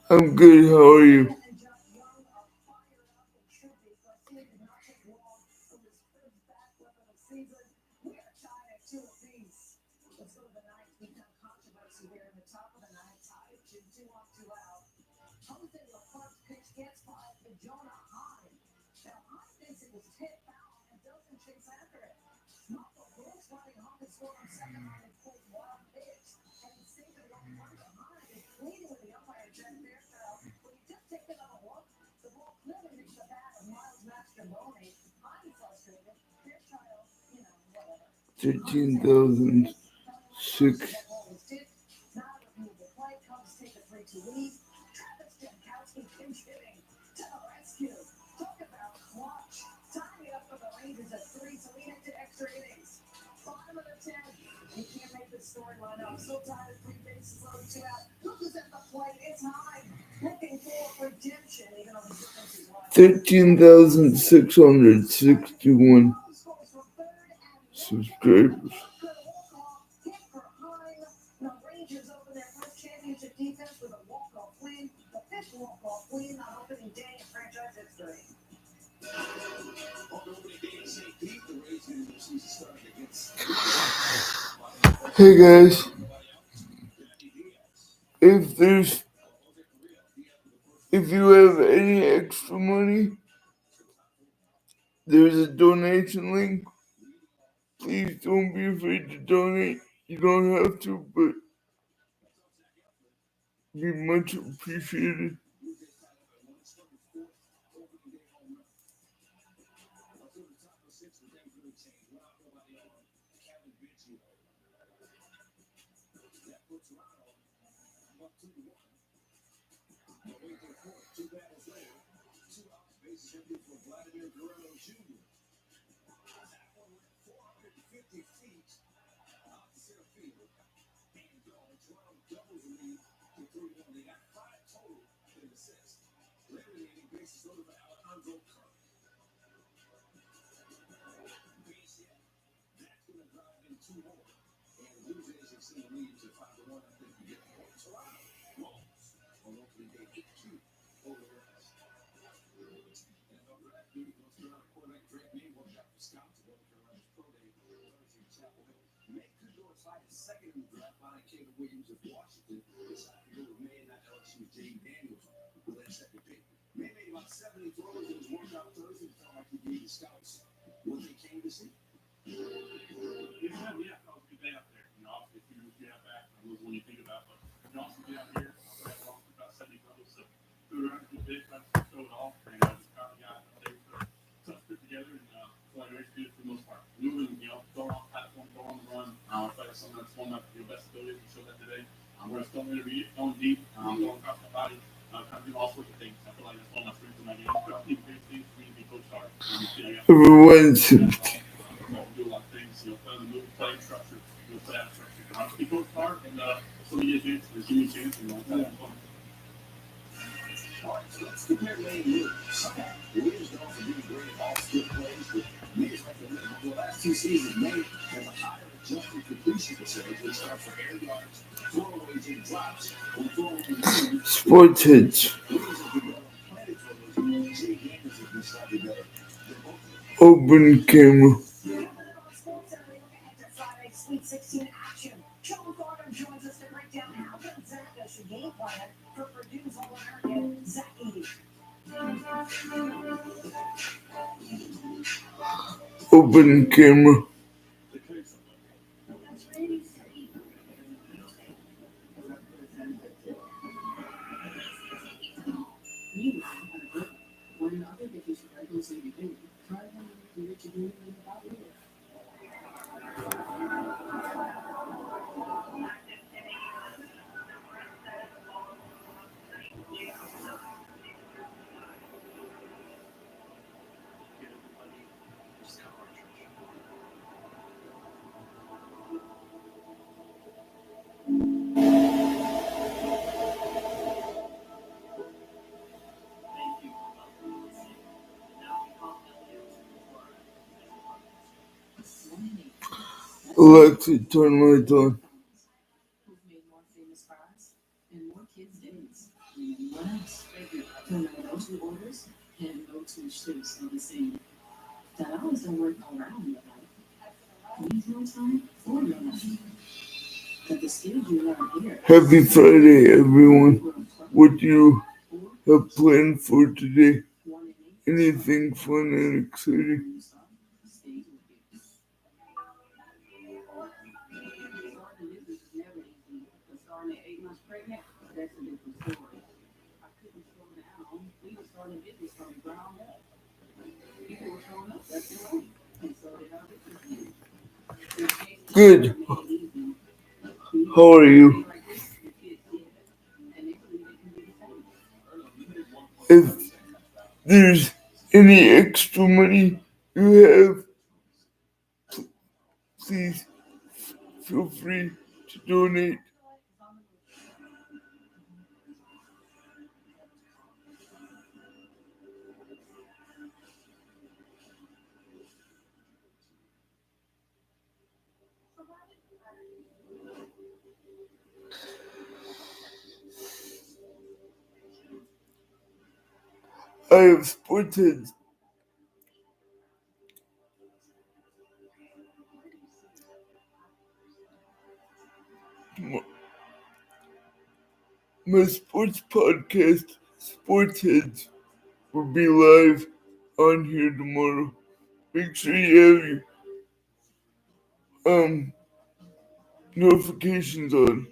I'm good. How are you? $13,006. $13,661 subscribers. Hey guys, if you have any extra money, there's a donation link. Please don't be afraid to donate. You don't have to, but be much appreciated. Everyone's sports hits. Open camera. Open camera. Alexa, turn lights on. Happy Friday, everyone. What do you have planned for today? Anything fun and exciting? Good. How are you? If there's any extra money you have, please feel free to donate. I have supported my sports podcast, Sportsheads, will be live on here tomorrow. Make sure you have your notifications on.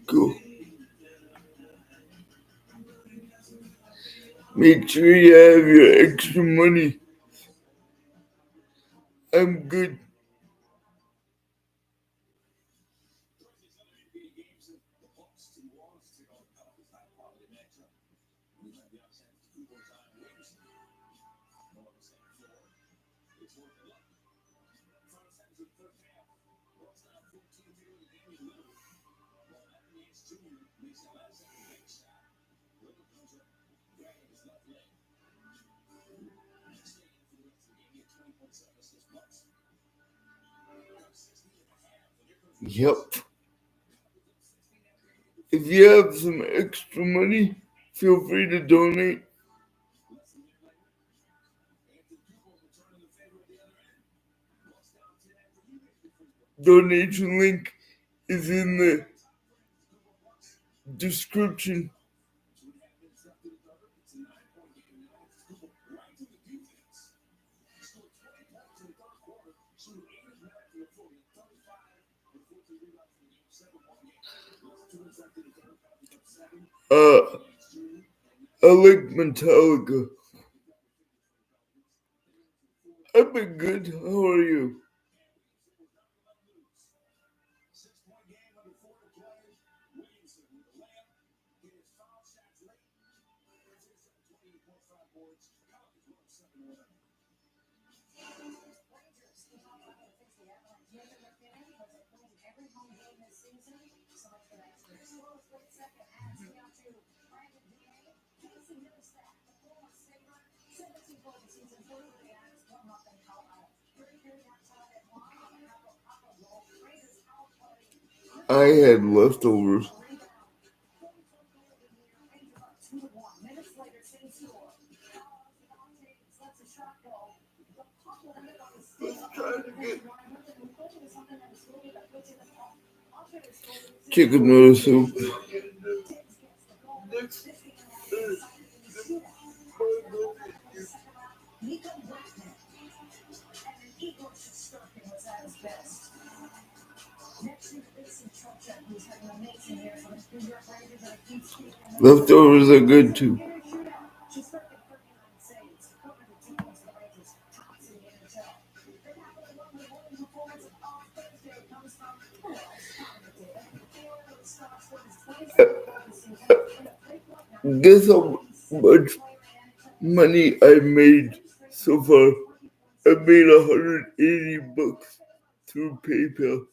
Go. Make sure you have your extra money. I'm good. Yep. If you have some extra money, feel free to donate. Donation link is in the description. Uh, I like Metallica. I've been good. How are you? I had leftovers. Chicken noodle soup. Leftovers are good too. Guess how much money I made so far? I made $180 through PayPal.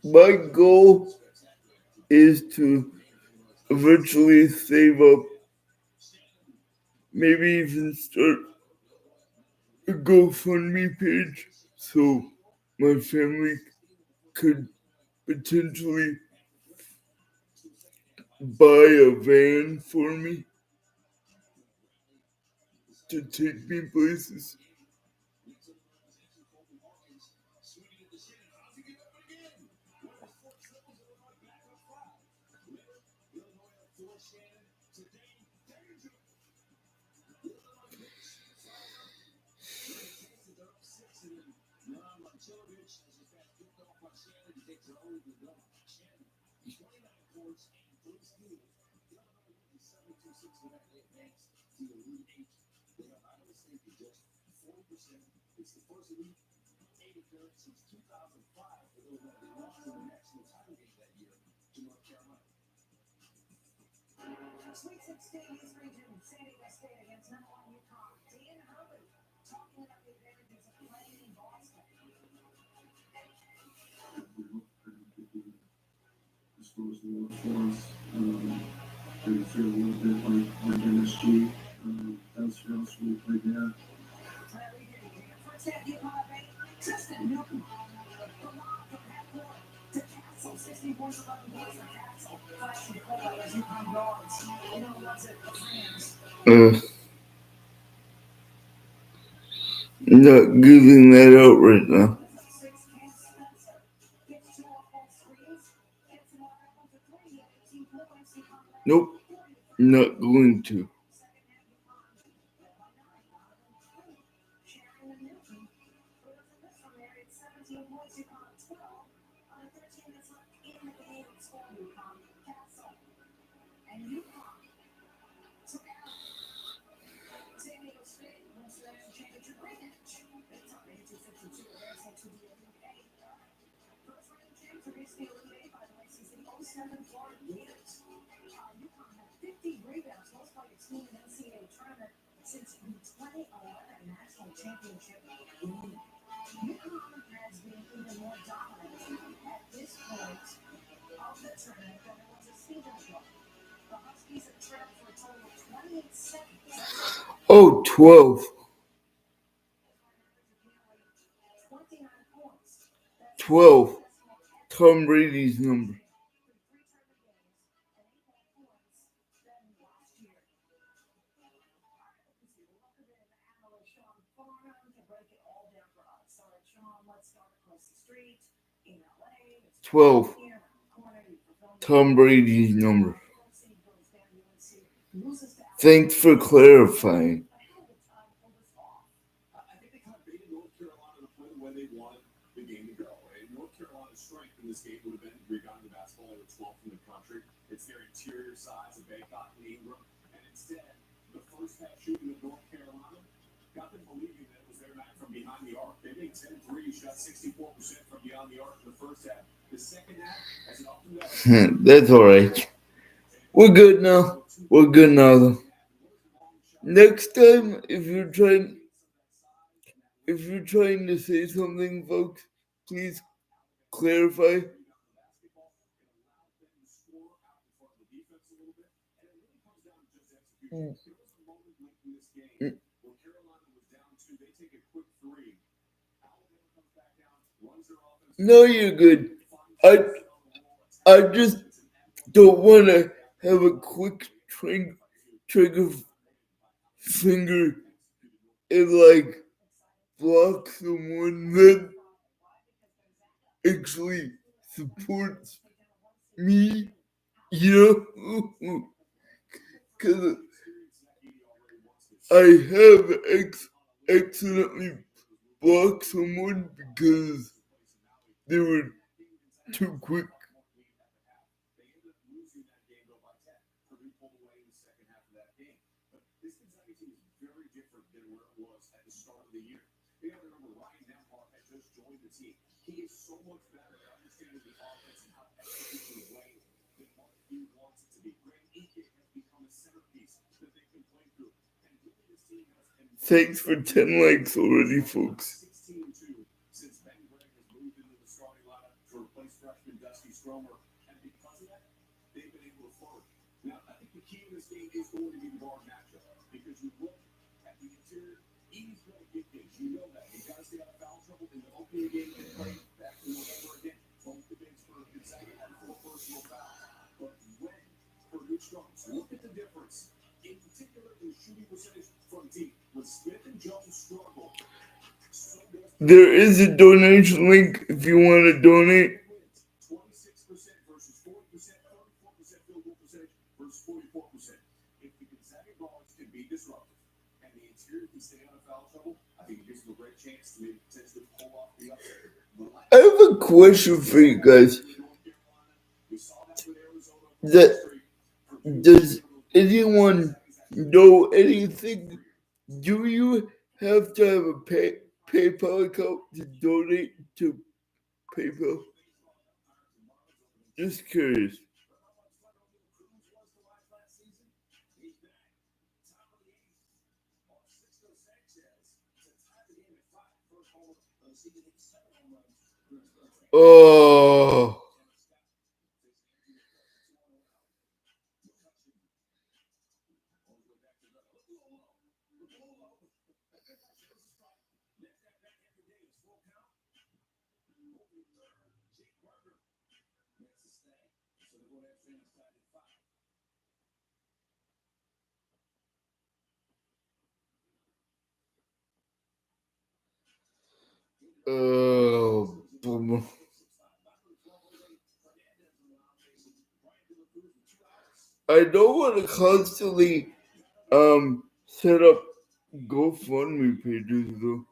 My goal is to eventually save up, maybe even start a GoFundMe page so my family could potentially buy a van for me to take me places. Did it feel a little bit like MSG? That's who else we played there. Uh, Not giving that out right now. Nope, not going to. Oh, 12. 12. Tom Brady's number. $12. Tom Brady's number. Thanks for clarifying. I think they kind of baited North Carolina to play the way they wanted the game to go. And North Carolina's strength in this game would have been rebounding the basketball. They were 12th in the country. It's their interior size of Bacot and Ingram. And instead, the first half shooting of North Carolina got them believing that it was their night from behind the arc. They made 10 threes, shot 64% from beyond the arc in the first half. The second half, as an up and down. That's alright. We're good now. We're good now though. Next time, if you're trying to say something, folks, please clarify. No, you're good. I just don't want to have a quick trigger finger and like block someone that actually supports me, you know, because I have accidentally blocked someone because they were too quick. He is so much better at understanding the offense and how to execute the way than what he wants it to be. Greg Ike has become a centerpiece that they can play through. And really this team has Thanks for 10 likes already, folks. 16-2 since Ben Gregg has moved into the starting lineup to replace freshman Dusty Stromer. And because of that, they've been able to flourish. Now, I think the key in this game is going to be the guard matchup. Because you look at the interior, he's going to get things. You know that. You've got to stay out of foul trouble in the opening game and play back in November again. Both the bigs for Gonzaga had 4 personal fouls. But when Purdue struggles, look at the difference. In particular, in shooting percentage from deep. When Smith and Jones struggle, There is a donation link if you want to donate. 26% versus 40%, 34% field goal percentage versus 44%. If the Gonzaga guards can be disruptive and the interior can stay out of foul trouble, I think it gives them a great chance to maybe potentially pull off the upset. I have a question for you guys. Does anyone know anything? Do you have to have a PayPal account to donate to PayPal? Just curious. Oh. Bummer. I don't want to constantly set up GoFundMe pages though.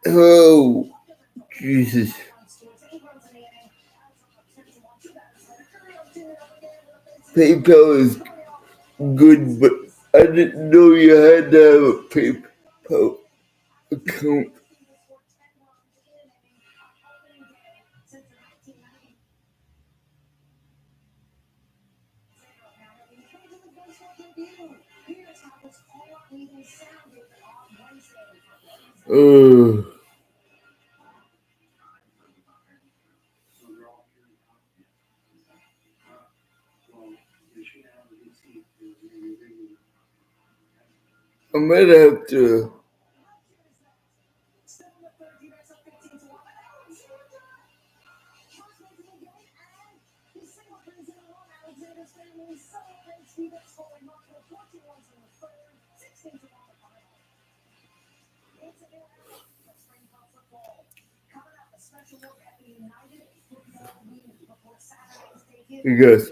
Oh, Jesus. PayPal is good, but I didn't know you had to have a PayPal account. I might have to. You guys.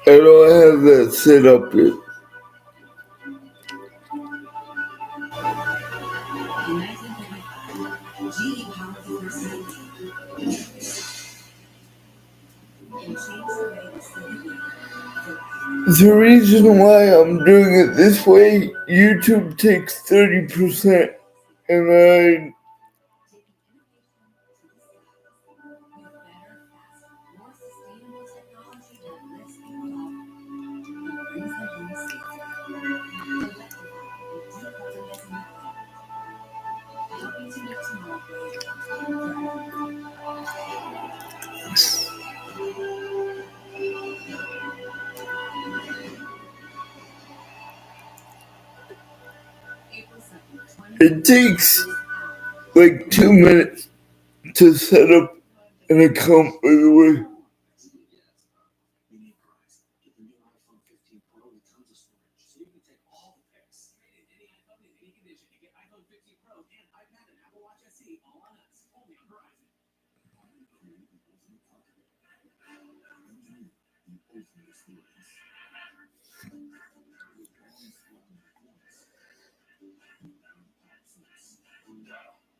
I don't have that set up yet. The reason why I'm doing it this way, YouTube takes 30%, and I it takes like 2 minutes to set up an account, by the way. You need price. Get the new iPhone 15 Pro with tons of storage, so you can take all the pics. Trade in any iPhone in any condition and get iPhone 15 Pro and iPad and Apple Watch SE all on us. Only on Verizon.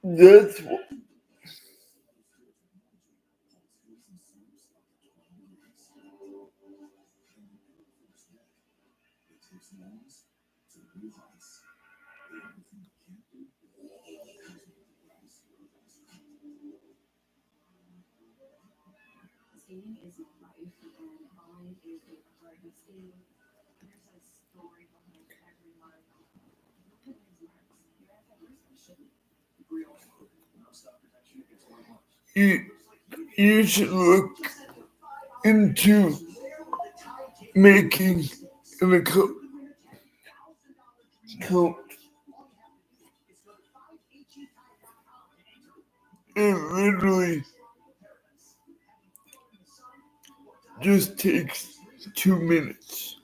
That's what. Skating is my life, and mine is a part of skating. There's a story behind every mark. Look at these marks. You guys have yours, I shouldn't. You should look into making an account. It literally just takes 2 minutes.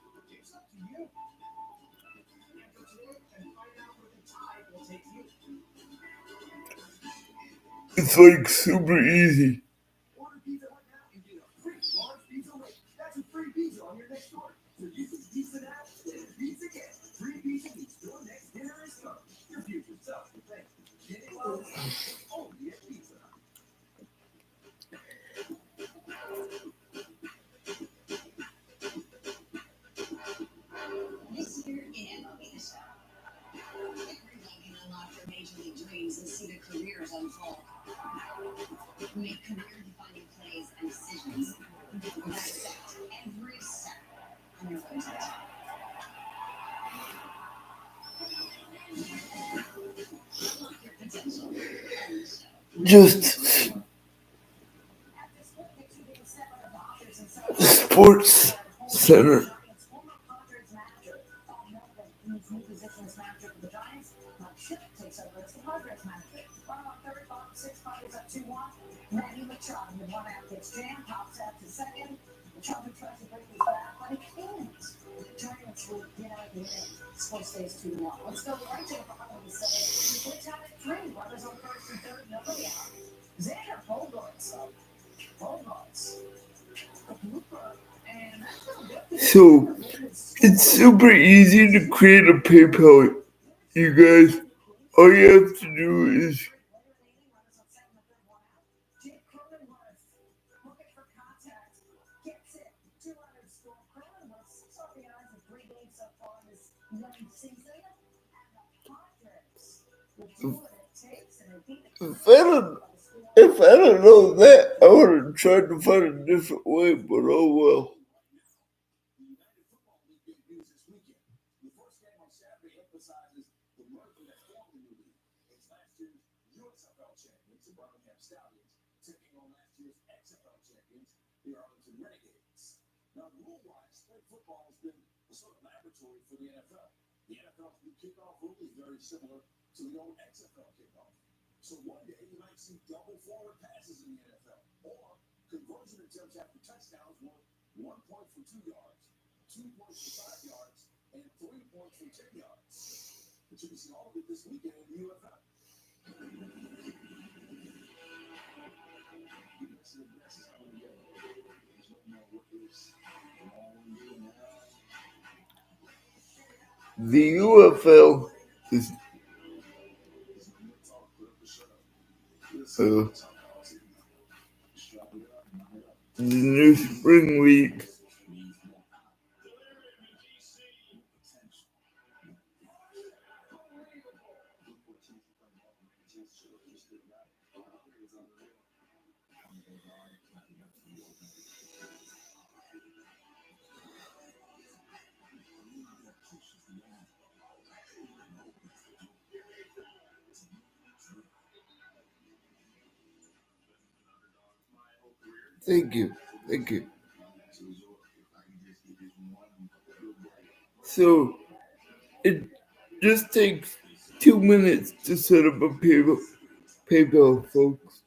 It's like super easy. Order pizza right now and get a free large pizza wing. That's a free pizza on your next order. So use Pizza now and pizza get. Free pizza means your next dinner is coming. Your future self will thank you. Get it well, only at Pizza Hut. This year in MLB The Show, everyone can unlock their major league dreams and see their careers unfold. Make career-defining plays and decisions. Dissect every step on your opponent. Unlock your potential on the show. Just Sports Center. Manny Machado with one out gets jammed, pops out to second. Machado tries to break his back, but he can't. Giants will get out of the inning. Score stays 2-1. Let's go right to the bottom of the seventh. It's out at 3. Runners on first and third, nobody out. Xander Bogaerts. A blooper. And that's no good. So it's super easy to create a PayPal, you guys. All you have to do is if I don't know that, I would have tried to find a different way, but oh well. The United Football League debuts this weekend. The first game on Saturday emphasizes the merger that formed the new league. It's last year's USFL champions, the Birmingham Stallions, taking on last year's XFL champions, the Arlington Renegades. Now, rule-wise, spring football has been a sort of laboratory for the NFL. The NFL's new kickoff rule is very similar to the old XFL kickoff. So one day you might see double forward passes in the NFL, or conversion attempts after touchdowns worth 1 point for 2 yards, 2 points for 5 yards, and 3 points for 10 yards. But you can see all of it this weekend in the UFL. The UFL is the new spring league. Thank you. So it just takes 2 minutes to set up a PayPal, folks.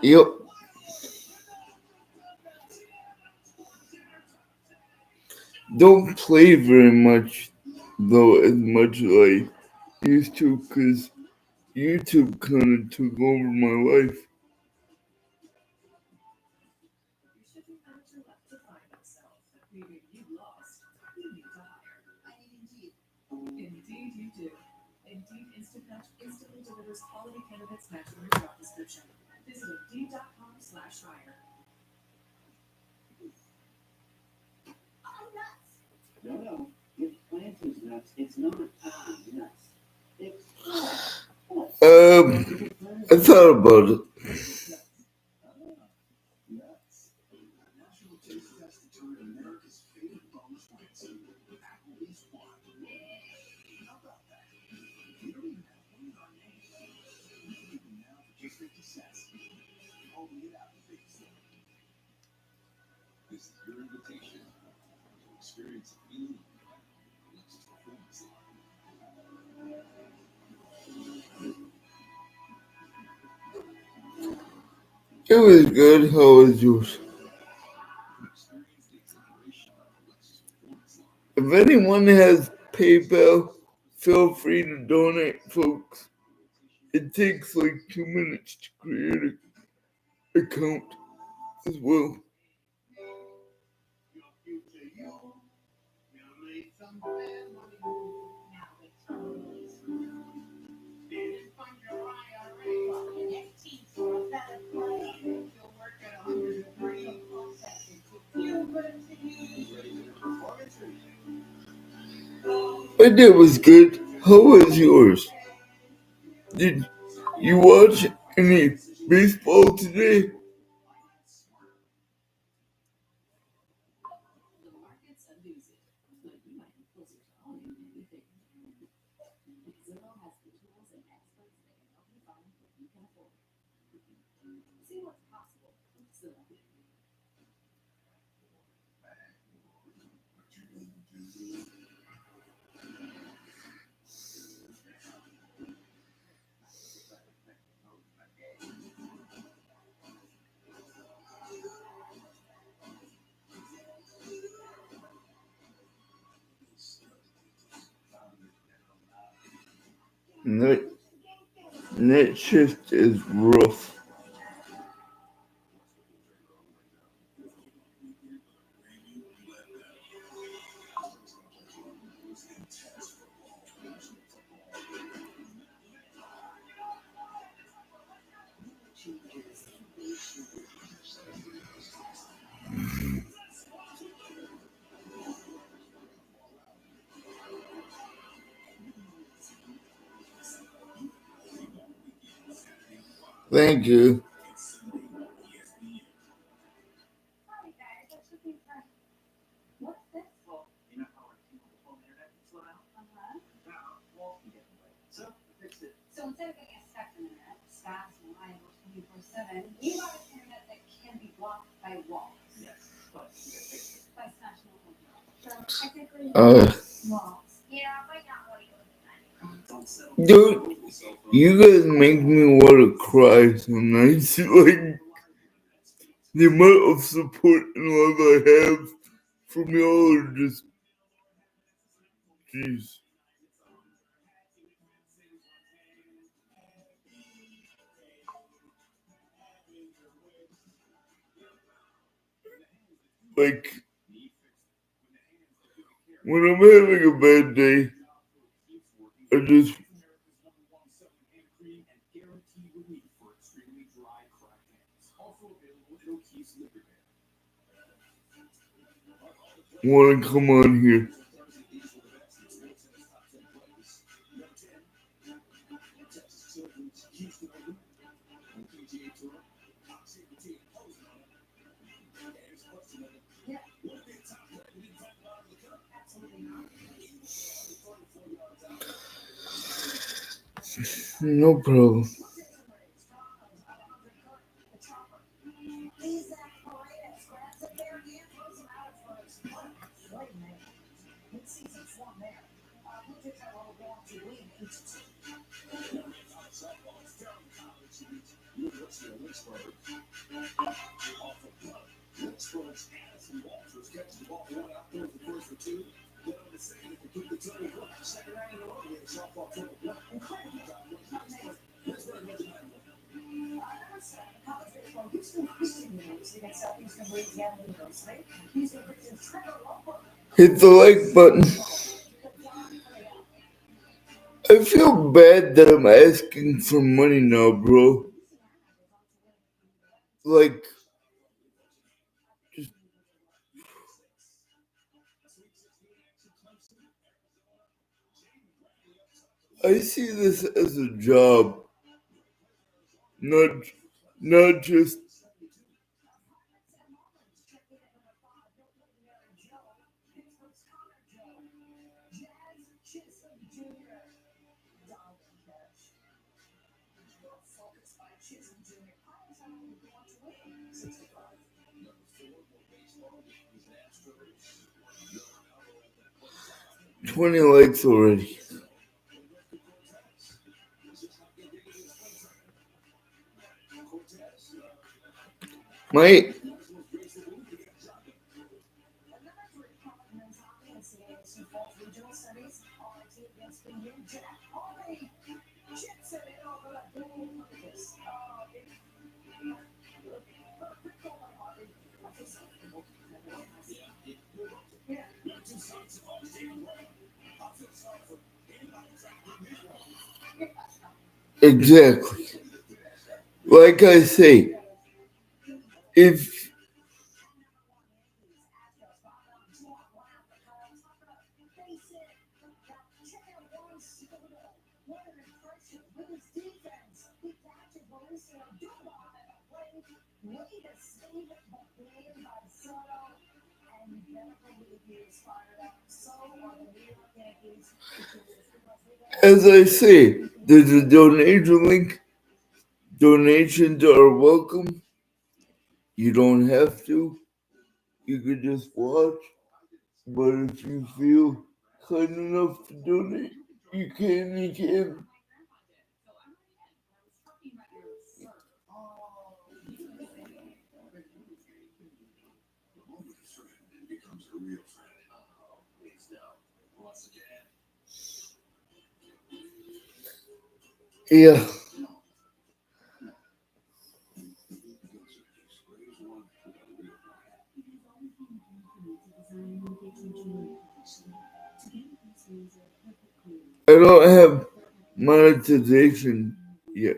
Yep. Don't play very much, though, as much as I used to, because YouTube kind of took over my life. You shouldn't have to left to find yourself. Meaning you lost, you need to hire. I need Indeed. Indeed you do. Indeed Instant Match instantly delivers quality candidates matching your job description. Visit Indeed.com/hire. No, it's plantains nuts. It's not nuts. It's nuts. I thought about it. Nuts. National Taste Test determined America's favorite bonus wins. Applebee's won. How about that? We don't even have one in our name. We can get them now for just 50 cents. Only at Applebee's. This is your invitation to experience a feeling of next performance line. It was good. How was yours? If anyone has PayPal, feel free to donate, folks. It takes like 2 minutes to create an account as well. My day was good. How was yours? Did you watch any baseball today? The market's a doozy, but you might be closer to home than you think. Zillow has the tools and experts that can help you find what you can afford. See what's possible with Zillow. Net shift is rough. Thank you. What's this? Well, you know how our team on the phone internet 7, you got internet that can be blocked by walls. By smashing a window. So technically, walls. Yeah, might not want to go to Dude, you guys make me want to cry some nights. Like, the amount of support and love I have from y'all are just, jeez. Like, when I'm having a bad day, I just want to come on here. No problem. These apparatus grabs a bear and throws him out first. Wait a minute. Mid-season form there. Blue Jays have all gone to win 8-2. College baseball, Houston Christian University against Southeastern Louisiana University. Houston Christian's Trevor Lombard. Hit the like button. I feel bad that I'm asking for money now, bro. Like, just, I see this as a job, not just $20 likes already. Mate, exactly. Like I say, if as I say, there's a donation link. Donations are welcome. You don't have to. You could just watch. But if you feel kind enough to donate, you can. Yeah. I don't have monetization yet.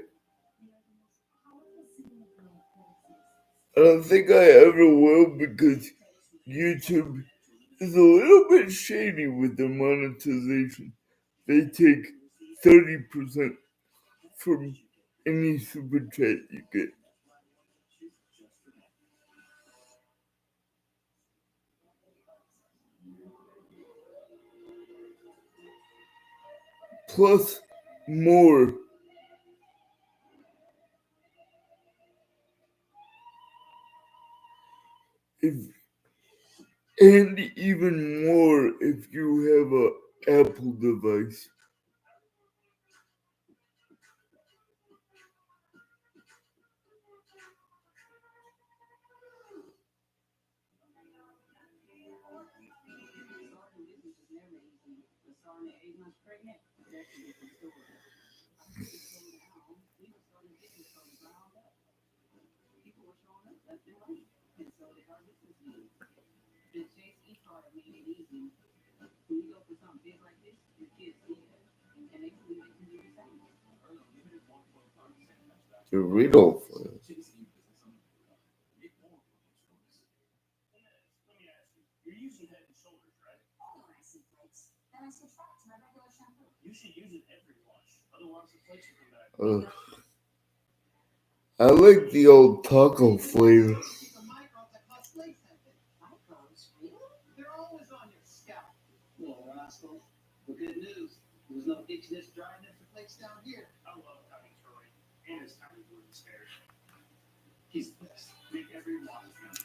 I don't think I ever will because YouTube is a little bit shady with their monetization. They take 30% from any super chat you get. Plus more. if and even more if you have a Apple device. Starting business is never easy. But starting at 8 months pregnant, that's a different story. I think it slowed down. We were starting business from the ground up. People were showing up left and right. And so did our business needs. The Chase e-card made it easy. When you go for something big like this, your kids see it. And they believe they can do the same. Earn a limited 1.5% cashback. The riddle. Chase e-business unlimited. Make more of those stories. Let me ask you. You're using Head and Shoulders, right? Only when I see plates. Then I switch back to my regular shampoo. You should use it every wash. Otherwise, the plates will come back. Ugh. I like the old taco flavor. The microbes that cause flake sensation. Microbes, really? They're always on your scalp. Well, rascals. The good news. There's no itchiness, dryness, or flakes down here. I love having Troy and his tiny wooden stairs. He's the best. Make every wash count.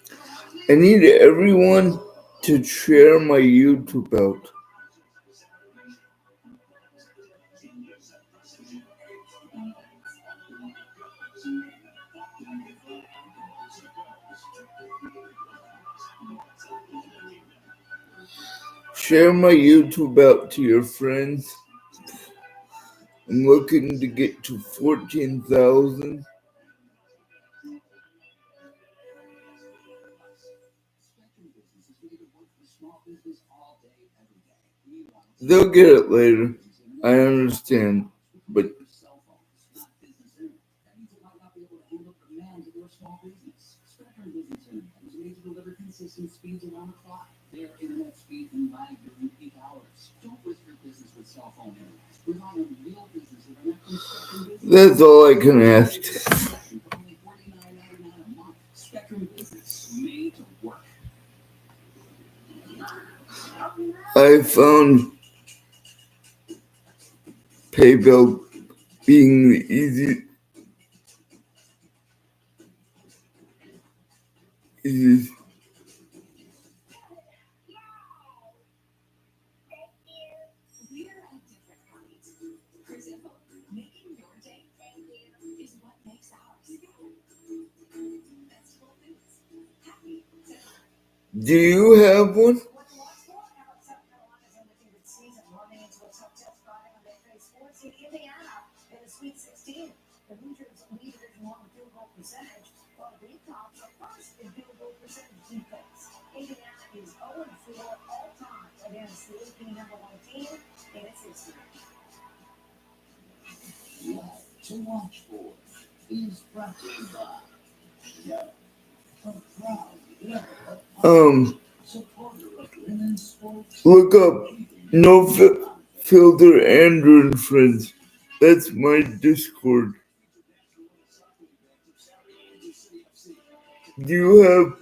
I need everyone to share my YouTube out. Share my YouTube out to your friends. I'm looking to get to 14,000. Spectrum Business is ready to work for small business all day, every day. We want They'll get it later. I understand, but your cell phones, not business internet. That means it might not be able to handle the demands of your small business. Spectrum Business Internet is made to deliver consistent speeds around the clock. Their internet speeds and lag during peak hours. Don't risk your business with cell phone internet. Rely on real business internet from Spectrum Business. that's all I can ask. For only $49.99 a month. Spectrum Business, made to work. I found PayPal being the easiest We're a different kind. For example, making your day is what makes ours. That's Whole Foods. Happy to Do you have one? what to watch for? How about South Carolina's undefeated season running into a tough test Friday when they face Forsyth, Indiana in the Sweet 16. The Hoosiers lead Division I in field goal percentage, while the Gamecocks are first in field goal percentage defense. Indiana is 0-4 all time against the AP #1 team in its history. What to watch for is brought to you by a proud supporter of women's sports. Look up No Filter Andrew and Friends. That's my Discord. Do you have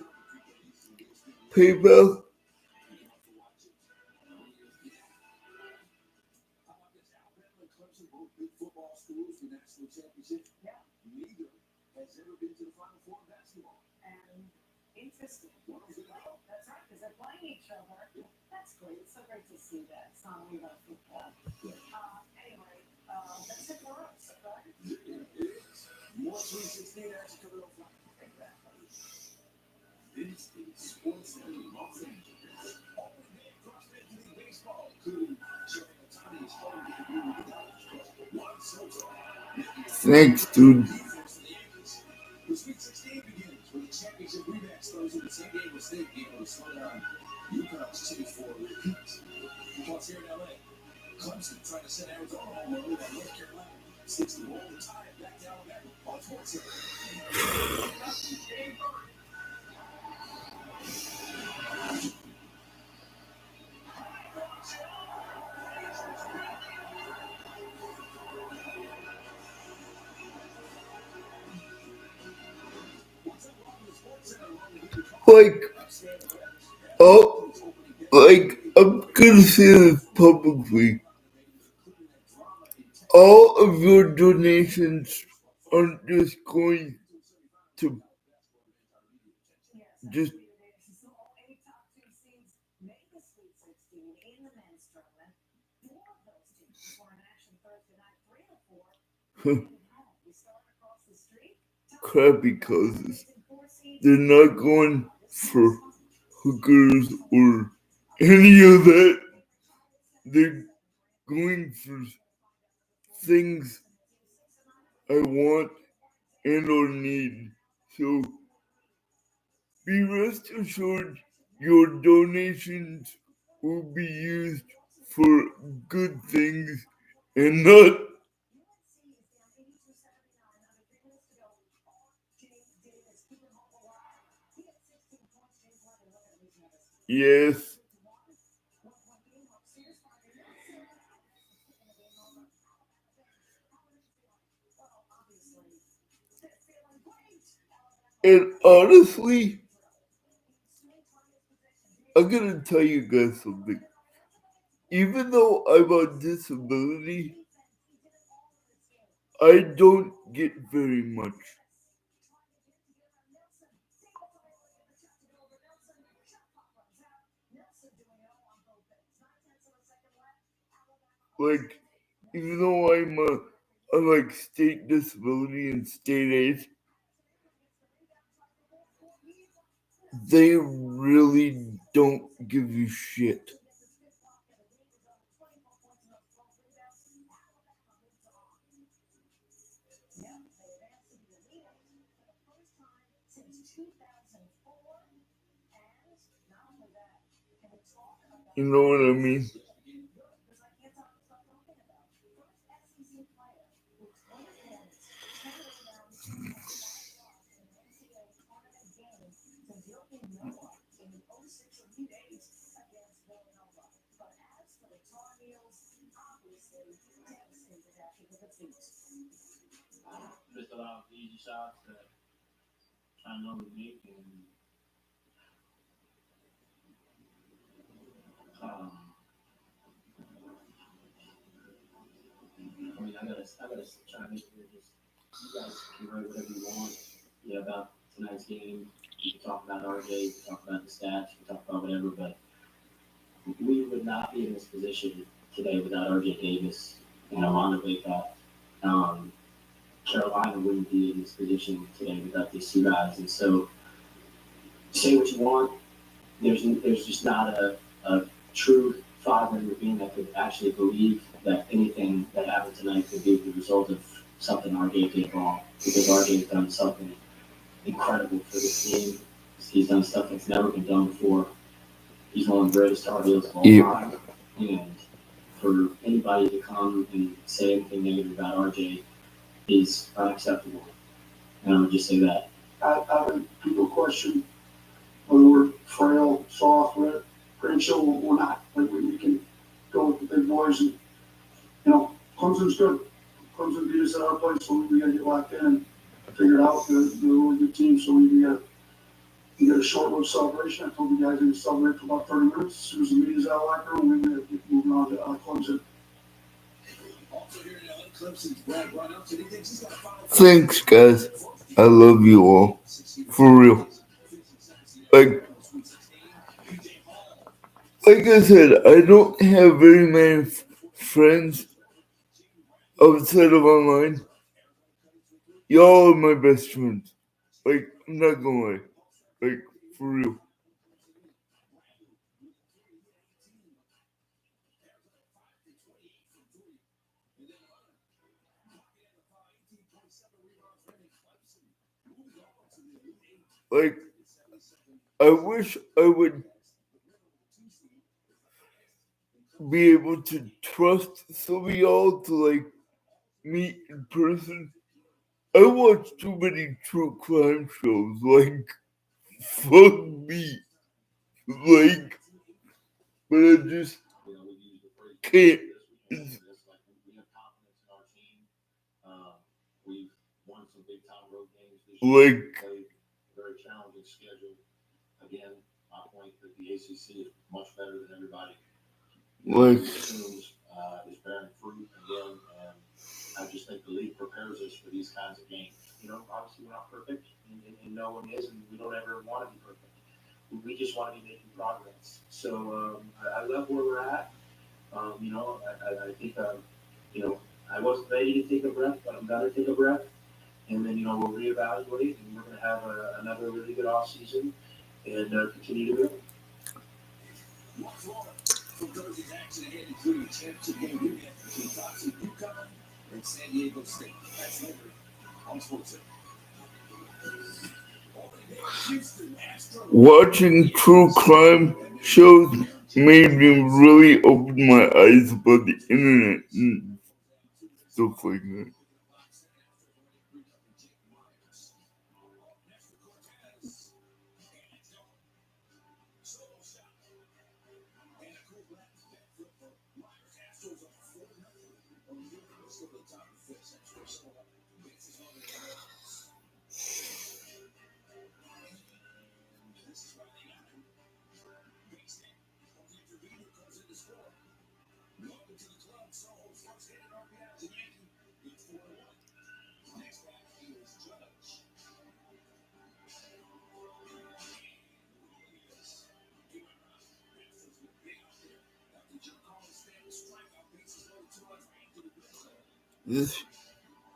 PayPal? Clemson both big football schools for national championship. Yeah. Neither has ever been to the Final Four in basketball. And interesting. Well, that's right, because they're playing each other. That's great. It's so great to see that. It's not only about football. Anyway, that's it for us, right? It is. More Sweet 16 action coming up. Exactly. This is Sports Center Los Angeles. Open day across Major League Baseball, including Shohei Ohtani's home debut with the Dodgers. Juan Soto. Thanks, dude. The Sweet 16 begins with a championship rematch Thursday. The San Diego State able to slow down UConn's chase for a repeat. Because here in LA, Clemson trying to send Arizona home early on North Carolina. 6 to roll the tie back to Alabama on Sports Center. Like, I'm gonna say this publicly. All of your donations aren't just going to just crappy causes. They're not going for hookers or any of that. They're going for things I want and or need. So be rest assured your donations will be used for good things and not. Yes. And honestly, I'm gonna tell you guys something. Even though I'm on disability, I don't get very much. Like, even though I'm like state disability and state aid, they really don't give you shit. You know what I mean? Just allow easy shots that I know we make, and I mean, I gotta chime in here. Just you guys can write whatever you want. Yeah, about tonight's game. You can talk about RJ. You can talk about the stats. You can talk about whatever. But we would not be in this position today without RJ Davis and Armando Bacot. Um, Carolina wouldn't be in this position today without these two guys. And so, say what you want. There's just not a true five-member being that could actually believe that anything that happened tonight could be the result of something RJ did wrong. Because RJ's done something incredible for this team. He's done stuff that's never been done before. He's one of the greatest RDOs of all time. And for anybody to come and say anything negative about RJ is unacceptable. And I would just say that. I think people question whether we're frail, soft, we're pretty sure we're not. Like we can go with the big boys and, Clemson's good. Clemson beat us at our place, so we got to get locked in and figure it out. They're a really good team, so we get a short-lived celebration. I told you guys to celebrate for about 30 minutes. As soon as the media's out of locker room, we're going to get moving on to Clemson. Thanks, guys. I love you all. For real. Like I said, I don't have very many friends outside of online. Y'all are my best friends. Like, I'm not gonna lie. Like, for real. Like, I wish I would be able to trust some of y'all to, like, meet in person. I watch too many true crime shows. Like, fuck me. Like, but I just can't. We have confidence in our team. We've won some big time road games this year. Like, Played a very challenging schedule. Again, my point that the ACC is much better than everybody. Like, Assumes is bearing fruit again, and I just think the league prepares us for these kinds of games. Obviously we're not perfect, and no one is, and we don't ever want to be perfect. We just want to be making progress. So I love where we're at. I think I wasn't ready to take a breath, but I'm gonna take a breath, and then we'll reevaluate, and we're gonna have another really good off season, and continue to build. What's more, from Thursday's action ahead, including a championship game weekend between top seed UConn and San Diego State. That's later on Sports. Watching true crime shows made me really open my eyes about the internet and stuff like that.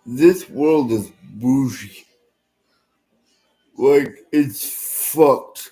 This world is bougie. Like, it's fucked.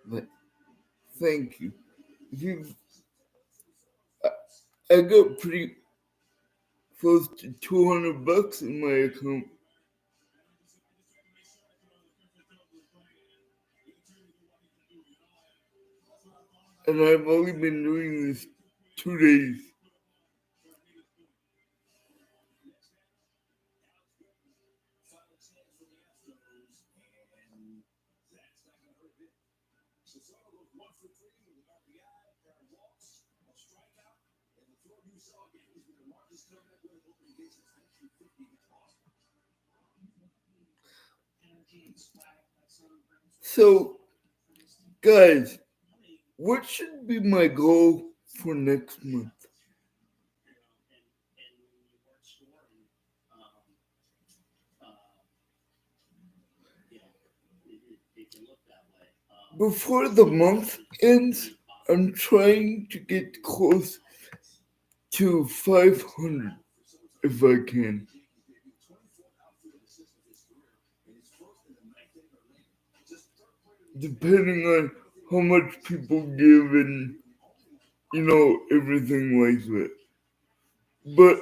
But thank you. I got pretty close to $200 in my account. And I've only been doing this 2 days. So, guys, what should be my goal for next month? Before the month ends, I'm trying to get close to 500 if I can. Depending on how much people give and, everything like that. But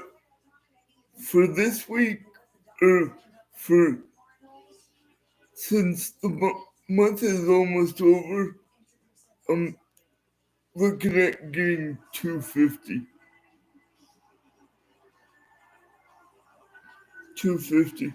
for this week, since the month is almost over, I'm looking at getting 250. 250.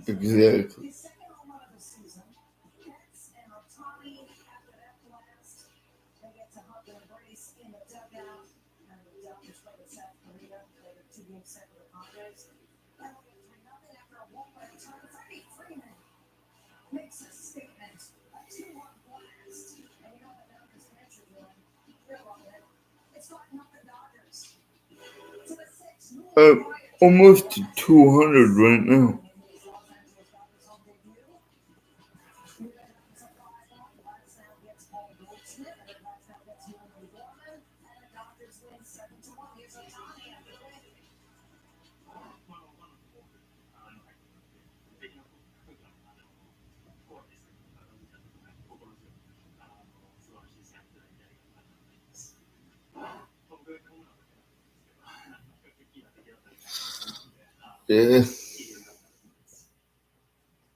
Exactly. almost to 200 right now. Yeah.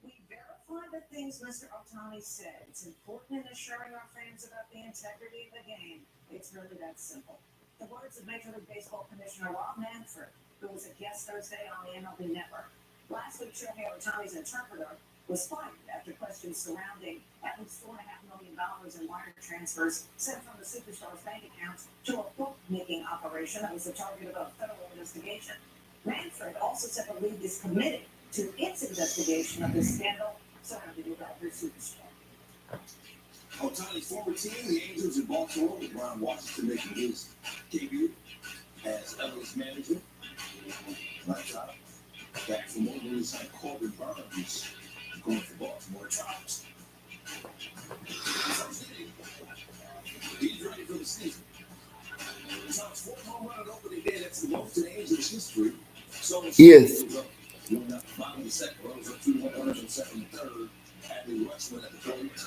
We verify the things Mr. Otani said. It's important in assuring our fans about the integrity of the game. It's really that simple. The words of Major League Baseball Commissioner Rob Manfred, who was a guest Thursday on the MLB Network. Last week, Shohei Otani's interpreter was fired after questions surrounding at least $4.5 million in wire transfers sent from the superstar's bank accounts to a bookmaking operation that was the target of a federal investigation. Manfred also said the league is committed to its investigation of this scandal surrounding the Dodgers superstar. Otani's former team, the Angels in Baltimore, with Ron Washington making his debut as Ellis manager. Laptop. Back from over inside Corbin Burns, going for Baltimore Trout. He's ready for the season. Trout's fourth home run on opening day. That's the most in Angels history. So Yes. bottom of the second, runners up 2 runners in second and third. Adley Rutschman at the plate.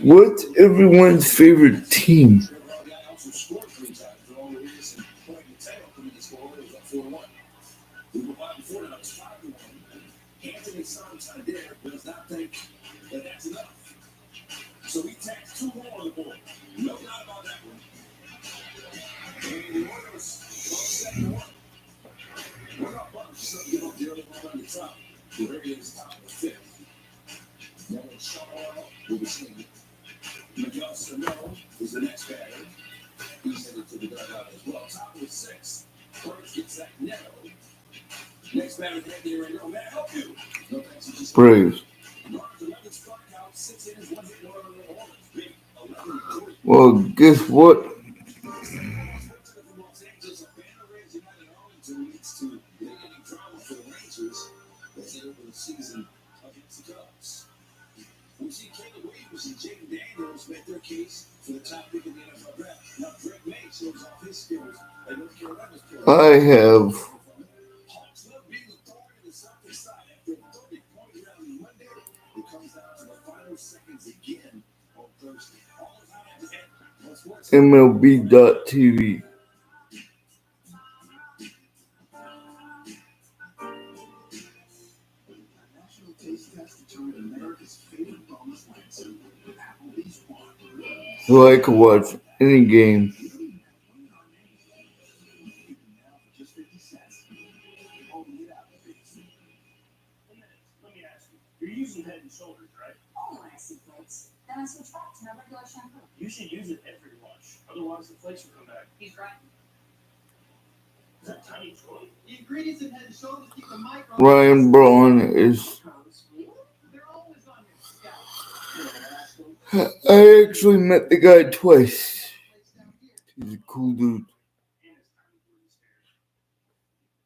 What's everyone's favorite team? Also scored 3 times. All the years and Point Mateo coming to score. It was up 4-1. We were by before that. It was 5-1. Anthony Santander does not think that that's enough. So he tacks 2 more on the board. No doubt about that one. And the Orioles go 7-1. We're not bumped. So give up the early one on the top. The Orioles top of the 5th. Then Shaw will be seen. Miguel Sano is the next batter. He's headed to the dugout as well. Top of the 6th. First gets that Neto. Next batter, Anthony Rendon. May I help you? No thanks. He just Braves. marked 11 strikeouts, 6 innings, 1 hit, 1 run, 1 homer. Big 11. Well, guess what? Los Angeles, a banner raised United Arlington leads to late-inning drama for the Rangers as they open the season against the Cubs. We see Caleb Williams and Jaden Daniels make their case for the top pick in the NFL draft. Now, Drake May shows off his skills at North Carolina's pick. I have Hawks love being the thorn in the Celtics side after a 30-point rally Monday. It comes down to the final seconds again on Thursday. All the time at Sports. MLB.TV. National taste test determined America's favorite boneless Lansing. Applebee's One. So I could watch any game. Just 50 cents. Only at Applebee's. Let me ask you. You're using Head and Shoulders, right? Only when I see flakes. Then I switch back to my regular shampoo. You should use it every wash. Otherwise, the flakes will come back. He's right. Is that tiny toy? The ingredients in Head and Shoulders keep the micro. Ryan Braun is. They're always on your scalp. I actually met the guy twice. He's a cool dude. And it's tiny blue stairs.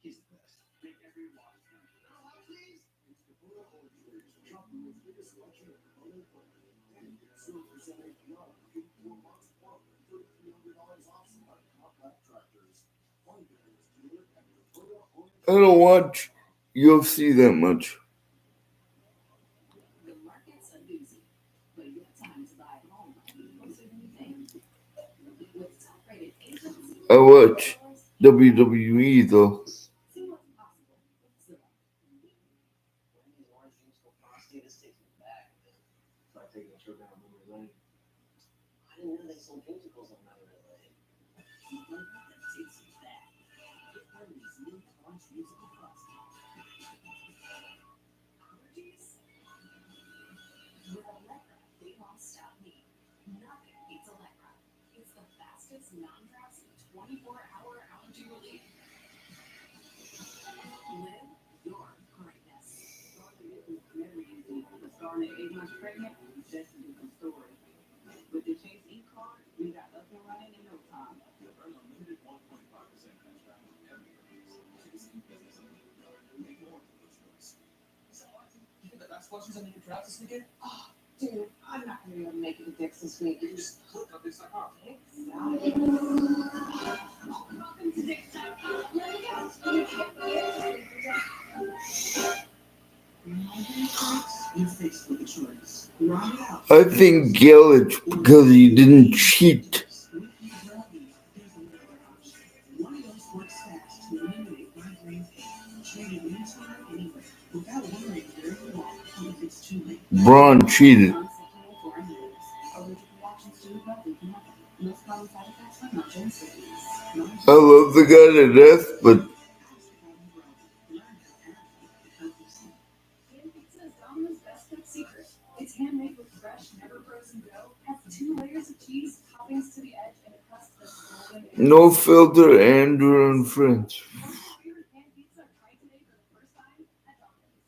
He's the best. Make every wash count. I don't watch UFC that much. The markets are busy, but you have time to buy at home. What's it you think? With top-rated agencies, I watch WWE though. see what's possible with Zillow. When these orange juice go frosty, this takes me back. It's like taking a trip down memory lane. I didn't know they sold musicals on memory lane. One that takes you back. Get one of these new Orange Musical Plus. Allergies? With Allegra, they won't stop me. Nothing beats Allegra. It's the fastest non-drowsy 24-hour allergy relief. Live your greatness. Starting at 8 months pregnant, that's a different story. With the Chase E-card, we got up and running in no time. Earn a limited 1.5% cash back on every purchase. Chase business questions on the new drafts this weekend? Dude, I'm not gonna be able to make it to Dick's this week. You just click on this.com. Welcome to Dick's.com. Let me Facebook insurance. Round it out. I think Yelich because he didn't cheat. One of those works fast to eliminate migraine pain. Trade it anytime, anywhere, without worrying very long if it's too late. Braun cheated. Allergic reactions to nothing. Most common side effects are not sensitive. I love the guy to death, but Pan Pizza is Domino's best kept secret. It's handmade with fresh, never frozen dough, has 2 layers of cheese, toppings to the edge, and a crust that's golden. no filter, Andrew and friends. Order your favorite pan pizza or try today for the first time at Domino's.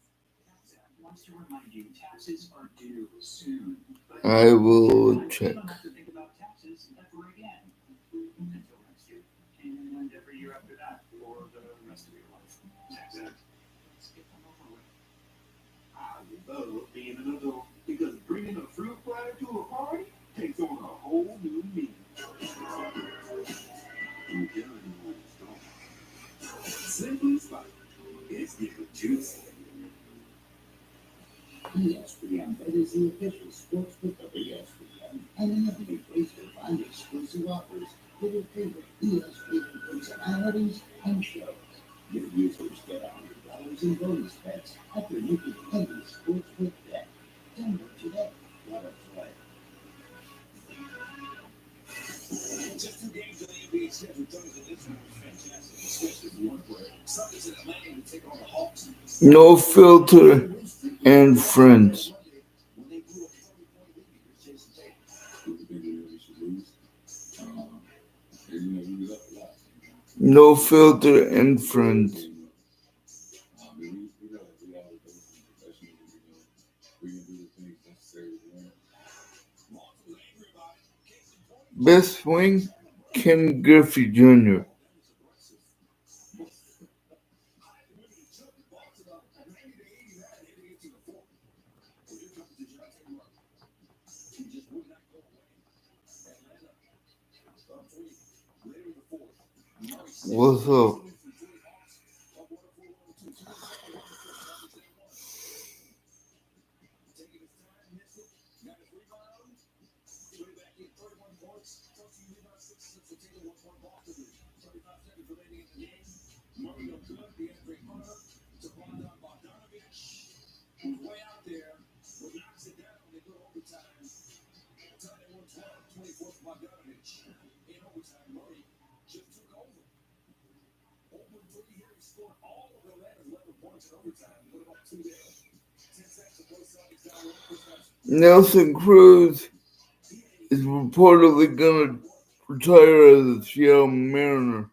Wants to remind you taxes are due soon. But I will you check. don't have to think about taxes ever again until next year and every year after that for the rest of your life. Tax Act. Let's get them over with. I love being an adult because bringing a fruit platter to a party takes on a whole new meaning. Simply Spiked. It's getting juicy. ESPN Bet is the official sportsbook of ESPN and another place to find exclusive offers for your favorite ESPN personalities and shows. Your users get $100 in bonus bets after making any sportsbook bet. Download today. What a play. Just 2 games of the NBA schedule Thursday. This one was fantastic, especially for one player. Celtics in Atlanta to take on the Hawks. No filter and friends. When they blew a 40-point lead against Jason Tatum. Who the bigger they should lose? We was up a lot. No filter and friends. We know that we all do professionally. We can do the things necessary to win. Best swing, Ken Griffey Jr. What's up? Nelson Cruz is reportedly going to retire as a Seattle Mariner.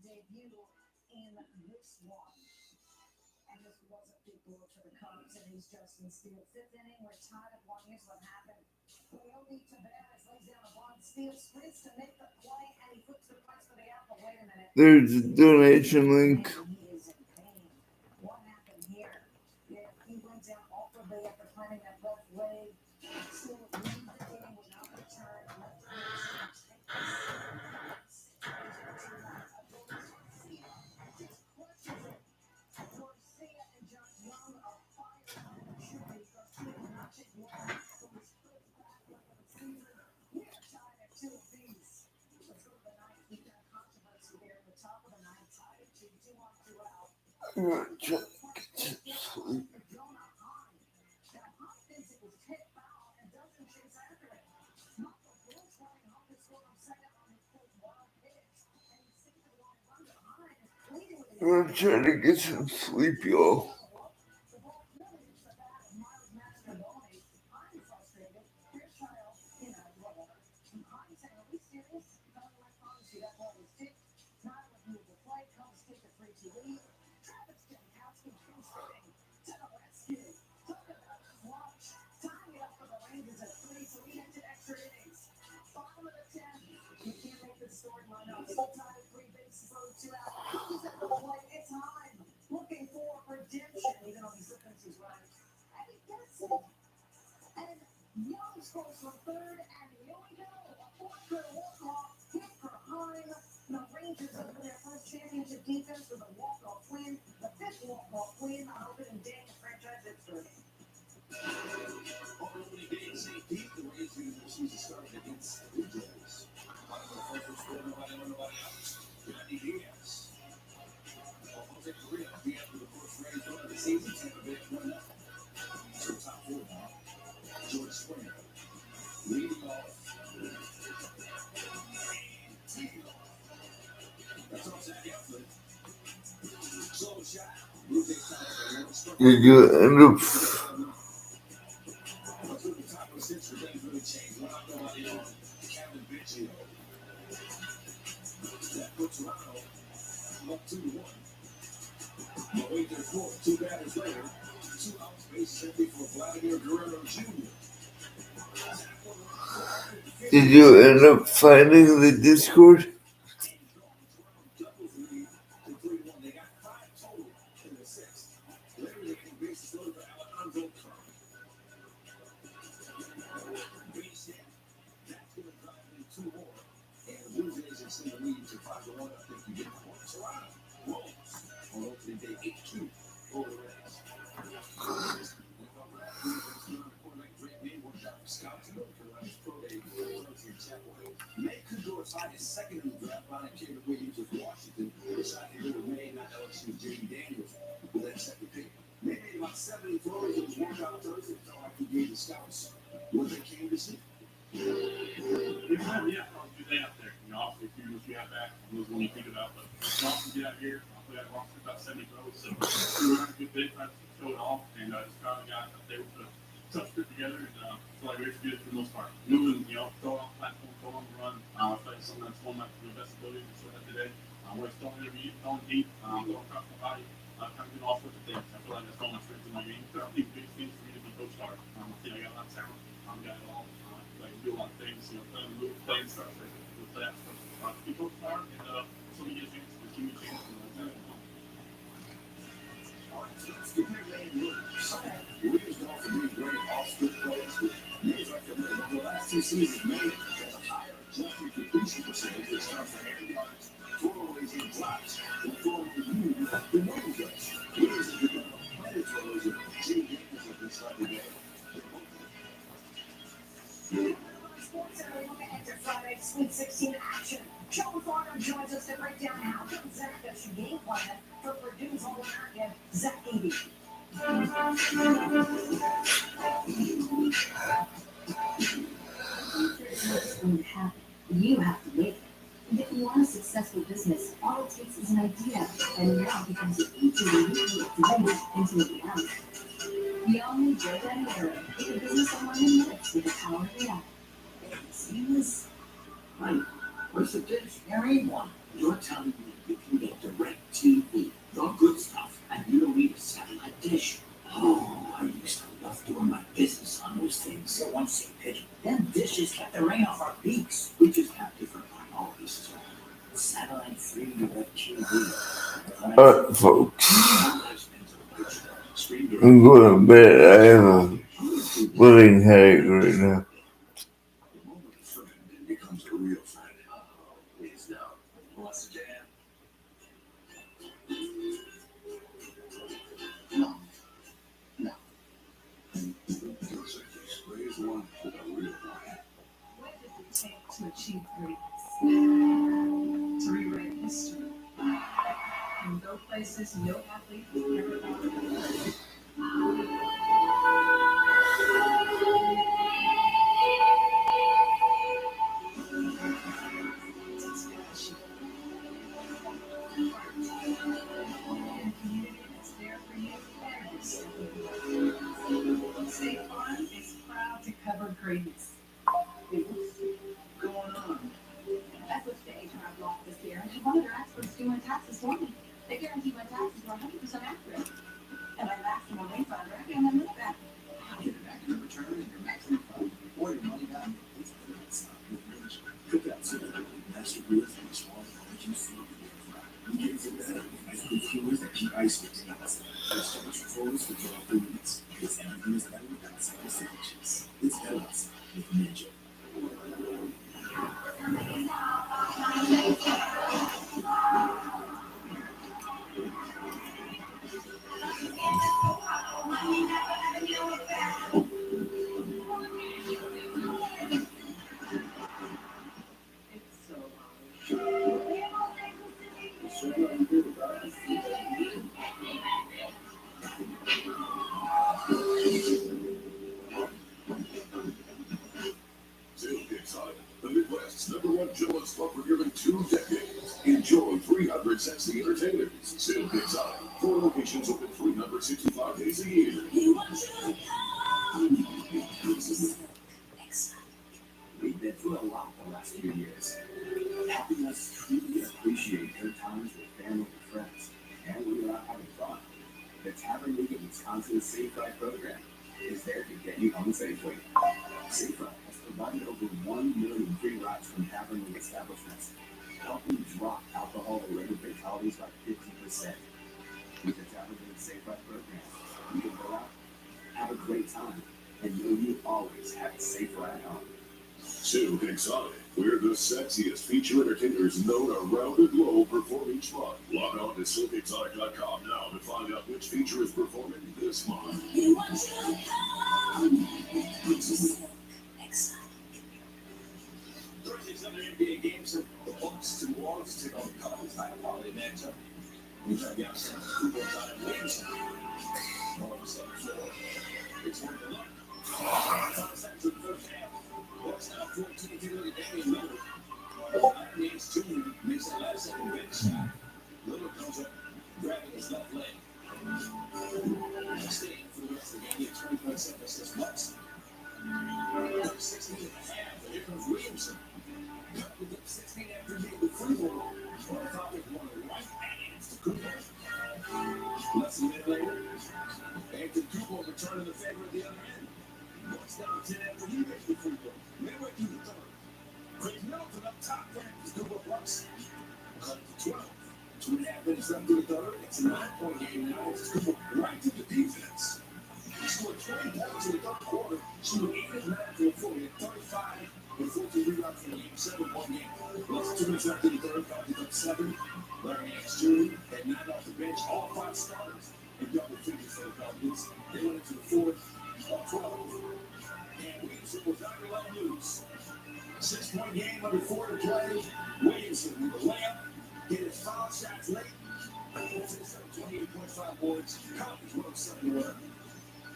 Debut in this one. And this was a big blow for the Cubs, and he's Justin Steele. 5th inning, we're tied at 1. Here's what happened. Coyote Taveras lays down a bond. Steele sprints to make the play, and he flips the price for the out. But wait a minute. There's a donation link. He is in pain. What happened here? Yeah, he went down awkwardly after finding that left leg. Steele leaves the game, will not return. Left I'm trying to get some sleep, y'all. scoring lineup. Full-time, 3 bases loaded, 2 out. Who's at the plate? It's time. Looking for redemption, even though he's looking his right. And he gets it. And Young scores from third, and here we go. A fourth-good walk-off hit for Heim. The Rangers open their first championship defense with a walk-off win. The 5th walk-off win on opening day in the franchise history. On opening day in St. Pete, the Rays regular season started against the Blue Jays. Nobody else. Yandy Diaz. Jose Correa at the end of the first Rays run of the season. Tampa Bay 1-0. So top 4 now. George Springer leading off. That's all Zach Eflin. Slow shot. Blue Jays time. Did you end up? Let's look at the top of the 6 for things really changed. One out nobody on Kevin Biggio. That puts Toronto up 2-1. But wait, there's more. 2 batters later. 2 outs, base empty for Vladimir Guerrero Jr. Did you end up finding the Discord? They got 5 total in the 6th. Later, they can base loaded for Alejandro Kirk. Base hit. That's going to drive in 2 more. And the Blue Jays have seen the lead to 5-1 up if you get the point. Toronto rolls on opening day 8-2 over the Rays. May Kudor tied his second in the draft behind Caleb Williams of Washington. Decided to go with May, not LSU's J.D. Daniels, with that second pick. May made about 70 throws in his workout Thursday. Felt like he gave the scouts what they came to see. Yeah, I'll do that out there. You know, obviously, if you have back, those when you think about, but Boston get out here, I'll put that box for about 70 throws. So we were having a good bit, trying to show it off, and just found the guys up there with a tough script together, and I feel like we're good for the most part. Moving, throw off platform, throw on the run. I feel like something that's going back to the best ability to show that today. We're throwing deep, throwing across my body, kind of doing all sorts of things. I feel like that's all my strength in my game. So I think the biggest thing for me to be coach hard. I think I got a lot of talent. Got it all. I can do a lot of things, playing stuff with that. So be coach hard, and so we get a chance to give me a chance. Williams going to be great off-script plays with names like the last 2 seasons. May has a higher adjusted completion percentage which comes from air yards, throwaways, and drops. And throwing for you, the name does. Williams has become a plenty of throws, and J.D. Daniels has been slightly better. Sports Center looking into Friday's Sweet 16 action. Sean Farner joins us to break down how Gonzaga's game plan for Purdue's All-American Zach Edey. What's going to happen? You have to make it. And if you want a successful business, all it takes is an idea, and now becomes an easy way to bring it into a reality. We all need Joe Daniel. Make a business in 1 minute with the power of the app. Seamless. Right. What's the difference? There ain't one. You're telling me you can get direct TV, the good stuff, and you don't need a satellite dish. Oh, I used to love doing my business on those things. So once they pitch, them dishes kept the rain off our beaks. We just have different priorities. So satellite free direct TV. Alright, folks. I'm going to bed. I have a living headache right now. The moment a friend becomes a real friend. Please no. What's the jam? No. Raise one with a real friend. What does it take to achieve greatness? To rewrite history. And go places no athlete would ever thought to go. It's passion. And a community that's there for you every step of the way. State Farm is proud to cover greatness. Going on. That's what the HR blocked this year. And one of their experts do my taxes for me. They guarantee my taxes are 100% accurate. And I asked them a refund, right? And I'm not back. I'll get it back in return and your maximum fund or your money back. It's put that to the master real estate Charlotte's #1 show and spot for nearly 2 decades. Enjoy 300 Sexy Entertainers. Silk Exotic. 4 locations open 365 days a year. We've been through a lot the last few years, helping us truly appreciate good times with family and friends, and when you're out having fun. The Tavern League of Wisconsin Safe Ride program is there to get you home safely. Safe Ride has provided over 1 million free rides from Tavern League establishments, helping drop alcohol-related fatalities by 50%. With the Tavern League Safe Ride program, you can go out, have a great time, and know you always have a safe ride home. Silk Exotic. We're the sexiest feature entertainers known around the globe perform each month. Log on to silkexotic.com now to find out which feature is performing this month. Thursday's other NBA games are the Bucks to New Orleans take on the Cowboys high quality matchup. We try to get some people out of Williamson. All of a sudden, it's worth a look. 5 seconds in the first half. Bucks now 14 to the Damian Lillard. Needs 2, makes a last second bench shot. Lillard comes up, grabbing his left leg. Staying for the rest of the game, he had 20 seconds this Bucks. 16 and a half, and here comes Williamson. With the 16 after being the free throw. Well, I thought they wanted right hands to Cooper. Less than a minute later, Anthony Cooper returning the favor at the other end. Bucks down 10 after he makes the free throw. Midway through the third. Chris Middleton up top there. Cooper Bucks. Cut to 12. 2.5 minutes left in the third. It's a 9-point game now. It's Cooper right to the defense. He scored 20 points in the third quarter, shooting 8 of 9 for a 40 at 35 and 14 rebounds for the game, 7-point game. Less 2 minutes left in the third, Falcons up 7. Larry Nance Jr. had 9 off the bench, all 5 starters in double figures for the Falcons. They went into the fourth, up 12. And Williamson was not going to let him lose. 6-point game, under 4 to play. Williamson with a layup, hit his foul shots late. 28.5 points. Falcons won 7-1.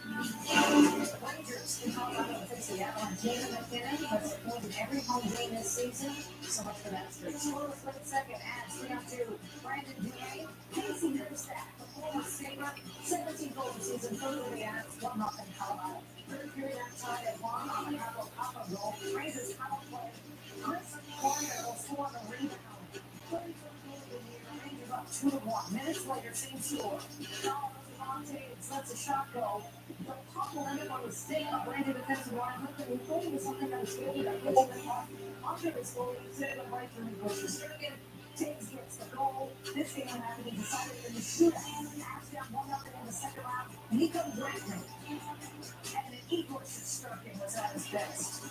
Rangers in Colorado face the Avalanche. David McKinnon has appointed every home game this season. So much for that streak. Scoreless late second adds 3-2. Brandon Duane, Casey Neistat, the former Sabre, 17 goals this season. Further adds 1-0 Colorado. Third period outside at 1 on the Papa goal. Raises power play. Chris Corner will score on the rebound. 32 goals in the year. Rangers up 2-1. Minutes later, same score. Lets a shot go. The puck will end up on the stick of Brandon defensive line. Hooker including something on his field that puts him off. Under his goal, instead of right through the Sturgeon. Taves gets the goal. This game happened. He decided in the shootout. Pass down 1-0 in the second round. Nico Bradley. And an Igor Sturgeon was at his best.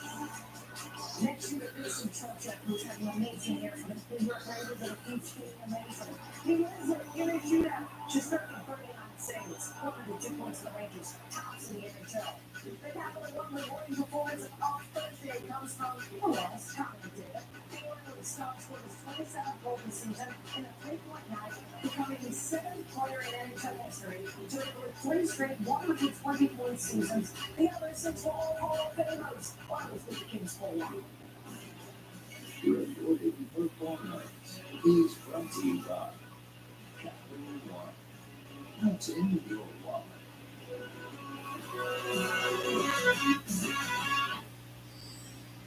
Next year, there's some Trocheck, who's having an amazing year for the New York Rangers and keeps being amazing. He wins it in a shootout. Sturgeon 39 saves, 102 points for the Rangers, tops in the NHL. The Capitals won the morning performance on Thursday comes from who else? Tommy did. The Oilers stopped scored his 27th goal this season in a 3-point night, becoming the 7th player in NHL history to record 3 straight 120-point seasons. The other 6 were all Hall of Famers. One was with the Kings for 1. You're enjoying the football nights. These from Team Rock. Capital One. What's in your wallet?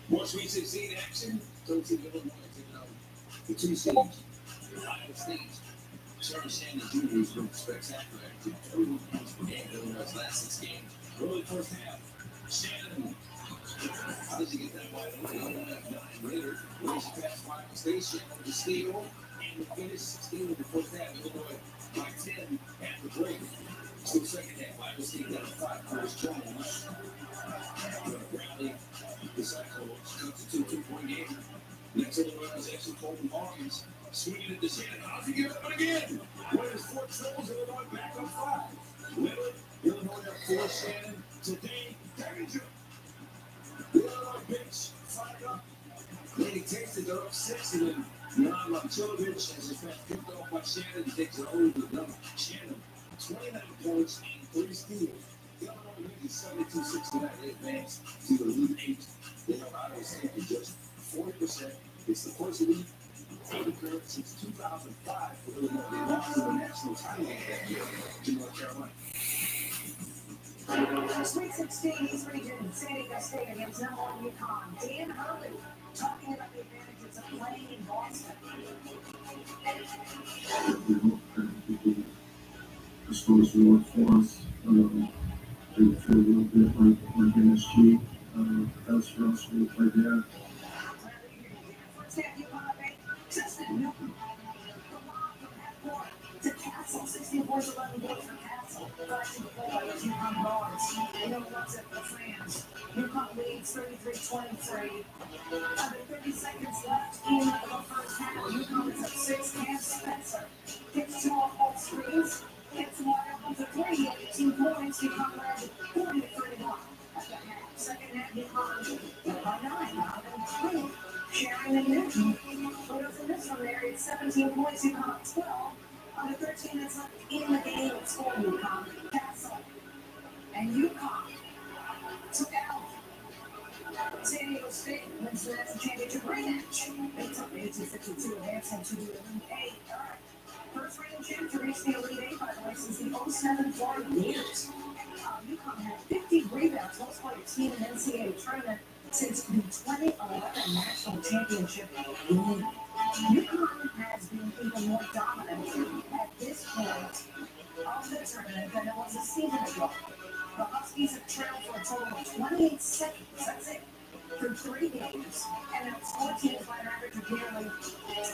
More Sweet 16 action. 13 Illinois taking on the 2 seeds. Iowa State. Sherry Shannon Jr. has been spectacular acting. Everyone comes for game. Illinois' last 6 games. Early first half. Shannon. How did you get that wide open? 9 later. Race past Iowa State. Shannon with the steal. And the finish 16 in the first half. Illinois by 10 at the break. Still second half. Iowa State down 5 Chris Jones. Bradley. The cycle cuts a 2-point game. Next Illinois possession, Colton Hawkins. Swinging it to Shannon. How's he give it up again? Winners 4 trolls. Illinois back up 5. Lillard. Illinois up 4. Shannon. Today, Danger. The Illinois bench fired up. Then he takes it up 6 and then Jan Lapchovic has his pass picked off by Shannon. He takes it over the number. Shannon, 29 points and 3 steals. Illinois lead is 72-69. They advance to the Elite 8. They have Iowa State to just 40% to North Carolina. Sweet 16 East Region, San Diego State against number 1 UConn. Dan Hurley talking about the advantages of playing in Boston. The stores will work for us. They feel a little bit like MSG. That's for us. We'll play there. First half, UConn made Justin Newton. The lob from half court to Castle. 16 points, 11 goals for Castle. Flashing the ball by those UConn guards. They know what's it for the fans. UConn leads 33-23. Under 30 seconds left in the first half. UConn is up 6. Cam Spencer gets 2 off all screens. Gets wide open for 3. 18 points. UConn led 40-31 at the half. Second half, UConn led by 9. Sharon and Newton. Photos in this one there. It's 17 points. UConn 12. Under 13 minutes left in the game. It's for UConn. Castle and UConn took out San Diego State wins the national championship rematch. They took the 52, advancing to the Elite Eight. All right. First reigning champ to reach the Elite Eight, by the way, since the 07 Florida years. UConn had 50 rebounds, most by a team in the NCAA tournament since the 2011 national championship game. UConn has been even more dominant at this point of the tournament than it was a season ago. The Huskies have trailed for a total of 28 seconds, that's it, through 3 games, and now 14 by an average of nearly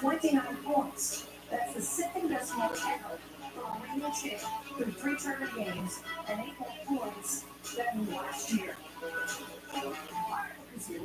29 points. That's the second best mark ever for a reigning champ through 3 tournament games and 8 more points than last year.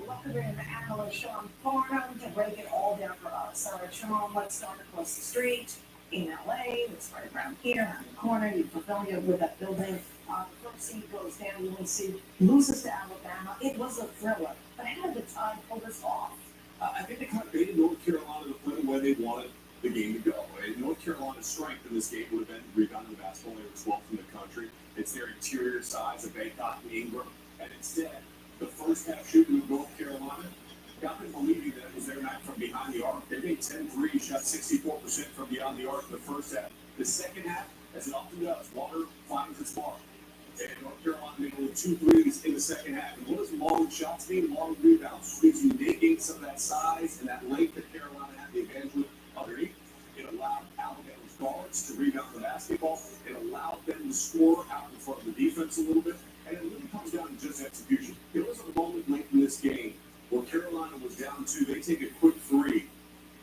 Welcome in analyst Sean Farnham to break it all down for us. All right, Sean, let's start across the street in LA. Let's start around here on the corner. You're familiar with that building. The first seed goes down. UNC loses to Alabama. It was a thriller. But how did the Tide pull this off? I think they kind of baited North Carolina to play the way they wanted the game to go. And North Carolina's strength in this game would have been rebounding the basketball. They were 12th in the country. It's their interior size of Bangkok and Ingram. And instead, the first half shooting of North Carolina got them believing that it was their night from behind the arc. They made 10 threes, shot 64% from beyond the arc in the first half. The second half, as it often does, water finds its mark. And North Carolina made only 2 threes in the second half. And what does long shots mean? Long rebounds. It means you negate some of that size and that length that Carolina had the advantage with underneath. It allowed Alabama's guards to rebound the basketball. It allowed them to score out in front of the defense a little bit. And it really comes down to just execution. There was a moment late in this game where Carolina was down 2. They take a quick 3.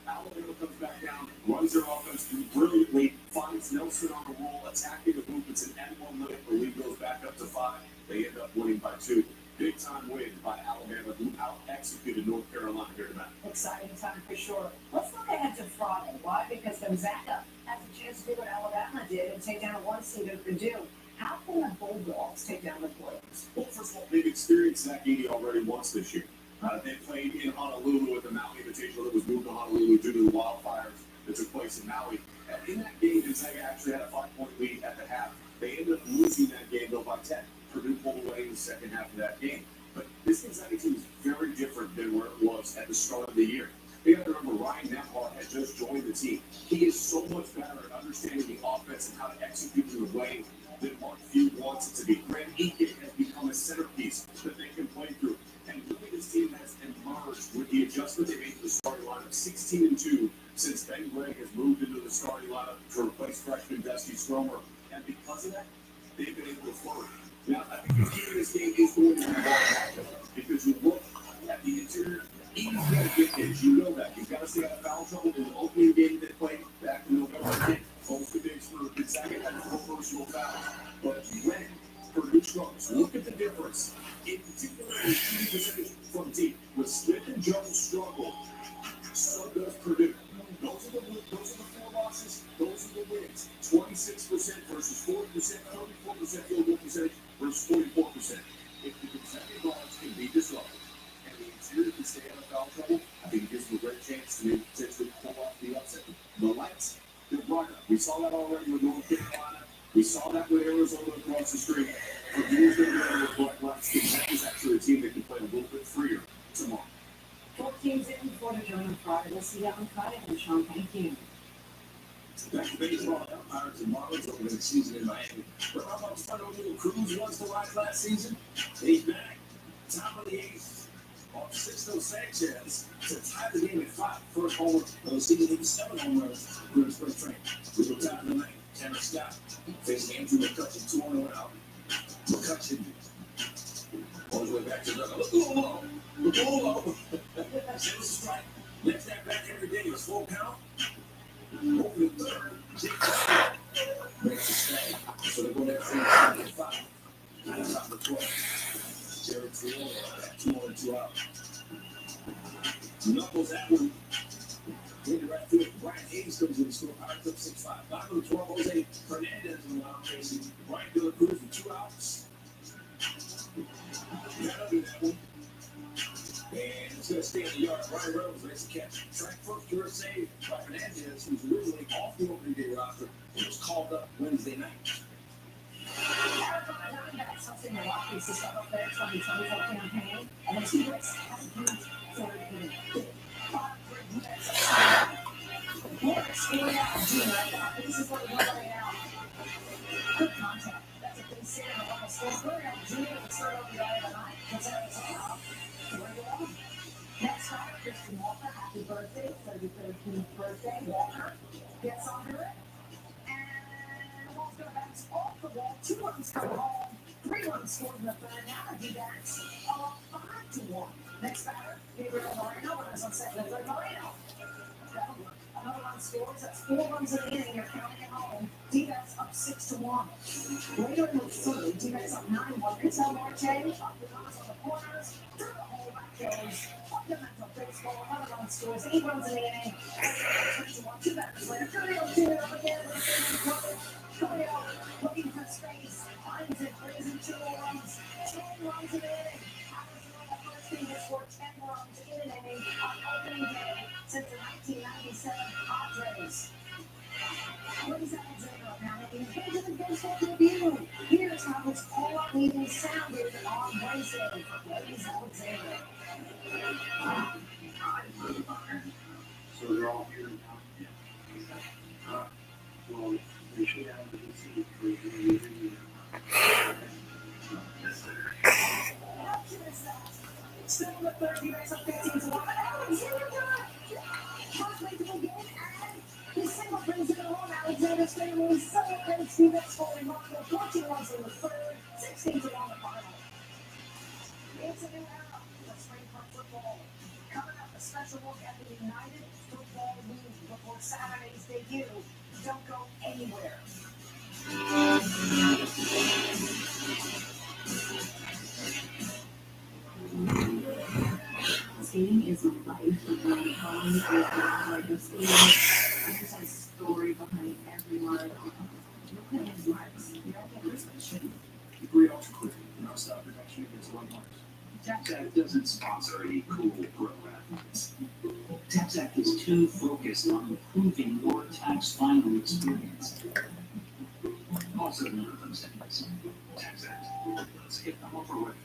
Alabama comes back down, runs their offense through brilliantly, finds Nelson on the roll, attacking the hoop. It's an N1 limit. The lead goes back up to 5. They end up winning by 2. Big time win by Alabama, who out-executed North Carolina here tonight. Exciting time for sure. Let's look ahead to Friday. Why? Because Gonzaga has a chance to do what Alabama did and take down a 1 seed of Purdue. How can the Bulldogs take down the Flames? Well, first of all, they've experienced Zach Edey already once this year. They played in Honolulu at the Maui Invitational that was moved to Honolulu due to the wildfires that took place in Maui. And in that game, Gonzaga actually had a 5-point lead at the half. They ended up losing that game, though, by 10. Purdue pulled away in the second half of that game. But this Gonzaga team is very different than where it was at the start of the year. You have to remember, Ryan Nembhard had just joined the team. He is so much better at understanding the offense and how to execute in a way that Mark Few wants it to be. Grant Aiken has become a centerpiece that they can play through. And really, this team has emerged with the adjustment they made to the starting lineup, 16-2 since Ben Gregg has moved into the starting lineup to replace freshman Dusty Stromer. And because of that, they've been able to flourish. Now, I think the key to this game is going to be ball action, because you look at the interior, even if you got to get kids, you know that. You've got to stay out of foul trouble. In the opening game they played back in November, both the bigs for Gonzaga had 4 personal fouls. But when Purdue struggles, look at the difference. In particular, the shooting percentage from deep. When Smith and Jones struggle, so does Purdue. Those are the 4 losses. Those are the wins. 26% versus 40%, 34% field goal percentage versus 44%. If the Gonzaga guards can be disrupted and the interior can stay out of foul trouble, I think it gives them a great chance to maybe potentially pull off the upset. The lights, they're brighter. We saw that already with North Carolina. We saw that with Arizona across the street. Purdue's going to go with bright lights. Gonzaga is actually a team that can play a little bit freer tomorrow. 4 teams in for the join on Friday. We'll see you on Friday. And Sean, thank you. Thank you, Rob. Pirates and Marlins over the season in Miami. But how much fun O'Neill Cruz was to watch last season? He's back. Top of the eighth. Off Sixto Sanchez to tie the game at 5. First homer of the season. He was 7 home runs during spring training. We go top of the ninth. Tanner Scott facing Andrew McCutchen. 2 on 1 out. McCutchen all the way back to the look low. Look low. That was a strike. Left that back every day. It was full count. Over the third. Jake Tucker makes the stay. So they go there at 5. On top of the 12. Jared Triolo, 2 on 2 out. Knuckles that one. Hit it right through it. Brian Hayes comes in the score. Pirates up 6-5. Bottom of the 12, Jose Hernandez in the line facing Brian De La Cruz with 2 outs. Got under that one. And it's going to stay in the yard. Ryan Reynolds makes the catch. Track first, pure save by Hernandez, who's originally off the opening day roster and was called up Wednesday night. Something a lot of to start up their 2024 campaign, and the T-Rex had a huge third inning. 5 great hits. Morris scoring out Gina. This is what we're laying out. Good contact. That's a big save and a lot of score. Clearing out Gina to start over the eye of the night. Considering it's a out. Next up, Christian Walker. Happy birthday. 33rd birthday. Walker gets under it. And the ball's going to bounce off the wall. 2 runs come home. 3 runs scored in the third. Now the D-backs are 5-1. Next batter, Gabriel Moreno. Runners on second and third. Moreno. Another run scores. That's 4 runs in the inning. You're counting at home. D-backs up 6-1. Later in the third, D-backs up 9-1. Intel Marte. Up the runners on the corners. Through the hole. Back goes. Fundamental baseball. Another run scores. 8 runs in the inning. 3-1. 2 batters later. Julio Jr. up again. Julio looking for space. Finds it. Brings in 2 runs. 10 runs in the inning. First team has scored 10 runs in an inning on opening day since the 1997 Padres. Blaze Alexander now making a hit to the baseball debut. Here's how his all-out meeting sounded on Wednesday for Blaze Alexander. So they're all here now? Well, they should have the receipt for the Still in the third, he makes up 15-1. Alexander! Halfway through the game, and his single brings it home. Alexander's family celebrates the next scoring remarkable 14 runs in the third, 16-1 the final. It's a new era for spring park football. Coming up, a special look at the United Football League before Saturday's debut. Don't go anywhere. Skating is my life. My home is like a skating. There's a story behind every line. Look at his marks. You don't get perception. Great ultra quick. Non-stop production against one marks. TaxAct doesn't sponsor any cool pro athletes. TaxAct is too focused on improving your tax filing experience. Also, none of those things. TaxAct. Let's get them over with.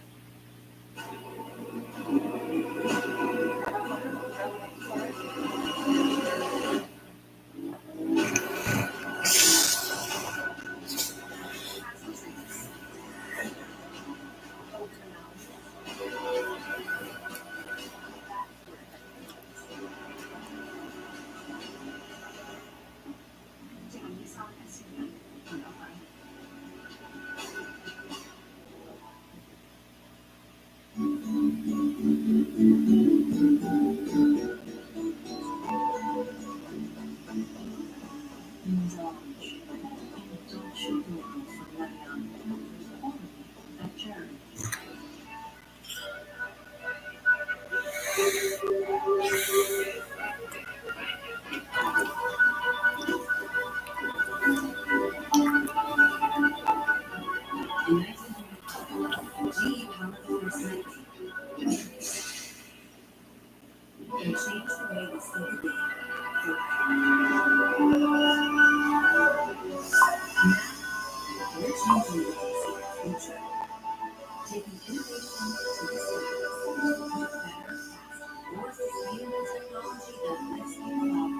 Technology that lets people help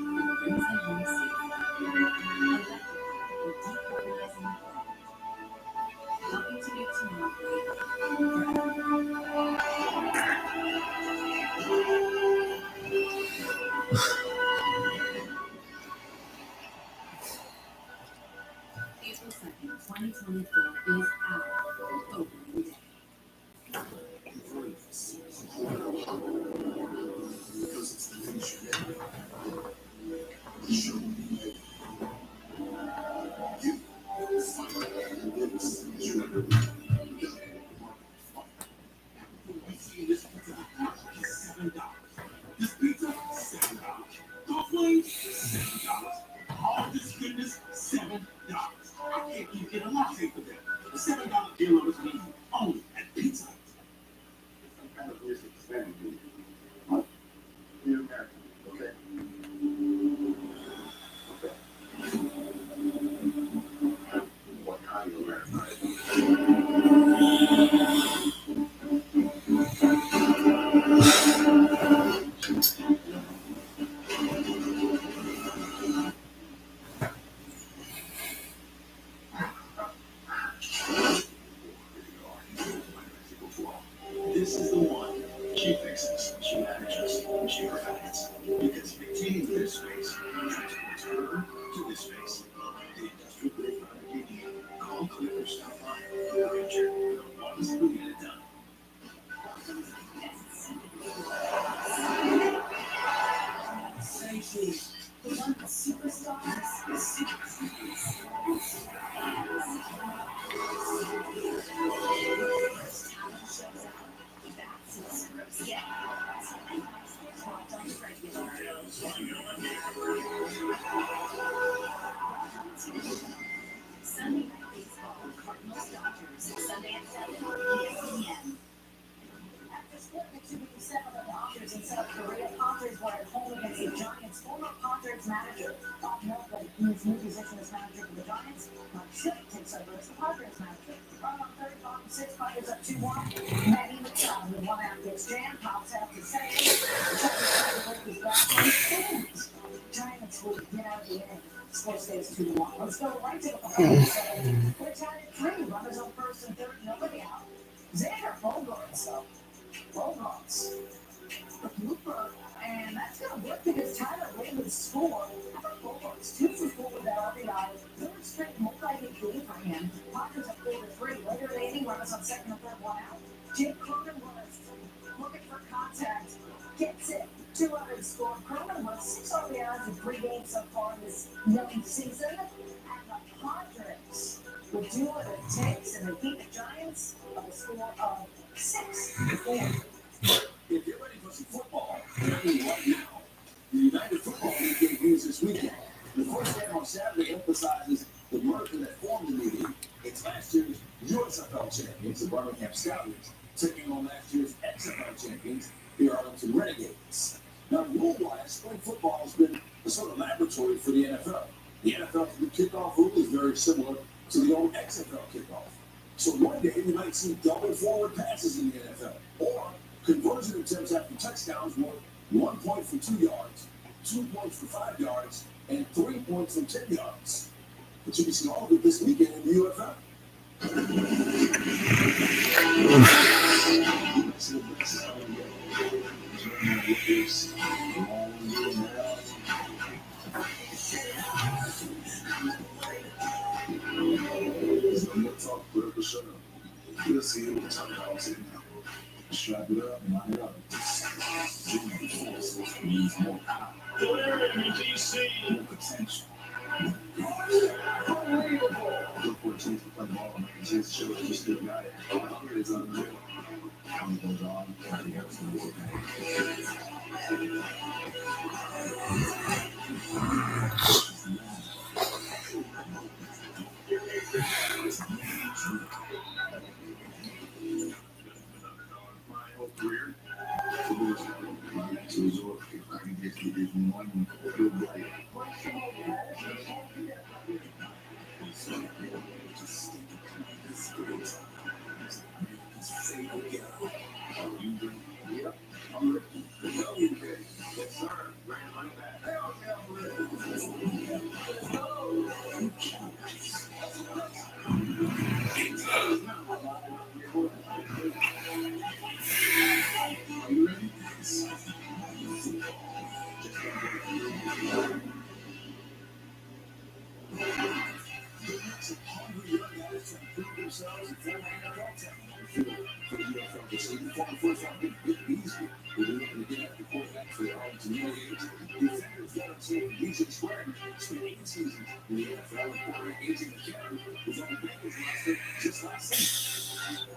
and brings them home safe. April 2nd, 2024 is our opening day. Because it's the things you get. Show me. You fight. This is your this pizza is $7. This pizza $7. Those wings $7. All this goodness $7. I can't keep getting a latte for them. The $7 deal is me only at Pizza Hut. Some kind of weird expanding. What? You're American, okay? What kind of American? This is the one. She fixes, she manages, she perfects. Because maintaining this space transports her to this space. The industrial grade Lamborghini. Call Clipper Stop Line. Ranger. The ones who get it done. Say cheese. The one with superstars, the superstars. Talent shows out. That's what scripts get. Talked on the regular. Sunday night baseball, Cardinals Dodgers, Sunday at 7 ESPN. After splitting the 2-7 of the Dodgers in South Korea, Padres were at home against the Giants. Former Padres manager Bob Melvin, in his new position as manager for the Giants, Mike Shilling takes over as the Padres manager. Run on third, bottom six, Padres up 2-1. Manny Machado with one out gets jammed, pops out to second. His back and Giants will get out of the inning. Score stays 2-1. Let's go right to the bottom. We're tied at 3. Runners on first and third, nobody out. Xander Bogaerts, though. Bogaerts. The blooper. And that's going to work because Tyler Wade would score. How about Bogaerts? 2 for 4 with that RBI. Third straight multi-hit game for him. Padres up 4-3. Later in the inning, runners on second and third, 1 out. Jim Cronin was looking for contact. Gets it. 2 out scored. Cronin was 6 RBIs in 3 games so far in this young season. And the Padres will do what it takes, and they beat the Giants by a score of 6-4. If you're ready for some football, right now, the United Football League debuts this weekend. The first game on Saturday emphasizes the merger that formed the new league. It's last year's USFL champions, the Birmingham Stallions, taking on last year's XFL champions, the Arlington Renegades. Now, rule-wise, spring football has been a sort of laboratory for the NFL. The NFL's kickoff rule is very similar to the old XFL kickoff. So one day we might see double forward passes in the NFL, or conversion attempts after touchdowns worth 1 point for 2 yards, 2 points for 5 yards, and 3 points for 10 yards. But you can see all of it this weekend in the UFL. You'll see it with the top dogs in now. Strap it up, line it up. Needs more power. More potential. Look for a chance to play ball and a chance to show that you still got it. It's unreal. Time goes on, everything else will work. My whole career, to resort, if I can just get this one good day. I'm ready. Yes, sir. Bring it like that. Hell yeah, I'm ready. Let's go. Are you ready? get after quarterbacks for their own community. Defenders got up to Legion Square. Spent 8 seasons in the NFL and quarter aging academy was on the Bengals roster just last season.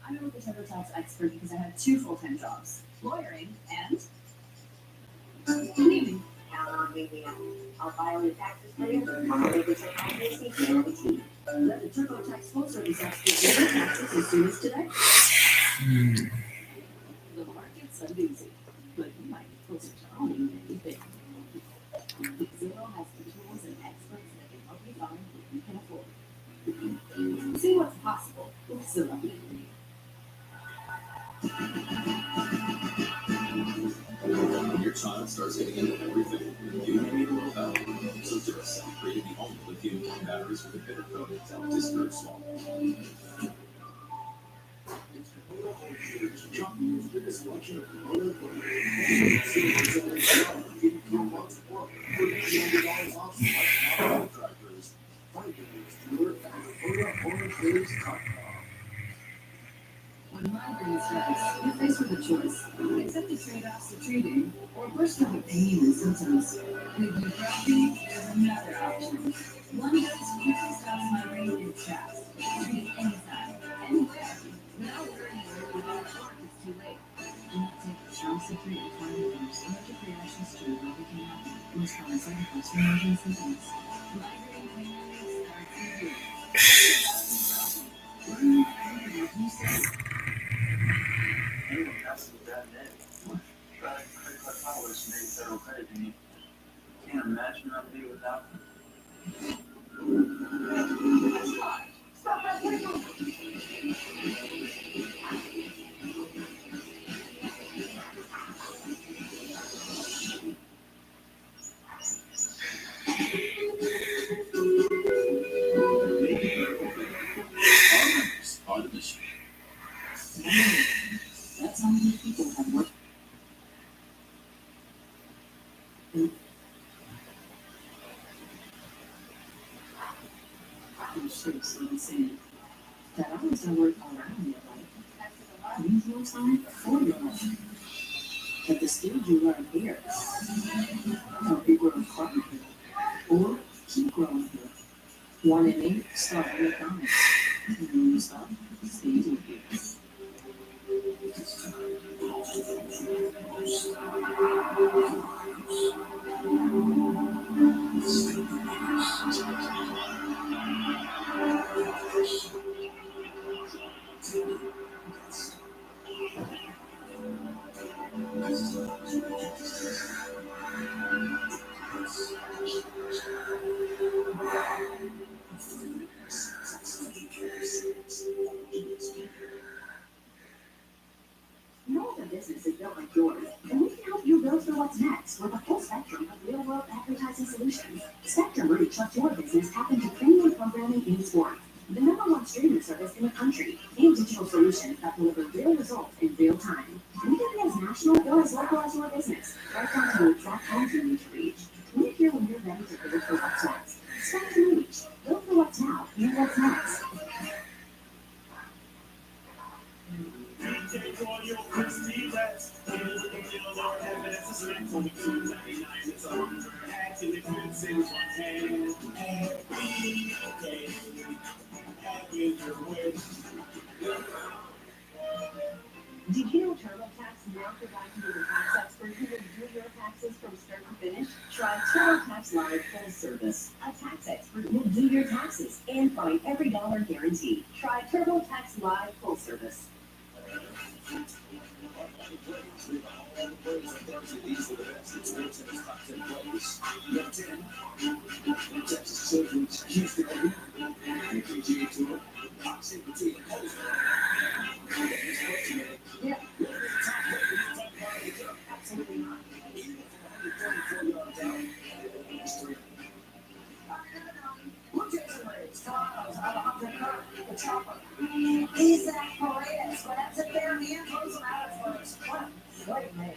I'm a TurboTax expert because I have 2 full-time jobs, lawyering and cleaning. I'll file your taxes for you. I'll make it your policy and the team. Let the TurboTax full-service expert do your taxes as soon as today. The market's so busy, but you might be closer to owning than you think. Zillow has the tools and experts that can help you find what you can afford. See what's possible with Zillow. When your child starts getting into everything, you need a little help. So Duracell created the only lithium-ion batteries with a bitter coating to help discourage small. When migraine strikes, you're faced with a choice. Accept the trade-offs of treating, or push through the pain and symptoms. With Ubrelvy, there's another option. One dose decreases migraine in fast. Treat anytime, anywhere, without worrying whether it's too late. Do not take the strong citrate or carnivores. Allergic reactions to Ubrelvy can happen. Most common side effects are migraine symptoms. Migraine pain relief starts easily. Anyone passes a bad day. Got a credit card followers made federal credit union. Can't imagine my day without them. Are the mission. That's how many people have worked. I'm seriously insane. That always don't work all around your life. Use your time for your life. At the stage you learn here, don't be growing crying here, or keep growing here. 1 in 8 start at McDonald's. And when you stop, stay with you. Know the business is built like yours, and we can help you build for what's next with a full spectrum of real-world advertising solutions. Spectrum really trusts your business tap into premium programming in sports, the #1 streaming service in the country, and digital solutions that deliver real results in real time. We can be as national or as local as your business, right down to the exact homes you need to reach. We're here when you're ready to build for what's next. Spectrum Reach, build for what's now and what's next. Take all your crispy rats. Here's the deal, Lord, have it as a snack. Only $2.99, it's 100 hats and expense in one hand. Okay, happy is your wish. Did you know TurboTax now provides you with a tax expert who will do your taxes from start to finish? Try TurboTax Live Full Service. A tax expert will do your taxes and find every dollar guaranteed. Try TurboTax Live Full Service. These are the best. It's Will Tennis top 10 players. Number 10, Texas Children's Houston Open, the PGA Tour, boxing between Holmes. Yeah. Absolutely not. 34-yard down. Look at the legs. The chopper. Is that for real? sit there and the end goes out for his friend. Wait, man.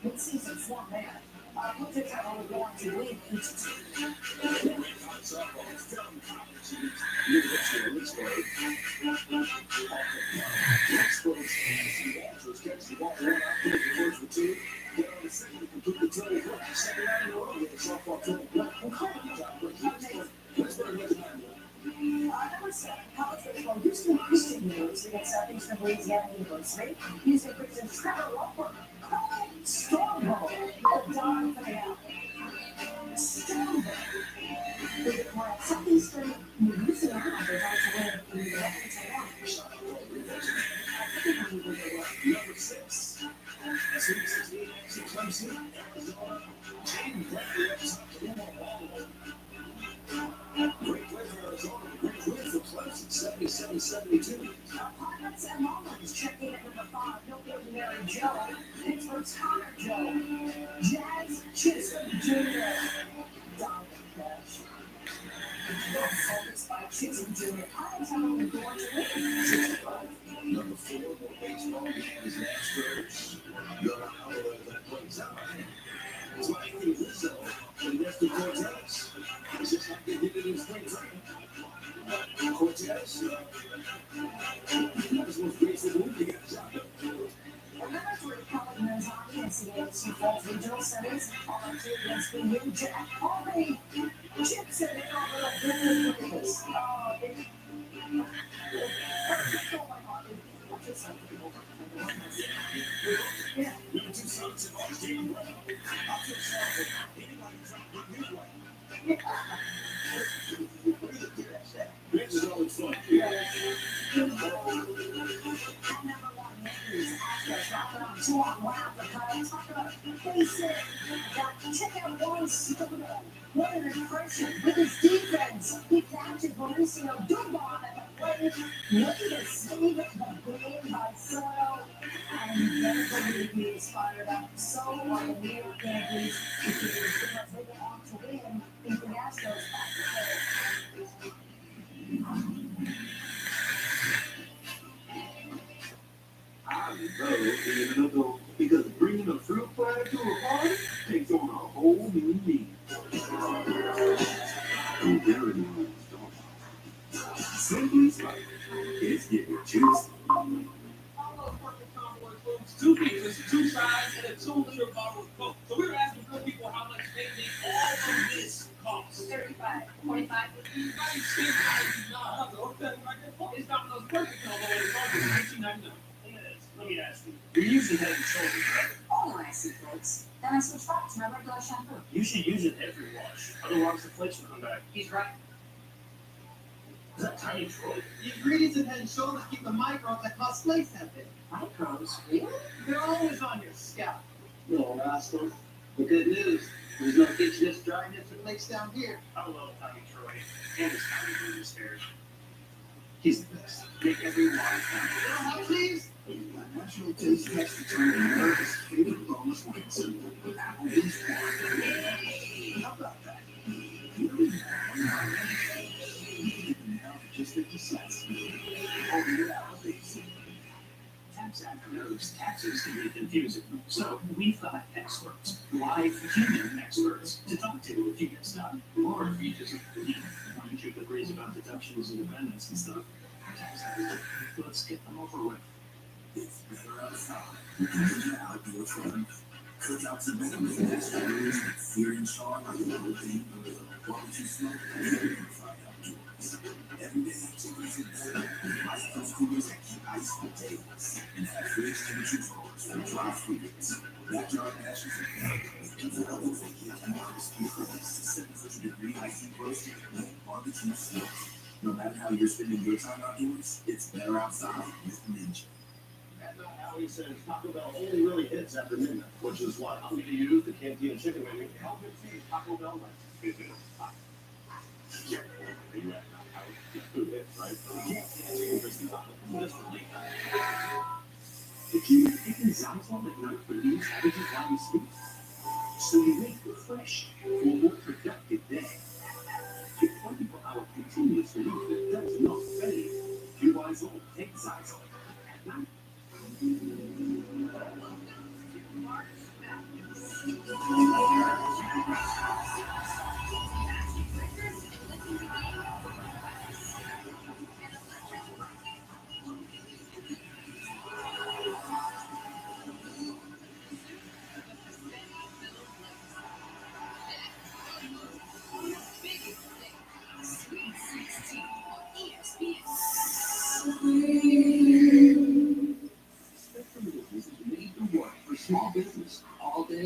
Mid-season form man. Who thinks I'm only going to win each team? Number 7, college baseball. Houston Christian University at Southeastern Louisiana University. Houston Christian Trevor Loper. Stronghold. The Don for the out. Stronghold. We're at Southeastern Louisiana. They're about to win the Number 6. Great play for Arizona. Great win for Clemson, 77-72. Pirates and Mullins checking in at number 5. No ordinary Joe. Pittsburgh's Connor Joe. Jazz Chisholm Jr. Dominant catch. Focused by Chisholm Jr. Pirates have only going to win. Number 4, more baseball game is Astros. You'll know how that plays out. It's like Rizzo and Nestor Cortez. It's just like they did it in spring training. Cortez, that was most graceful move to get the job done. Remember to recall Mazzani and CAC Falls Regional Series on 2 against the new Jack Harvey. Chips in it on the Bills. Yeah. Number 2 Suns and Austin Brown. I feel sorry for anybody trying to get me right. This is always fun. At number 1, Yankees. Astros dropping on 2 on wow. Talk about basic. Check out what an impression with his defense. He captured Mauricio Dubon at the plate. Looking to save the game by Soto. And you better believe he is fired up. So are the New York Yankees because they go on to win if the Astros back to play. I love being because bringing a fruit platter to a party takes on a whole new meaning. And there it is. Simply Spice. It's getting juicy. Two pizzas, 2 sides, and a 2-liter bottle of Coke. So we were asking good people how much they think all of this costs. 35, 45, 50. It's not those perfect no more. It's $19.99. Let me ask you. You're using Head and Shoulders, right? Oh, I see, folks. Then I switch back to my regular shampoo. You should use it every wash. Otherwise, the flakes will come back. He's right. Is that Tiny Troy? The ingredients in Head and Shoulders keep the microbes that cause flakes healthy. Microbes, really? They're always on your scalp. No, rascal. The good news, there's no itchiness, dryness, It flakes down here. I love Tiny Troy and his Tiny Bruce hair. he's the best. Make every wash count. You know how, please? My natural taste test determined nervous favorite bonus points with Applebee's One. How about that? You don't even have one now for just 50 cents. Over your Applebee's. Tax Act knows taxes can be confusing, so we've got experts, live human experts, to talk to if you get stuck, or if you just, want to shoot the breeze about deductions and amendments and stuff. Tax Act, let's get them over with. It's better outside. Imagine outdoor fun. Cookouts and memories, experience, fear and charm are the little thing in the middle. Barbecue smoke, and fried outdoors. Everyday activities are better. Ice those coolers that keep ice on tables. And have fridge temperature coolers for dry foods. Backyard ashes are better. People are over here and barbecue for this 700-degree icy roasted barbecue smoke. No matter how you're spending your time outdoors, it's better outside with Ninja. Howie says Taco Bell only really hits after midnight, which is why I'm going to use the Cantina chicken menu to help it see Taco Bell night. Yeah, you right now, Howie. It's food hits, right? You can't chicken crispy taco. Just for late night. If you taking Zyzol at night for these habits while you sleep, so you make refreshed for a more productive day. Your 24-hour continuous relief that does not fade. You Zyzol, take Zyzol at night.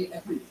day, every day.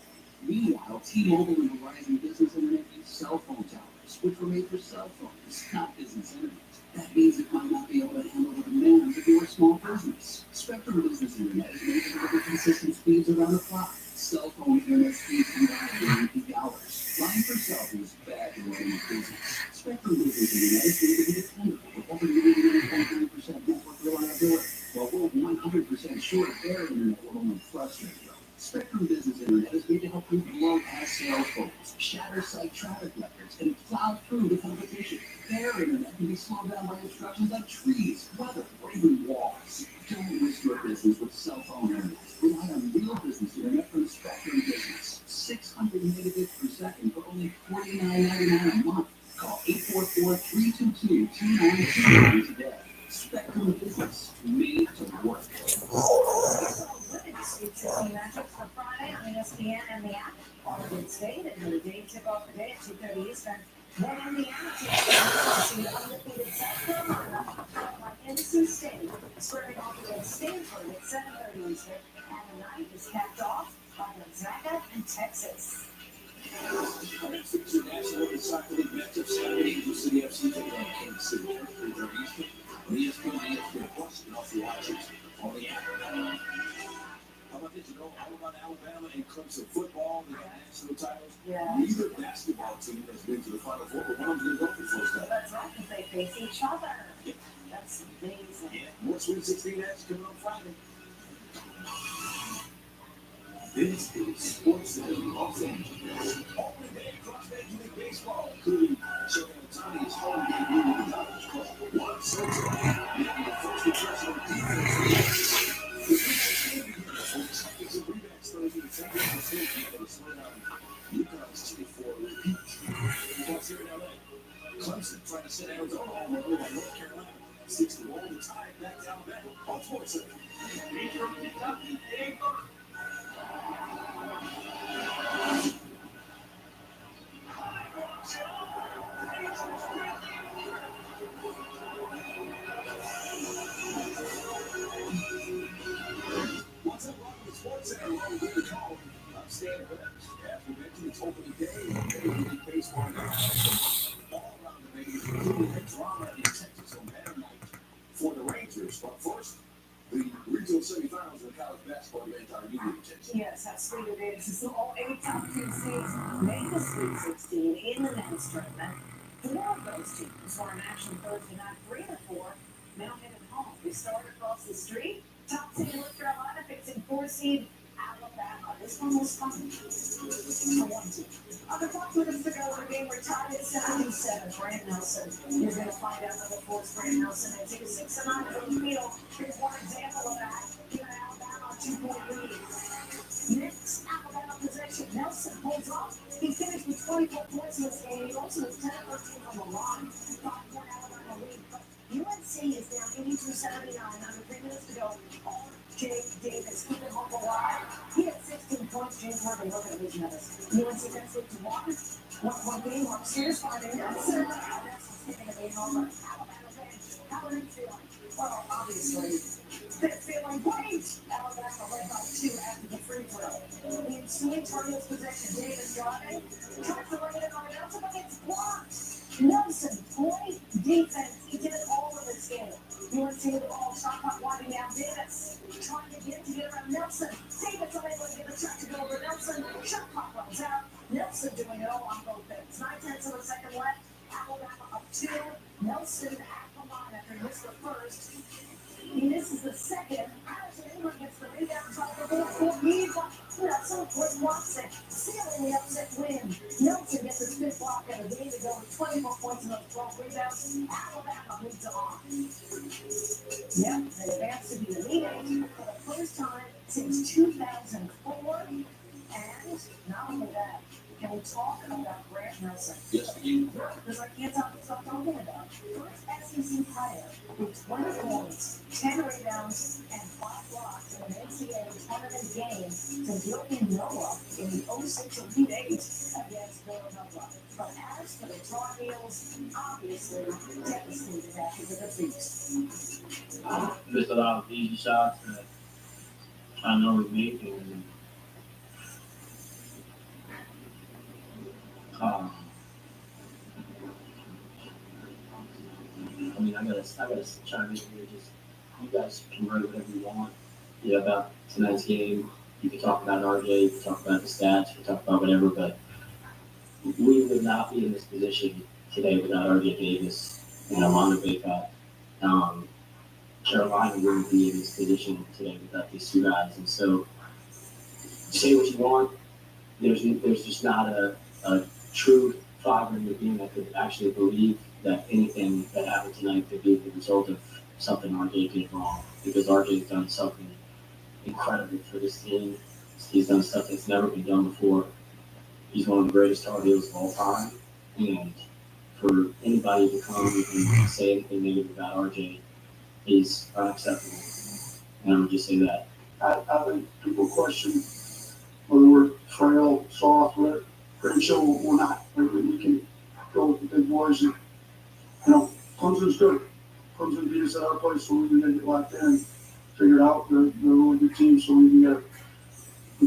Meanwhile, T-Mobile and Verizon Business Internet use cell phone towers, which were made for cell phones, not business internet. That means it might not be able to handle the demands of your small business. Spectrum Business Internet is made to deliver consistent speeds around the clock. Cell phone internet speeds combined during peak hours. Line for cell is bad for running a business. Spectrum Business Internet is made to be dependable with over 99.9% network reliability, while we're 100% sure their internet will only frustrate you. Spectrum Business Internet is made to help you blow past cell phones, shatter site traffic records, and plow through the competition. Their internet can be slowed down by instructions like trees, weather, or even walls. Don't risk your business with cell phone internet. Rely on real business internet from Spectrum Business. 600 megabits per second for only $49.99 a month. Call 844-322-2929 today. Spectrum Business, made to work. Sweet 16 matchups for Friday on ESPN and the app. Oregon State and the day tip off today at 2:30 Eastern. Then Indiana takes to see the undefeated South Carolina by NC State, squaring off against Stanford at 7:30 Eastern. And the night is capped off by Gonzaga and Texas. Our next international soccer league matchup Saturday, Angel City FC taking on Kansas City at 3:30 Eastern on ESPN and ESPN Plus, and also watch it on the app. How about this? You know all about Alabama and Clemson football. They got national titles. Yeah. Neither basketball team has been to the Final Four, but one of them is going to go for the first time. That's right, because they face each other. Yeah. That's amazing. Yeah. More Sweet 16 action coming on Friday. This is Sports Center Los Angeles. Opening day across Major League Baseball, including Shohei Ohtani's home debut with the Dodgers. Juan Soto making the first impression on defense. The Celtics and rebounds Thursday to take it to the stage to slow down UConn's 2-4 repeat. Plus here in LA, Clemson trying to set Arizona on the road by North Carolina. 6-1 to tie it back to Alabama on Sports Center. What's up, welcome to Sports Center. We're going to call. I'm Stan Burks. After mentioning it's opening day, Major League Baseball all around the Vegas, including a drama in Texas on Banner Night for the Rangers. But first, the regional semifinals of college basketball remains our immediate attention. Yes, how sweet it is. It's all 8 top 10 seeds made the Sweet 16 in the men's tournament. 4 of those teams were in action Thursday night. 3 of the 4 now headed home. We start across the street. Top seed North Carolina facing 4 seed Alabama. This one was fun for one team. On the clock minutes to go, the game we're tied at 77. Brant Nelson is going to find out number 4 is Brant Nelson. They take a 6-9 from the field. Here's one example of that. Giving Alabama a 2-point lead. Next Alabama possession. Nelson holds off. He finished with 24 points in this game. He also was 10 of 13 from the line. 5-point Alabama lead. But UNC is down 82-79. Under 3 minutes to go. Jake Davis keeping hope alive. He had 16 points. James Harden looking at his numbers. UNC next week to one game. Mark Sears finding Nelson. That's taking a game over. Alabama's bench. How are they feeling? Well, obviously, they're feeling great. Alabama led by 2 after the free throw. The ensuing Cardinals possession. Davis driving. Tries to lay it on Nelson, but it's blocked. Nelson, boy, defense. He did it all in this game. UNC the ball, shot clock winding down. Davis trying to get around Nelson. Davis unable to get the shot to go over Nelson. Shot clock runs out. Nelson doing it all on both ends. 9/10 of the second left. Alabama up 2. Nelson at the line after he missed the first. He misses the second. Harrison Ingram gets the rebound. Top of the board. Nelson with Watson sealing the upset win. Nelson gets his 5th block and a game to go with 24 points and 12 rebounds. Alabama moves on. Yep, they advance to be the lead 8 for the first time since 2004. And not only that, can we talk about Brant Nelson? Yes, we can. Because I can't stop talking about it. First SEC player with 20 points, 10 rebounds, and 5 blocks in an NCAA tournament game since Joakim Noah in the 06 Elite 8 against Villanova. But as for the Tar Heels, obviously devastated after the defeat. Missed a lot of easy shots that I know we make, and I mean, I gotta chime in here. Just you guys can write whatever you want. About tonight's game. You can talk about RJ. You can talk about the stats. You can talk about whatever. But we would not be in this position today without RJ Davis and Armando Bacot. Carolina wouldn't be in this position today without these two guys. And so, say what you want. There's just not a true fiber in the team that could actually believe that anything that happened tonight could be the result of something RJ did wrong, because RJ's done something incredible for this team. He's done stuff that's never been done before. He's one of the greatest Tar Heels of all time, and for anybody to come and say anything negative about RJ is unacceptable. And I would just say that. I think people question whether we're frail, soft, we're pretty sure we're not. We can go with the big boys, and Clemson's good. Clemson beat us at our place, so we can get locked in and figure it out. They're a really good team, so we can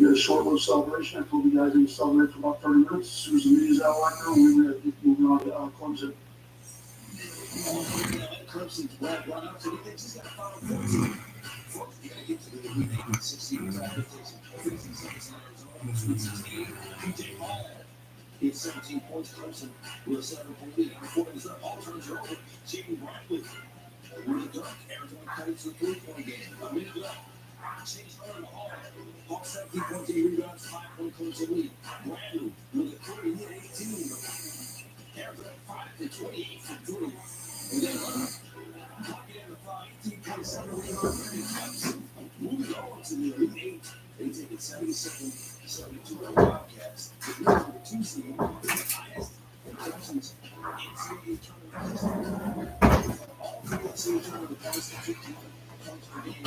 get a short-lived celebration. I told you guys we celebrate for about 30 minutes. As soon as the media's out like that, we got to keep moving on to Clemson. Clemson's well run up, so he thinks he's got to follow Clemson. Folks, you got to get to the Elite Eight in 16 years. Takes some trophies in Arizona. 16, PJ Hall. He had 17 points. Clemson with a 7-point lead. Before it was up, all turns are over. Jamie Bradley. With a dunk, Arizona cuts the 3-point game. A minute left. Chase Arnold Hall. Hall 17 points, 8 rebounds, 5-point Clemson lead. Bradley with a 3, he had 18. Arizona 5 to 28 for 3. And then pocket in the foul, 18.7 rebounds. Moving on to the Elite Eight. They take it 77-72 on Wildcats. The number 2 seed, the highest in Clemson's NCAA tournament. All three NCAA tournament points to 15 points per game.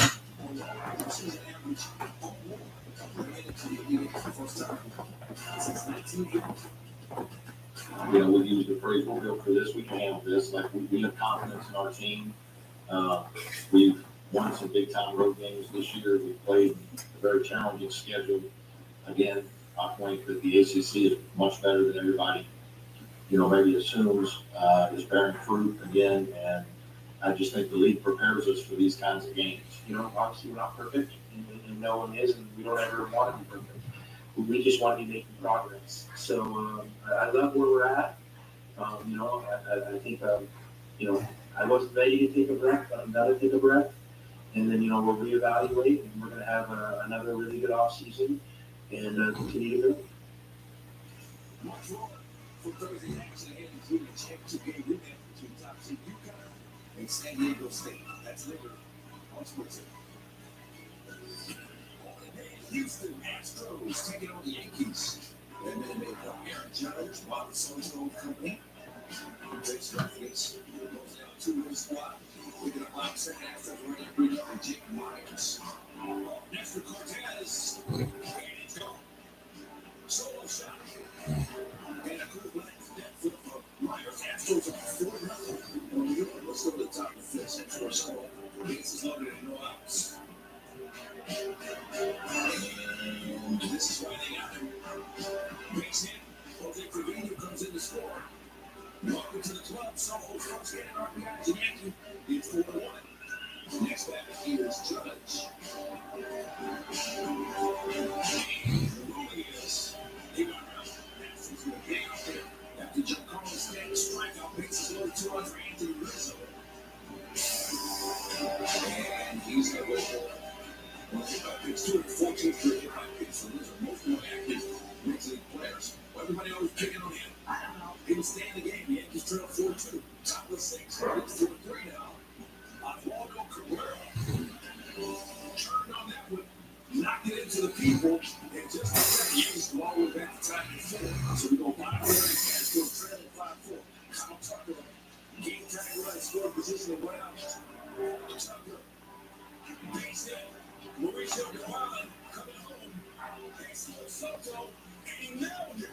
On the season average, made it to the Elite Eight for the first time since 1980. We'll use the phrase we're built for this. We can handle this. Like we have confidence in our team. We've won some big time road games this year. We've played a very challenging schedule. Again, I point that the ACC is much better than everybody, maybe assumes is bearing fruit again. And I just think the league prepares us for these kinds of games. Obviously we're not perfect, and no one is, and we don't ever want to be perfect. We just want to be making progress. So I love where we're at. I think, I wasn't ready to take a breath, but I'm going to take a breath. And then, we'll reevaluate, and we're going to have another really good offseason and continue to build. For Thursday action ahead, including a championship game rematch between top seed UConn and San Diego State. That's later on Sports. Houston Astros taking on the Yankees. And then they got Aaron Judge, Bobby Soto Company. Jake Strafkins goes down to the squad. Picking up on second after running bring up Jake Myers. Nestor Cortez. And it's gone. Solo shot. And a good line step for Myers. Astros are 4-0. Let's go to the top of the fifth. Central Solo. Bases loaded and no outs. And this is why they got him. Base hit. Jose Trevino comes in to score. Welcome to the club. Soho first getting RBIs and Yankee. It's 4-1. Next back is Judge. Ruiz. They got out. That's going to get out there. After Joe Carlos stand strikeout, bases loaded 2 for Anthony Rizzo. And he's going to go for it's 214 for hit by pitch, so those are most more active major league players. Everybody always picking on him. I don't know. He was staying in the game. The Yankees trail 4-2. Top of 6. It's 4-3 now. Oswaldo Cabrera turned on that one, knocked it into the people, and just like that, the Yankees go all the way back to tie the 4. So we go 5-4 and Catskills trailing 5-4. Kyle Tucker, game tag right, score position of way out. Tucker, base hit. Mauricio Gavon coming home. Thanks to Soto, and he nailed it.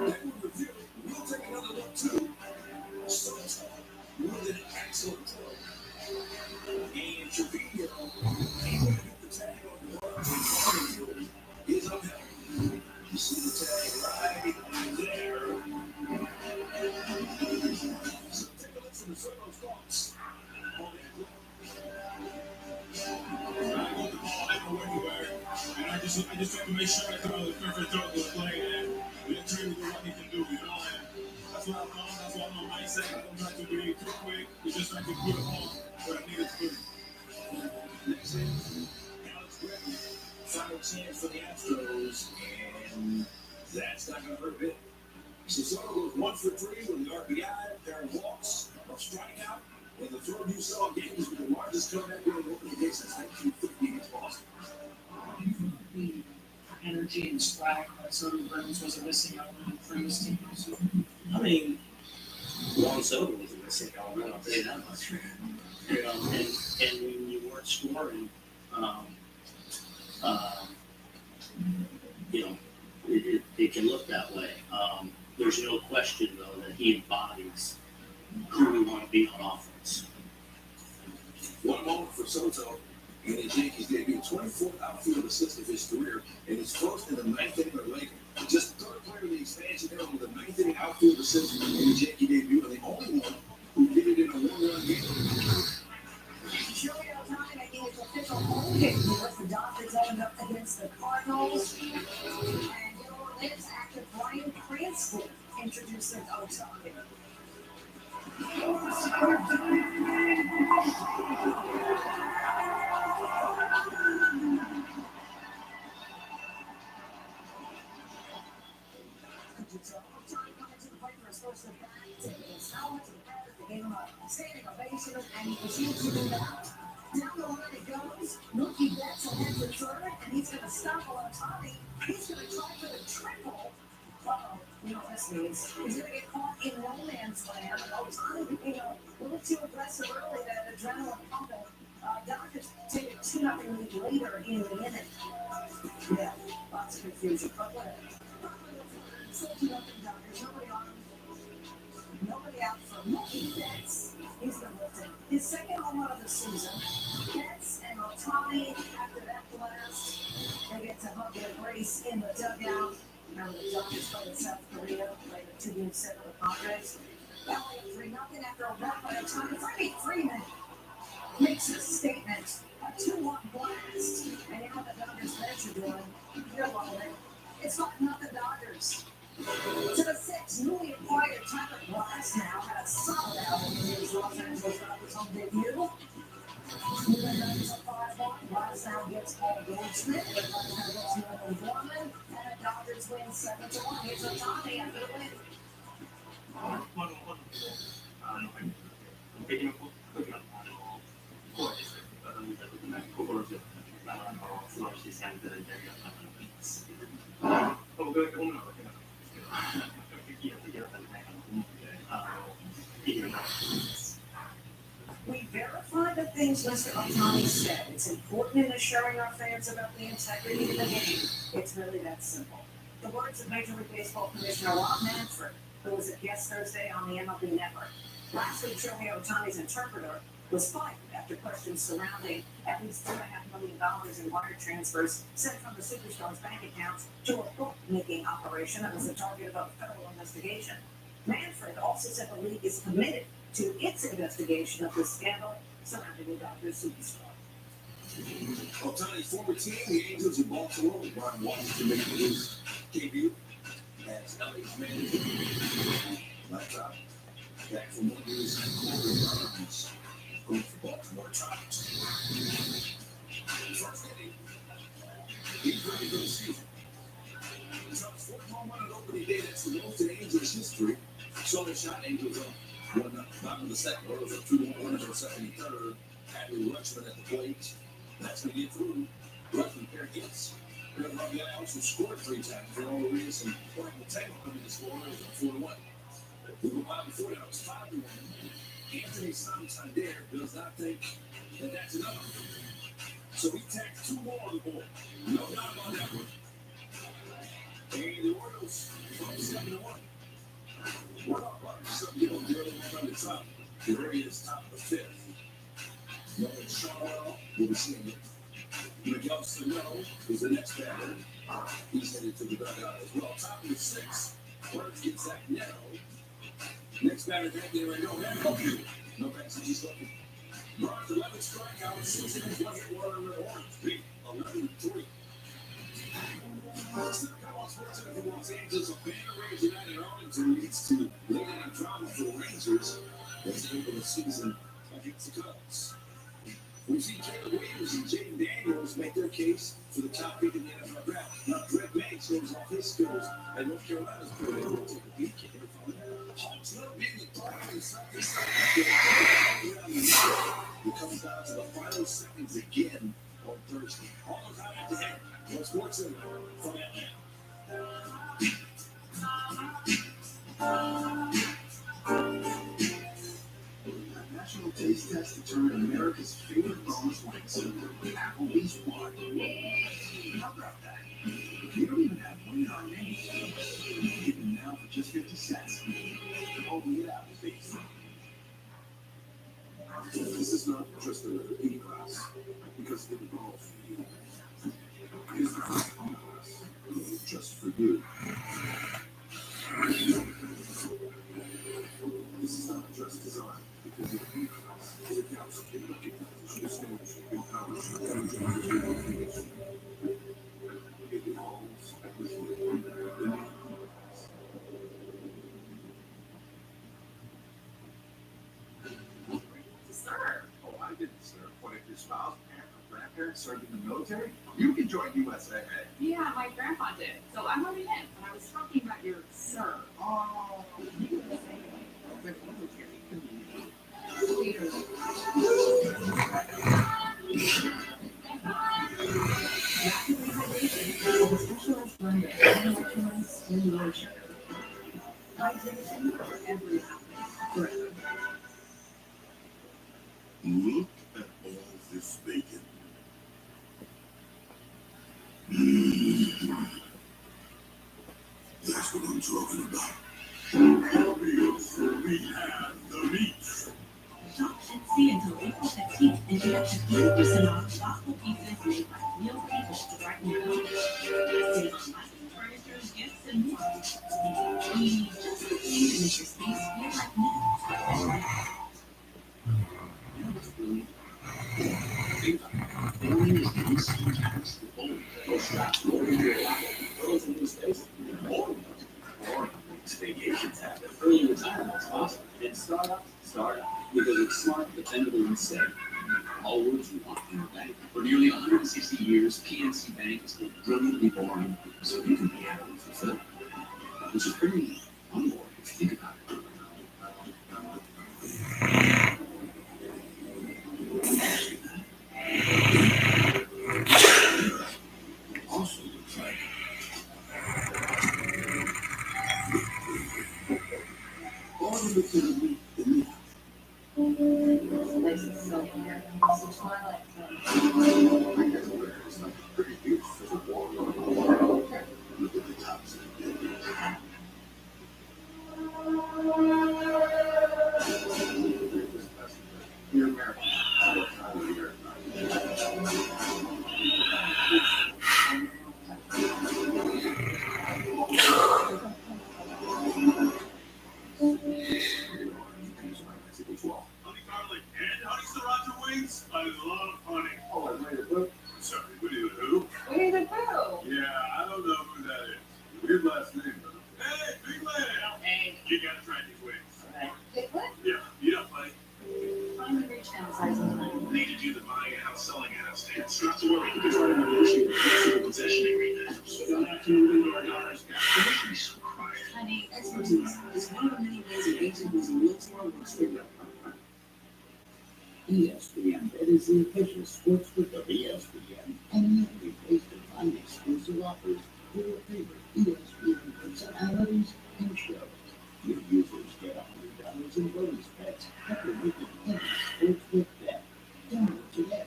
Then we review. We'll take another look too. Soto with an excellent throw. And Trevino, he went to hit the tag on the line. Is upheld. You see the tag I just have to make sure I throw the perfect throw to the play and let Trey do what he can do, you know. And that's what I've done. That's what my mindset. I don't try to be too quick. It's just like to put it on where I need it to be. Next in, Alex Bradley. Final chance for the Astros, and that's not going to hurt a bit. Soto goes 1 for 3 with an RBI, pair of walks, a strikeout, and the throw you saw games with the largest comeback in the opening day since 1950 against Boston. The energy and swag that Soto brings was a missing element for this team. So, I mean, Juan Soto was a missing element, I'll tell you that much. You know, and when you weren't scoring, you know, it can look that way. There's no question, though, that he embodies who we want to be on offense. One moment for Soto in his Yankees debut, 24th outfield assist of his career, and his first in the 9th inning of Lakers. Just third player in the expansion era with a 9th inning outfield assist in his Yankee debut, and the only one who did it in a one-run game. Shohei Ohtani making his official home debut as the Dodgers opened up against the Cardinals. And New Orleans actor Bryan Cranston introducing Ohtani. Ohtani coming to the plate for his first at bat, taking his helmet to the pad, they gave him a standing ovation, and he proceeds to do that. Down the line it goes. Mookie Betts will head to third, and he's going to stop Ohtani. He's going to try for the triple. Uh-oh, you know what this means. He's going to get caught in no man's land. Ohtani, you know, a little too aggressive early, that adrenaline pumping. Dodgers take a 2-0 lead later in the inning. Yeah, lots of confusion. But whatever. Still 2-0 Dodgers. Nobody out for Mookie Betts. He's been lifting his second home run of the season. Betts and Ohtani, after that blast, they get to hug their brace in the dugout. Remember the Dodgers played in South Korea, played a 2-game set with the Padres. That way 3-0 after a run by Ohtani. Freddie Freeman makes a statement, a 2-1 blast. And you know what the Dodgers bench are doing? You're loving it. It's not the Dodgers. To the 6, newly acquired Tyler Glass now had a solid outing in his Los Angeles Dodgers home debut. New Dodgers are 5-1. Glass now gets Paul Goldschmidt. The Glass now gets Nolan Gorman. And the Dodgers win 7-1. Here's Ohtani after the win. We verified the things Mr. Ohtani said. It's important in assuring our fans about the integrity of the game. It's really that simple. The words of Major League Baseball Commissioner Rob Manfred, who was a guest Thursday on the MLB Network. Last week, Shohei Ohtani's interpreter was fired after questions surrounding at least $2.5 million in wire transfers sent from the superstar's bank accounts to a bookmaking operation that was the target of a federal investigation. Manfred also said the league is committed to its investigation of the scandal surrounding the Dodgers superstar. Ohtani's former team, the Angels of Baltimore, with Brian Washington making his debut as LA's manager. Laptop, back from 1 year's quarter going for Baltimore Tigers. First inning, he's ready for the season. Trump's fourth home run on opening day, that's the most in Angels history. Solo shot, Angels up 1-0. Bottom of the second, Orioles up 2-1 in the second and third. Hadley Rutschman at the plate. That's going to get through. Rutschman pair hits. Greg Rafael also scored 3 times for all the reasons. Point will take him to the score. It was 4-1. We were wild before that. It was 5-1. Anthony Santander does not think that that's enough. So he tacked 2 more on the board. No doubt about that one. And the Orioles from 7-1. What about something you don't really want on the top? The Warriors top of the 5th. Nolan Shawwell will be seeing it. Miguel Sano is the next batter. He's headed to the dugout as well. Top of the 6th. Words get Zach Neto. Next batter back there, and no passage, he's looking. Barnes 11 strikeouts, 6 innings, 1 hit, 1 earned run, beat 11-3. Los Angeles, a banner raised United Arlington leads to late-night drama for the Rangers as they open the season against the Cubs. We've seen Caleb Williams and Jaden Daniels make their case for the top pick in the NFL draft. Now, Greg Banks shows off his skills at North Carolina's program. We'll take a peek here from Hawks not being the part inside this it comes down to the final seconds again on Thursday. All the time at the end. What's Sports Center from National Taste Test determined America's favorite bonus wings. Applebee's one. How about that? If you don't even have one in our menu, get them now for just 50 cents. Only at Applebee's. This is not just another E-Class, because it involves you. It is the first E-Class, just for you. This is not just design, because it is a council can look at the standards empowers the it evolves with you. Sir, oh, I didn't, sir. What if your spouse, parent, or grandparents served in the military? You can join USAA. Yeah, my grandpa did. So I'm already in. But I was talking about your sir. Oh, USA. With military community. Rapid rehydration is a specialized blend of electrolytes stimulation. Hydration for every forever. Look at all this bacon. That's what I'm talking about. We have the meat. Shop Etsy until April 15th and get up to 30% off thoughtful pieces made by real people right now. Save on lighting, furniture, gifts, and more. We just the thing to make your space feel like new. Vacations happen. Early retirement is awesome. And startup, because it's smart, dependable, and safe. All words you want in your bank. For nearly 160 years, PNC Bank has been brilliantly boring, so you can be happily fulfilled. Which is pretty unboring if you think about it. Also looks like all of the food the meat. This is so weird. This is Twilight It's like pretty huge for the wall. Look at the tops of the building. You're American. Honey garlic and honey sriracha wings. I love honey. Oh, I made a book. Sorry, Winnie the Pooh? Winnie the Pooh. Yeah, I don't know who that is. Weird last name, though. Hey, Big Lad. Hey. You gotta try these wings. Bigfoot? Yeah, you know, buddy. Finally reached downsizing. Need to do the buying a house, selling a house dance. Not to worry, you can try to negotiate a flexible possession agreement. So you don't have to move into our daughter's house. Honey, expertise is one of the many ways an agent who's a realtor works for you. ESPN, that is the official sportsbook of ESPN, and you can be placed to find exclusive offers for your favorite ESPN personalities and shows. Your users get $100 in bonus bets after making any sportsbook bet. Download today.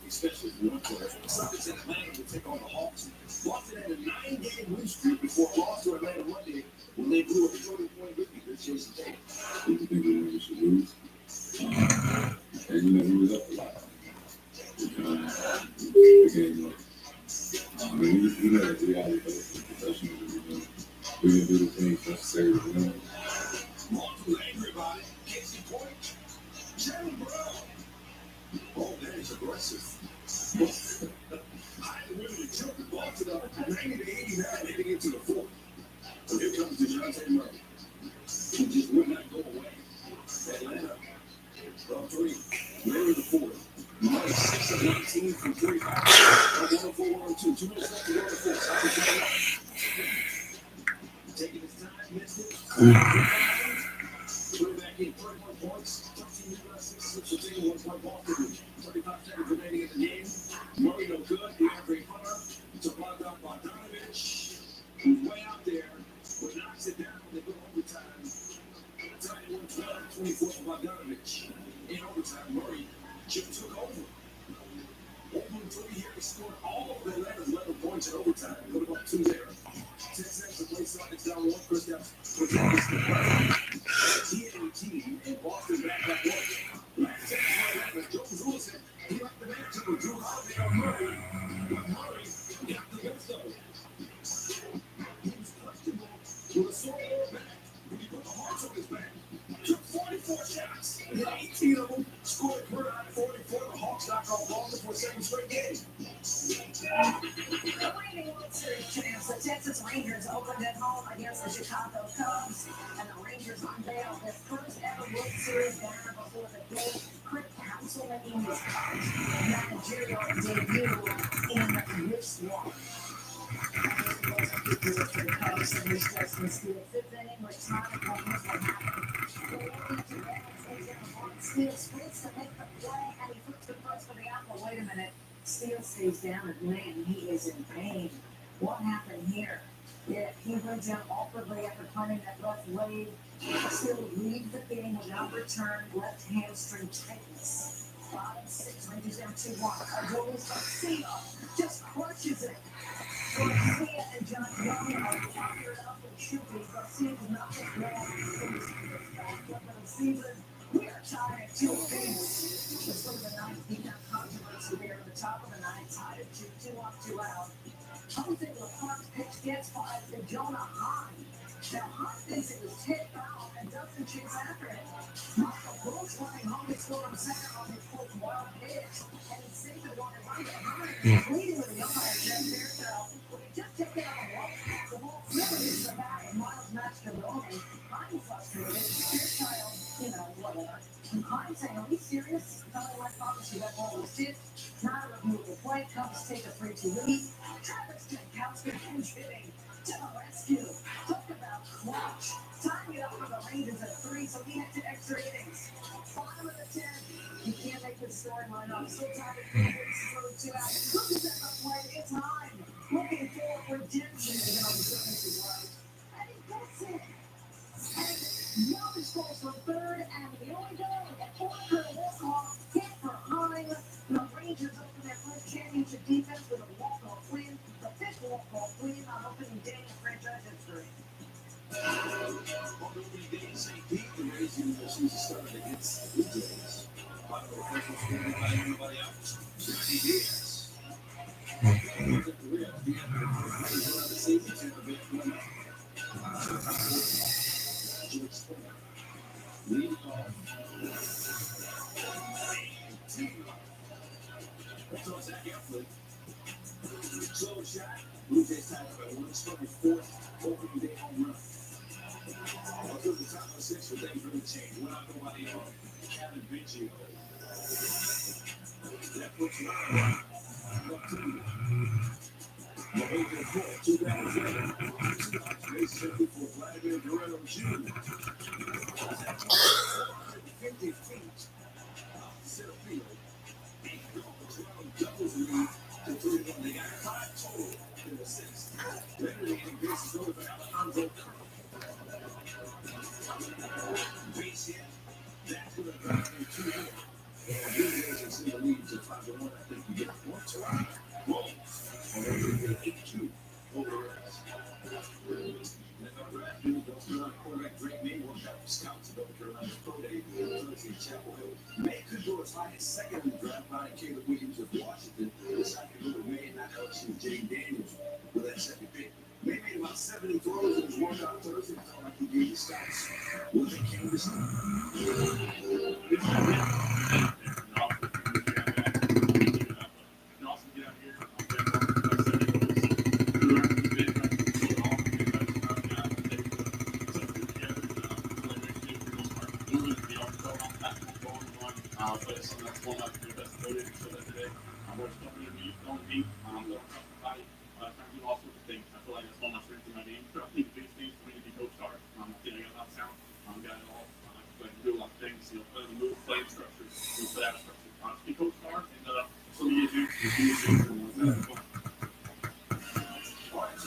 Especially the North Florida. Suckers in Atlanta will take on the Hawks. Boston had a 9-game win streak before a loss to Atlanta Monday when they blew a 20-point lead against Jason Tatum. Did you think they should lose? And you know, he was up a lot. The game was. I mean, we know that reality of the professionals. We didn't do the things necessary to win. Hawks were angry about it. Case in point, Jerry Brown. Oh, that is aggressive. I really took the ball to the 90-89 heading into the fourth. So here comes DeJounte Murray. He just would not go away. Atlanta, up 3. Murray the fourth. Murray 6 of 19 from 3. 104-102. 2 minutes left to go in the fourth. Taking his time, missed it. Put it back in, 31 points. 13 rebounds, 6 assists, 1 point ball finish. 35 seconds remaining in the game. Murray no good. DeAndre Hunter to Bogdanovich, who's way out there, but knocks it down when they go overtime. 31-12, 24 for Bogdanovich. In overtime, Murray just took over. Open 3 here, he scored all of Atlanta's 11 points in overtime. Put him up 2 there. 10 seconds to play, Celtics down 1. Kristaps Porzingis to play. 18, and Boston back up 1. Last second, Jones Wilson, he left the man to Drew Holiday on Murray. But Murray got the best of it. He was questionable with a sore lower back. When he put the hearts on his back, took 44 shots, hit 18 of them, scored a career out of 44. The Hawks knocked off Boston for a second straight game. The reigning World Series champs, the Texas Rangers, opened at home against the Chicago Cubs, and the Rangers unveiled their first ever World Series banner before the gate. Craig Counsell making his managerial debut in this one. The Cubs and his Justin Steele, 5th inning, retirement home run Steele sprints to make the play, and he flips the first for the apple. Wait a minute. Steele stays down at lane. He is in pain. What happened here? Yeah, he went down awkwardly after punting that left leg. Steele leaves the game without return. Left hamstring tightness. Bottom 6, Rangers down 2-1. Adolis Garcia just crushes it. Garcia and John Young are fired up and shooting. Garcia does not get wrong in his first back of the season. We are tied at 2 apiece. Just over the 9th, beat down controversy there at the top of the 9th, tied at 2 off, 2 out. Jose LaPorte's pitch gets by Jonah Hine. Now Hine thinks it was hit foul and doesn't chase after it. Michael Bush running home to score on center on his fourth wild pitch, and he saved it on his right to Hine, leading with a young man, Jeff Fairchild. When he just took it on the ball really hits the back of Miles Mascarone. Hine frustrated. Fairchild, whatever. And Hine saying, are we serious? Telling my father she that ball was hit. Not a reviewable play. Cubs take a 3-2 lead. Travis Jankowski pinch hitting to the rescue. Talk about clutch. Tying it up for the Rangers at 3, so he heads to extra innings. Bottom of the 10th. You can't make this storyline up. Still tied at 3 hits, 2 out. Look at that play. It's Hine. Looking for redemption. And then on the surface is right. And he gets it. And Young scores for 3rd, and here we go. Porter walk-off hit for Hine. The Rangers open their first championship defense with a walk-off win. The 5th walk-off win on opening day in franchise history. On opening day in St. Pete, the Rays season started against the Blue Jays. By the officials scored by everybody else. 60 years. The career of the season to the big one. Leading off. That's on Zach Eflin. Slow shot. Blue Jays tied up at 1. Scored 4th opening day home run. Up to the top of the 6th, but things really changed. Went out nobody on Kevin Biggio. That puts him out. Up 2. Mahoney 4. 2 down later. 2 outs. Base simply for Vladimir Guerrero Jr. 450 feet off center field. 8 goals. Doubles lead to 3-1. They got 5 total in the 6th. Later, the base is over for Alejandro Kirk. Base hit. That's going to drive him 2 hits. The Blue Jays can see the lead to 5-1. I think you get 1 to 1. Roll. And then you get 8-2 over the rest. Quarterback Drake May worked out for scouts at North Carolina's Pro Day in Chapel Hill. May could go as high as 2nd in the draft behind Caleb Williams of Washington. Decided to go with May and not LSU Jay Daniels with that 2nd pick. May made about 70 throws in his workout Thursday. Felt like he gave the scouts Will they canvas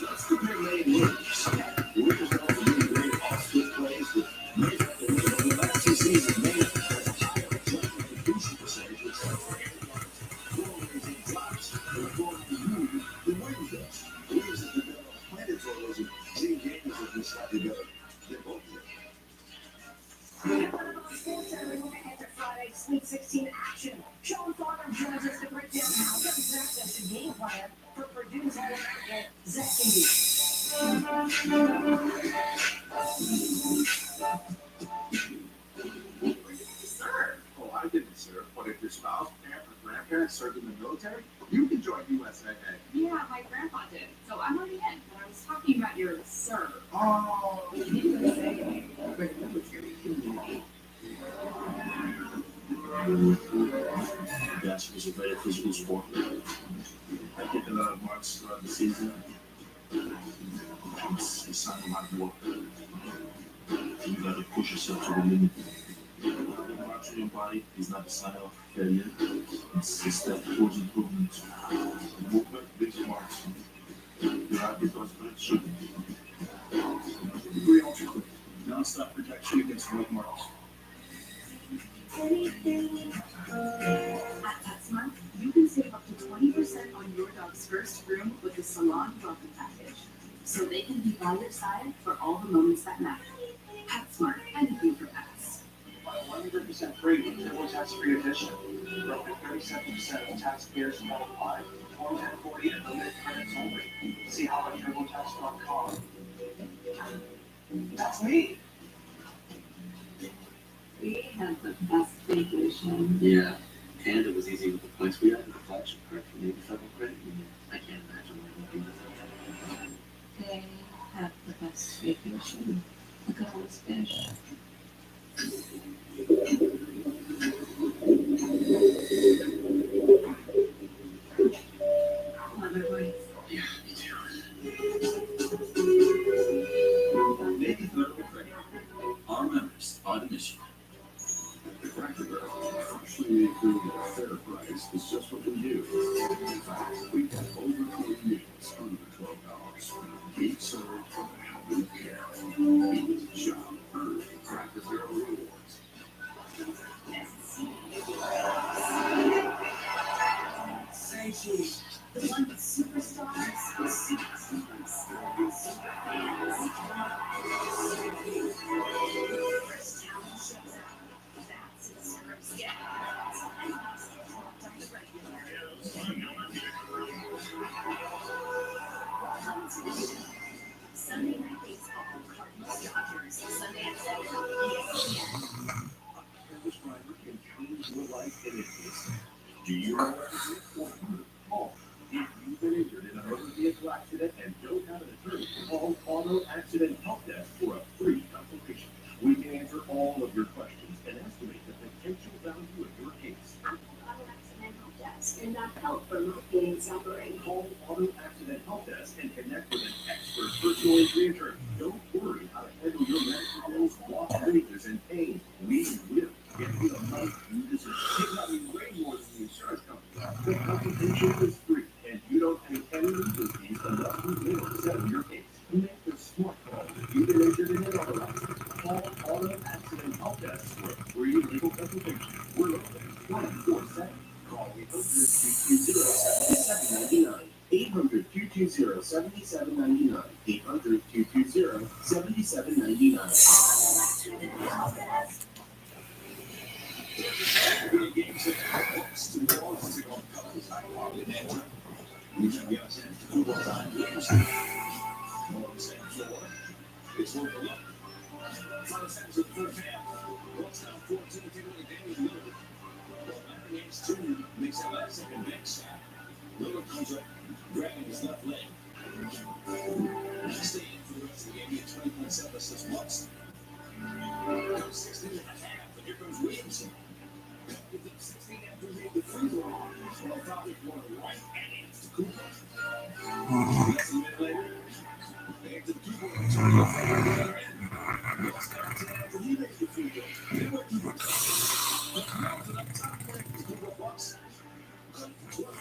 Let's compare May and Lakers. The Lakers are also doing great off-field plays with May. The last two seasons, May has a higher adjusted completion percentage, which is four drops, and according to you, the Williams does. Williams has developed plenty of photos, and Jay Daniels has been slightly better than both of them. Enter Friday's Sweet 16 action. Sean Farmer joins us to break down how to access the game plan for Purdue's All-American Zach Indy. Serve. Oh, I didn't serve. But if your spouse, parent, or grandparents served in the military, you can join USAA. Yeah, my grandpa did. So I'm already in. But I was talking about your serve. Oh, USA. Basketball is a very physical sport. I get a lot of marks throughout the season. It's a sign of hard work. You got to push yourself to the limit. The marks on your body is not a sign of failure. It's a step towards improvement. The movement leaves marks. Your heart becomes blood sugar. Non-stop protection against road marks. At PetSmart, you can save up to 20% on your dog's first groom with the Salon Welcome Package, so they can be by your side for all the moments that matter. PetSmart, anything for pets. 100% free with Turbo Tax-Free Edition. Roughly 37% of taxpayers qualify. Form 1040 and limited credits only. See how at TurboTax.com. That's me. We had the best vacation. Yeah, and it was easy with the points we had. The flagship card from Navy Federal Credit Union. I can't imagine what it would be without that. They had the best vacation. Look at all this fish. Love it, boys. Yeah, me too. Navy Federal Credit. Our members are the mission. Cracker Barrel, freshly made food at a fair price is just what we do. In fact, we have over 40 meals under $12. Each served from a helping care. Eat, shop, earn Cracker Barrel rewards. Say cheese. The one with superstars, with superstars, and super fans. First talent shows up. That's it serves. Yeah. Sunday Night Baseball, Cardinals Dodgers, Sunday at 7 on ESPN. This driver can change your life in an instant. Do you know where to get call? If you've been injured in a motor vehicle accident and don't have an attorney, call Auto Accident Help Desk for a free consultation. We can answer all of your questions and estimate the potential value of your case. Auto Accident Help Desk and not help for locating suffering. Call Auto Accident Help Desk and connect with an expert personal injury attorney. Don't worry how to handle your medical bills, lost wages, and pain. We will get you the money you deserve. It's not way more than the insurance company. The consultation is free, and you don't pay any legal fees unless we will settle your case. Make the smart call. You've been injured in an auto accident. Call Auto Accident Help Desk for a free legal consultation. We're open 24/7. Call 800-220-7799. 800-220-7799. 800-220-7799. It's worth a look. seconds of the first half. Bucks down 14 to take away Damian Lillard. Larry Nance Jr. makes that last second bank shot. Lillard comes up, grabbing his left leg. Stay in for the rest of the game. He had 20.7 assists. Bucks. Comes 16 and a half, but here comes Williamson. Within 16 after he made the free throw. Well, probably one right at it to Cooper. Less than a minute later, back to the Cooper. Bucks got 10 after he made the free throw. Then what Cooper does? To the top lane to Cooper Bucks. Cut for 12.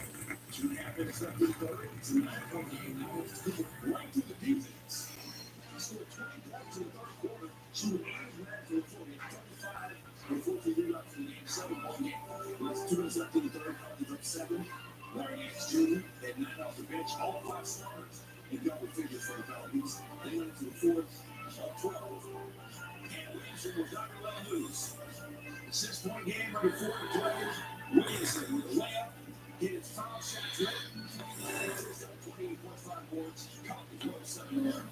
2.5 minutes left in the third. It's a 9-point game now. It's Cooper right to the defense. He scored 20 points in the third quarter. Shooting 89 for the 40. 35 and 14 rebounds in the game. 7-point game. That's 2 minutes left in the third. Cards up 7. Larry Nance Jr. had 9 off the bench. All 5 starters in double figures for the Falcons. They went into the fourth. 12. And Williamson was not going to let him lose. 6-point game, number 4 to play. Williamson with a layup. Hit his foul shot late. 28.5 points. Caught the 12-7.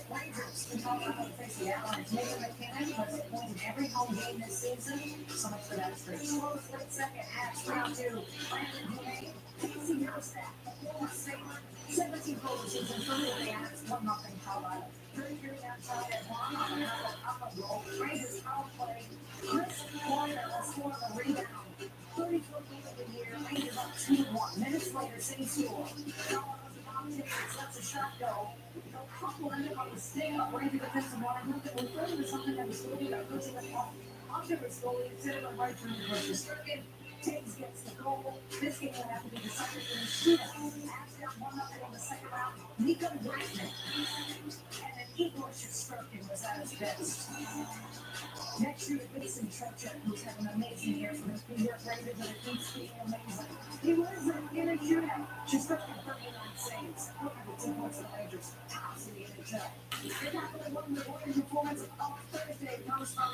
Rangers can talk about the face of the Avalanche. Nathan McKinnon was appointed every home game this season. So much for that streak. Close late second half, round 2. Brandon Duane, Casey Neistat, former Sabre, 17 goals this season for the Avs, 1-0 Colorado. 33 outside at 1 on another upper goal. Rangers power play. Chris Corner will score the rebound. 34 games of the year. Rangers up 2-1. Minutes later, same score. Colorado's top 10 lets a shot go. They'll couple it on the stand-up Ranger defensive line. Look at referring to something that was really about pushing it off onto his goalie instead of a right turn to the circuit. Taves gets the goal. This game will have to be decided in the shootout. Avs down 1-0 in the second round. Nico Blackman. And then Igor Shesterkin was at his best. Next year, Vincent Trocek, who's had an amazing year for his New York Rangers, and it keeps being amazing. He was in a shootout. Shesterkin 39 saves. Look at the 2 points of the Rangers. Tops in the NHL. They're not going to win the Warriors performance on Thursday. Comes from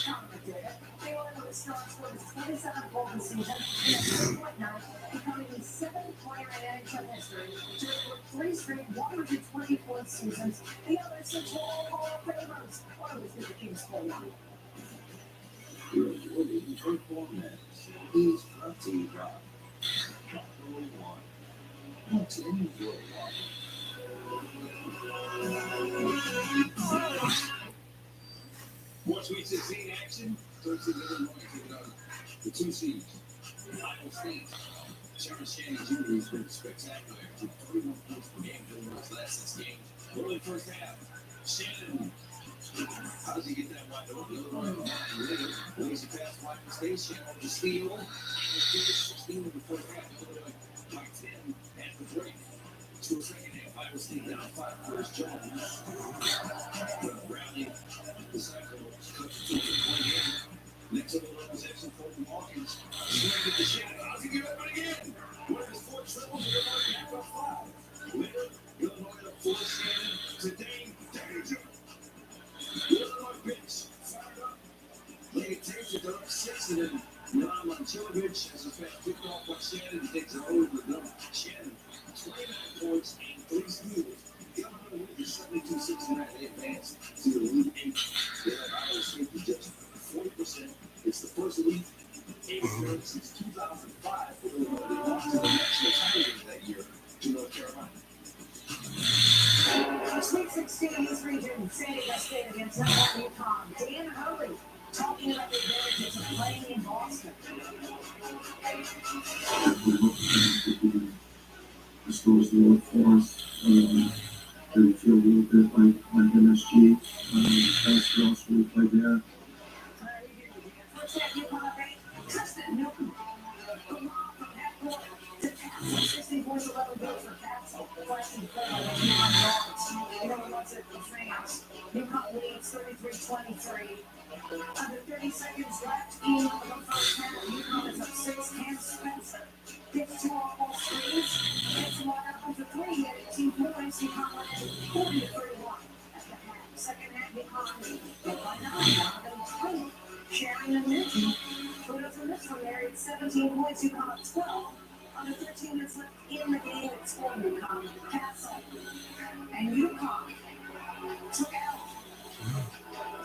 Connor McDavid. They ordered the Stars for his 27th goal this season in a 3-point night, becoming the 7th player in NHL history to record 3 straight 120-point seasons. The other 6 were all Hall of Famers. One of the Kings played on. You're avoiding good formats. He's Protein Rock. Number 1. Protein Rock. Watch Week 16 action. 13 Illinois taking on the 2 seeds. Iowa State. Terrence Shannon Jr. has been spectacular. Took 31 points per game during his last 6 games. Early first half. Shannon. How does he get that wide open? Illinois lays a pass wide to State. Shannon with the steal. And 16 in the first half. Illinois by 10 at the break. To the second half. Iowa State down 5 first. Jones. Browning. The cycle cut to 2-point game. Next up, the possession for Hawkins. Swing with the Shannon. How's he get up again? With his 4 triples, Illinois back up 5. Later, Illinois up 4. Shannon. Today, danger. Illinois bench. Fired up. Lady takes it up 6 and then Milan Manchilovic has a fast kick off by Shannon. He takes it over the number. Shannon, 29 points and 3 steals. Illinois wins 72-69. They advance to the Elite 8. They have Iowa State to just 40%. It's the first Elite 8 appearance since 2005 for Illinois. They lost to the national title that year to North Carolina. Sweet 16 in this region, San Diego State against number 1 UConn. Dan Hurley talking about the advantages of playing in Boston. The store's a little force. They feel a little bit like MSG. That's also we play there. First half UConn up 8. Tristan Newton. From half court to Castle. 16 points, 11 goals for Castle. Flashing play on those 9 guards. Everyone wants it for fans. UConn leads 33-23. Under 30 seconds left in the first half. UConn is up 6. Cam Spencer gets 2 off-ball screens. Gets 1 up for 3. He had 18 points. UConn went 40-31 at the half. Second half, UConn led by 9. Sharon and Newton. Who doesn't miss from there? It's 17 points. UConn up 12. Under 13 minutes left in the game. It's for UConn. Castle. And UConn took out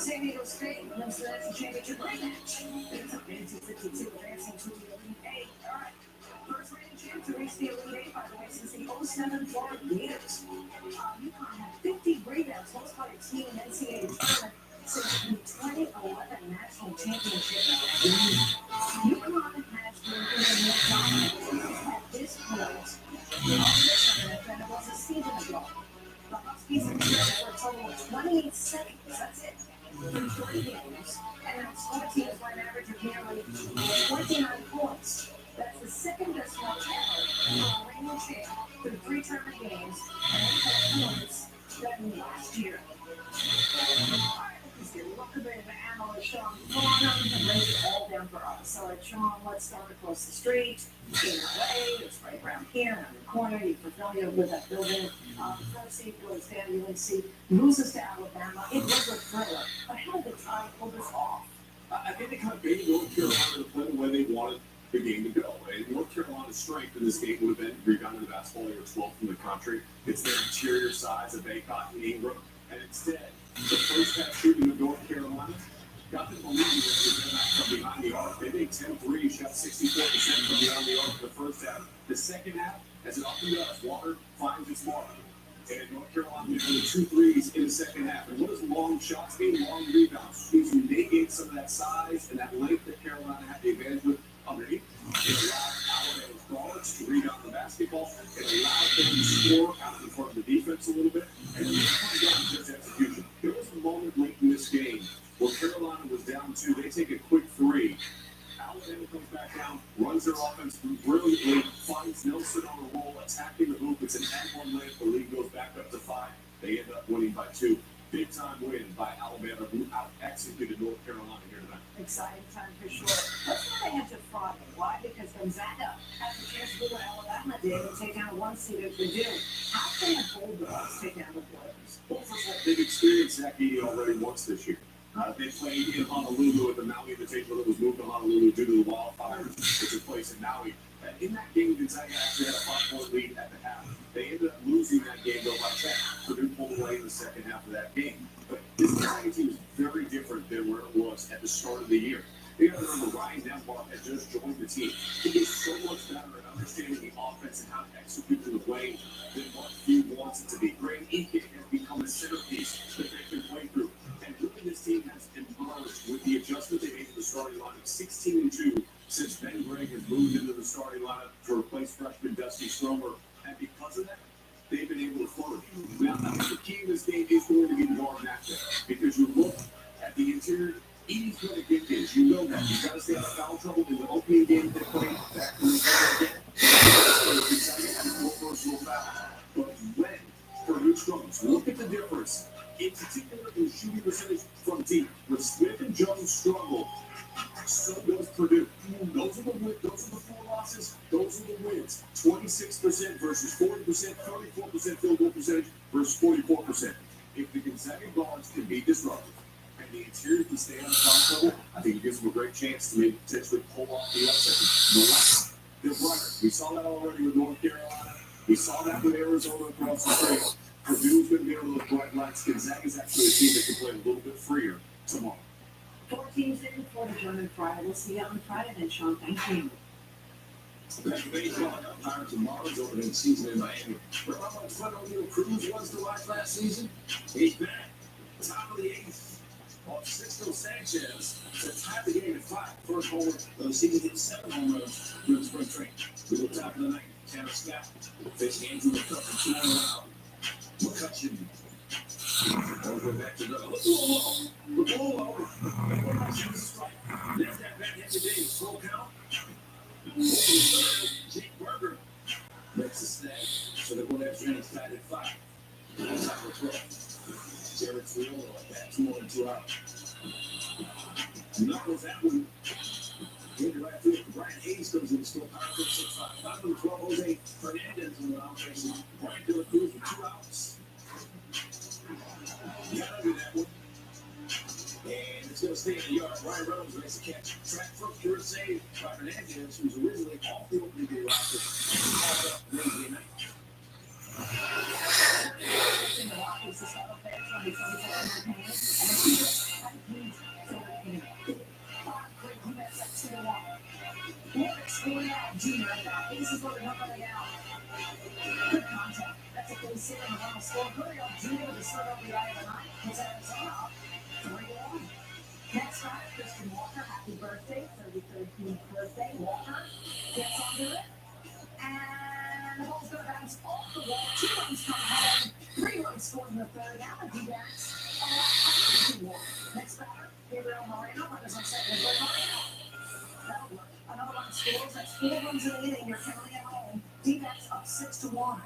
San Diego State wins the national championship rematch. It's up 1952, advancing to the Elite Eight. All right. First reigning champ to reach the Elite Eight, by the way, since the 07 Florida Gators. UConn had 50 rebounds, most by a team in NCAA tournament since the 2011 national championship. UConn has been even more dominant at this point than it was a season ago. The Huskies have played for a total of 28 seconds. That's it. In 3 games, and that's 4 teams by an average of nearly 29 points. That's the second best mark ever for a reigning champ through 3 tournament games and more points than last year. Alright, let's get a look at the analyst Sean Farnham and break it all down for us. So, Sean, let's start across the street in LA. It's right around here on the corner. You're familiar with that building. The first seed goes down. UNC loses to Alabama. It was a thriller. But how did the Tide pull this off? I think they kind of made North Carolina to play the way they wanted the game to go. And North Carolina's strength in this game would have been rebounding the basketball. They were 12th in the country. It's their interior size of Bacot and Ingram. And instead, the first half shooting of North Carolina got them believing that from behind the arc. They made 10 threes, shot 64% from behind the arc in the first half. The second half, as it up and does, Walker finds its mark. And North Carolina made only 2 threes in the second half. And what does long shots mean? Long rebounds. Means you negate some of that size and that length that Carolina had the advantage with underneath. It allowed Alabama's guards to rebound the basketball. It allowed them to score out in front of the defense a little bit. And then come down to just execution. There was a moment late in this game where Carolina was down 2. They take a quick 3. Alabama comes back down, runs their offense brilliantly, finds Nelson on the roll, attacking the hoop. It's an and 1 layup. The lead goes back up to 5. They end up winning by 2. Big time win by Alabama, who out-executed North Carolina here tonight. Exciting time for sure. Let's go ahead to Friday. Why? Because Gonzaga has a chance to do what Alabama did and take down 1 seed at Purdue. How can the Bulldogs take down the Blazers? Well, first of all, they've experienced Zach Edey already once this year. They played in Honolulu at the Maui Invitational that was moved to Honolulu due to the wildfires that took place in Maui. And in that game, Gonzaga actually had a 5-point lead at the half. They ended up losing that game though by 10. Purdue pulled away in the second half of that game. But this Gonzaga team is very different than where it was at the start of the year. You got to remember, Ryan Nembhard had just joined the team. He is so much better at understanding the offense and how to execute in the way than what he wants it to be. Greg Aiken has become a centerpiece that they can play through. And really, this team has emerged with the adjustment they made to the starting lineup, 16-2 since Ben Gregg has moved into the starting lineup to replace freshman Dusty Stromer. And because of that, they've been able to flourish. Now, I think the key in this game is going to be the guard matchup. Because you look at the interior, Edey's going to get this. You know that. You've got to stay out of foul trouble in the opening game. They play back to the game. More personal fouls. But when Purdue struggles, look at the difference. In particular, in shooting percentage from deep. When Smith and Jones struggle, so does Purdue. Those are the 4 losses. Those are the wins. 26% versus 40%, 34% field goal percentage versus 44%. If the Gonzaga guards can be disruptive and the interior can stay on the foul trouble, I think it gives them a great chance to maybe potentially pull off the upset. They're brighter. We saw that already with North Carolina. We saw that with Arizona across the street. Purdue's going to be able to bright lights. Gonzaga's actually a team that can play a little bit freer tomorrow. 4 teams in for the German Friday. We'll see you on Friday then, Sean. Thank you. Back to baseball, Pirates and Marlins opening the season in Miami. Remember how much fun O'Neal Cruz was to watch last season? He's back. Top of the 8th. Off Sixto Sanchez to tie the game at 5. First homer of the season, hit 7 home runs during spring training. We go top of the 9th. Tanner Scott facing Andrew McCutcheon 2 on out. McCutcheon. All the way back to the low. Strike. There's that back hit today. Slow count. Jake Berger makes a snag. So they're going after him tied at 5. Top of 12. Jared Friolo at bat. 2 on 2 out. Knuckles that one. In the right field, Brian Hayes comes in to score power for 6-5. Bottom of the 12, Jose Fernandez on the mound facing Brian De La Cruz with 2 outs. Got under that one. And it's going to stay in the yard. Ryan Reynolds makes a catch. Track first, pure save by Fernandez, who's originally off the opening day roster. Called up Wednesday night. This is what we're coming out. Good contact. That's a good sit in the final score. Hurry up, Junior with the slip up the eye of the night. Puts Arizona up 3-1. Next up, Christian Walker. Happy birthday. 33rd team birthday. Walker gets onto it. And the ball's going to bounce off the wall. 2 runs come home. 3 runs scored in the third. Now the D-backs. Next batter, Gabriel Moreno. Runners on second. Moreno. That'll work. Another one scores. That's 4 runs in the inning. You're counting at home. D-backs up 6-1.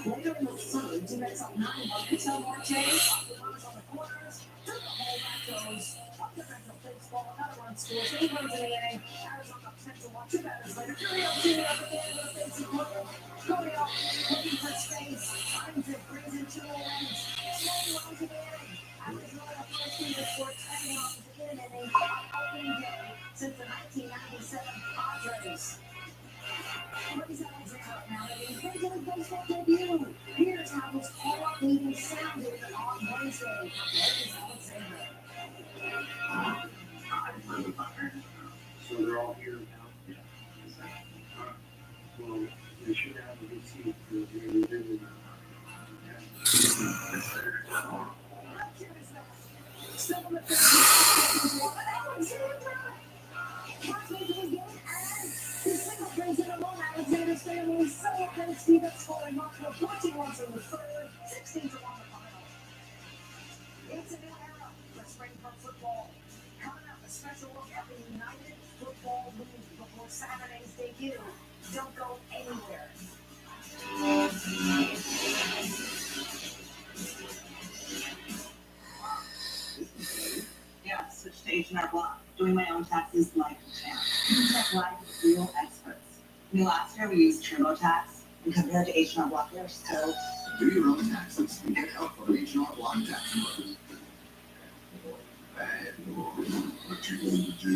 Later in the third, D-backs up 9-1. Vital Marte. Up the runners on the corners. To the hole. That goes. Up the mental baseball. Another one scores. 8 runs in the inning. Arizona up 10-1. 2 batters later. Gurriel Jr. up at the end of the base and corner. Gurriel looking for space. Finds it. Brings in 2 more runs. 9 runs in the inning. Arizona first team to score 10 runs in an inning on opening day since the 1997 Padres. Raise Alexander now making his Major League Baseball debut. Here's how his call-up meeting sounded on Wednesday. Raise Alexander. So they're all here now? Yeah. Well, they should have a good seat for the revisit. Still in the fifth. His single brings in a run. Alexander's family is so okay. Stevens scoring multiple 14 runs in the third, 16-1 the final. It's a new era for spring pro football. Coming up, a special look at the United Football League before Saturday's debut. Don't go anywhere. Yeah, switch to H&R Block. Doing my own taxes like a champ. You can check live with real experts. Last year we used TurboTax, and compared to H&R Block, they're so. Do your own taxes and get help from H&R Block Tax Pros. Bad boy. What you going to do?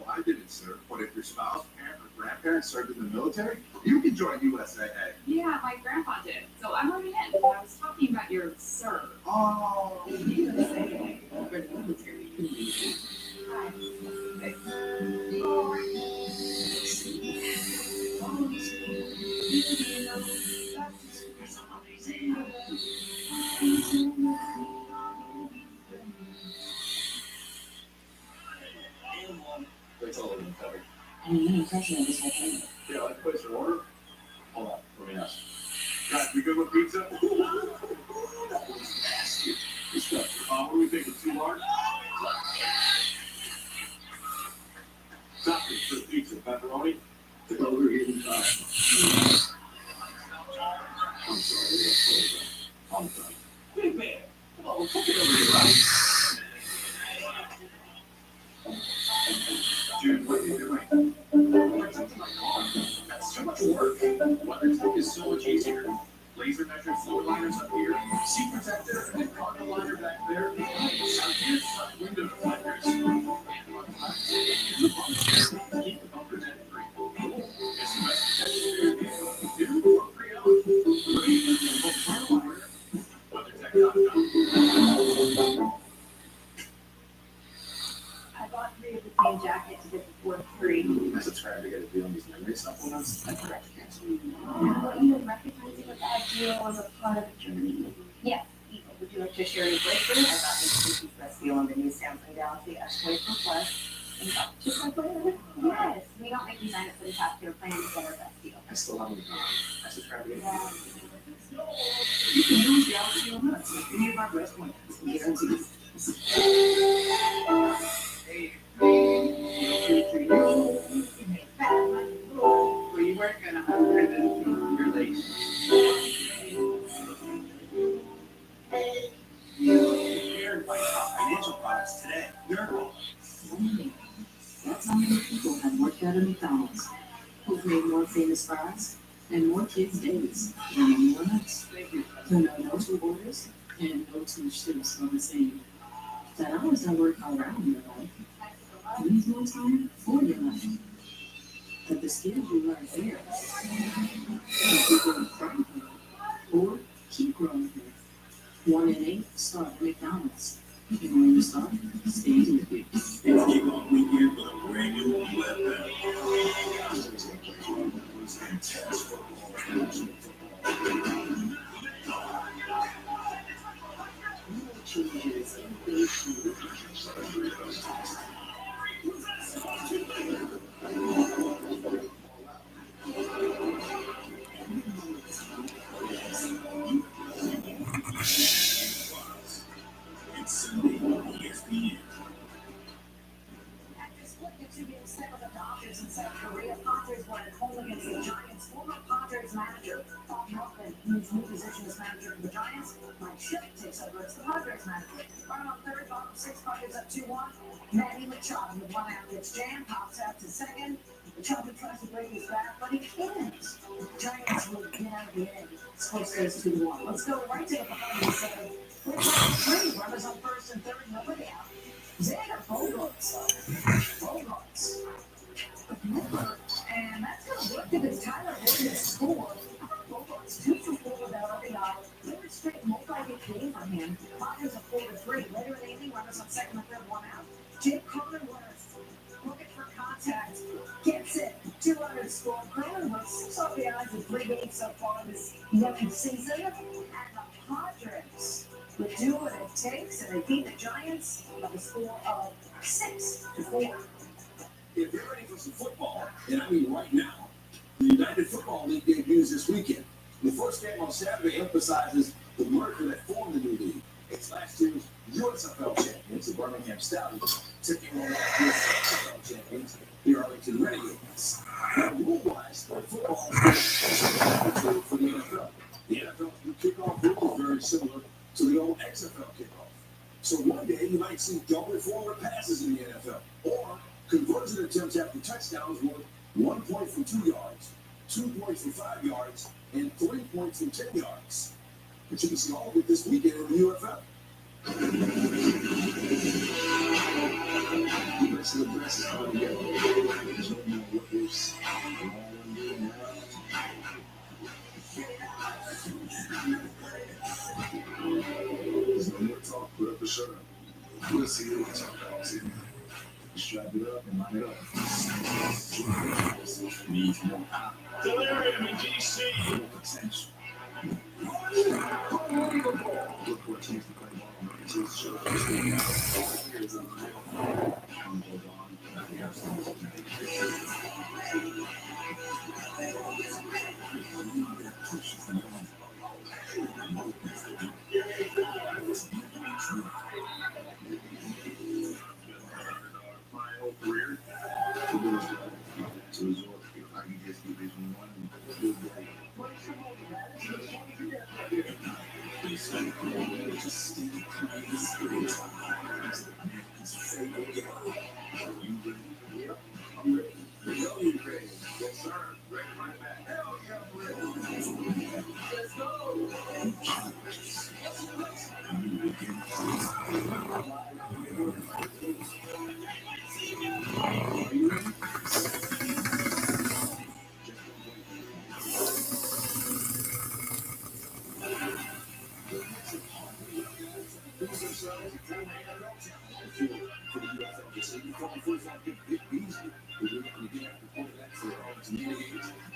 I didn't, sir. But if your spouse, parent, or grandparents served in the military, you can join USAA. Yeah, my grandpa did. So I'm already in. I was talking about your sir. Oh, USAA. For the military. It's all been covered. I mean, any question of this whole thing. Yeah, like place your order. Hold on, let me ask. Guys, we good with pizza? That was nasty. Good stuff. What do we think? It's too large? Toppings for the pizza. Pepperoni? The over 85. I'm sorry. I'm sorry. Big man. Come on, we'll cook it over here, right? Dude, what are you doing? We're taking my car. That's too much work. WeatherTech is so much easier. Laser measured floor liners up here, seat protector, and cargo liner back there. Sun here, sun window deflectors. And on top, the bumper. Keep the bumper dead free. It's the best protection new or pre-owned. Free and both cargo liner. WeatherTech.com. I bought 3 of the same jacket to get the fourth free. I subscribe to get a deal on these memory supplements. I forgot to cancel. But you recognizing that that deal was a part of the journey. Yes, Eagle. Would you like to share your breakthrough? I got this best deal on the new Samsung Galaxy S24 Plus. And got just like whatever. Yes, we don't make you sign up for the top tier plan to get our best deal. I still haven't I subscribe to get Yeah. You can use Galaxy on us with any of our best plans. Guaranteed. Hey, well, you weren't gonna hire them. You're late. Shared by top financial products today. Miracle. That's how many people have worked out at McDonald's. Who've made more famous fries? and more kids' days than anyone else. So no two orders and no two shifts on the same. That hours don't work all around your life. You need more time for your life. But the skills you learn there, help you grow from here, or keep growing here. 1 in 8 start at McDonald's. And when you start, stays with you. It's kickoff weekend with a brand new Left and test football. Changes innovation. It's Sunday on ESPN. After splitting a 2-game set with the Dodgers in South Korea, Padres won at home against the Giants. Former Padres manager Bob Melvin moves new position as manager for the Giants. Mike Shildt takes over as the Padres manager. Running on third, bottom 6, Padres up 2-1. Manny Machado with 1 out gets jammed, pops out to second. Machado tries to break his back, but he can't. Giants will get out of the inning. Score stays 2-1. Let's go right to the bottom of the seventh. We're playing 3 runners on first and third, nobody out. Xander Bogaerts. And that's going to work because Tyler Williams scored. Bogaerts 2 for 4 without RBI. Third straight multi-hit game for him. Padres are 4-3. Later in the inning, runners on second and third, 1 out. Jake Cronenworth looking for contact. Gets it. 2 runners scored. Cronenworth 6 RBIs in 3 games so far this young season. And the Padres will do what it takes, and they beat the Giants by the score of 6-4. If you're ready for some football, and I mean right now, the United Football League debuts this weekend. The first game on Saturday emphasizes the merger that formed the new league. It's last year's USFL champions, the Birmingham Stallions, taking on last year's XFL champions, the Arlington Renegades. Now, rule-wise, football is for the NFL. The NFL kickoff rule is very similar to the old XFL kickoff. So one day you might see double forward passes in the NFL, or conversion attempts after touchdowns worth 1 point for 2 yards, 2 points for 5 yards, and 3 points for 10 yards. But you can see all of it this weekend in the UFL. The best of the best is coming together. There's no more what ifs. There's no more talk, put up a shirt. We'll see what we talk about. Strap it up and line it up. Needs more power. Delirium in DC. More potential. Look for a chance to play ball. Until show here's a real hold on. My whole career to do to resort if I can just Division 1 and do great. I'm ready. You ready? Yes, sir. Ready right back. Hell yeah, I'm ready. Let's go. Are you ready?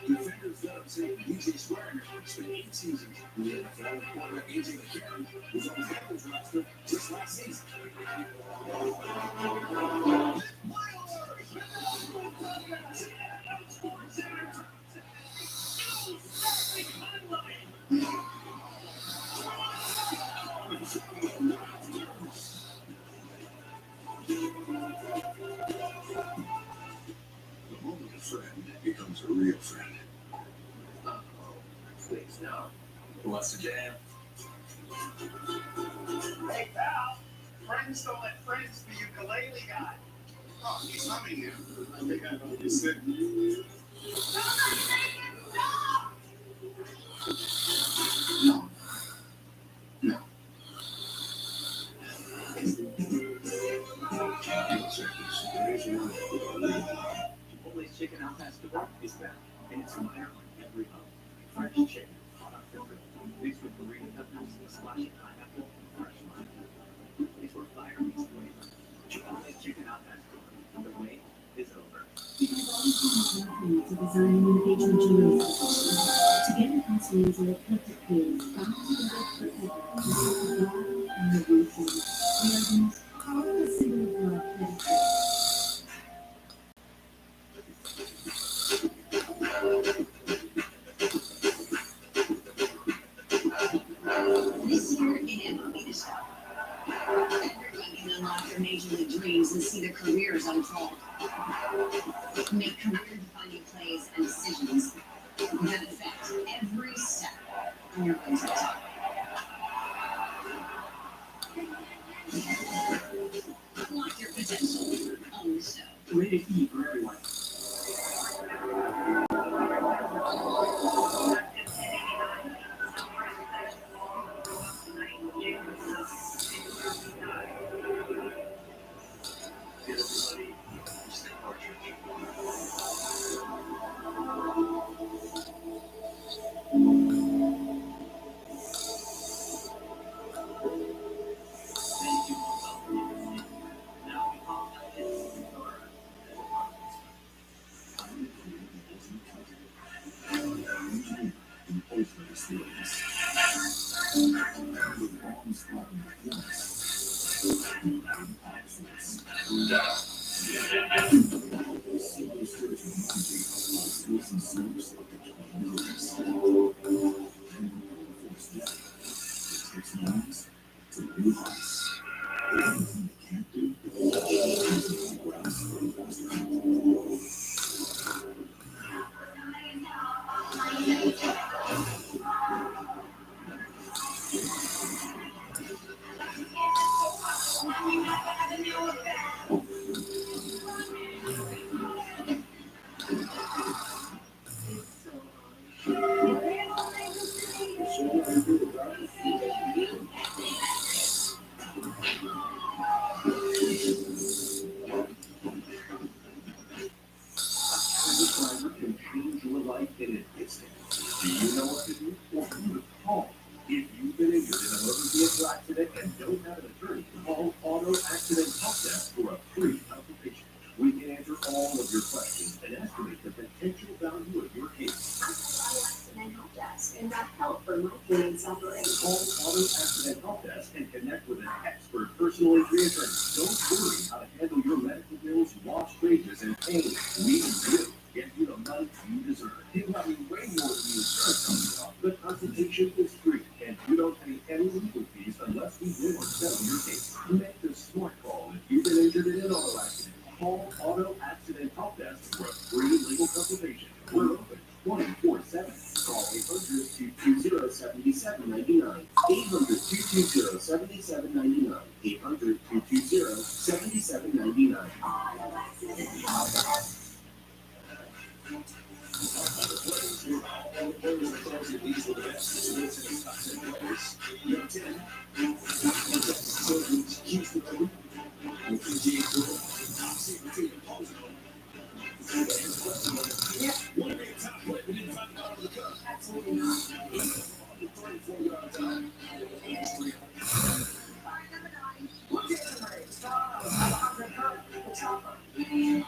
Defenders that say DJ Swagger spent 8 seasons in the NFL. Quarterback AJ McCarron was on the Bengals roster just last season. The moment a friend becomes a real friend. Please, no. Who wants to jam? Hey, pal. Friends don't let friends be ukulele guy. Oh, he's humming now. I think I know what you said. Chicken al pastor is back, and it's fire on every hub. Fresh chicken, hot off the grill, mixed with burrito peppers, a splash of pineapple, and fresh lime. It's where fire meets flavor. Chicken al pastor. The wait is over. It has always been important to design an engagement journey. Together, this means an eclectic field, bound together forever, the love and the wisdom. We are the most powerful symbol of love that exists. This year in MLB The Show, everyone can unlock their major league dreams and see their careers unfold. Make career-defining plays and decisions that affect every step on your way to the top. Unlock your potential on the show. Rated E for everyone.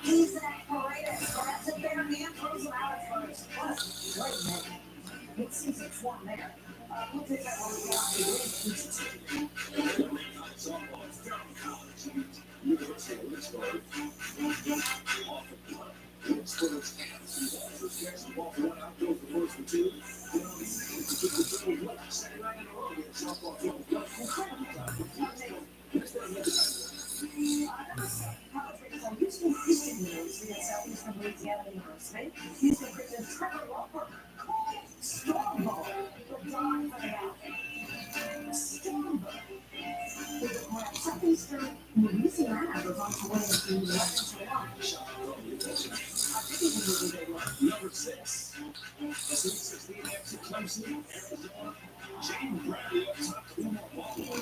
He's an operator. That's a better man. Throws him out first. Plus, great man. It seems it's one there. We'll take that one down. He wins each Houston University at Southeastern Louisiana University. Houston Christian Trevor Walker called Strongbow for Don for the outfit. Strongbow. With the grab Southeastern Louisiana goes on to win the 11-1. I think he knew who they were. Number 6. The 16 exit Clemson, Arizona. Jaden Bradley up top, Buffalo.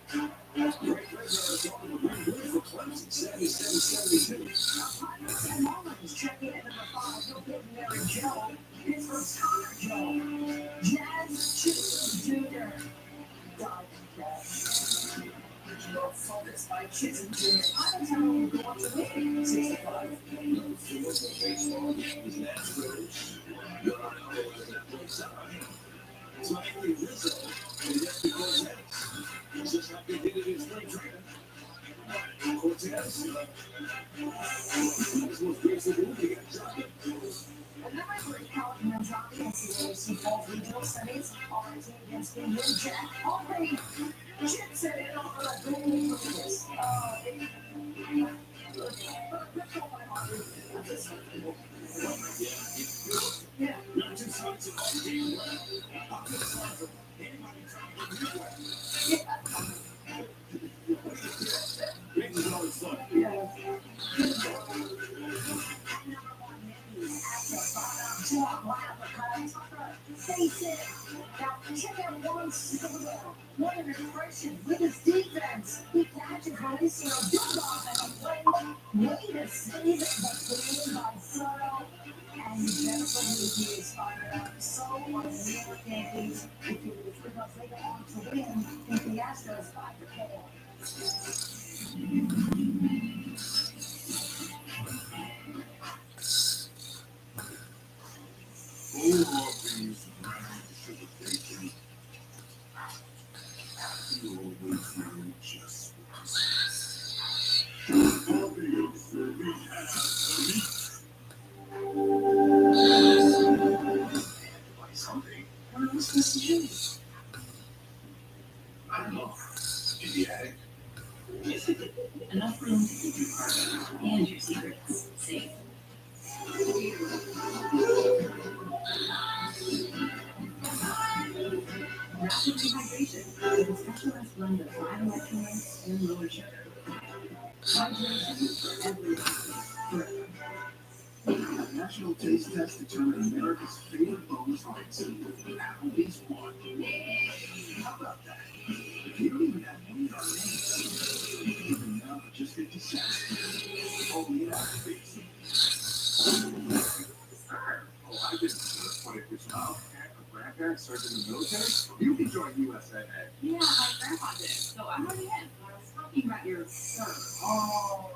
Great Arizona with win for Clemson, 77-72. Ken Mullins checking in at number 5. He'll get Mary Joe. Pittsburgh's Connor Joe. Jazz Chisholm Jr. Diving catch. Well focused by Chisholm Jr. I don't know who going to win. 65. Baseball is an average. It's like the Rizzo and just because that's just like they did it in spring training. Cortez, this was basically got dropped. Remember Calvin Mandrake and CAC Falls Regional Studies on our team against Indian Jack already chips it in on a goal for this. Yeah. Not two sides of the game. How could anybody try to do that? Makes it always fun. Yeah. Face it. Now check out one score. What an impression with his defense. He catches Mauricio Dubon and play. Way to save it, but played by Soto. And Jennifer Levy is fired up. So are the New York Yankees. If you lose because they go on to win, if the Astros fight for KO. All of these brown sugar bacon. You always know just what to Sunday. What are we supposed to do? I don't know. In the attic. Enough room to keep your cargo and your secrets safe. Rapid dehydration is a specialized blend of 5 electrolytes and lower sugar. Hydration for everyone. National Taste Test determined America's favorite bonus rights. Applebee's won. How about that? You don't even have meat on it. You can now for just 50 cents. Only at Applebee's. Oh, I didn't know what if your grandparents served in the military. You can join USAA. Yeah, my grandpa did. So I'm already in. I was talking about your sir. Oh,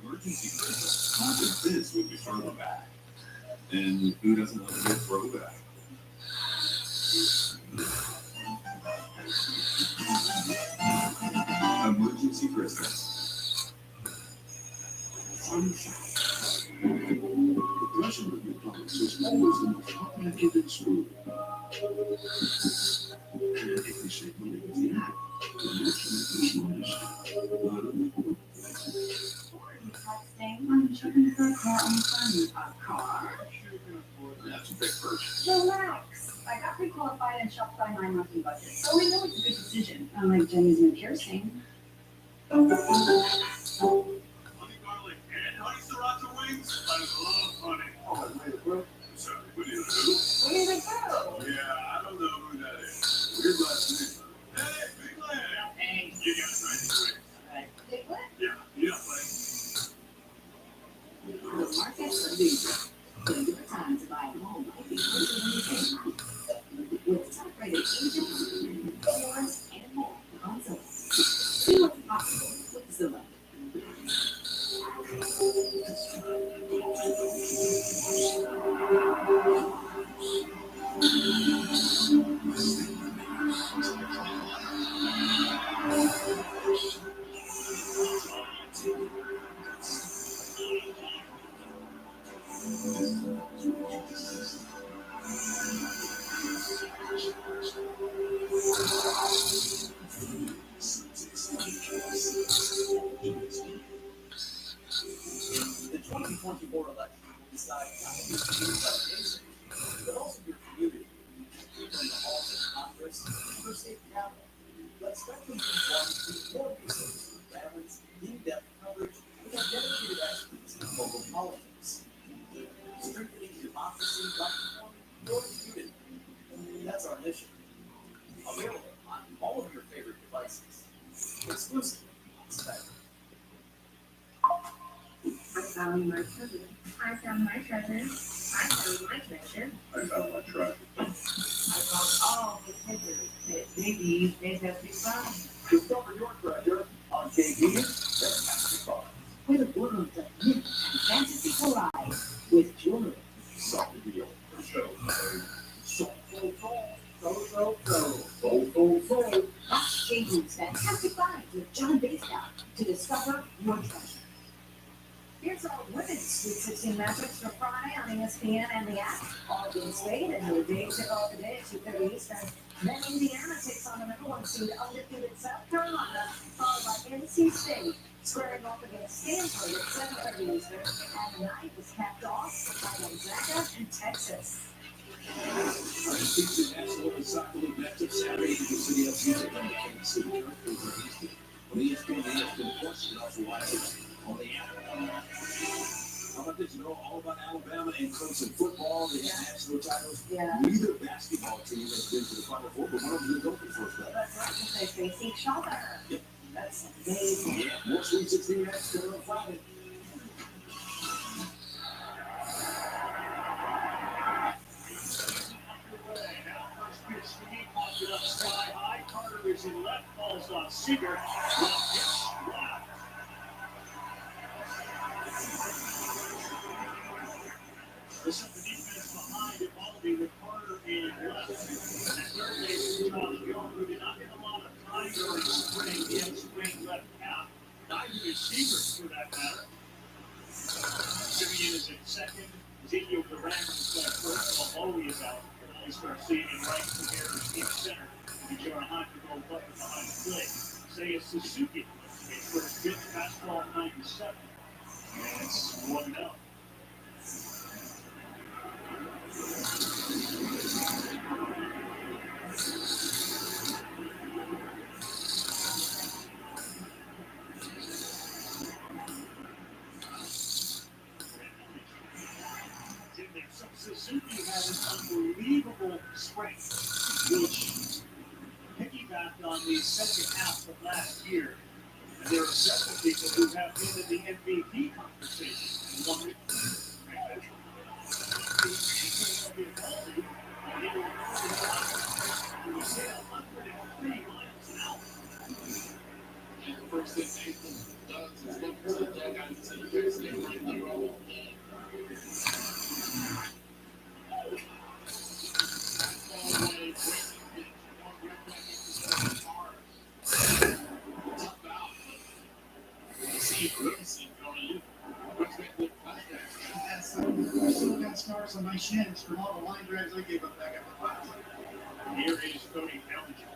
Emergency Christmas. How does this would be further back? And who doesn't love a good throwback? Emergency Christmas. The dressing room McDonald's is always the most hot-packaged and smooth. If we say no to the app, the next one is smartest. I'm checking for a car on the phone. A car? That's a big purchase. Relax. I got pre-qualified and shopped by my monthly budget, so we know it's a good decision. Unlike Jenny's new piercing. Honey garlic and honey sriracha wings. I love honey. Oh, wait, bro. Sorry, what do you do? Where's it go? Yeah, I don't know who that is. Weird last name. Hey, Big Lamb. Hey. You got it right. Big what? Yeah, buddy. The markets are legal. Good at time to buy a home might be quicker than you think. With top-rated agents, dealers, and more on Zillow. See what's possible with Zillow. The 2024 election will decide not only your nation, but also your community. From the halls of Congress to your state capital, let Spectrum News bring more resources, balance, in-depth coverage with our dedicated experts in local politics. Strengthening democracy by informing your community. That's our mission. Available on all of your favorite devices. Exclusively on Spectrum. found my treasure. I found my treasure. I found my treasure. I found my treasure. I found all the treasures that maybe they have been found. Discover your treasure on KB's Fantastic Find. Where the world of myth and fantasy collide with jewelry. Something real for show. So. Watch KB's Fantastic Finds with John Bastow to discover your treasure. Here's our women's Sweet 16 matchups for Friday on ESPN and the app. Oregon State and New Day tip off today at 2:30 Eastern. Then Indiana takes on the number 1 seed undefeated South Carolina, followed by NC State squaring off against Stanford at 7:30 Eastern. And the night was capped off by Gonzaga and Texas. Featured National Women's Soccer League matchup Saturday in the City of Music on the Kansas City Turf over Houston. On ESPN, ESPN Plus, you can also watch it on the app. How about this? You know all about Alabama and Clemson football. They have national titles. Yeah. Neither basketball team has been to the Final Four, but one of them is open for us. That's right, because they face each other. Yep. That's amazing. Yeah, more Sweet 16 matches coming on Friday. Sky high, Carter is in left, falls on Seager. The defense behind it, Baldy with Carter in left. And third base, Josh Young, who did not get a lot of time during spring. He had spring left half. Neither is Seager, for that matter. Simeon is in second. Ezekiel Duran is at first. While Bowie is out. We start seeing him right from here as deep center. We get our high to go button behind the plate. Seiya Suzuki in first pitch, fastball 97. And it's 1-0. Suzuki had an unbelievable strength, which piggybacked on the second half of last year. And there are several people who have been in the MVP conversation. One First thing Nathan does is look for the dugout and say, "Here's the roll." I still got scars on my shins from all the line drives I gave up back at the class. Here is Cody Bellinger.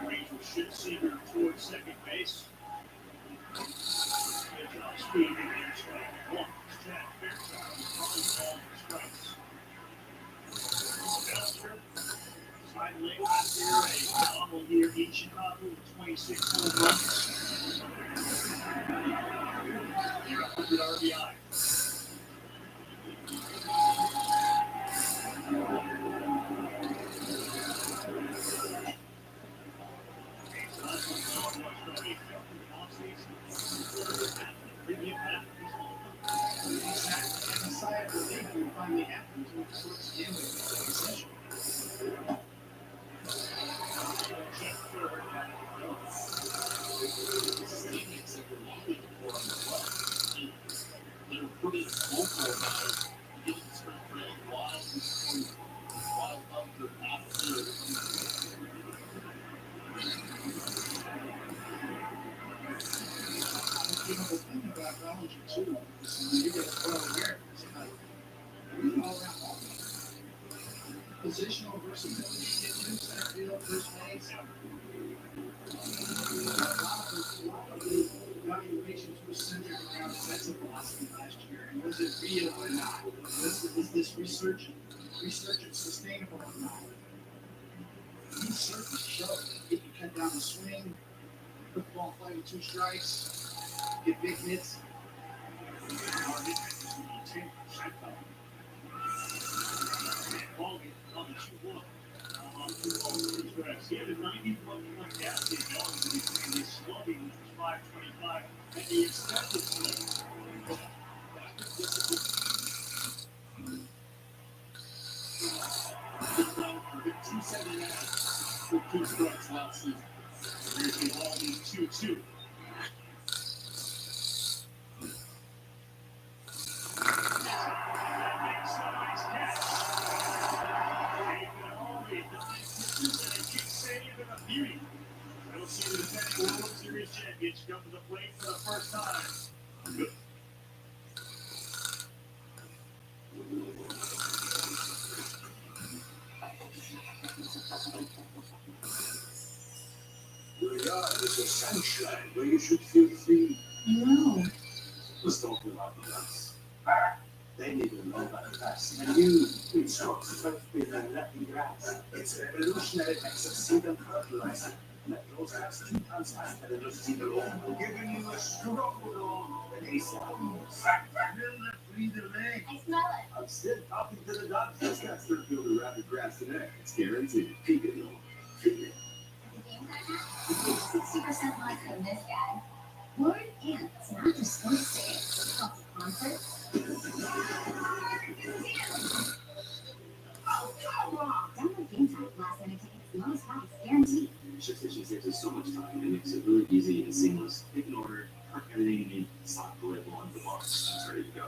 Rangers should see her towards second base. Good job, speed in there, strike one. Chad Fairchild is calling all the strikes. Bellinger, side late last year, a phenomenal year in Chicago with 26 home runs. 100 RBI. Finally happened to towards the end of the session. They're pretty vocal about it. Getting spring training wise and wild up to half the year. You know, the thing about Bellinger too is when you get a pro here, it's like all around ball. Positional versatility, hitting center field, first base. A lot of the evaluations were centered around defensive velocity last year, and was it real or not? Is this resurgence sustainable or not? He certainly showed that he can cut down the swing, put the ball flying with 2 strikes, get big hits. He had a 91-point gap in yards between his slugging, which was 525, and the expected slug, team. Here's the ball, 2-2. I don't see the defending World Series champions come to the plate for the first time. Good. Your yard is a sunshine where you should feel free. No. Let's talk about the us. They need to know about us. And you, it's not supposed to be the letting grass. It's a revolutionary mix of seed and fertilizer. That grows grass 2 times faster than just seed alone. Giving you a strong lawn and a sound. Will not breathe the leg. I smell it. I'm still talking to the doctors. That's their field of rapid grass today. It's guaranteed. Keep it low. Keep it. You get 60% less than this guy. Lord and it's not just sports day. It's also concerts. Oh, come on! Download Game Time last minute tickets. Lowest price guaranteed. Shipstation saves us so much time and makes it really easy and seamless. Pick an order, park everything you need, stock the label on the box, and it's ready to go.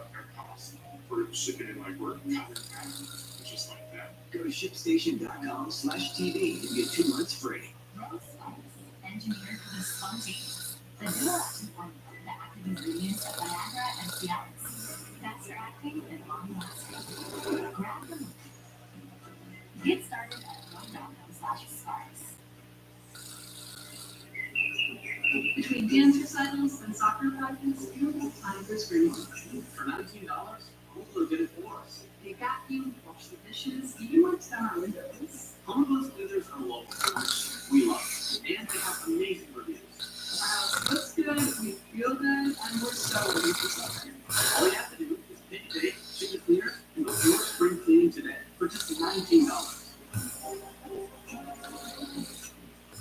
For shipping in like we're just like that. Go to shipstation.com/TV and get 2 months free. Roll Spice, engineered for the spontaneous. The dual action formula, the active ingredients of Viagra and Cialis. Faster acting and long lasting. Grab them. Get started at roll.com/sparks. Between dance recitals and soccer practice, you have time for screaming. For $19, Home did it for us. They vacuum, wash the dishes, even wipes down our windows. Home Scissors are local stores we love, and they have amazing reviews. Our house looks good, we feel good, and we're so ready for summer. All you have to do is pick a date, ship it clear, and go to your spring cleaning today for just $19.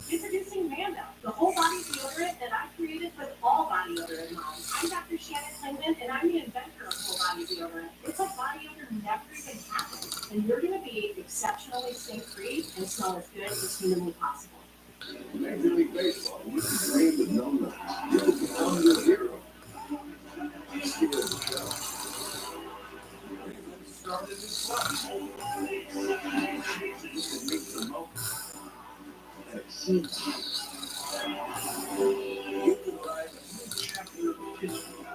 Introducing Vando, the whole body deodorant that I created with all body odor in mind. I'm Dr. Shannon Klingman, and I'm the inventor of whole body deodorant. It's like body odor never even happened, and you're going to be exceptionally stink-free and smell as good as humanly possible. Major League Baseball, you can train with numbers. You'll become your hero. Just give it a shot. Started in slots. You can make the most. You can ride a new chapter of history.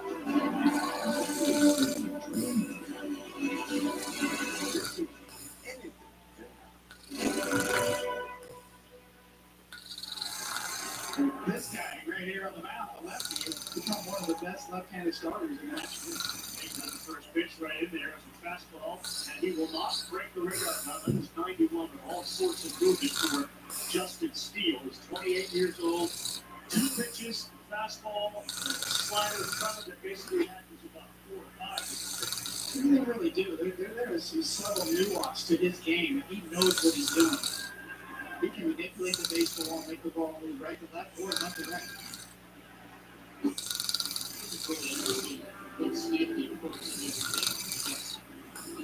This guy right here on the mound, the lefty, has become one of the best left-handed starters in the National League. Takes the first pitch right in there as a fastball, and he will not break the radar. Now, that is 91 with all sorts of movement for Justin Steele. He's 28 years old, 2 pitches, fastball, slider, cutter that basically happens about 4 or 5. They really do. There is some subtle nuance to his game, and he knows what he's doing. He can manipulate the baseball, make the ball move right to left or left to right. It's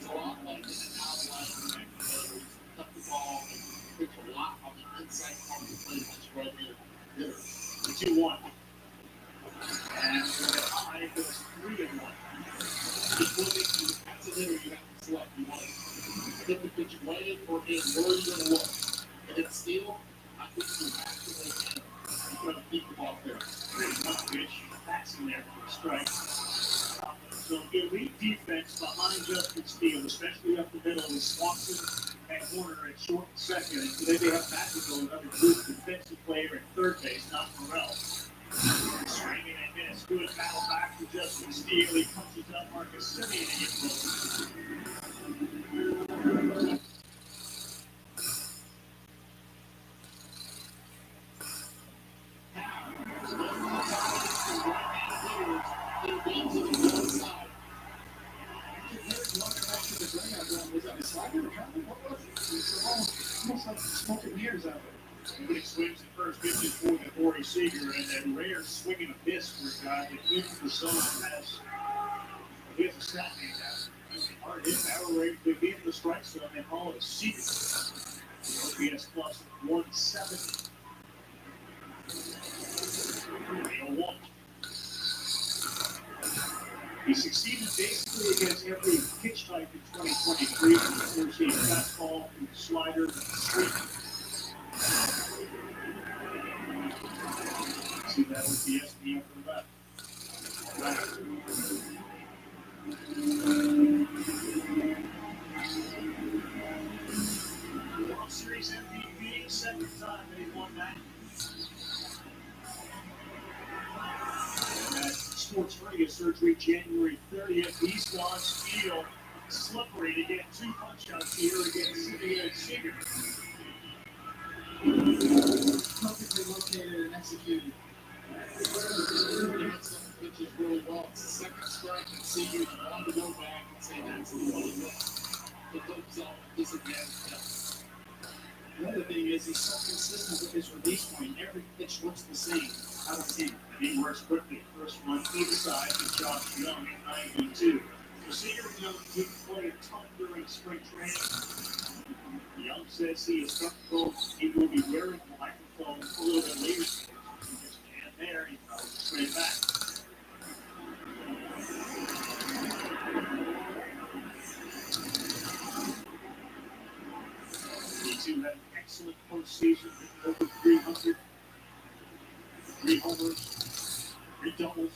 a lot like the outline, cut the ball, pitch a lot on the inside part of the plate, that's right here. 2-1. And high goes 3-1. Just look at that's a hitter you have to select. You want to hit the pitch away or in, where are you going to look? If it's Steele, I think you actually can. You're going to keep the ball there. Great tough pitch. That's in there for a strike. So elite defense behind Justin Steele, especially up the middle with Swanson and Horner at short and second. And today they have Magical, another good defensive player at third base, not Morrell. Swinging and miss. Good battle back to Justin Steele. He punches up Marcus Semien to get close. Almost like smoke and mirrors out there. Nobody swings the first pitches for the Corey Seager, and then rare swinging a miss for a guy that good for someone has. He has a stat made out. Hard hit, barrel rate, they beat the strike zone, and call it a Seager. OPS plus 170. 301. He succeeded basically against every pitch type in 2023. We're seeing fastball, slider, sweep. See that with the SPM for the back. World Series MVP, second time that he won that. At sports hernia surgery January 30th, he's gone field slippery to get 2 punch-outs here against Cynthia Seager. Perfectly located and executed. Pitches really well. It's the second strike and see you want to go back and say that's the one that looks up disadvantage. The other thing is he's so consistent with his release point. Every pitch looks the same out of 10. He works quickly. First one either side to Josh Young at 92. So Seager he played a ton during spring training. Young says he is comfortable. He will be wearing the microphone a little bit later. He just can't there. He throws it straight back. These two had an excellent postseason with over 300. 3 homers, 3 doubles.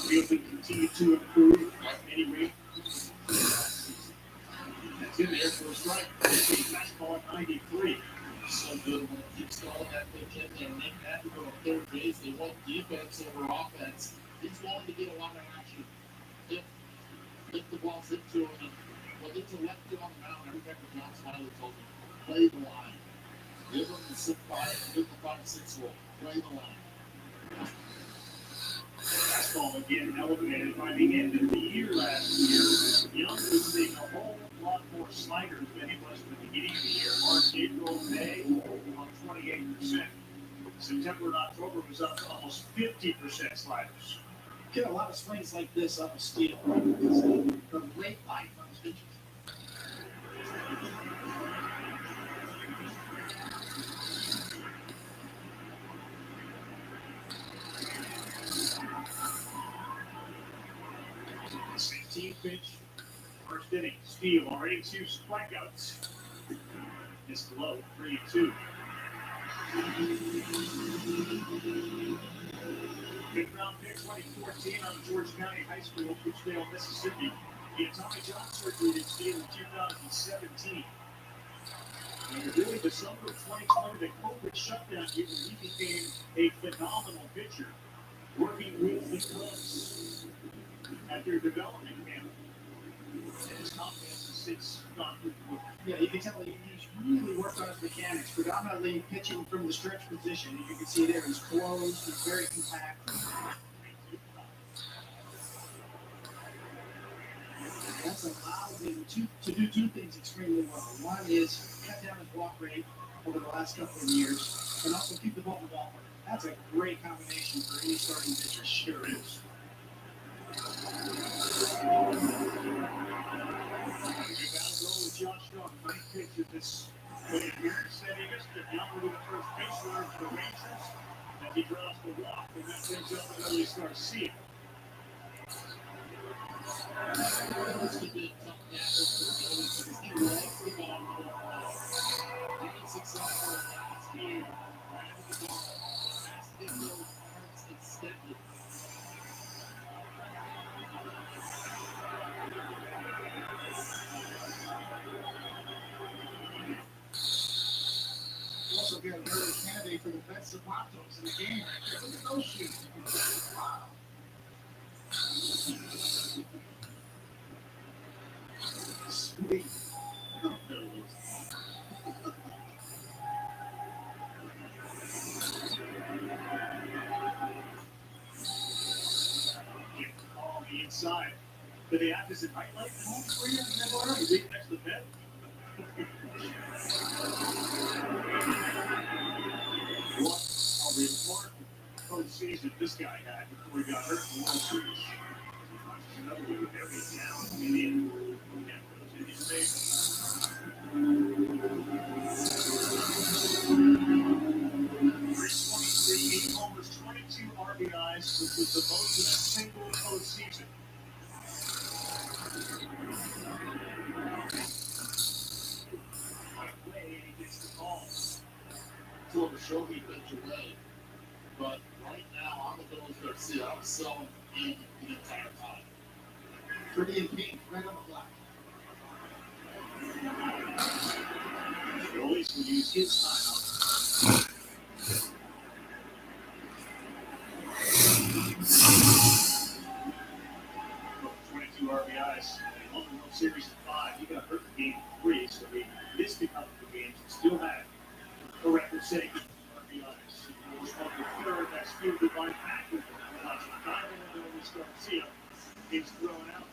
Field will continue to improve at any rate. That's in there for a strike. Fastball at 93. So good when it keeps going that big hit and Nick had to go to third base. They want defense over offense. He's going to get a lot of action. If the ball's hit to him, and when it's a lefty on the mound, every time John Smiley told me, play the line. Give him the 6-5, give him the 5-6 roll. Play the line. Fastball again elevated by the end of the year last year. Young was seeing a whole lot more sliders than he was at the beginning of the year. March, April, May, on 28%. September and October was up to almost 50% sliders. Get a lot of swings like this up a steal. It's a great line from his pitches. Pitch, first inning, Steele already 2 strikeouts. It's low, 3-2. Fifth round pick 2014 out of George County High School, Pittsdale, Mississippi. He had Tommy John surgery in Steele in 2017. And really, the summer of 2020, the COVID shutdown year, he became a phenomenal pitcher, working with the Cubs at their development camp. And his confidence has since gone through the roof. Yeah, you can tell he's really worked on his mechanics, predominantly pitching from the stretch position. You can see there, he's closed, he's very compact. That's allowed him to do 2 things extremely well. One is cut down his walk rate over the last couple of years, and also keep the ball in the ballpark. That's a great combination for any starting pitcher. Sure is. Josh Young, nice pitch at this. But here said he missed it. Young with the first base runner for the Rangers. And he draws the walk, and that brings up Ellis Garcia. This could be a tough matchup for Billy because he likes the ball more. He was successful last game. Ran the ball. Fast hit those parts and stepped it. Also got an early candidate for the best zapatos in the game right there. Look at those shoes. Wow. Sweet. On the inside. Do they act as a nightlight at home for you in that order? You leave next to the bed? What a remarkable postseason this guy had before he got hurt in the World Series. Another one with every down in the end. Yeah, goes in his face. which was the most in a single postseason. Way he gets the call. Told Khashoggi bent your way. But right now, I'm a Bills Garcia. I was selling in the entire time. Pretty in pink, right on the black. Phillies will use his timeout. 22 RBIs. In the World Series of 5, he got hurt in game 3, so he missed a couple of games and still had a record-setting RBIs. He was one of the third best fielded by Packers. Garcia is thrown out.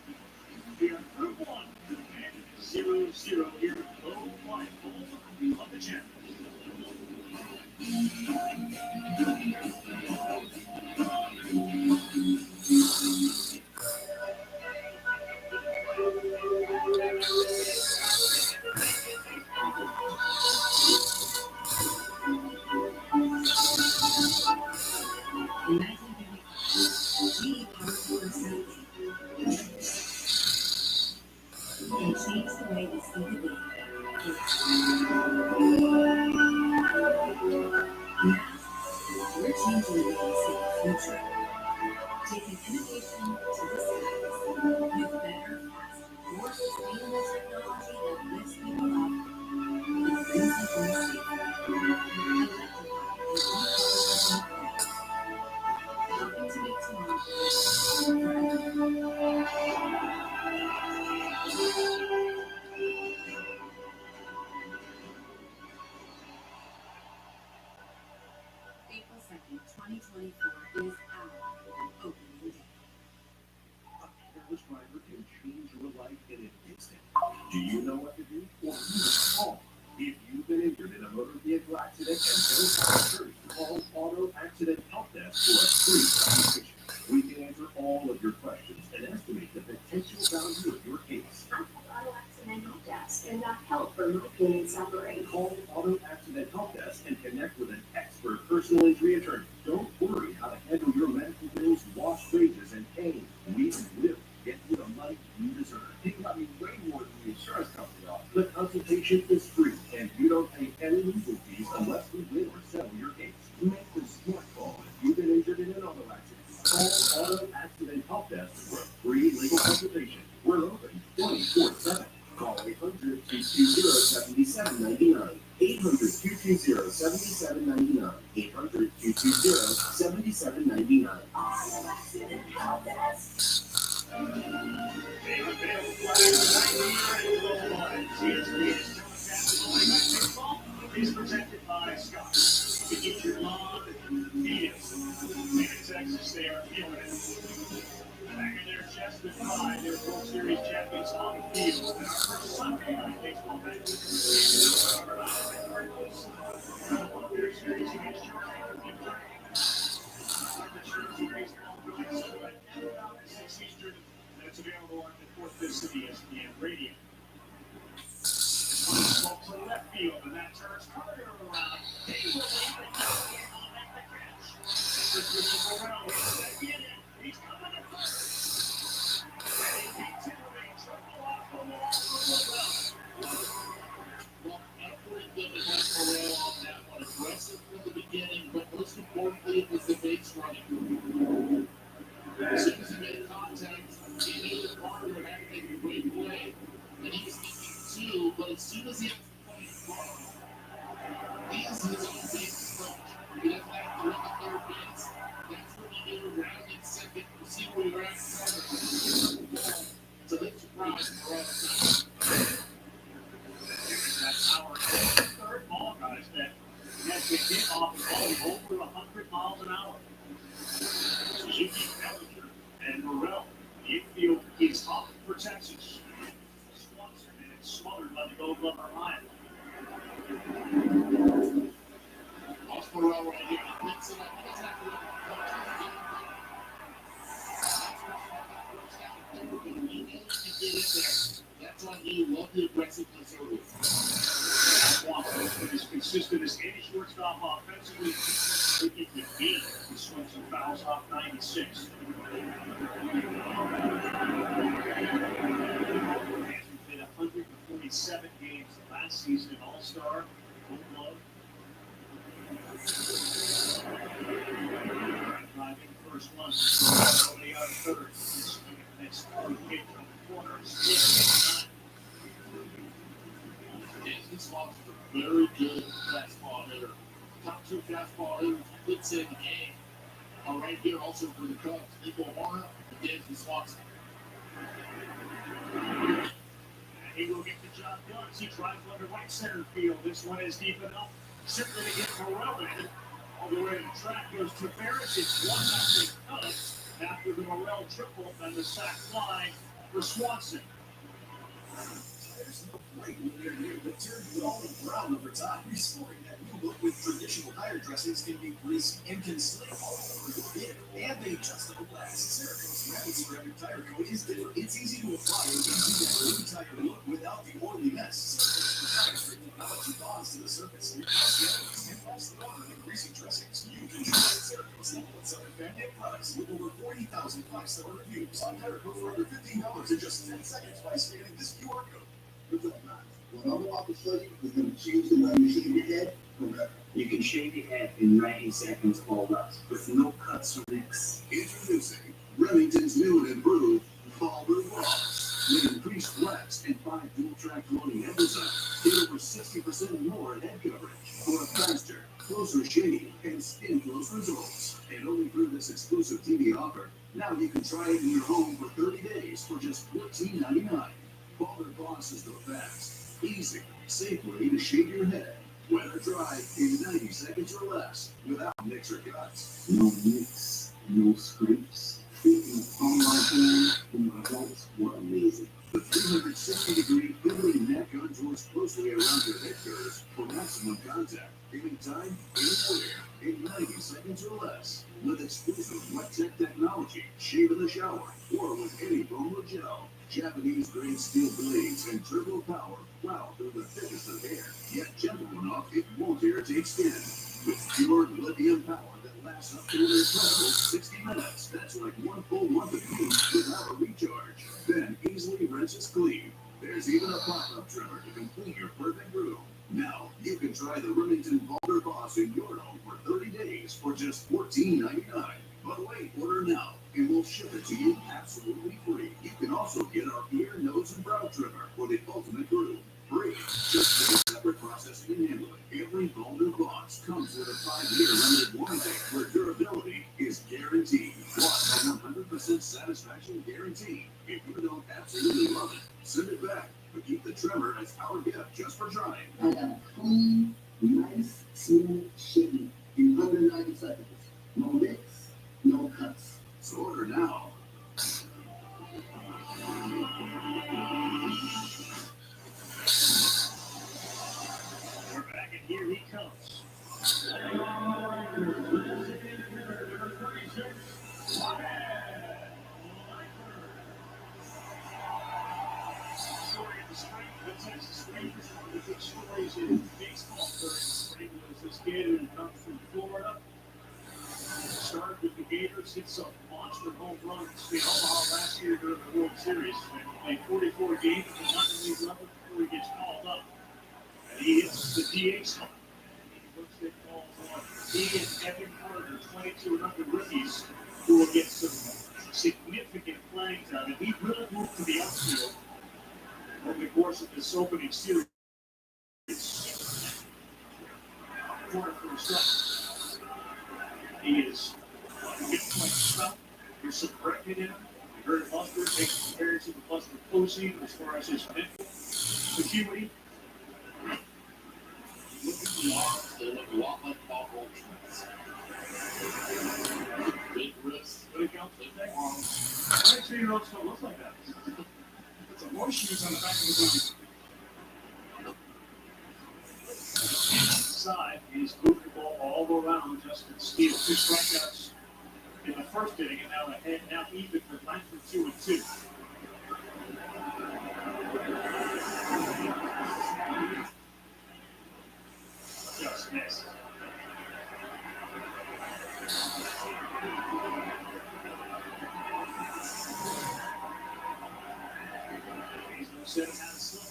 We are through 1 and 0-0 here. Low flight Bulls of the champ. They changed the way we see the game. We're changing the way we see the future. Taking innovation to the skies with better, faster, more sustainable technology that lifts people up and brings them home safer. Helping to make tomorrow April 2nd, 2024 is our opening day. A careless driver can change your life in an instant. Do you know what to do? Or even call. If you've been injured in a motor vehicle accident and don't have insurance, call Auto Accident Help Desk for a free consultation. We can answer all of your questions and estimate the potential value of your case. I called Auto Accident Help Desk and got help for my pain and suffering. Call Auto Accident Help Desk and connect with an expert personal injury attorney. Don't worry how to handle your medical bills, lost wages, and pain. We will get you the money you deserve. Think about me way more than the insurance company offers. The consultation is free, and you don't pay any legal fees unless we win or settle your case. Make the smart call if you've been injured in an auto accident. Call Auto Accident Help Desk for a free legal consultation. We're open 24/7. Call 800-220-7799. 800-220-7799. 800-220-7799. Auto Accident Help Desk. Is presented by Scott. To get your lawn, feed it. In Texas, they are feeling it. Back in their chest with pride, their World Series champions on the field. And our first Sunday night baseball match with the World Series against Chicago. That's available on the Fourth Fifth City ESPN Radio. To left field, and that turns Carter around. They will make the catch. He's coming to first. And he beats it with a triple off the wall from Well, Everett did have Morel on that one. Aggressive from the beginning, but most importantly, it was the base running. As soon as he made contact, he knew that Carter would have to make a great play. And he was thinking too, but as soon as he had to play Carter, he has his own base approach. He doesn't have to run the third base. That's what he did around in second to see where you're at. So they surprised Morel. That's our third ball, guys, that has been hit off the ball over 100 miles an hour. Suzuki, Bellinger, and Morel. The infield is up for Texas. Swanson, and it's smothered by the Gold Glover line. Off Morel right here. He picks it up. He doesn't have to run. That's on you. Love the aggressiveness early. Swanson is consistent as any shortstop offensively. He can beat. He swings and fouls off 96. 6. Played 147 games last season, an All-Star, Gold Glove. Driving first one. Nobody out third. Next kick from the corner. Split. Dansby Swanson is a very good fastball hitter. Top 2 fastball hitters puts in the game. Right here also for the Cubs, Nico Mora and Dansby Swanson. And he will get the job done. He drives one to right center field. This one is deep enough. Simply to get Morel in. All the way to the track goes to Ferris. It's 1-0 Cubs after the Morel triple and the sac fly for Swanson. There's no great near but turn it all brown over time. Restoring that new look with traditional tire dressings can be greasy and can slip all over your bid. And they adjustable glass. Cerakote's rapid ceramic tire coat is different. It's easy to apply and gives you that new tire look without the oily mess. Cerakote's tire strip technology bonds to the surface. It costs and lasts longer than greasy dressings. You can try Cerakote's #1 fan products with over 40,000 5-star reviews on tire coat for under $15 in just 10 seconds by scanning this QR code. What I'm about to show you is going to change the way you shave your head forever. You can shave your head in 90 seconds or less with no cuts or nicks. Introducing Remington's new and improved Balder Boss. With increased flex and 5 dual-track loading enzymes, get over 60% more in head coverage for a faster, closer shave and skin-close results. And only through this exclusive TV offer, now you can try it in your home for 30 days for just $14.99. Balder Boss is the fast, easy, safe way to shave your head. Wet or dry in 90 seconds or less without nicks or cuts. No nicks, no scrapes. Speaking of online porn, the results were amazing. The 360-degree pivoting neck contours closely around your head curves for maximum contact, anytime, anywhere, in 90 seconds or less. With exclusive wet tech technology, shave in the shower, or with any foam or gel. Japanese-grade steel blades and turbo power plow through the thickest of hair, yet gentle enough it won't irritate skin. With pure lithium power that lasts up to an incredible 60 minutes. That's like one full month of use without a recharge. Then easily rinses clean. There's even a pop-up trimmer to complete your perfect groom. Now, you can try the Remington Balder Boss in your home for 30 days for just $14.99. But wait, order now, and we'll ship it to you absolutely free. You can also get our ear, nose, and brow trimmer for the ultimate groom. Free. Just a separate processing and handling. Every Balder Boss comes with a 5-year limited warranty where durability is guaranteed. Plus, a 100% satisfaction guarantee. If you don't absolutely love it, send it back. But keep the trimmer as our gift just for trying. I got a clean, nice, smooth shave in under 90 seconds. No nicks, no cuts. So order now. We're back, and here he comes. The Texas Rangers, one of the big stories in baseball during the spring was this kid who comes from Florida. Started with the Gators, hit some monster home runs in Omaha last year during the World Series. And played 44 games at the minor league level before he gets called up. And he hits the DH line. He looks at calls on he and Evan Carter, 22 and under rookies, who will get some significant playing time. And he will move to the outfield over the course of this opening series. Corner for a strike. He is a good point stuff. There's some correcting in him. We heard Buster make a comparison to Buster Posey as far as his mental acuity. Look at the arms, they look a lot like Bob Goldschmidt's. Big wrists, big jumps, big arms. I actually don't look like that. It's a horseshoes on the back of his arm. Side, he's moved the ball all around Justin Steele. 2 strikeouts in the first inning, and now ahead, now even for 9 for 2 and 2. Just missed. said it had a slip.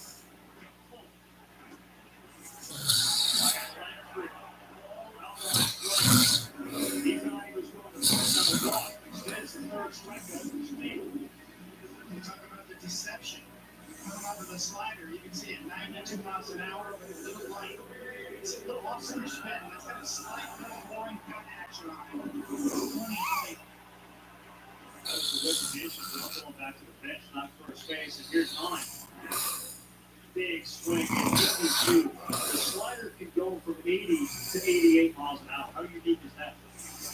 He's not even scoring the first on the block. Extends the third strikeout for Steve. You talk about the deception. Come out with a slider, you can see it 92 miles an hour, but it's a little light. It's a little off center spin, and it's got a slight little boring cut action on it. 28. That's the investigation. Now going back to the bench, not first base, and here's Hine. Big swing, 52. The slider can go from 80 to 88 miles an hour. How unique is that?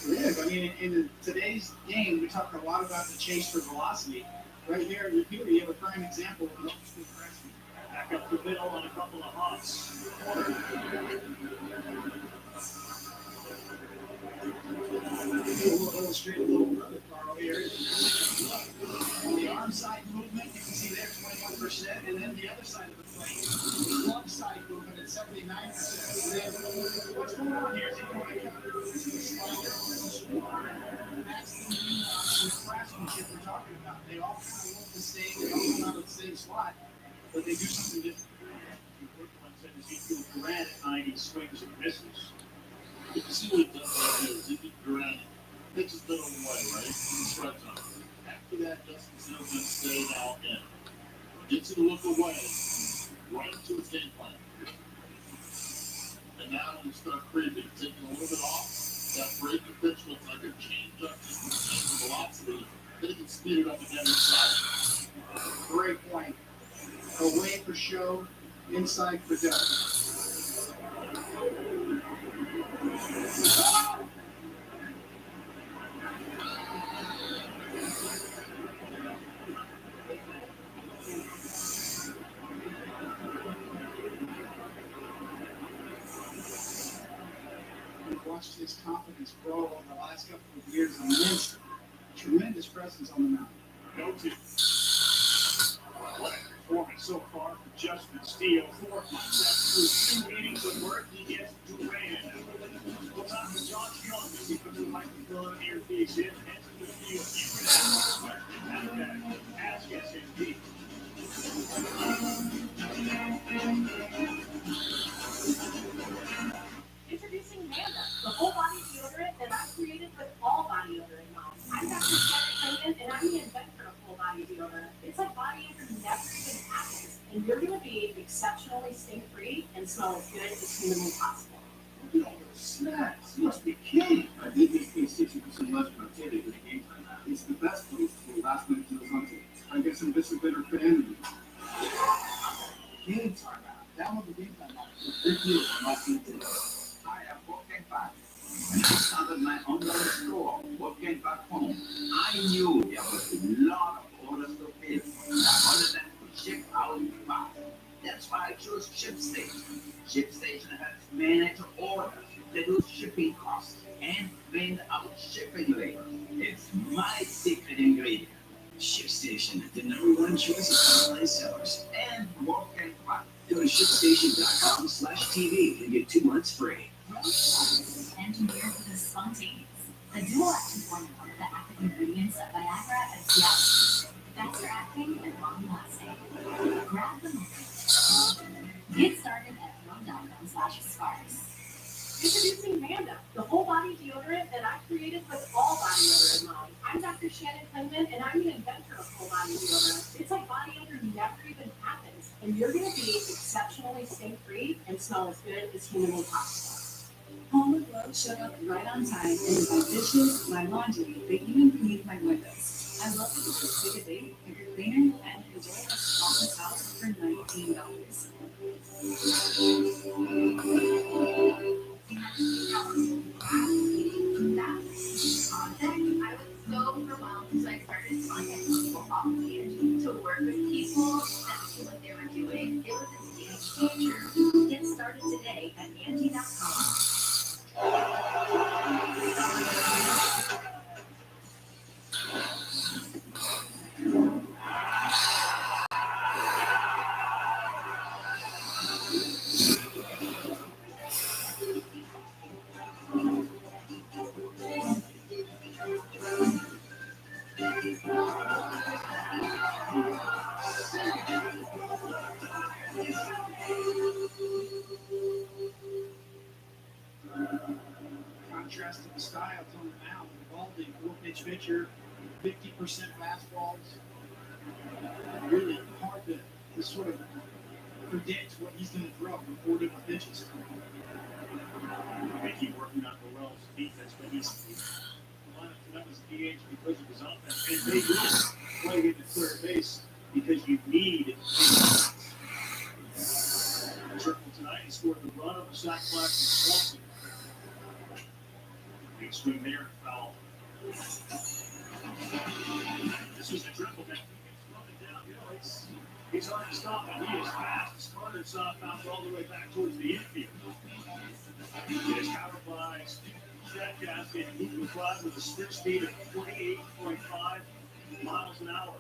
It is. I mean, in today's game, we talk a lot about the chase for velocity. Right here in Lapeer, you have a prime example of an open freshman. Back up the middle on a couple of hops. We'll illustrate a little further, Carl, here. The arm side movement, you can see there 21%, and then the other side of the plate, the glove side movement at 79%. And then what's going on here is you want to cover the slider, that's the nuance and the craftsmanship we're talking about. They all kind of look the same, they all come out of the same slot, but they do something different. Ezekiel Duran at 90 swings and misses. You can see what he does right there. Ezekiel Duran takes his middle away, right? He strikes on it. After that, Justin Singleton stays out in. Gets him to look away, right into his game plan. And now when you start creeping, taking a little bit off, that breaking pitch looks like a change up, change the velocity. Then he can speed it up again inside. Great point. Away for show, inside for depth. We've watched his confidence grow over the last couple of years immensely. Tremendous presence on the mound. Go to. What a performance so far for Justin Steele. 4 contests through 2 innings of work. He gets Duran. We'll talk to Josh Young as he puts the microphone near his in. Heads to the field. You can ask questions. Ask SNP. Introducing Manda, the whole body deodorant that I created with all body odor in mind. I'm Dr. Shannon Clayton, and I'm the inventor of full body deodorant. It's like body odor never even happens, and you're going to be exceptionally stink-free and smell as good as humanly possible. Look at all those snacks. You must be kidding. I think he's paid 60% less productivity for the game time now. It's the best place for last minute deals on tickets. I guess I'm just a bitter fan. Game time app. Download the game time app. Big deal on last minute tickets. I have Walking Back. When I started my online store, Walking Back Home, I knew there was a lot of orders to fill. I wanted them to ship out fast. That's why I chose ShipStation. ShipStation has managed orders, reduce shipping costs, and cleaned out shipping labor. It's my secret ingredient. ShipStation, the #1 choice of online sellers, and Walking Back. Go to shipstation.com/TV and get 2 months free. Engineered with a spontaneous, the dual-action formula of the active ingredients of Viagra and Cialis. Faster acting and long-lasting. Grab the moment. Get started at rome.com/sparks. Introducing Manda, the whole body deodorant that I created with all body odor in mind. I'm Dr. Shannon Clayton, and I'm the inventor of full body deodorant. It's like body odor never even happens, and you're going to be exceptionally stink-free and smell as good as humanly possible. Home and Road showed up right on time and did my dishes, my laundry, they even cleaned my windows. I love it because take a date, pick a cleaner, and enjoy a spotless house for $19. I was so overwhelmed, so I started finding people off the energy to work with people that knew what they were doing. It was a game changer. Get started today at Angie.com. pitcher, 50% fastballs. Really hard to sort of predict what he's going to throw from 4 different pitches. They keep working on Burrell's defense, but he's lined up tremendous DH because of his offense. And they will play him at third base because you need a triple tonight. He scored the run of the sac fly from Swanson. Big swing there, foul. This was a triple that he's running downhill. He's hard to stop, and he is fast. Carter bounce all the way back towards the infield. It is countered by Chad Gaskett, who can fly with a stick speed of 28.5 miles an hour.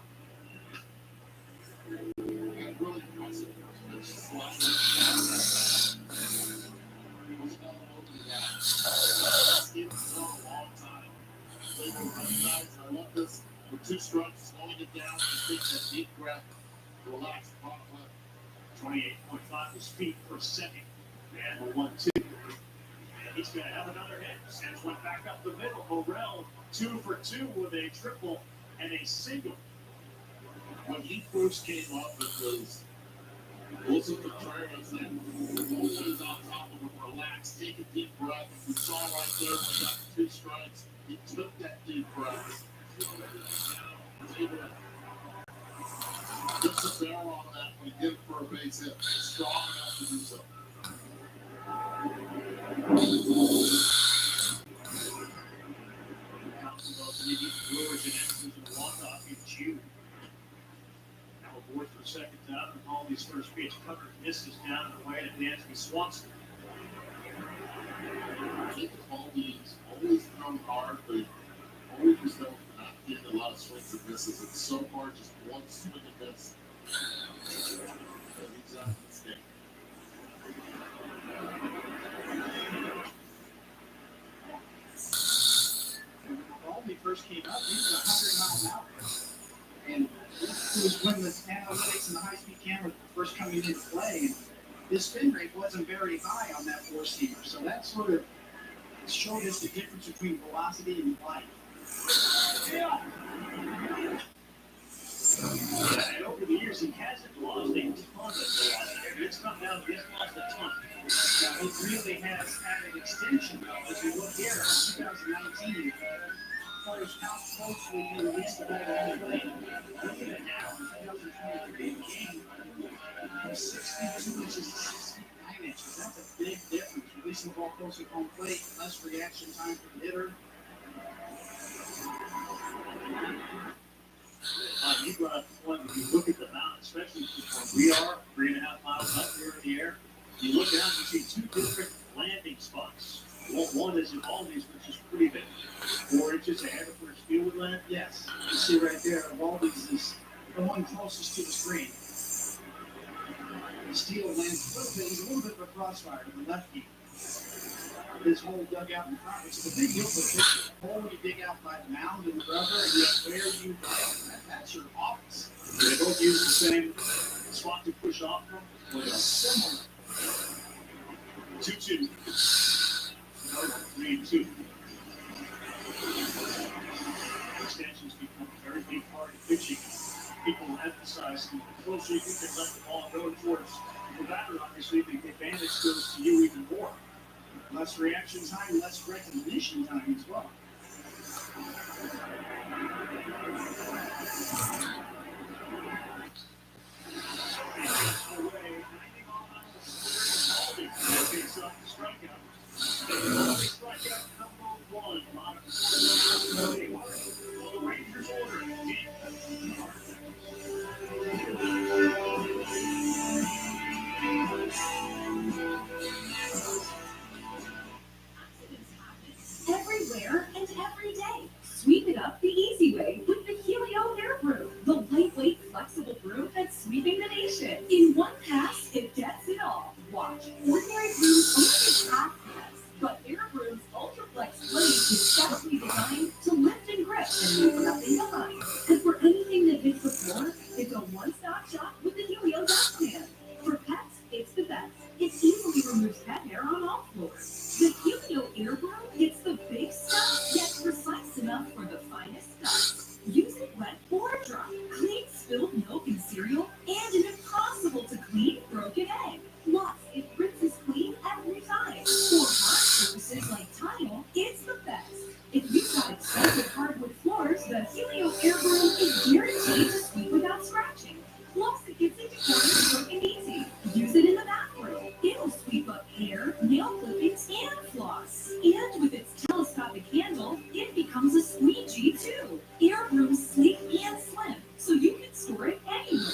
Really impressive. I love this. With 2 strikes, slowing it down, just take that deep breath, relax, bottom left. 28.5 is feet per second. And 1-2. And he's going to have another hit. Sends one back up the middle. Burrell 2 for 2 with a triple and a single. When he first came up, it was also the Contreras that was on top of him, relax, take a deep breath. We saw right there when he got 2 strikes, he took that deep breath. Was able to get the barrel on that when he did it for a base hit. Strong enough to do so. Brewers and X's and walk-off in June. Now aboard for the second time, and Holly's first pitch covered misses down the way to Nancy Swanson. I think Holly's always come hard, but always just don't not getting a lot of swings and misses. It's so hard, just one swing and miss. He's out of this game. When he first came up, he was 100 miles an hour. And this was when the analytics and the high-speed cameras were first coming into play. And his spin rate wasn't very high on that 4-seamer. So that sort of showed us the difference between velocity and flight. Yeah. And over the years, he hasn't lost a ton of velocity. It's come down, he hasn't lost a ton. Now, he really has had an extension, though. As we look here, 2019, players how closely he released the ball on the plate. Look at it now, 2023 game, from 62 inches to 69 inches. That's a big difference. Releasing the ball closer to home plate, less reaction time for the hitter. You brought up one, if you look at the mound, especially when we are 3.5 miles up here in the air, you look down, you see 2 different landing spots. One is in Aldi's, which is pretty big. 4 inches ahead of where Steele would land. Yes, you see right there, Aldi's is the one closest to the screen. Steele lands a little bit, he's a little bit of a crossfire to the lefty. His whole dugout in front, which is a big deal for the pitcher. The hole you dig out by the mound and the rubber, and yet where you go, that's your office. They both use the same spot to push off from. Well, similar. 2-2. 3-2. Extensions become a very big part of pitching. People emphasize the closer you can let the ball go towards the batter, obviously, the advantage goes to you even more. Less reaction time, less recognition time as well. Everywhere and every day. Sweep it up the easy way with the Helio Air Broom, the lightweight, flexible broom that's sweeping the nation. In one pass, it gets it all. Watch. Ordinary brooms only get half pass, but Air Broom's Ultraflex blade is specially designed to lift and grip and leave nothing behind. And for anything that hits the floor, it's a one-stop shop with the Helio Dustpan. For pets, it's the best. It easily removes pet hair on all floors. The Helio Air Broom gets the big stuff, yet precise enough for the finest Helio Air Broom is guaranteed to sweep without scratching. Plus, it gets into corners quick and easy. Use it in the bathroom. It'll sweep up hair, nail clippings, and floss. And with its telescopic handle, it becomes a squeegee too. Air Broom's sleek and slim, so you can store it anywhere.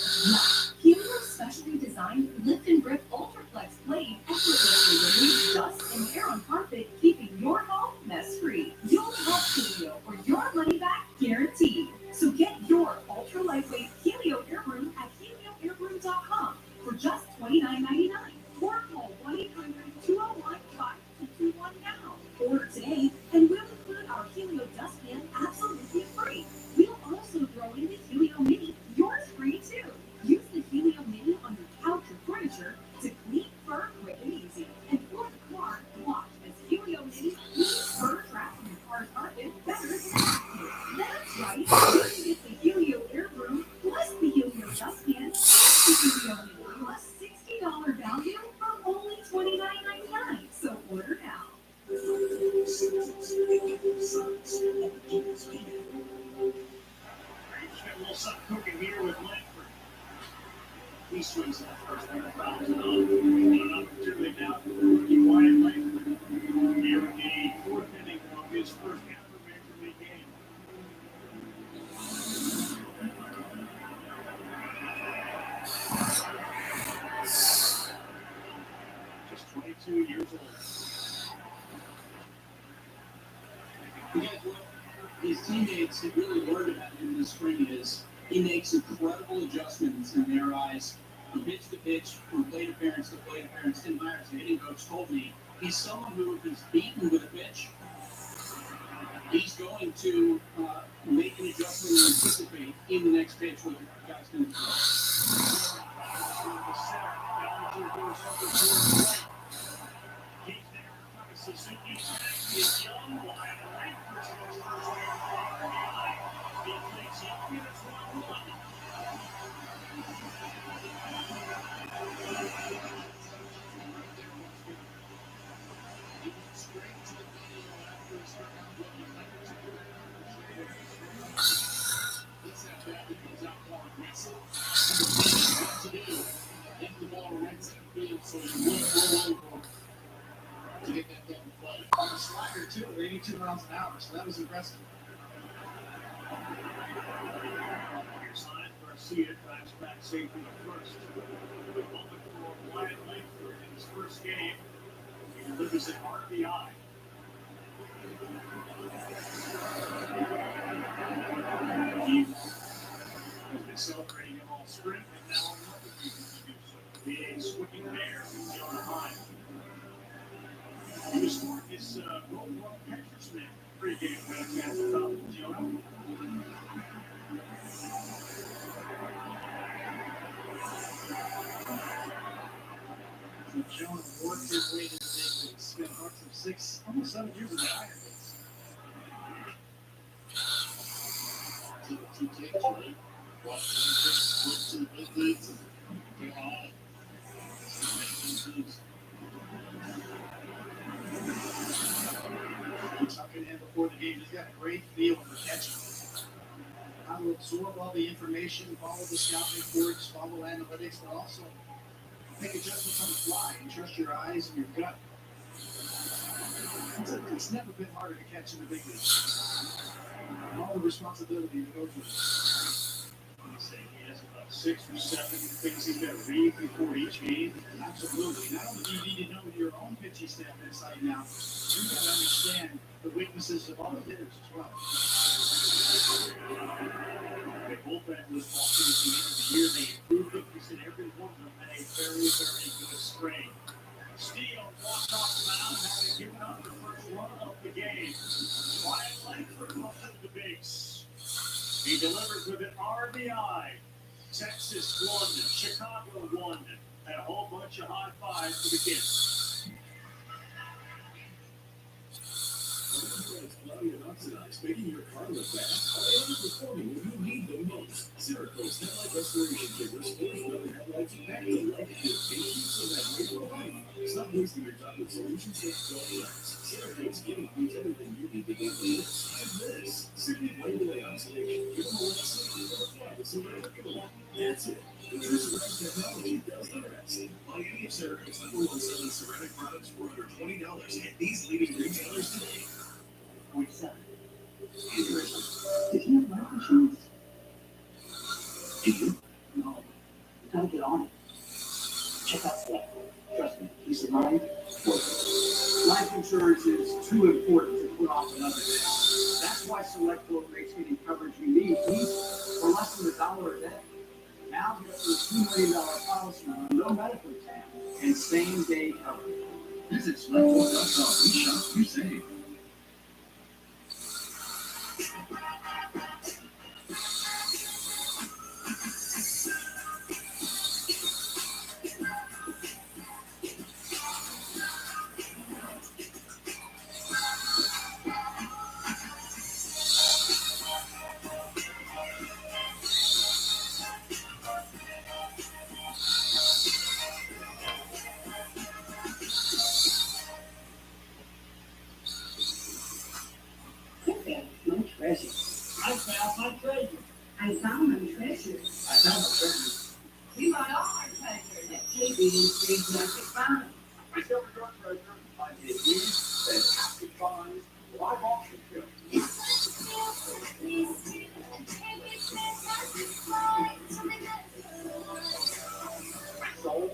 Helio's specially designed lift and grip Ultraflex blade effortlessly removes dust and hair on carpet, keeping your home mess-free. You'll love Helio or your money back guaranteed. So get your ultra lightweight Helio Air Broom at helioairbroom.com for just $29.99. Or call 1-800-201-5221 now. Order today, and we'll include our Helio dustpan absolutely free. We'll also throw in the Helio Mini, yours free too. Use the Helio Mini on your couch or furniture to clean fur quick and easy. And for the car, watch as Helio Mini cleans fur trapped in your car's carpet better than ever. That's right. You can get the Helio Air Broom plus the Helio dustpan plus the Helio Mini plus $60 value for only $29.99. So order now. Get a little something cooking here with Langford. He swings that first one, fouls it on. An opportunity now for rookie Wyatt Langford. Here in the fourth inning of his first ever Major League game. Just 22 years old. You guys, what his teammates have really learned about him this spring is he makes incredible adjustments in their eyes from pitch to pitch, from plate appearance to plate appearance. Tim Myers, the hitting coach, told me he's someone who, if he's beaten with a pitch, he's going to make an adjustment and anticipate in the next pitch what the guy's going to throw. Suzuki is young, Wyatt Langford's first RBI. He plays young and it's 1-1. To get that down the play. On the slider, too, at 82 miles an hour, so that was impressive. Here's Ryan Garcia, drives back safely to first. The moment for Wyatt Langford in his first game. He delivers an RBI. He has been celebrating him all spring, and now another reason to do so. The swinging bear from the other line. He was scoring his Gold Glove catcher's mitt pregame at the top of Jonah. So Jonah worked his way to the big leagues. Spent parts of 6, almost 7 years in the Iron Leagues. To the TK, right? Went to the big leagues and get high. Talking to him before the game, he's got a great feel for catching. How to absorb all the information, follow the scout reports, follow analytics, but also make adjustments on the fly and trust your eyes and your gut. It's never been harder to catch in the big leagues. All the responsibility that goes with it. He said he has about 6 or 7 things he's got to read before each game. Absolutely. Not only do you need to know your own pitching staff inside now, you got to understand the weaknesses of all the hitters as well. The bullpen was walking at the end of the year. They improved it. He said every one of them had a very, very good spring. Steele walked off the mound, having given up the first run of the game. Wyatt Langford left the base. He delivers with an RBI. Texas won, Chicago won, and a whole bunch of high fives for the kids. It's cloudy and oxidized, making your car look bad. Are they underperforming when you need them most? Cerakote's headlight restoration kit restores better headlights back to life with patience so that way for life. Stop wasting your time with solutions that don't last. Cerakote's giving you everything you need to get this and this. Simply blend away oxidation You don't want to see it's American. That's it. Ceramic technology does the rest. Buy any of Ceramic's #1 selling ceramic products for under $20 at these leading retailers today. $47. Interesting. Did you have life insurance? Did you? No. You gotta get on it. Check out Select. Trust me, peace of mind. Life insurance is too important to put off another day. That's why Select Quote makes getting coverage you need easy for less than $1 a day. Now get up to a $2 million policy with no medical exam and same-day coverage. Visit SelectQuote.com. We shop, you save. No treasure. I found my treasure. I found my treasure. I found my treasure. We got all our treasure at KB's Big Market Find. Discover your treasure by the elite fantastic finds live auction show. Sold.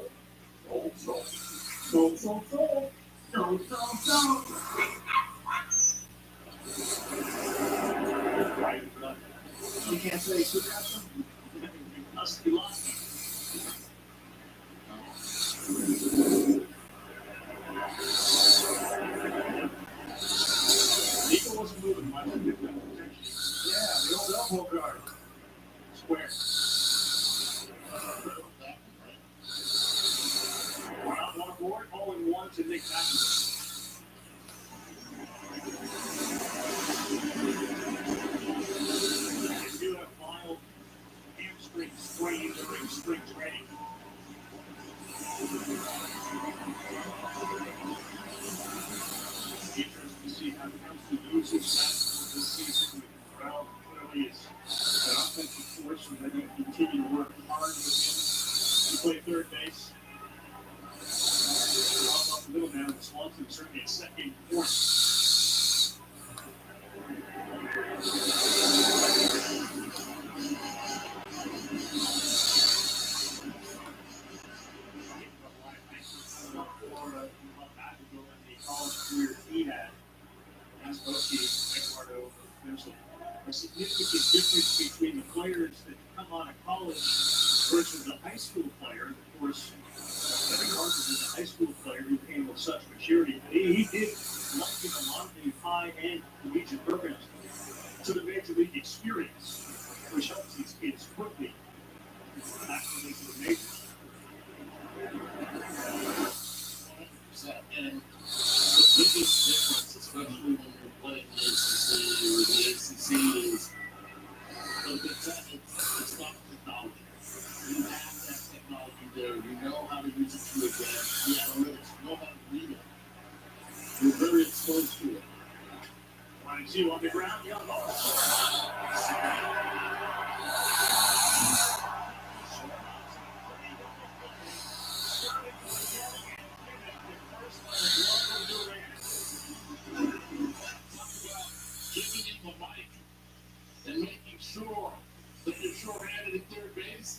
You can't say you got something. Must be lost. Nico wasn't moving much. Yeah, the old elbow guard. Square. Round one board, 0-1 to Nick Patrick. If you have mild hamstring sprain during spring training, interesting to see how it comes to use his stats this season. Well, clearly is an offensive force, and then you continue to work hard with him. You play third base. Off the middle now, Swanson certainly a second force. College career he had. That's mostly Eduardo Menzel. A significant difference between the players that come out of college versus a high school player. Of course, Kevin Carter is a high school player who came with such maturity. He did like a lot of the high end collegiate programs to the major league experience, which helps these kids quickly acclimate to the majors. And the biggest difference, especially when you're playing the ACC or the ACC, is it's not technology. You have that technology there. You know how to use it to advance the analytics. You know how to read it. You're very exposed to it. 1-2 on the ground, Young. Giving him the mic and making sure that you're short-handed at third base.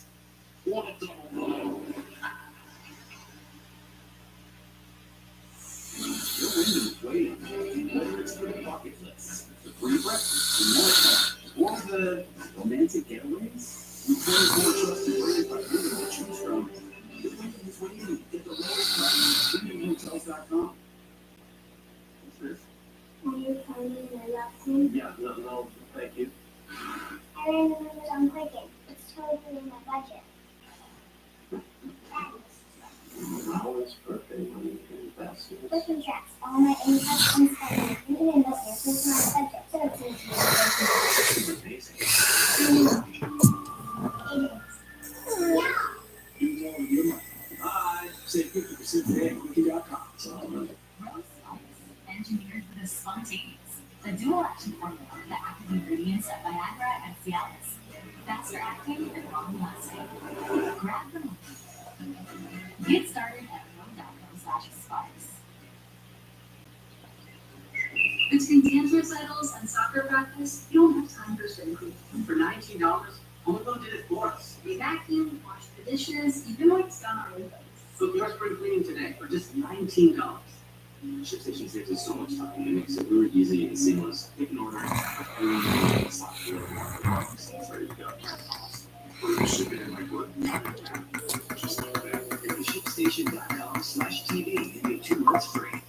What a double play. Your window is waiting, whether it's for the bucket list, the free breakfast, or the romantic getaways. With 24 trusted brands by Window to choose from, your window is waiting. Get the lowest price at WindoWHotels.com. What's this? Are you telling me your last name? Yeah, no, thank you. I ran the numbers on Quicken. It's totally in my budget. Howard's birthday money and best. Quicken tracks all my income and spending, even investments into my budget, so it's easy to It's amazing. It is. Yeah. You know your money. Bye. Save 50% today at Quicken.com. Rose Spice, engineered for the spontaneous. The dual action formula, the active ingredients of Viagra and Cialis, faster acting and long lasting. Grab them. Get started at rome.com/sparks. Between dance recitals and soccer practice, you don't have time for swimming. And for $19, Home Depot did it for us. We vacuumed, washed the dishes, even wiped down our windows. Book your spring cleaning today for just $19. ShipStation saves us so much time. It makes it really easy and seamless. Pick an order, stop here, it's ready to go. Or ship it in like what? Just like that. Go to ShipStation.com/TV and get 2 months free.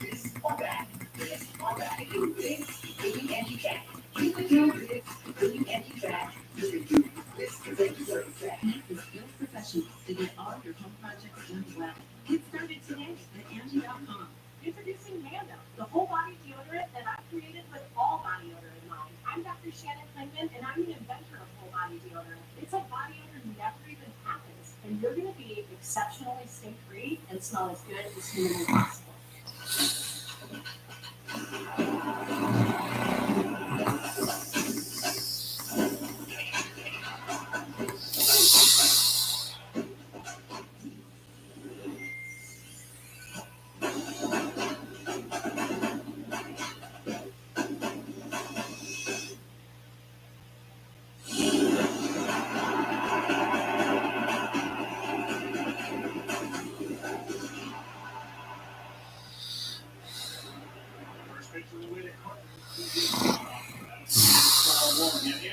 This or that. This or that. Do this, including anti-track. You can do this, including anti-track. You can do this, including track. Connect with skilled professionals to get all your home projects done well. Get started today at Angie.com. Introducing Mando, the whole body deodorant that I created with all body odor in mind. I'm Dr. Shannon Klingman, and I'm the inventor of whole body deodorant. It's like body odor never even happens, and you're going to be exceptionally stink-free and smell as good as humanly possible.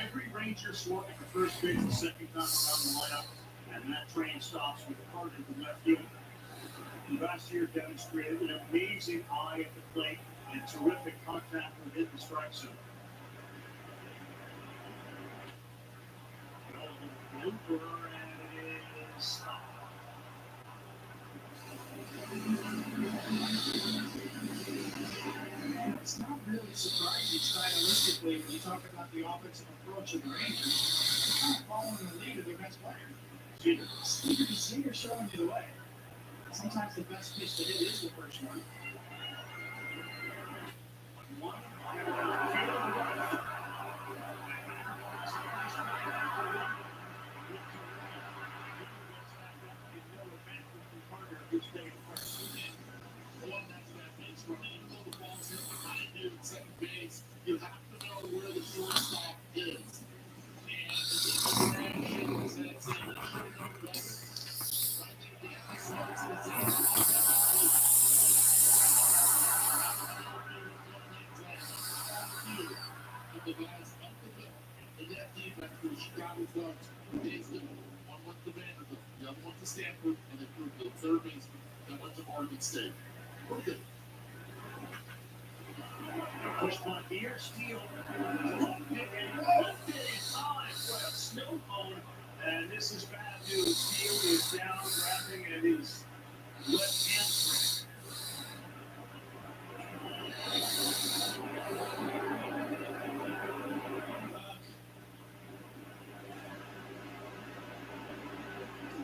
Every Ranger swung at the first base the second time around the lineup, and that train stops with Carter from left field. Last year demonstrated an amazing eye at the plate and terrific contact within the strike zone. Blooper, and it is stopped. It's not really surprising stylistically when you talk about the offensive approach of the Rangers. They're kind of following the lead of their best player. Seager showing you the way. Sometimes the best pitch to hit is the first one. Second base, you have to know where the shortstop is. The guys up the middle, and that defense for the Chicago Cubs is the one went to Vanderbilt, the other one to Stanford, and then the third baseman that went to Oregon State. Okay. Push punt here, Steele. One big time for a snow cone, and this is bad news. Steele is down, grabbing at his left hamstring.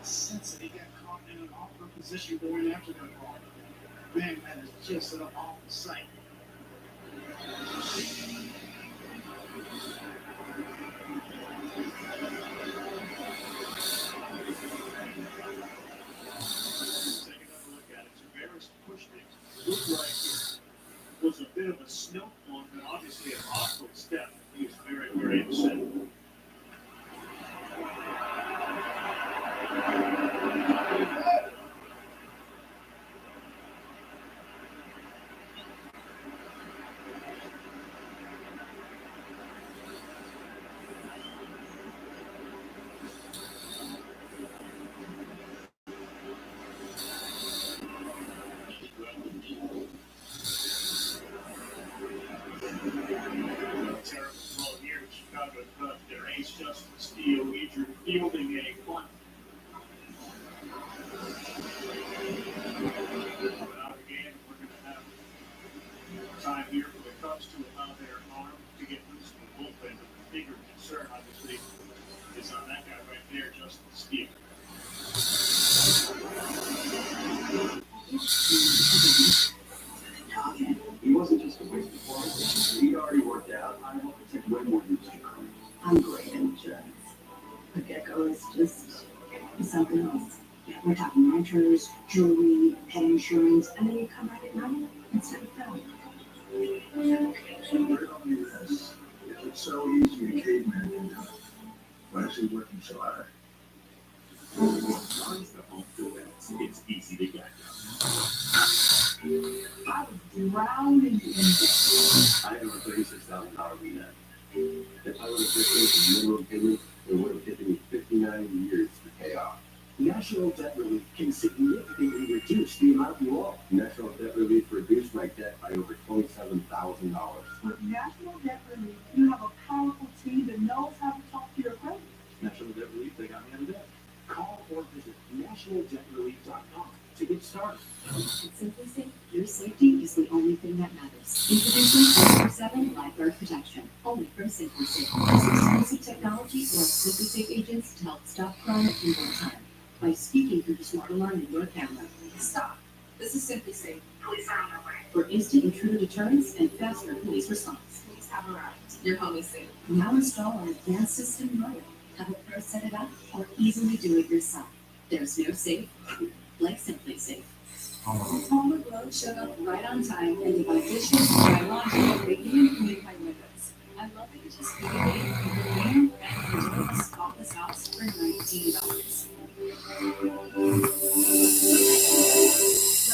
Sense that he got caught in an awkward position going after that ball. Man, that is just an awful sight. Looked like it was a bit of a snow cone, but obviously an awkward step. He was very, very upset. Fielding a punt. Out again, we're going to have time here for the Cubs to allow their arm to get loose in the bullpen. The bigger concern, obviously, is on that guy right there, Justin Steele. He wasn't just a waste of performance. He'd already worked out. I want to take way more than just a career. I'm great in insurance. a gecko is just something else. Yeah, we're talking renters, jewelry, pet insurance, and then you come out at night instead of film. It's so easy to caveman in time. We're actually working so hard. As long as the home field ends, it's easy to get. I was drowned in debt. I have a $36,000 in debt. If I would have just made the minimum payment, it would have taken me 59 years to pay off. National Debt Relief can significantly reduce the amount you owe. National Debt Relief reduced my debt by over $27,000. With National Debt Relief, you have a powerful team that knows how to talk to your creditors. National Debt Relief, they got me out of debt. Call or visit nationaldebtrelief.com to get started. At SimpliSafe, your safety is the only thing that matters. Introducing 24/7 lifeguard protection, only from SimpliSafe. This exclusive technology allows SimpliSafe agents to help stop crime in real time by speaking through the smart alarm in your camera. Stop. This is SimpliSafe. Police are on their way. For instant intruder deterrence and faster police response. Police have arrived. Your home is safe. Now install our advanced system mode. Have a pro set it up or easily do it yourself. There's no safe like SimpliSafe. Home Road showed up right on time and divide dishes, dry laundry, baking, and clean my windows. I love it. Just give it away and enjoy the spotless house for $19. My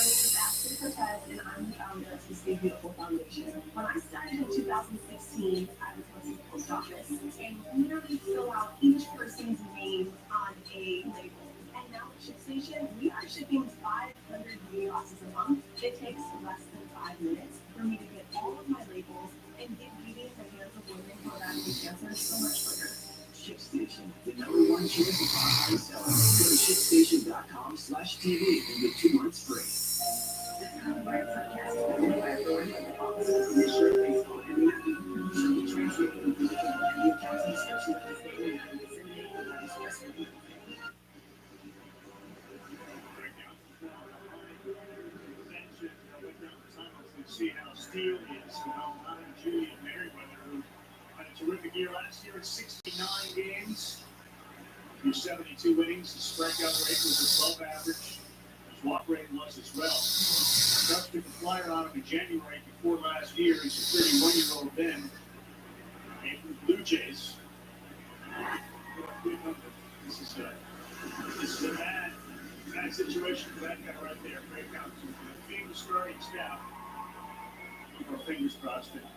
name is Ashley Cortez, and I'm the founder of the Stay Beautiful Foundation. When I started in 2016, I was working at the post office, and we literally fill out each person's name on a label. And now at ShipStation, we are shipping 500 mini boxes a month. It takes less than 5 minutes for me to get all of my labels and get beauty in the hands of women who are battling cancer so much quicker. ShipStation, the #1 choice of online seller. Go to shipstation.com/TV and get 2 months free. See how Steele is, not Julian Merriweather, who had a terrific year last year at 69 games, through 72 innings. His strikeout rate was above average. His walk rate was as well. Cubs took a flyer on him in January before last year. He's a 31-year-old then. And from the Blue Jays. This is a bad situation for that guy right there. Great count. Being starting staff. Keep our fingers crossed that the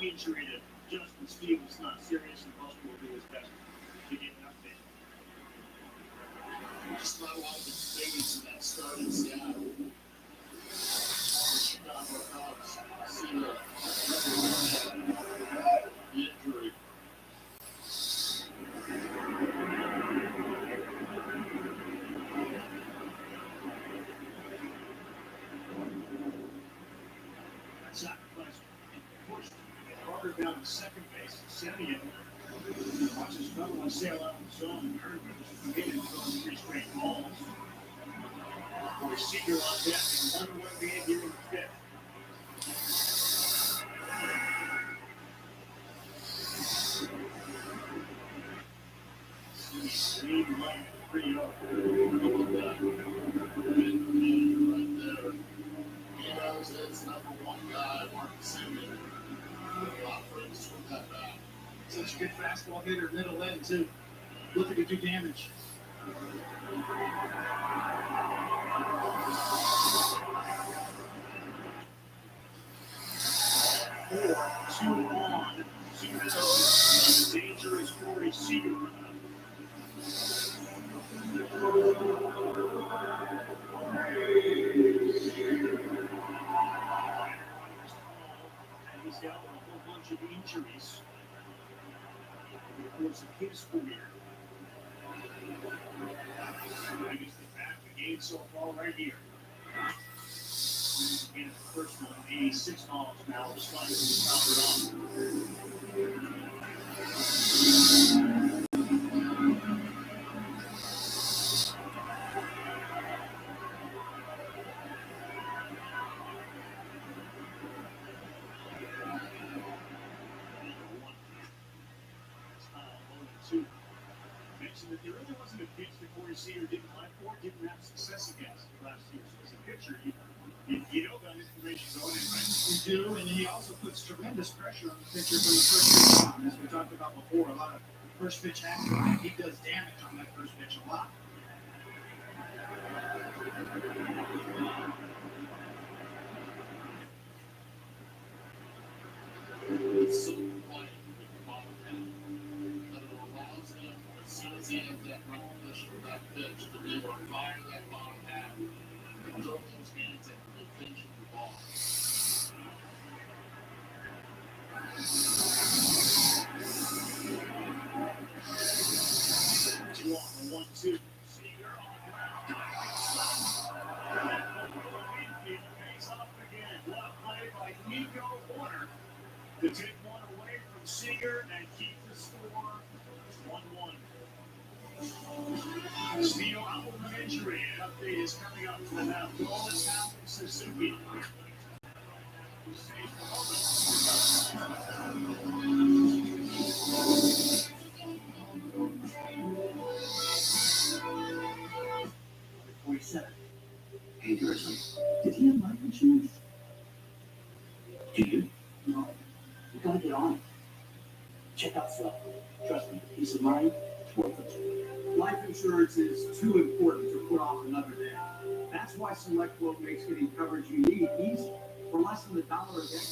injury to Justin Steele is not serious, and Buster will do his best to get an update. Just not a lot of experience in that start in Seattle. The Chicago Cubs see the injury. Sacrifice pushed Carter down to second base. Semien watches another one sail out in the zone, and Merriweather hit it on 3 straight balls. For Seager on deck, and 1-1 man here in the 5th. Lead right 3-0. Right there. He knows it's #1 guy, Marcus Semien. A lot for him to swing that back. Such a good fastball hitter, middle end, too. Looking to do damage. Two on. Seager danger is Corey Seager. He's got a whole bunch of injuries over the course of his career. I guess the back of the game so far right here. Again, the first one, 86 miles an hour, sliding to the top of it on. mentioned that there really wasn't a pitch that Corey Seager didn't like or didn't have success against last year. So as a pitcher, you know that information going in, right? You do, and he also puts tremendous pressure on the pitcher from the first pitch on. As we talked about before, a lot of first pitch action. He does damage on that first pitch a lot. It's so quiet with the bottom half. But it allows him, as soon as he has that repetition of that pitch, to be able to fire that bottom half and throw those hands at the pitch of the ball. Two on the 1-2. Seager on the ground. Infield pays off again. What a play by Nico Warner to take one away from Seager and keep the score 1-1. Steele out with an injury. An update is coming up from now. Nolan Suzuki. Hey, Grizzly, did he have life insurance? Do you? No. You gotta get on it. Check out Select. Trust me, peace of mind, it's worth it. Life insurance is too important to put off another day. That's why Select Quote makes getting coverage you need easy for less than $1 a day.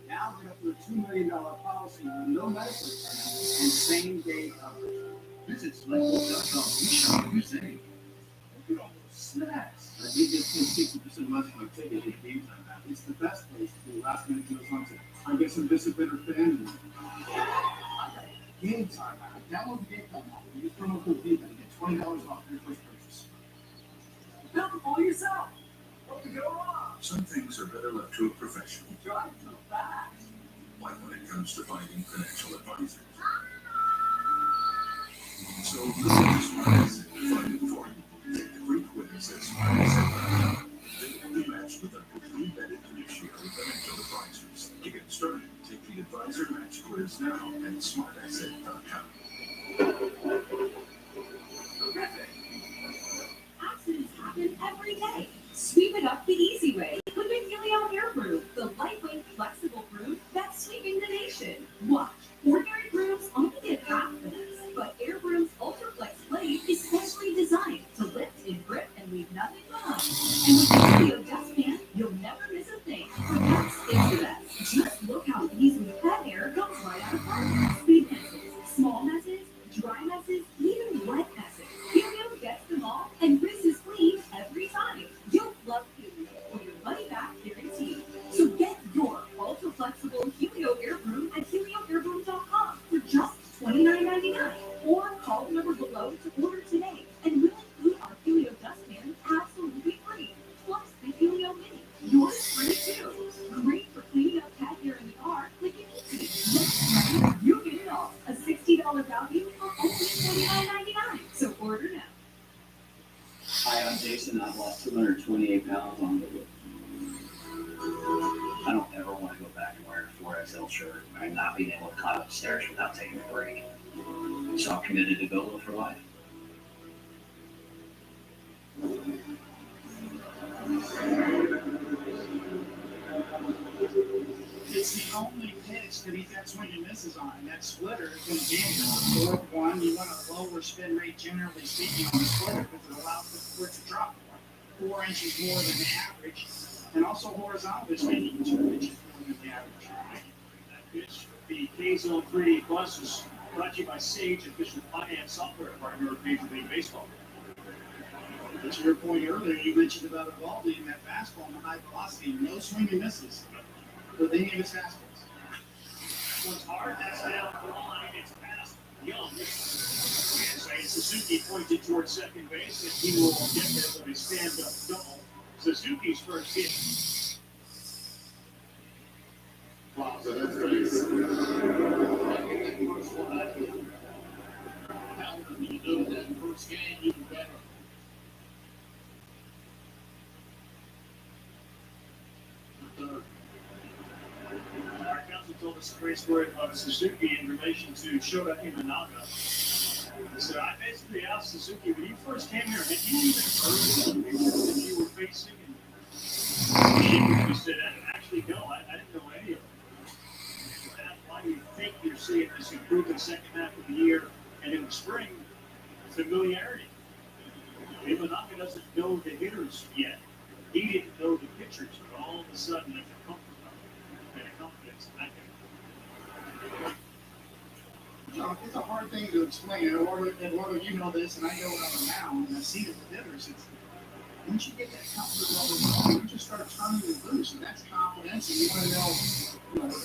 Now get up to a $2 million policy with no medical expense and same-day coverage. Visit SelectQuote.com. You shop, you save. Look at all those snacks. You just pay 60% less for a ticket at game time now. It's the best place to do last minute deals on tickets. I guess some visit better fan. Game time app. Download the Game Time app. Use promo code VIVA and get $20 off your first purchase. Build it for yourself. What could go wrong? Some things are better left to a professional, Drive so fast. like when it comes to finding financial advisors. So listen to Smarties and find it for you. Take the free quiz at Smarties.com. Then you'll be matched with a completely vetted fiduciary financial advisors. To get started, take the Advisor Match quiz now at SmartAsset.com. Accidents happen every day. Sweep it up the easy way with the Helio Air Broom, the lightweight, flexible broom that's sweeping the nation. Watch. Ordinary brooms only get half the this, but Air Broom's Ultra Flex blade is specially designed to lift and grip and leave nothing behind. And with the Helio dustpan, you'll never miss a thing. That's the best. Just look how easily that air comes right out of park. Speed messes, small messes, dry messes, even wet messes. Helio gets them all and rinses is clean every time. You'll love Helio for your money back guarantee. So get your ultra flexible Helio Air Broom at HelioAirBroom.com for just $29.99. Or call the number below to order today, and we'll include our Helio dustpan absolutely free. Plus the Helio Mini, yours free too. Great for cleaning up cat hair in the car, quick and easy. Next time, you get it all. A $60 value for only $29.99. So order now. Hi, I'm Jason. I've lost 228 pounds on the whip. I don't ever want to go back and wear a 4XL shirt and not being able to climb up the stairs without taking a break. So I'm committed to Go for life. It's the only pitch that he's got swing and misses on. That splitter is going to be the fourth one. You want a lower spin rate, generally speaking, on the splitter because it allows the splitter to drop 4 inches more than the average, and also horizontally speaking, 2 inches more than the average. That pitch, the K-Zone 3D Plus is brought to you by Sage, official finance software partner of Major League Baseball. But to your point earlier, you mentioned about Evaldi and that fastball and the high velocity, no swing and misses with any of his fastballs. One's hard, that's down the line, it's past Young. And Suzuki pointed towards second base, and he will get there with a stand-up double. Suzuki's first hit. Wow, so that's great. When you do that first game, even better. Our counsel told us a great story about Suzuki in relation to Shota Imanaga. So I basically asked Suzuki, when you first came here, had you even heard of the pictures that you were facing? And he said, actually, no, I didn't know any of them. And that's why you think you're seeing this improvement second half of the year and in the spring, familiarity. Imanaka doesn't know the hitters yet. He didn't know the pitchers, but all of a sudden there's a comfort level and a confidence in that guy. John, it's a hard thing to explain. Eduardo, you know this, and I know it on the mound, and I see it with hitters. It's once you get that comfort level, you just start turning it loose, and that's confidence. And you want to know,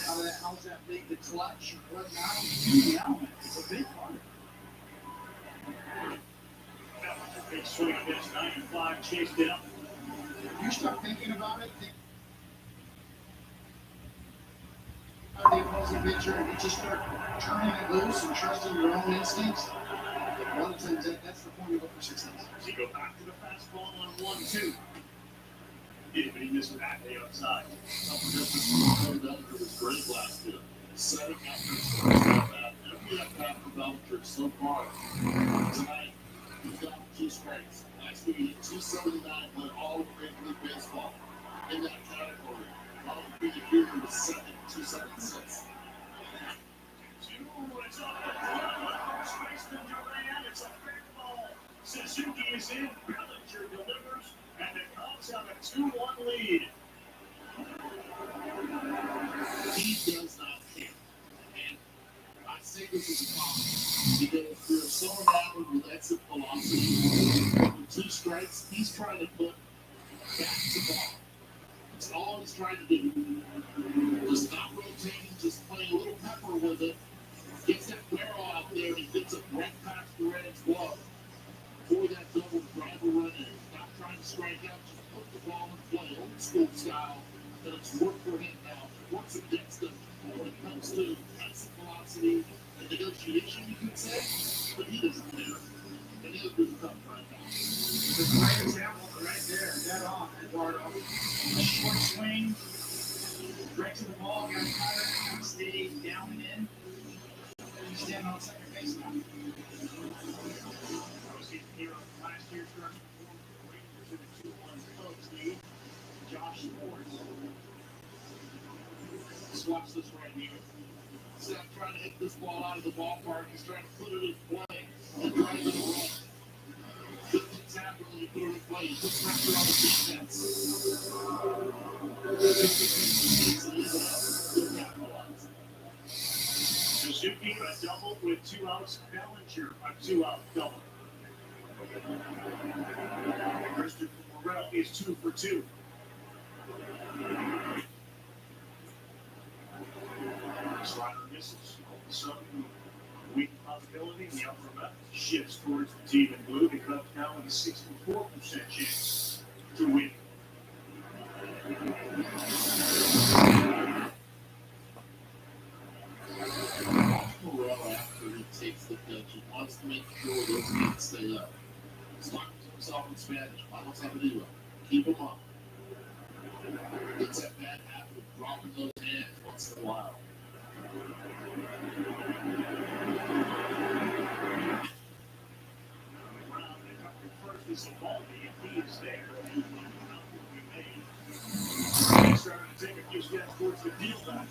how's that big the clutch or what now? The element. It's a big part. Big swing and miss, 95, chased it up. You start thinking about it. The opposing pitcher, and you just start turning it loose and trusting your own instincts. A lot of times that's the formula for success. So you go back to the fastball on 1-2. Yeah, but he missed it back the outside. Bellinger was great last year. Setting up every at-bat for Bellinger so far. Tonight, he's got 2 strikes. Last week, he hit 279, led all of Major League Baseball in that category. All of Peter Peter was second, 276. It's off the corner. Spaceman Duran. It's a fair ball. Suzuki is in. Bellinger delivers, and it comes out a 2-1 lead. He does not care. And I say this is a problem because there's someone out with exit velocity. With 2 strikes, he's trying to put back to ball. That's all he's trying to do. Just not rotating, just playing a little pepper with it. Gets that barrel out there and he gets it right past the Reds' glove. For that double drive a run in. Not trying to strike out, just put the ball in play, old school style. And it's worked for him now. It works against him when it comes to exit velocity and negotiation, you could say. But he doesn't care. And he'll do the tough right now. The great example right there, dead on, Eduardo. A short swing, right to the ball, got tired, stayed down and in. He's standing on second base now. I was here on last year's starting performance for the Rangers in a 2-1 Cubs lead. Josh Sports. Let's watch this right here. Instead of trying to hit this ball out of the ballpark, he's trying to put it in play and trying to run. Good things happen when you put it in play. You put pressure on the defense. Suzuki a double with 2 outs. Bellinger a 2-out double. Christopher Morel is 2 for 2. Slider misses. All of a sudden, weak possibility in the upper left shifts towards the team in blue. The Cubs now with a 64% chance to win. Morel, after he takes the pitch, he wants to make sure those hands stay up. He's talking to himself in Spanish. Vamos a arriba. Keep them up. It's that bad habit of dropping those hands once in a while. First is Evaldi, and he is there. He's starting to take a few steps towards the field back.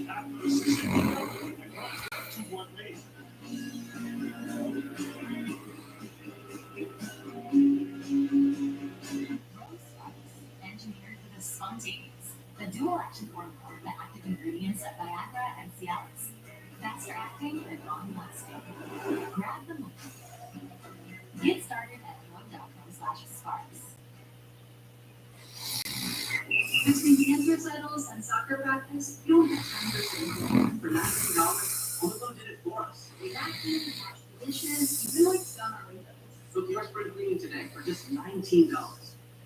After the 2-1 lead. Engineered for the spontaneous. The dual action formula with the active ingredients of Viagra and Cialis. Faster acting and long lasting. Grab the moment. Get started at drug.com/sparks. Between dance recitals and soccer practice, you don't have time for things for $19. Amazon did it for us. We vacuum, wash the dishes, even like sun our windows. Book your spring cleaning today for just $19.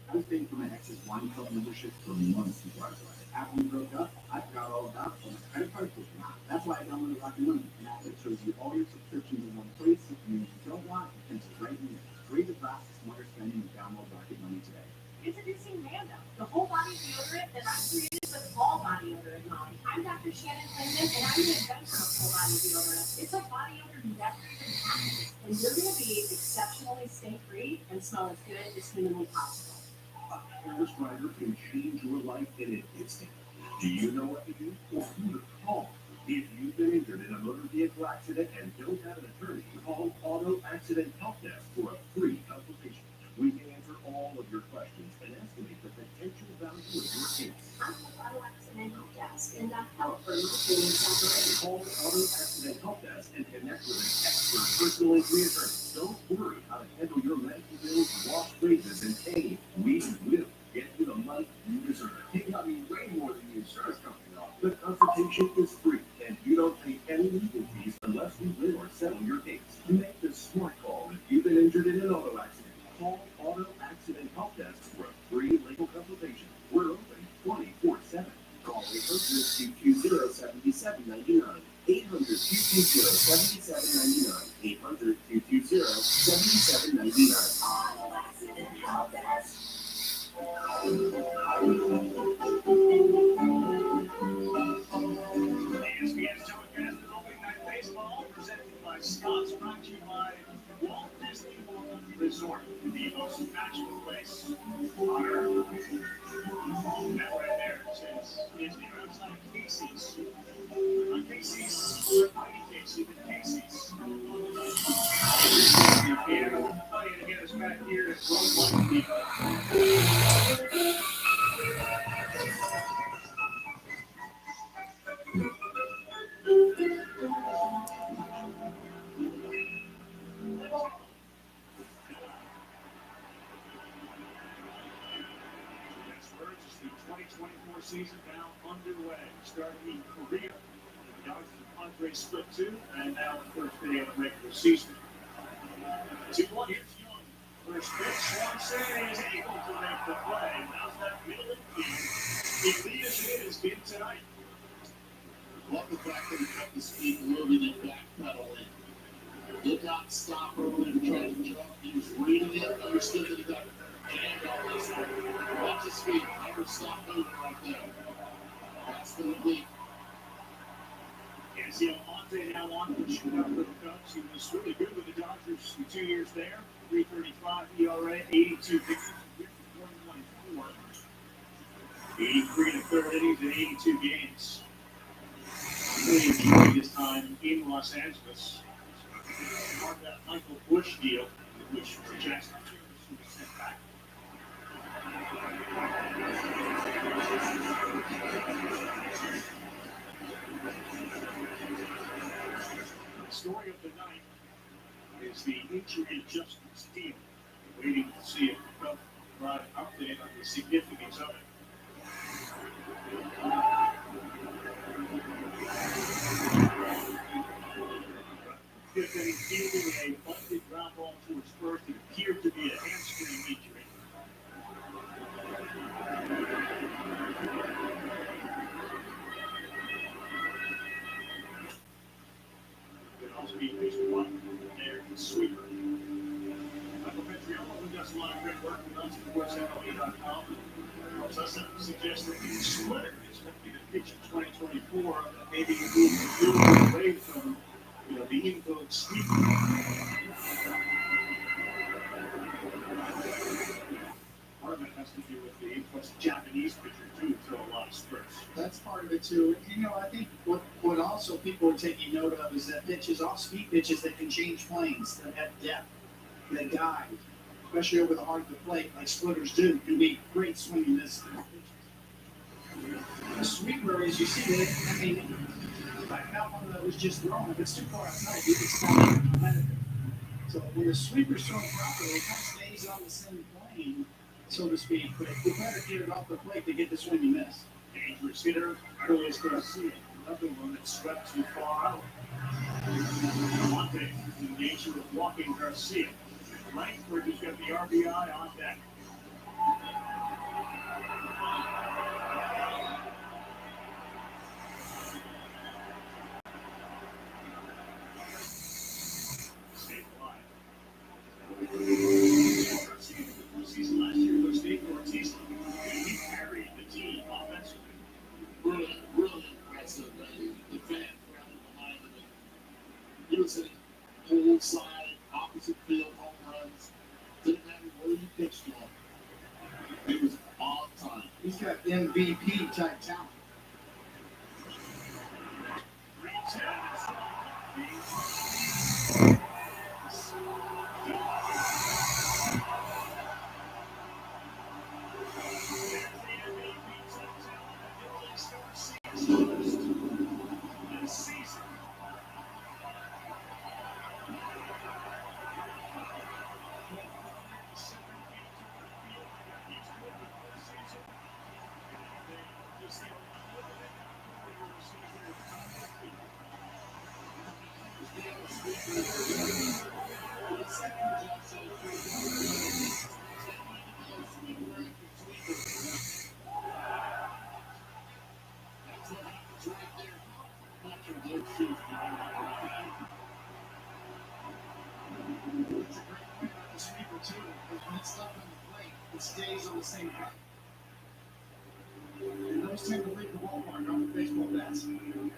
I was paying for my ex's wine club membership for months before I joined. After we broke up, I forgot all about it, but my credit card was not. That's why I downloaded Rocket Money, an app that shows you all your subscriptions in one place. If you don't want, you can just right in there. Create the fast, smarter spending and download Rocket Money today. Introducing Mando, the whole body deodorant that I created with all body odor in mind. I'm Dr. Shannon Klingman, and I'm the inventor of whole body deodorant. It's like body odor never even happened. And you're going to be exceptionally stink-free and smell as good as humanly possible. A careless driver can change your life in an instant. Do you know what to do or who to call? If you've been injured in a motor vehicle accident and don't have an attorney, call Auto Accident Help Desk for a free consultation. We can answer all of your questions and estimate the potential value of your case. I'm with Auto Accident Help Desk, and I'm help for emergency operating. Call Auto Accident Help Desk and connect with an expert personal injury attorney. Don't worry how to handle your medical bills, lost wages, and pain. We will get you the money you deserve. It got me way more than the insurance company offered. The consultation is free, and you don't pay any legal fees unless we win or settle your case. Make the smart call if you've been injured in an auto accident. Call Auto Accident Help Desk for a free legal consultation. We're open 24/7. Call 800-220-7799. 800-220-7799. 800-220-7799. Auto Accident Help Desk. ESPN's telecast of Opening Night Baseball presented by Scott's, brought to you by Walt Disney World Resort, the most magical place on earth. That right there says Disney. Outside of Casey's. On Casey's, Mighty Casey, but Casey's. And funny to get us back here at Rosewood. Season now underway, starting in Korea. The Dodgers and Padres split two, and now the first day of the regular season. 2-1, here's Young. First pitch, Swanson is able to make the play. How's that middle infield? Elite as it has been tonight. Love the fact that he cut the speed moving and backpedal in. Did not stop early and try to jump. He was reading it, understood that he got jammed on this one. Watch his feet, never stop moving right there. That's the lead. And see Almonte now on the shootout for the Cubs. He was really good with the Dodgers for 2 years there. 3.35 ERA, 82 pitches, 41-4. 83 in the third innings and 82 games. Really enjoyed his time in Los Angeles. Part of that Michael Busch deal, which Jackson was sent back. The story of the night is the injury of Justin Steele. Waiting to see if the Cubs provide an update on the significance of it. Fifth inning fielding a bunted ground ball towards first. It appeared to be a hamstring injury. Could also be pitched one there, the sweeper. Michael Petriello, who does a lot of great work with us, of course, MLB.com, helps us suggest that the splitter is going to be the pitch in 2024. Maybe you move away from the infield sweeper. Part of it has to do with the influx of Japanese pitchers too, throw a lot of spurts. That's part of it too. I think what also people are taking note of is that pitches, off-speed pitches that can change planes, that have depth, that guide, especially over the heart of the plate, like splitters do, can be great swing and miss pitches. The sweeper, as you see it, like that one that was just thrown, if it's too far outside, you can stop it. So when the sweeper's thrown properly, it kind of stays on the same plane, so to speak, but the better get it off the plate to get the swing and miss. Dangerous hitter, Carlos Garcia, another one that swept too far out. Monte in nature of walking Garcia. Langford has got the RBI on deck. Season last year, Coach Dave Ortiz was hitting pull side, opposite field home runs. Didn't matter where you pitched him. It was on time. He's got MVP type talent. It stays on the same height. And those tend to leave the ballpark on the baseball bats. Picking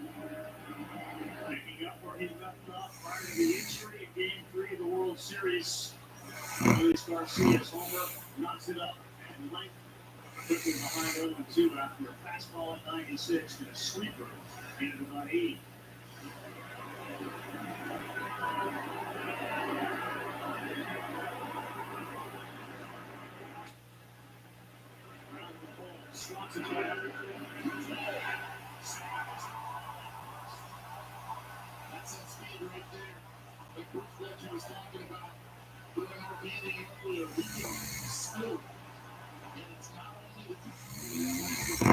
up where he left off prior to the injury in Game 3 of the World Series. Luis Garcia's homer knocks it up. And Link quickly behind 0-2 after a fastball at 96 and a sweeper in at about 80. Swats it back. That's that speed right there. Like Bruce Fletcher was talking about. When they were getting earlier, we can skill. And it's not only the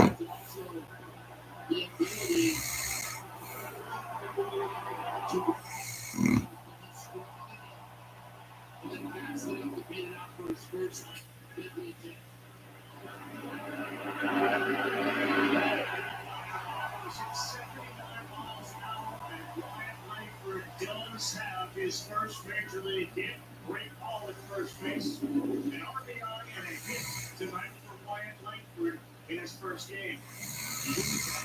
it's also the ability to and then pass it up to beat it out for his first big league hit. Does have his first major league hit. Great ball at first base. An RBI and a hit tonight for Wyatt Langford in his first game. This is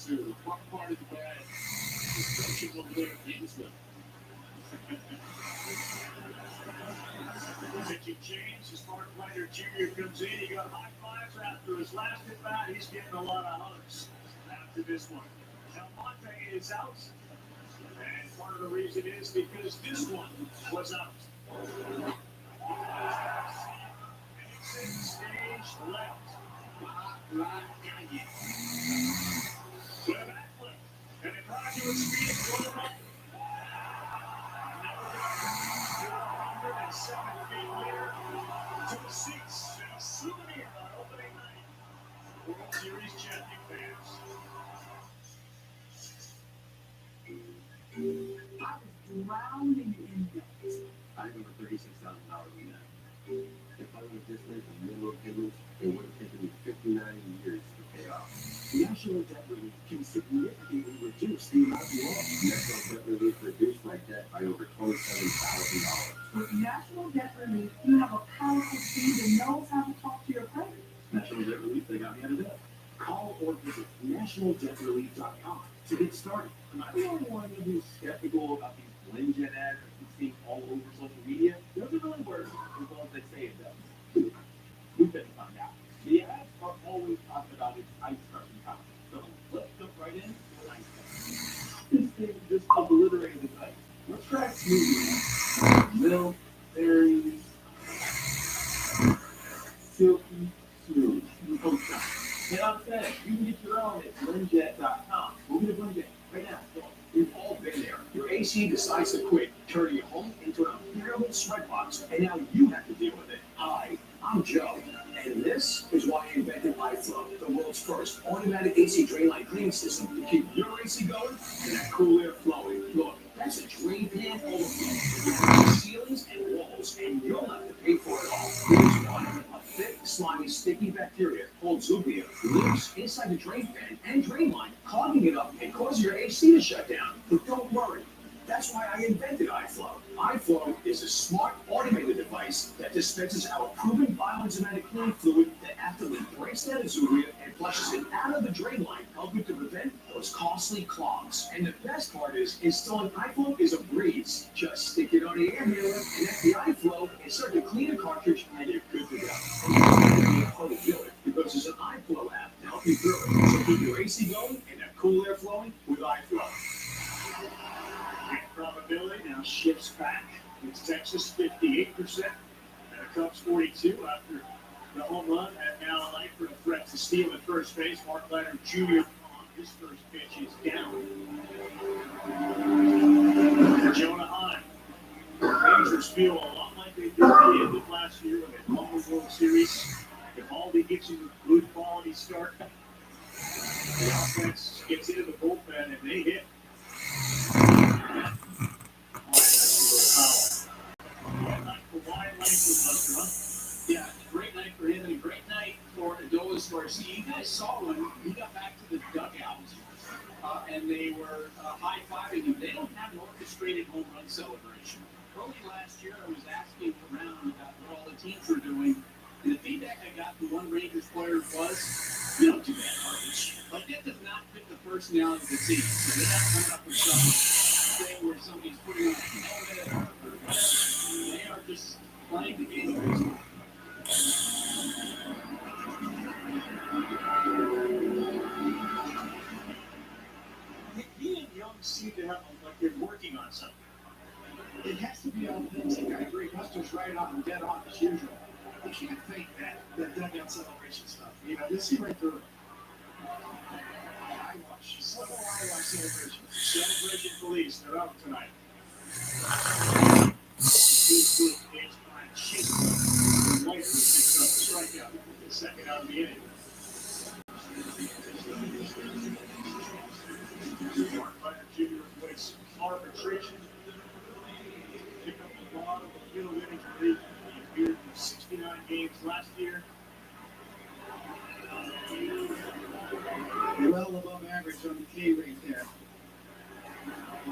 to one part of the bag. He's coaching over there at Gainesville. Pitching change as Mark Leonard Jr. comes in. He got high fives after his last at bat. He's getting a lot of hugs after this one. Almonte is out. And part of the reason is because this one was out. Stage left. To the back flip. And then Roger with speed for the run. 107 feet later to the seats and a souvenir on opening night. World Series champion fans. I was drowning in debt. I remember $36,000 in that. If I would have just lived in minimum payments, it would have taken me 59 years to pay off. National Debt Relief can significantly reduce the amount you owe. National Debt Relief reduced my debt by over $27,000. With National Debt Relief, you have a powerful team that knows how to talk to your creditors. National Debt Relief, they got me out of debt. Call or visit nationaldebtrelief.com to get started. Am I the only one who's skeptical about these BlendJet ads that we see all over social media? Does it really work as well as they say it does? We've been to find out. The ads are always talking about its ice crushing power. So let's jump right in with ice cream. This thing just obliterated the ice. Let's try smoothie. Milk, berries, silky smooth. And I'm saying, you can get your own at BlendJet.com. We'll get a BlendJet right now. We've all been there. Your AC decides to quit, turning your home into an unbearable sweatbox, and now you have to deal with it. Hi, I'm Joe, and this is why I invented iFlow, the world's first automatic AC drain line cleaning system to keep your AC going and that cool air flowing. Look, that's a drain pan overflow. Ceilings and walls, and you'll have to pay for it all. Here's one. A thick, slimy, sticky bacteria called Zubia lives inside the drain pan and drain line, clogging it up and causing your AC to shut down. But don't worry. That's why I invented iFlow. iFlow is a smart, automated device that dispenses our proven bioenzymatic cleaning fluid that actively breaks down Zubia and flushes it out of the drain line, helping to prevent those costly clogs. And the best part is installing iFlow is a breeze. Just stick it on the air handler, connect the iFlow, and start to clean the cartridge, and you're good to go. And you don't have to do it because there's an iFlow app to help you through it. So keep your AC going and that cool air flowing with iFlow. High probability now shifts back. It's Texas 58%, and the Cubs 42 after the home run. And now Langford a threat to steal at first base. Mark Leonard Jr. on his first pitch is down. Jonah Heim. Rangers feel a lot like they did at the end of last year when they won the World Series. If Aldi gets you a good quality start, the offense gets into the bullpen and they hit. Yeah, great night for him and a great night for Adolis Garcia. You guys saw when he got back to the dugout and they were high-fiving him. They don't have an orchestrated home run celebration. Early last year, I was asking around about what all the teams were doing, and the feedback I got from one Rangers player was, "We don't do that garbage." Like, that does not fit the personality of the team. So they're not coming up with some thing where somebody's putting on a helmet or whatever. They are just playing the game. He and Young seem to have, like, they're working on something. It has to be authentic. I agree. Buster's right on and dead on as usual. You can't fake that dugout celebration stuff. You know, you'll see right through it. Eyewash. Subtle eyewash celebration. Celebration police, they're out tonight. White picks up the strikeout. The second out of the inning. Mark Leonard Jr. plays arbitration. Pick up the bottom of the middle innings relief. He appeared in 69 games last year. Well above average on the K rate there.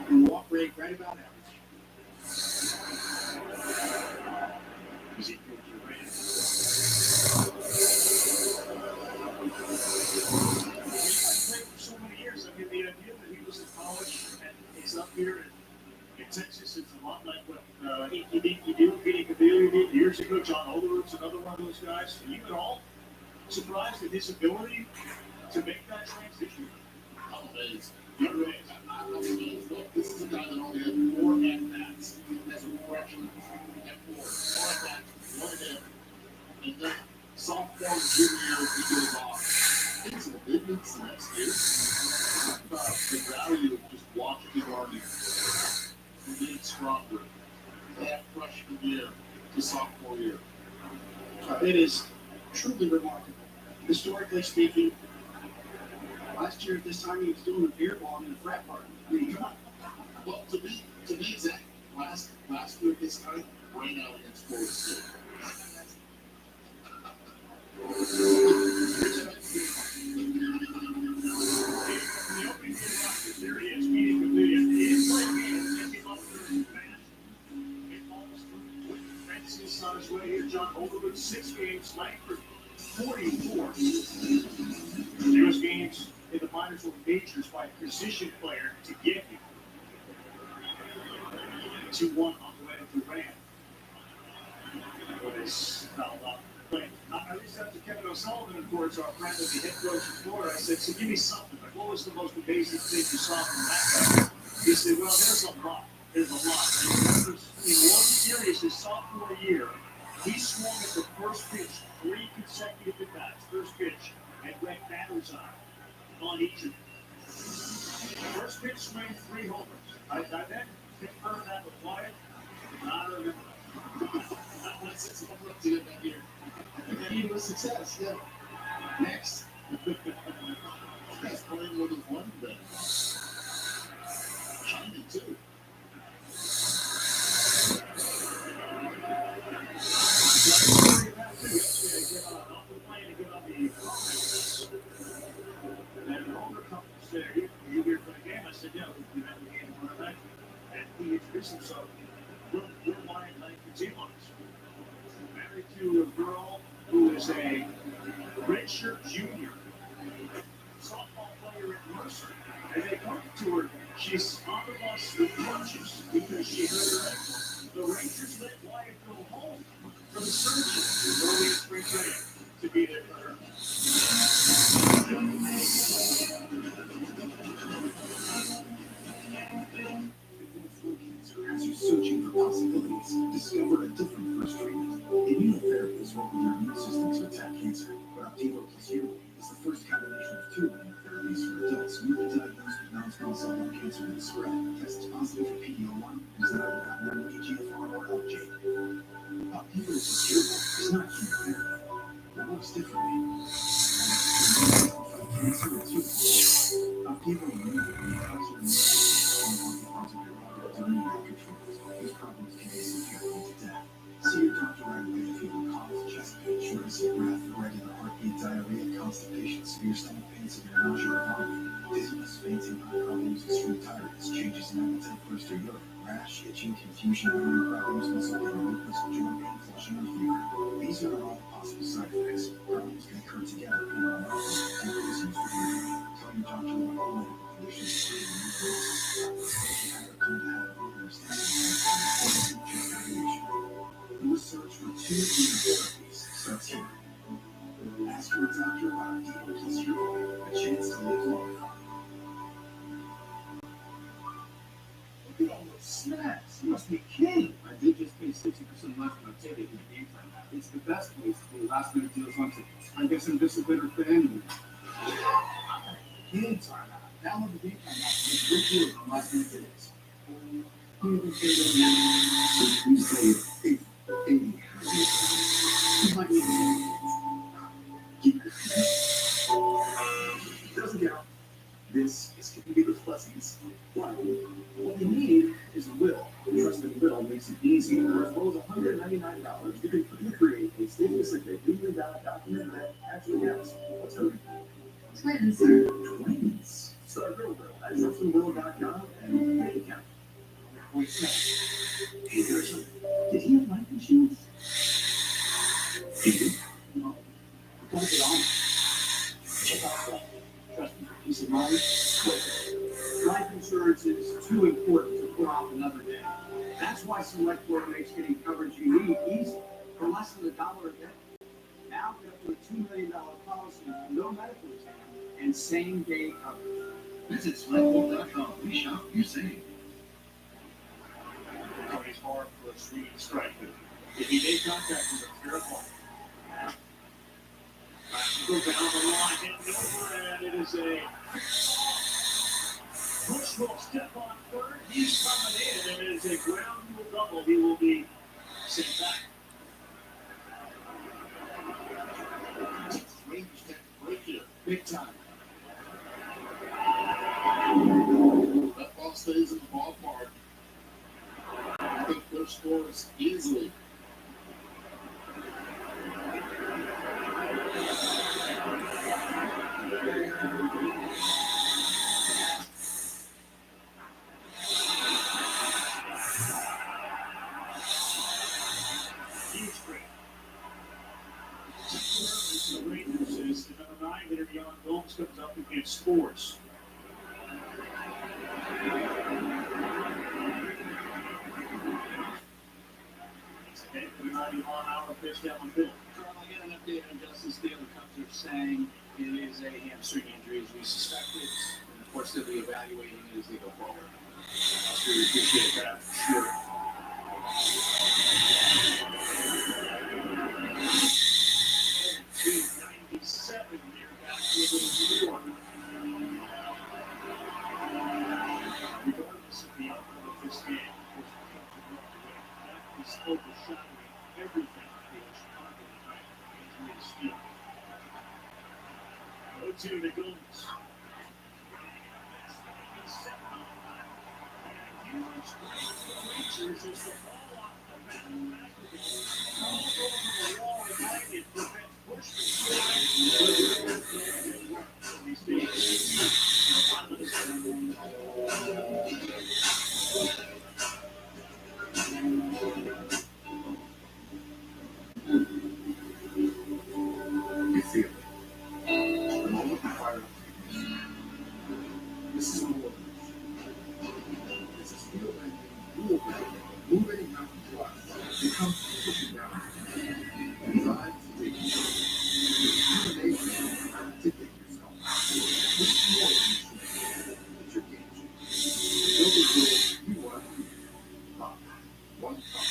And walk rate right about average. Ezekiel Duran. He's played for so many years. I mean, the idea that he was in college and he's up here in Texas, it's a lot like what he did, Vinny Cavalier did years ago. John Olerud's another one of those guys. Are you at all surprised at his ability to make that transition? I'm amazed. You're amazed. I'm amazed. Look, this is a guy that only had 4 at-bats as a freshman at 4. 4 at-bats, 1 hit. And then sophomore, junior year, he goes off. Things in the big leagues the next year. The value of just watching him already from being stronger that freshman year to sophomore year. It is truly remarkable. Historically speaking, last year at this time he was doing a beer bong in a frat party. I mean, come on. Well, to be exact, last year at this time, right now against Florida State. There he is, meeting the video. He is playing up third fast. It falls through. Francis on his way here. John Olerud, 6 games. Langford, 44. There was games in the minors or majors by a position player to get him. 2-1 on the way to Durant. What is fouled up. But I reached out to Kevin O'Sullivan, of course, our friend of the head coach of Florida. I said, so give me something. Like, what was the most amazing thing you saw from that guy? He said, well, there's a lot. There's a lot. In one series his sophomore year, he swung at the first pitch 3 consecutive at-bats. First pitch, and went batters on each of them. First pitch swing, 3 homers. I then confirmed that with Wyatt. Not a remember. Not one since home run to get that year. The key to success, yeah. Next. That's playing with his one bet. Shiny too. You here for the game? I said, yeah, we had the game on the night. And he introduced himself. We're Wyatt Langford's in-laws. Married to a girl who is a redshirt junior player at Mercer. As they talked to her, she's on the bus with crutches because she hurt her ankle. The Rangers let Wyatt go home for the surgery early in spring training to be there for her. As you're searching for possibilities, discover a different first treatment. Immunotherapies work with your immune system to attack cancer, but Opdivo plus Hero is the first combination of two immunotherapies for adults newly diagnosed with non-small cell lung cancer and spread, tests positive for PD-L1, is not without known EGFR or LJ. Opdivo plus Hero is not chemotherapy. It works differently. Cancer and tumors. Opdivo immediately helps you these problems can easily threaten to death. See your doctor right away if you have cough, chest pain, shortness of breath, irregular heartbeat, diarrhea, constipation, severe stomach pain, severe nausea or vomiting, dizziness, fainting, eye problems, extreme tiredness, changes in appetite, thirst or urine, rash, itching, confusion, memory problems, muscle pain, weakness, joint pain, flushing, or fever. These are all possible side effects. Problems can occur together and are often increase use of urine. Tell your doctor about all medical conditions and the search for two immunotherapies starts here. Ask your doctor about Opdivo plus Hero, a chance to live longer. Look at all those snacks. You must be king. I did just pay 60% less for my ticket in the game time app. It's the best place for last minute deals on tickets. I guess I'm just a better fan anyway. Game time app. Download the game time app and get good deals on last minute tickets. You say 80. Doesn't count. This is Computer Blessings. What you need is a will. Trusted will makes it easy. For as low as $199, you can quickly create a state-specific legally valid document that actually counts. What's her? Twins. Start your will at trustedwill.com and make it count. Wait, hey, Gerson, did he have life insurance? He did. No. Don't get on it. Check out that. Trust me, for peace of mind. Life insurance is too important to put off another day. That's why SelectQuote makes getting coverage you need easy for less than $1 a day. Now get up to a $2 million policy with no medical exam and same-day coverage. Visit SelectQuote.com. We shop, you save. It's hard for a Swede strike, but if you make contact with a fair ball, go down the line, hit over, and it is a Bush will step on third. He's coming in, and it is a ground rule double. He will be sent back. Rangers take a break here. Big time. That ball stays in the ballpark. I think Bush scores easily. Huge break. The Rangers is the number 9 hitter. Young Gomes comes up and scores. Pitch down the field. Carl, I got an update on Justin Steele. The Cubs are saying it is a hamstring injury as we suspected. And of course, they'll be evaluating it as they go forward. I really appreciate that. Sure. $97 here back with New York. Regardless of the outcome of this game, that is overshadowing everything. To the Gomes. Rangers is the ball off the bat. All over the wall behind it prevents Bush You feel it. The moment you fire up, Pop. One pop.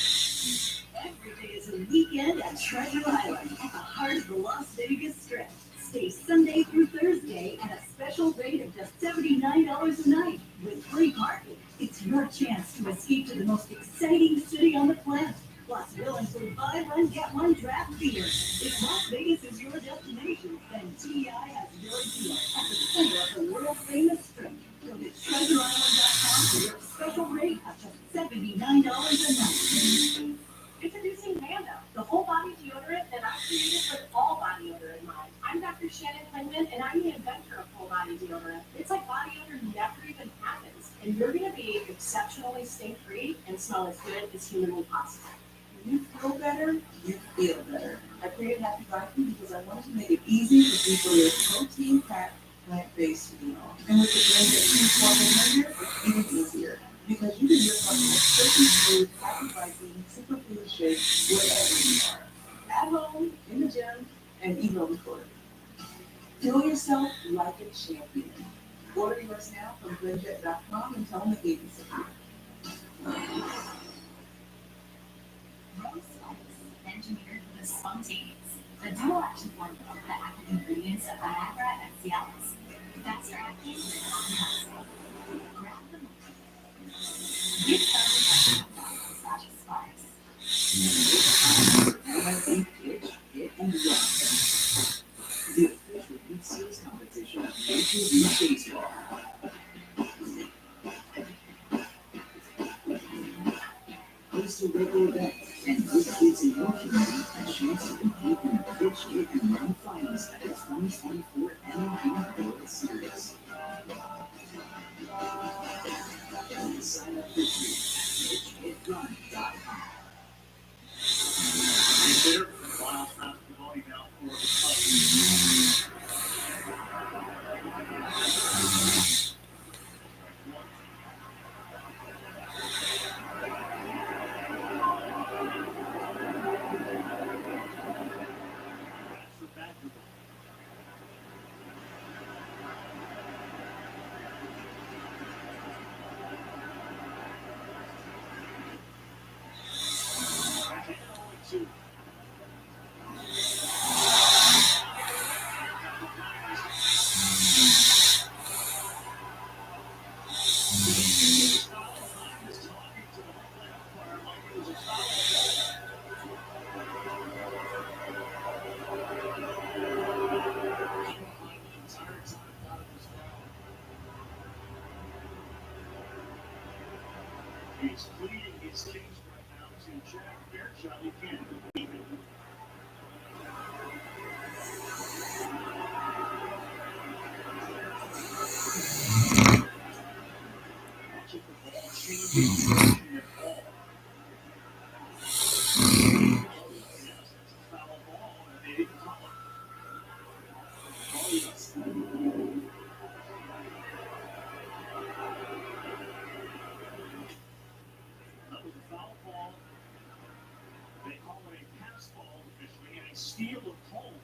Every day is a weekend at Treasure Island at the heart of the Las Vegas Strip. Stay Sunday through Thursday at a special rate of just $79 a night with free parking. It's your chance to escape to the most exciting city on the planet. Plus, we'll include buy one, get one draft beer. If Las Vegas is your destination, then TI has your deal at the center of the world-famous Strip. Go to TreasureIsland.com for your special rate of just $79 a night. Introducing Mando, the whole body deodorant that I created with all body odor in mind. I'm Dr. Shannon Klingman, and I'm the inventor of whole body deodorant. It's like body odor never even happens, and you're going to be exceptionally stink-free and smell as good as humanly possible. You feel better, you feel better. I created Happy Viking because I wanted to make it easy for people to live protein-packed, plant-based meal. And with the blend of Team Formal Blender, it's even easier. Because you can whip up your certain food, Happy Viking, superfood shake, wherever you are. At home, in the gym, and even on the court. Feel yourself like a champion. Order yours now from blendjet.com and tell them the gave you some. Rose Spice, engineered for the spontaneous. The dual-action formula with the active ingredients of Viagra and Cialis. Faster acting with non-toxic. Grab them. Get started by /spice. Get and run. The official Beat Series competition of Major League Baseball. Host a regular event and give kids in your community a chance to compete in the pitch, hit, and run finals at the 2024 MLB World Series. Sign up for free at pitchhitrun.com. Consider Wild Sound voting now for the He's pleading his case right now to Jack Fairchild. He can't believe it. Watch it, the ball changes direction at all. Yes, that's a foul ball, and they didn't call it. Oh, yes. That was a foul ball. They call it a pass ball officially, and a steal of home.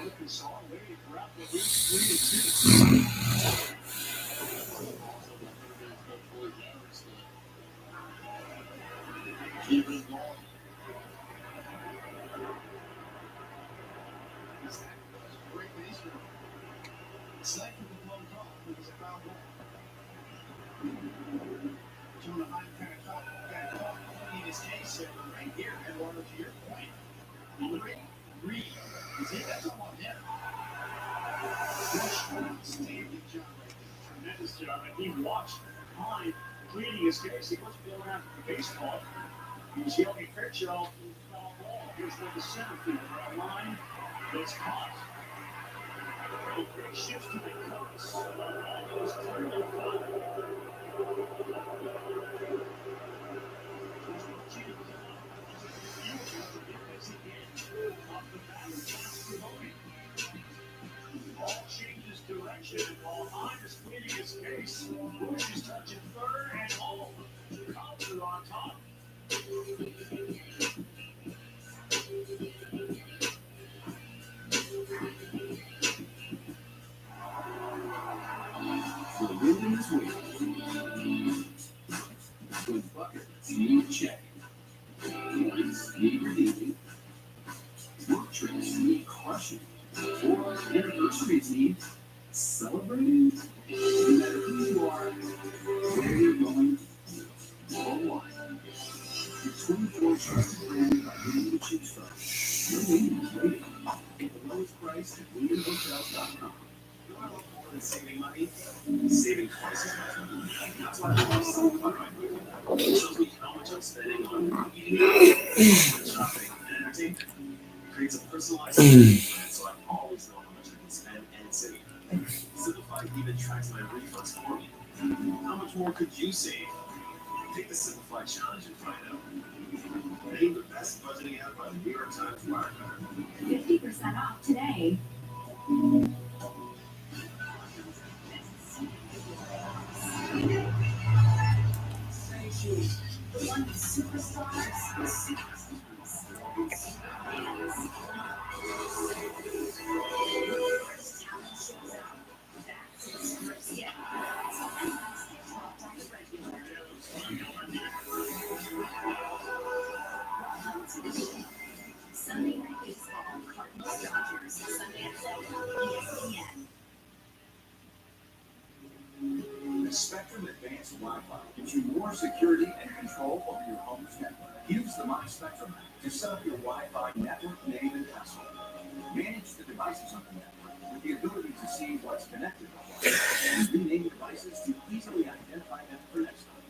Arkansas waiting for out the lead 3-2. Keep it going. Great base running. Second with one call, it was a foul ball. Jonah Heim kind of caught in his case right here, Eduardo, to your point. Reed is hit, that's all on him. Outstanding job right there. Tremendous job, and he watched Heim pleading his case. He wasn't going after the baseball. He was yelling Fairchild for the foul ball. Here's where the center fielder on line was caught. A great shift to the Cubs. It was clearly foul. Ball changes direction while Heim is pleading his case. Bush is touching third and home. Cubs are on top. needs, celebrating, no matter who you are, where you're going, or what. Your 24 trusted brand by whom you choose from. Your name is waiting. At the lowest price at WilliamHotels.com. You want to look more than saving money? Saving twice as much money. That's why I love Simplify My Food. It shows me how much I'm spending on eating out, shopping, and entertainment. It creates a personalized savings plan so I always know how much I can spend and save. Simplify even tracks my refunds for me. How much more could you save? Take the Simplify Challenge and find out. Named the best budgeting app by the New York Times Wirecutter. 50% off today. The one with superstars is Sunday Night Baseball, Cardinals Dodgers, Sunday at 7 ESPN. The Spectrum Advanced Wi-Fi gives you more security and control over your home's network. Use the My Spectrum app to set up your Wi-Fi network name and password. Manage the devices on the network with the ability to see what's connected and rename devices to easily identify them for next time.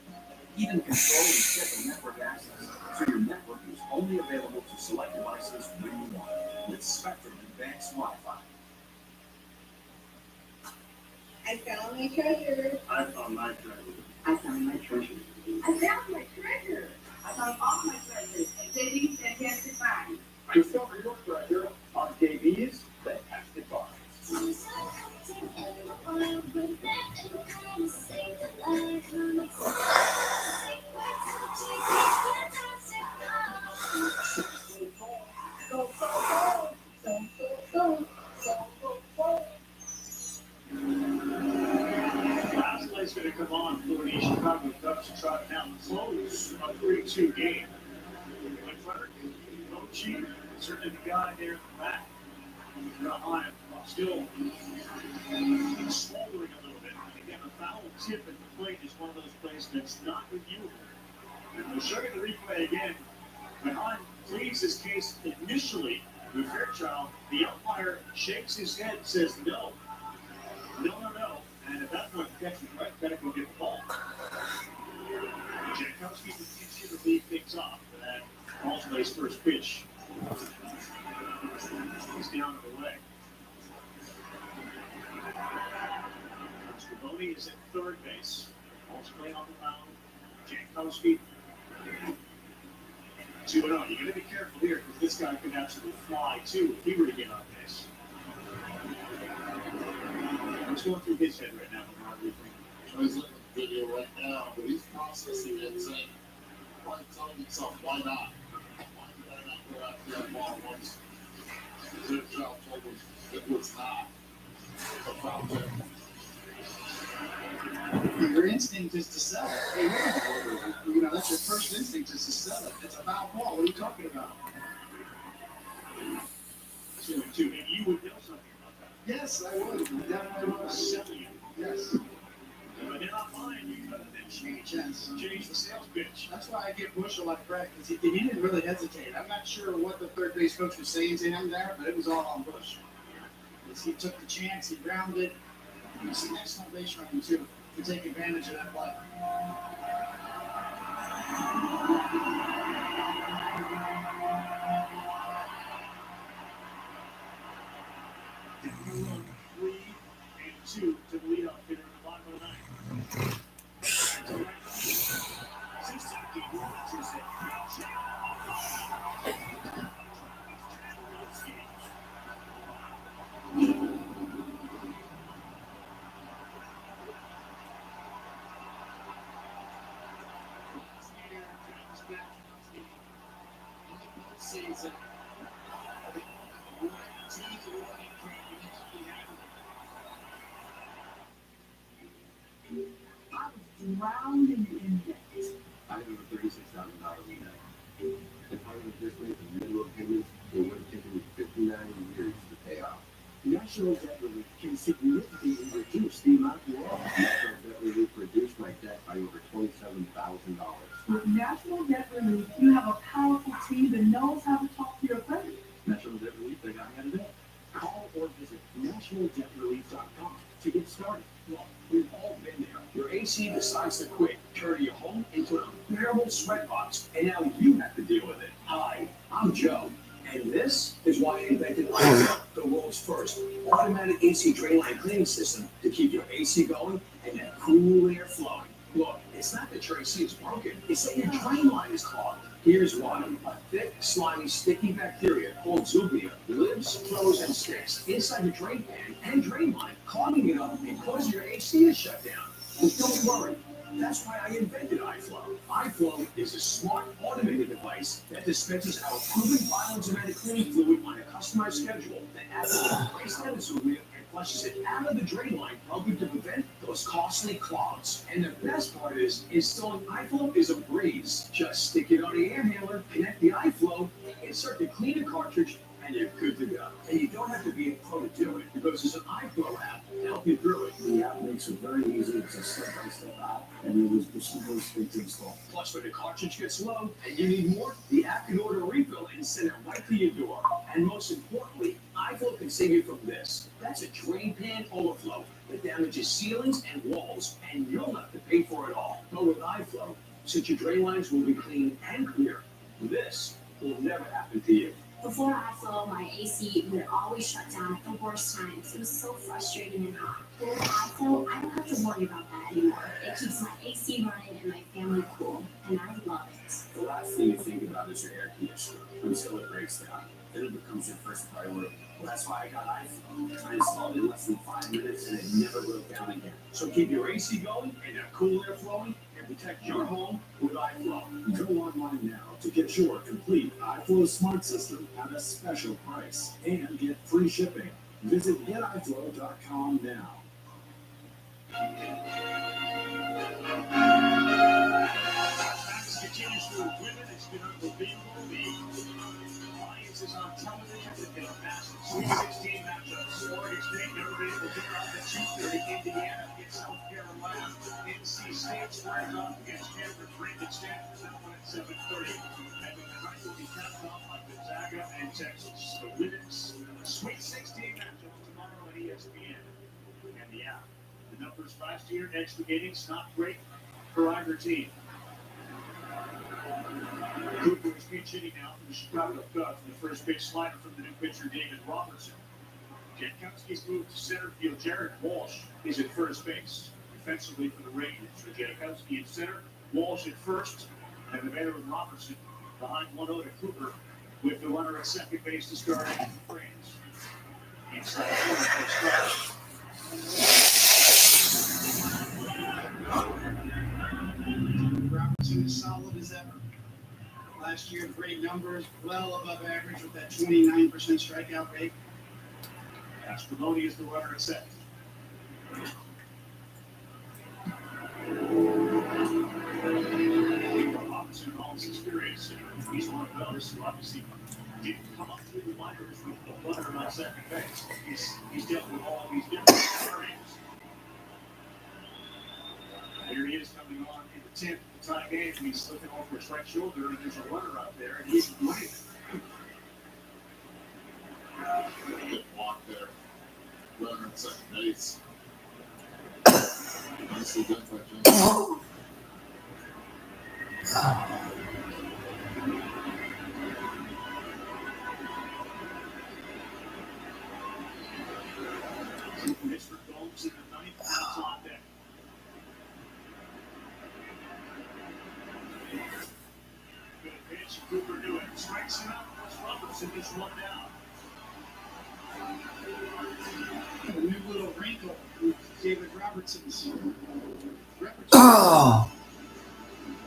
Even control and set the network access so your network is only available to select devices when you want with Spectrum Advanced Wi-Fi. I found my treasure. I found my treasure. I found my treasure. I found my treasure. I found all my treasures at JD's Fantastic Finds. Discover your treasure on KB's Fantastic Finds. Last night's going to come on for the Chicago Cubs to try to down the close a 3-2 game. Clark, no cheater, certainly the guy there in the back. Behind, still smoldering a little bit. Again, a foul tip at the plate is one of those plays that's not reviewable. And we'll show you the replay again. Behind pleads his case initially with Fairchild. The umpire shakes his head and says no. No. And at that point, the catcher's right, better go get the ball. Jankowski continues to lead things off. And calls for his first pitch. He's down to the leg. Scriboni is at third base. Ball's playing on the mound. Jankowski. 2-0. You got to be careful here because this guy could absolutely fly too if he were to get on base. What's going through his head right now? He's looking at the video right now, but he's processing it and saying, telling himself, why not? Why did I not go out there and ball once? Fairchild told him it was not a foul play. Your instinct is to sell it. Hey, that's your first instinct is to sell it. It's a foul ball. What are you talking about? 2-2. And you would know something about that. Yes, I would. Definitely would. Selling it. Yes. But they're not lying. You got to change the sales pitch. That's why I give Bush a lot of credit because he didn't really hesitate. I'm not sure what the third base coach was saying to him there, but it was all on Bush. He took the chance. He grounded. It was an excellent base running too to take advantage of that play. Down 3-2 to the leadoff hitter in the bottom of the ninth. 16 game watchers Season. I was drowned in debt. I have over $36,000 in debt. If I would have just made the minimum payments, it would have taken me 59 years to pay off. National Debt Relief can significantly reduced the amount you owe. National Debt Relief reduced my debt by over $27,000. With National Debt Relief, you have a powerful team that knows how to talk to your credit. National Debt Relief, they got me out of debt. Call or visit nationaldebtrelief.com to get started. Look, we've all been there. Your AC decides to quit, turning your home into an unbearable sweatbox, and now you have to deal with it. Hi, I'm Joe, and this is why I invented iFlow, the world's first automatic AC drain line cleaning system to keep your AC going and that cool air flowing. Look, it's not that your AC is broken, it's that your drain line is clogged. Here's why. A thick, slimy, sticky bacteria called Zubia lives, flows, and sticks inside the drain pan and drain line, clogging it up and causing your AC to shut down. But don't worry. That's why I invented iFlow. iFlow is a smart, automated device that dispenses our proven bioenzymatic cleaning fluid on a customized schedule that activates breaks down the Zubia and flushes it out of the drain line, helping to prevent those costly clogs. And the best part is, installing iFlow is a breeze. Just stick it on the air handler, connect the iFlow, insert the cleaner cartridge, and you're good to go. And you don't have to be a pro to do it because there's an iFlow app to help you through it. The app makes it very easy. It's a step-by-step app, and it was super quick to install. Plus, when the cartridge gets low and you need more, the app can order a refill and send it right to your door. And most importantly, iFlow can save you from this. That's a drain pan overflow that damages ceilings and walls, and you'll have to pay for it all. But with iFlow, since your drain lines will be clean and clear, this will never happen to you. Before iFlow, my AC would always shut down at the worst times. It was so frustrating and hot. But with iFlow, I don't have to worry about that anymore. It keeps my AC running and my family cool, and I love it. The last thing you think about is your air conditioner until it breaks down. Then it becomes your first priority. Well, that's why I got iFlow. I installed it in less than 5 minutes and it never broke down again. So keep your AC going and that cool air flowing and protect your home with iFlow. Go online now to get your complete iFlow smart system at a special price and get free shipping. Visit getiflow.com now. Max continues to win it. It's been unbelievable. The Lions is on television. It's been a massive Sweet 16 matchup. Oregon State, Notre Dame will kick off at 2:30. Indiana against South Carolina. NC State squares off against Stanford. Brandon Stanford that one at 7:30. And the night will be capped off by Gonzaga and Texas. The women's Sweet 16 matchup tomorrow at ESPN. And the app. The numbers last year, extra innings, not great for either team. Cooper is pinch hitting now from the Chicago Cubs. The first pitch slider from the new pitcher, David Robertson. Jankowski's moved to center field. Jared Walsh is at first base. Defensively for the Rangers. So Jankowski at center, Walsh at first, and the batter with Robertson behind 1-0 to Cooper with the runner at second base to start the Braves. Inside the corner for strike. Robertson is solid as ever. Last year, great numbers, well above average with that 29% strikeout rate. Astronomia is the runner at second. Robinson, all his experience, he's one of those who obviously didn't come up through the minors with the runner on second base. He's dealt with all these different experiences. Here he is coming on in the 10th of the tie game. He's looking over his right shoulder, and there's a runner out there, and he's winning. Good walk there. Runner at second base. Nicely done by John. Mr. Gomes in the 9th, that's on deck. Good pitch, Cooper knew it. Strikes him out, plus Robertson just one down. A new little wrinkle with David Robertson's repertoire.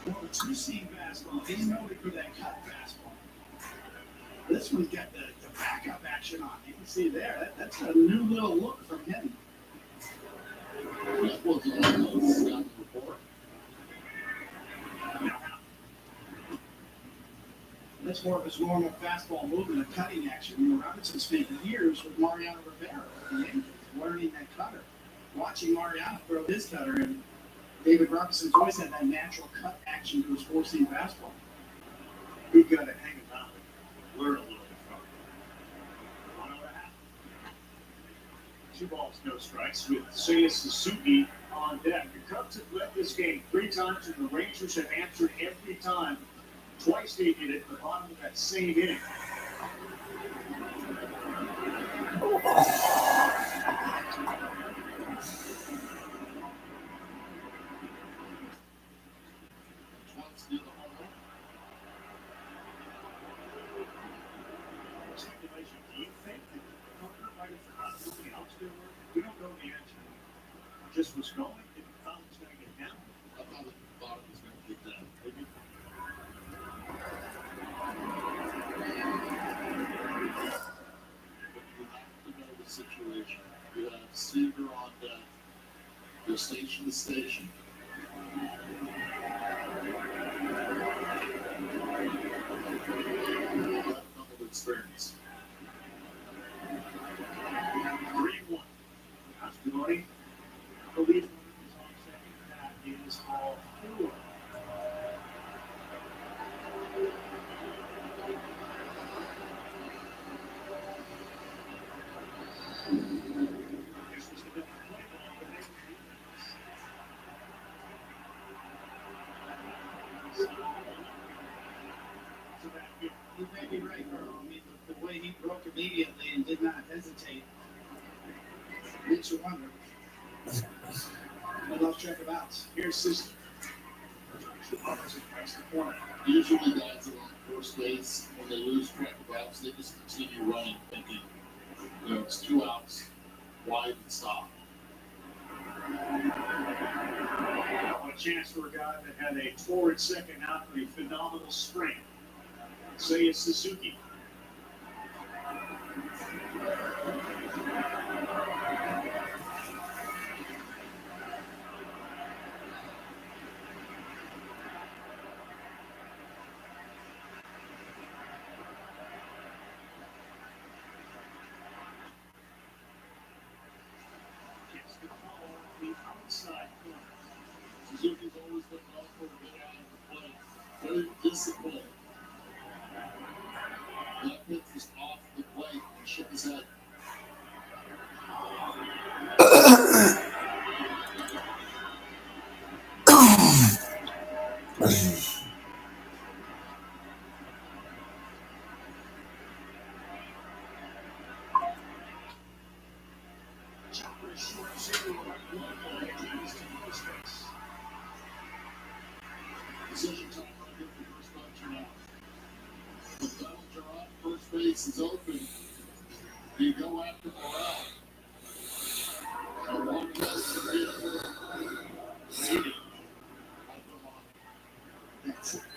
More of a two-seam fastball. He's noted for that cut fastball. This one's got the backup action on. You can see there. That's a new little look from him. That wasn't almost done before. That's more of his normal fastball movement, a cutting action. You know, Robinson spent years with Mariano Rivera at the Yankees. learning that cutter, watching Mariano throw his cutter, and David Robinson's always had that natural cut action to his four-seam fastball. We've got to hang it out, learn a little bit from it. On over half. 2 balls, no strikes with Seiya Suzuki on deck. The Cubs have led this game 3 times, and the Rangers have answered every time. Twice they did it at the bottom of that same inning. Speculation, do you think that Hooker might have forgotten something else to work? We don't know the answer. Just was going, and thought he was going to get down. I thought he was going to get down. Maybe. You have to know the situation. You have Seager on deck. You're station to station. Experience. 3-1. Astronaut. The lead is on second. That is all 4. This was the different play ball, but they You may be right, Carl. I mean, the way he broke immediately and did not hesitate makes you wonder. I lost track of outs. Here's Sister. Usually guys are on first base when they lose track of outs, they just continue running, thinking, it's 2 outs, why even stop? A chance for a guy that had a torrid second after a phenomenal spring. Seiya Suzuki. Gets the ball on the outside corner. Suzuki's always been known for a good out of the plate. Very disciplined. That pitch was off the plate and shook his head. Decision time on the first bunch now. The Bellinger on first base is open. You go after Morale. And one gets to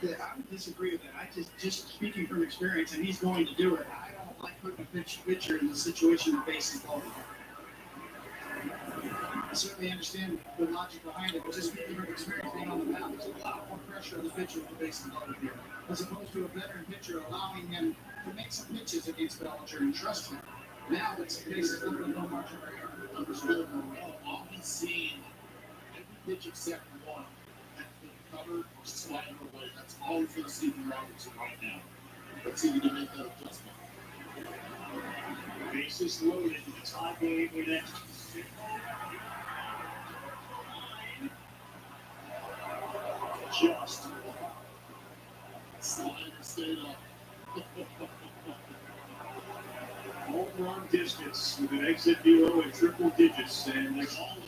get I would disagree with that. I just speaking from experience, and he's going to do it. I don't like putting a pitcher in the situation that faces loaded. I certainly understand the logic behind it, but just speaking from experience being on the mound, there's a lot more pressure on the pitcher with the bases loaded here, as opposed to a veteran pitcher allowing him to make some pitches against Bellinger and trust him. Now it's the bases loaded and no margin for error. understood Morale. All he's seen, every pitch except one, has been covered or sliding away. That's all he's going to see from Robertson right now. Let's see if he can make that adjustment. Bases loaded in the tie game in it. Just slider stayed up. home run distance with an exit duo in triple digits, and there's always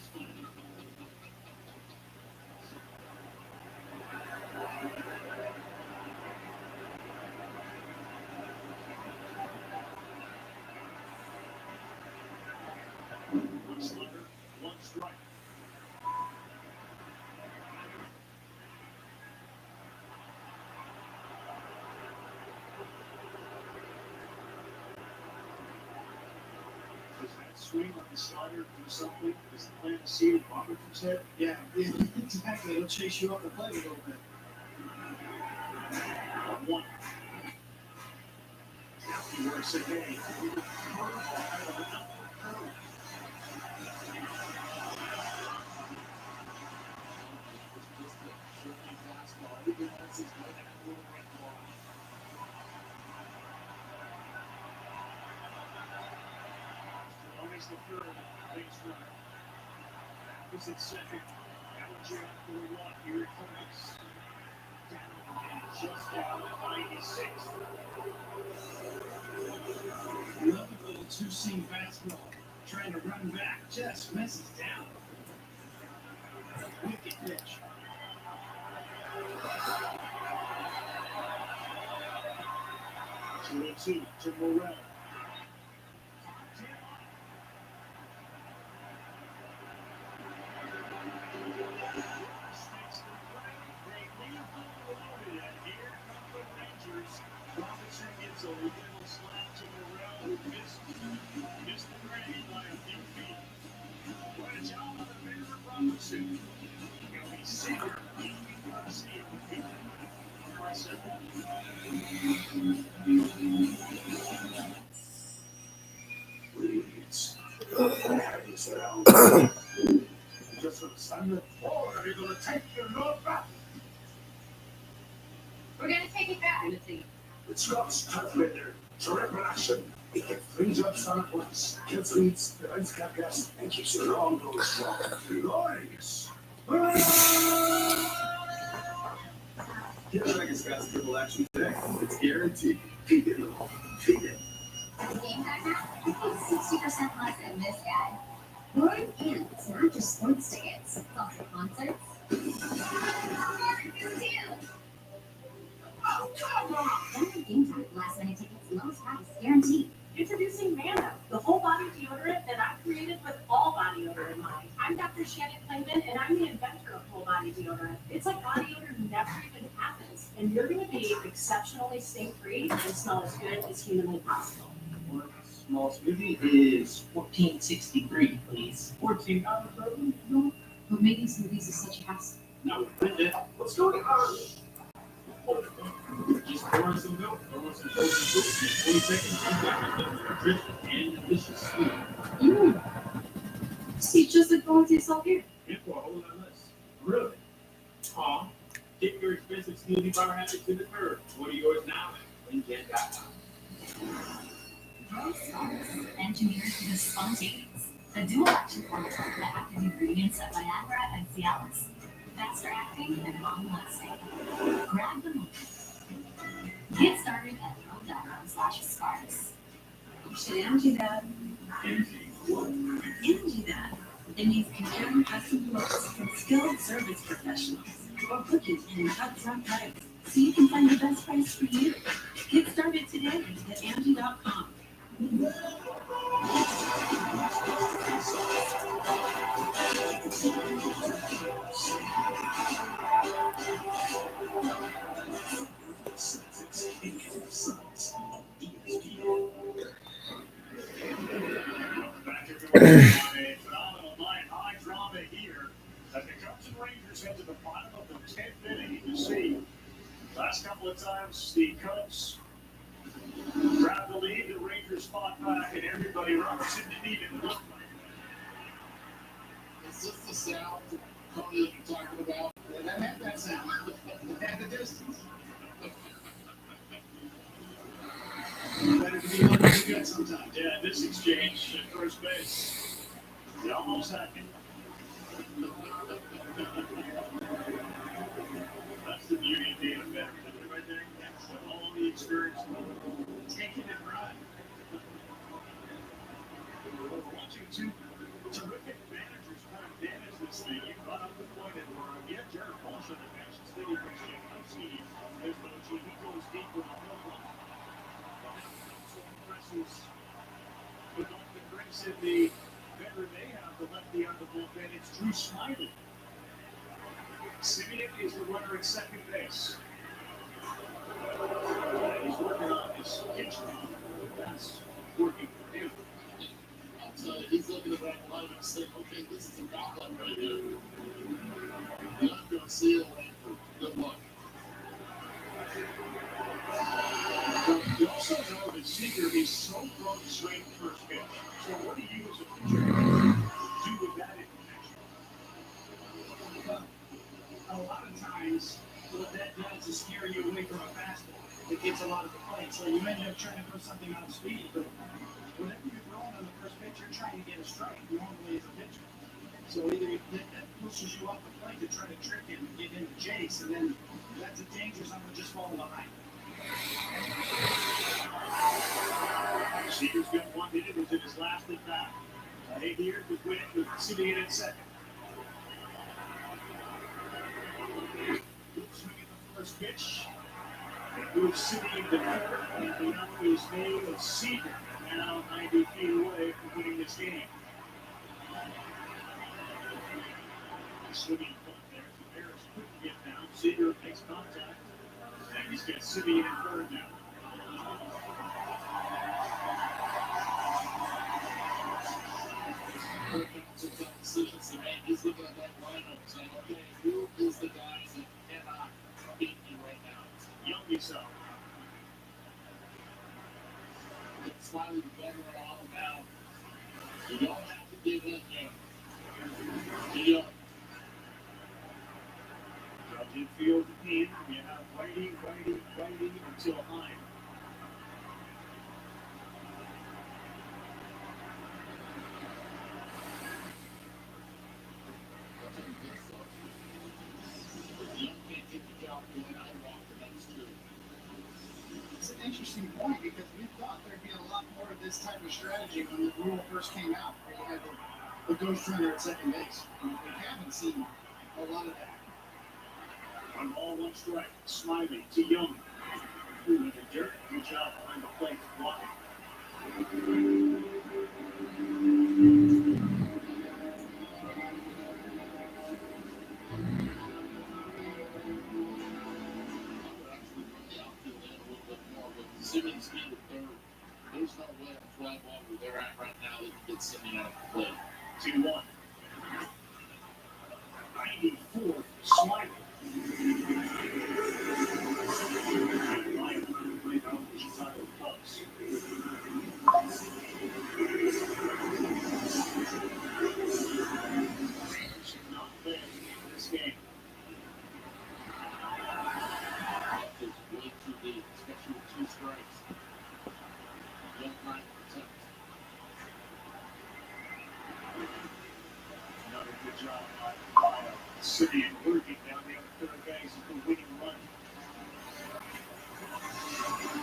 one slugger, one strike. Does that swing on the slider do something? Does the plant the seed in Robertson's head? Yeah, exactly. It'll chase you up the plate a little bit. One. He works again. Always the third base runner. Is it second? Alger for one. Here it comes. Down and just down at 96. Love a little two-seam fastball. Trying to run back. Just misses down. Wicked pitch. Two to Morel. Robinson gets a little slap to Morel, who missed the grade by a few feet. What a job on the Baylor Robinson. He'll be senior. Just for the Sunday. Oh, are you going to take the load back? We're gonna take it back. The Scots tough leader, terrific action. He gets 3 jobs done at once, kills leads, prevents gas, and keeps your long goal strong. Glorious. Get the Vegas fast triple action today. It's guaranteed. Feed it. Feed it. Game time now? You pay 60% less in this ad. What? And it's not just sports tickets. It's also concerts. Oh, come on! Only Game Time. Last minute tickets, lowest price, guaranteed. Introducing Mano, the whole body deodorant that I created with all body odor in mind. I'm Dr. Shannon Klingman, and I'm the inventor of whole body deodorant. It's like body odor never even happens, and you're going to be exceptionally stink-free and smell as good as humanly possible. Small smoothie is $14.63, please. $14 No, but making smoothies is such a hassle. No, let's go to just pour some milk, throw some frozen fruit, in 20 seconds, drip and delicious food. See, just like going to yourself here. And for a whole lot less. Really? Get your expensive smoothie bar habits to the curb. What are yours now at WinGen.com. Engineered for the spontaneous. A dual action formula that active ingredients of Viagra and Cialis. Faster acting and long lasting. Grab the moment. Get started at home.com/sparks. Should Angie that? Angie that. It means comparing custom looks from skilled service professionals or booking in upfront price so you can find the best price for you. Get started today at Angie.com. A phenomenal night, high drama here as the Cubs and Rangers head to the bottom of the 10th inning. You see, last couple of times the Cubs grabbed the lead, the Rangers fought back, and everybody runs in the need and looked like Is this the sound Tony you're talking about? Yeah, that had that sound. At the distance. better to be lucky than good sometimes. Yeah, this exchange at first base, it almost happened. That's the beauty of being a veteran right there. That's all the experience, taking it right. Watching two terrific managers kind of manage this thing. You brought up the point that yeah, Jared Walsh on the bench, Stevie Jankowski, there's Bochy, he goes deep with the home run. But off the brings in the veteran they have, the lefty on the bullpen, it's Drew Smiley. Simeon is the runner at second base. He's working on his pitch now. That's working for him. I'll tell you, he's looking at that line and saying, okay, this is a backup right here. And I'm going to see it for good luck. But you also know that Seager is so prone to straight first pitch. So what do you as a pitcher? do with that information? A lot of times, what that does is scare you away from a fastball. It gets a lot of the play. So you end up trying to throw something off speed, but whenever you're throwing on the first pitch, you're trying to get a strike normally as a pitcher. So either that pushes you off the plate to try to trick him and get him to chase, and then that's a dangerous number just falling behind. Seager's got 1 minute into his last at bat. Here with Witt with sitting in at second. Good swing at the first pitch. Moves sitting in the third, and the number is made of Seager. Now 90 feet away from winning this game. Swinging punt there. Harris couldn't get down. Seager makes contact. And he's got Simeon in third now. Decisions to make. He's looking at that lineup saying, okay, who is the guys that cannot beat me right now? Young so. Smiley together and all now. You don't have to give in yet. You don't. Judge infield in. We have righty until Heim. It's an interesting point because we thought there'd be a lot more of this type of strategy when the rule first came out, where you had the ghost runner at second base. We haven't seen a lot of that. 1 ball, 1 strike. Smiley to Young. Through the dirt. Good job behind the plate. Blocking. Simmons in the third. There's no way I'm flying ball where they're at right now that can get Simmons out of the play. 2-1. 94. Smiley. Chicago Cubs. Not bad in this game. It's way too deep, especially with 2 strikes. Young trying to protect. Another good job by Simeon working down the other third base with the winning run. The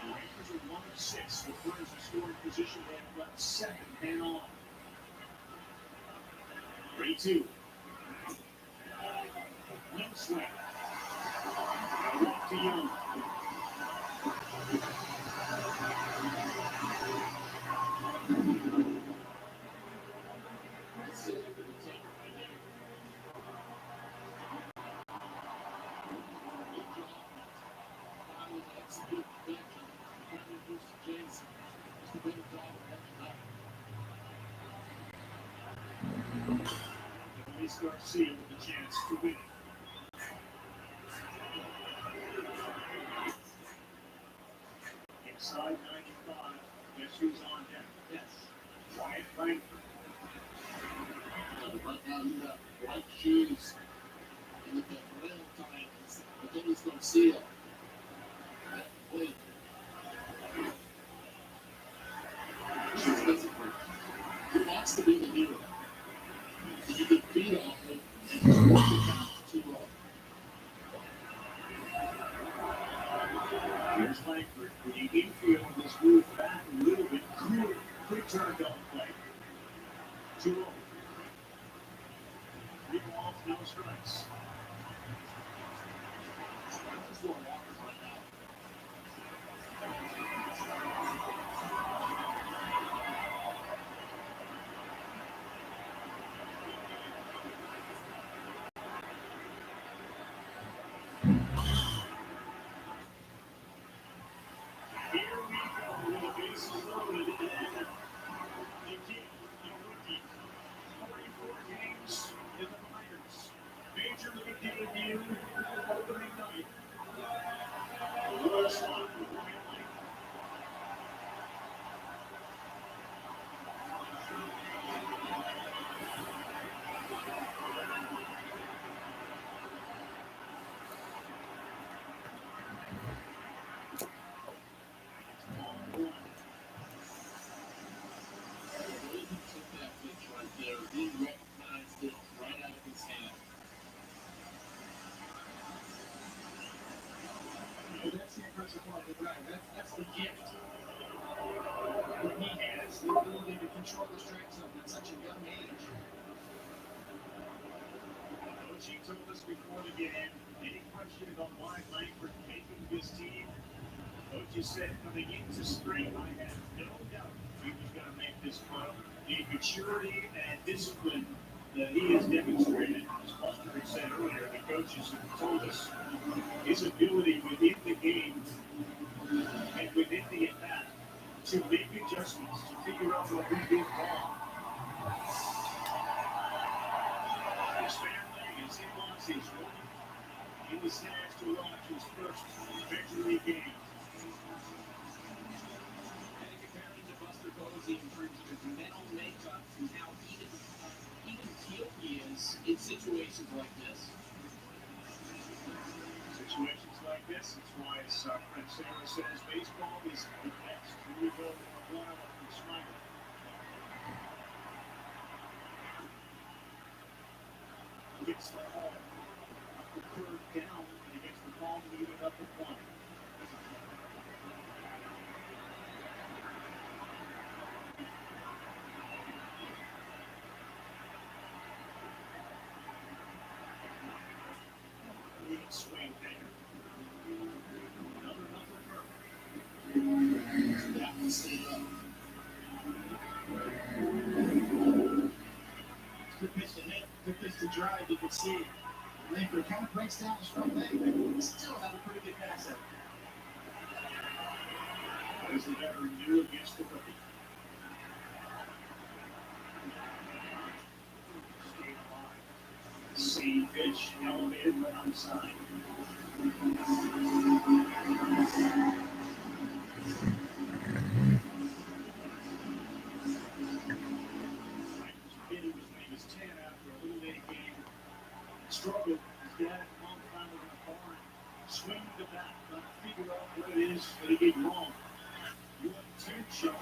Rangers are 1 of 6. The Brewers are scoring position. They have left 7 men on. 3-2. Young swing. Walk to Young. That's it. It's over right there. Good job. Finally execute the pitch and finally goes to Jason. It's the better job of every night. Luis Garcia with a chance to win it. Inside 95. Guess who's on deck? Yes. Wyatt Langford. Right now you got white shoes and with that rail times, but then he's going to see it. Wait. He wants to be the hero. You get beat off him and just walk it down too long. Here's Langford. The infield was moved back a little bit. Quick turn double play. 2-0. 3 balls, no strikes. Just going walkers right now. Here we go with the bases loaded. The kid, the rookie, 44 games in the minors. Major league debut, opening night. the gift. What he has, the ability to control the strike zone at such a young age. Coach, told us before the game, any question about why Langford making this team? Coach said coming into spring, I had no doubt he was going to make this club. The maturity and discipline that he has demonstrated, as Buster said earlier, the coaches have told us his ability within the game and within the at-bat to make adjustments, to figure out what he did wrong. His family is in-laws, his wife, in the stands to watch his first Major League game. And comparing to Buster Posey in terms of his mental makeup and how even keeled he is in situations like this. Situations like this, it's why, as Fred Sarah says, baseball is the best. Here we go for a while from Snyder. Gets the ball up the curve down, and he gets the ball moving up the one. Swing there. Another curve. That one stayed up. Good pitch to hit, good pitch to drive, you can see it. Langford kind of breaks down his front leg, but still have a pretty good pass out. As the veteran knew against the rookie. Same pitch, elevated right outside. His name is 10 after a little late game. Struggled. His dad and mom found him in the barn. Swing the bat, trying to figure out what it is that he did wrong. 1-2 shot.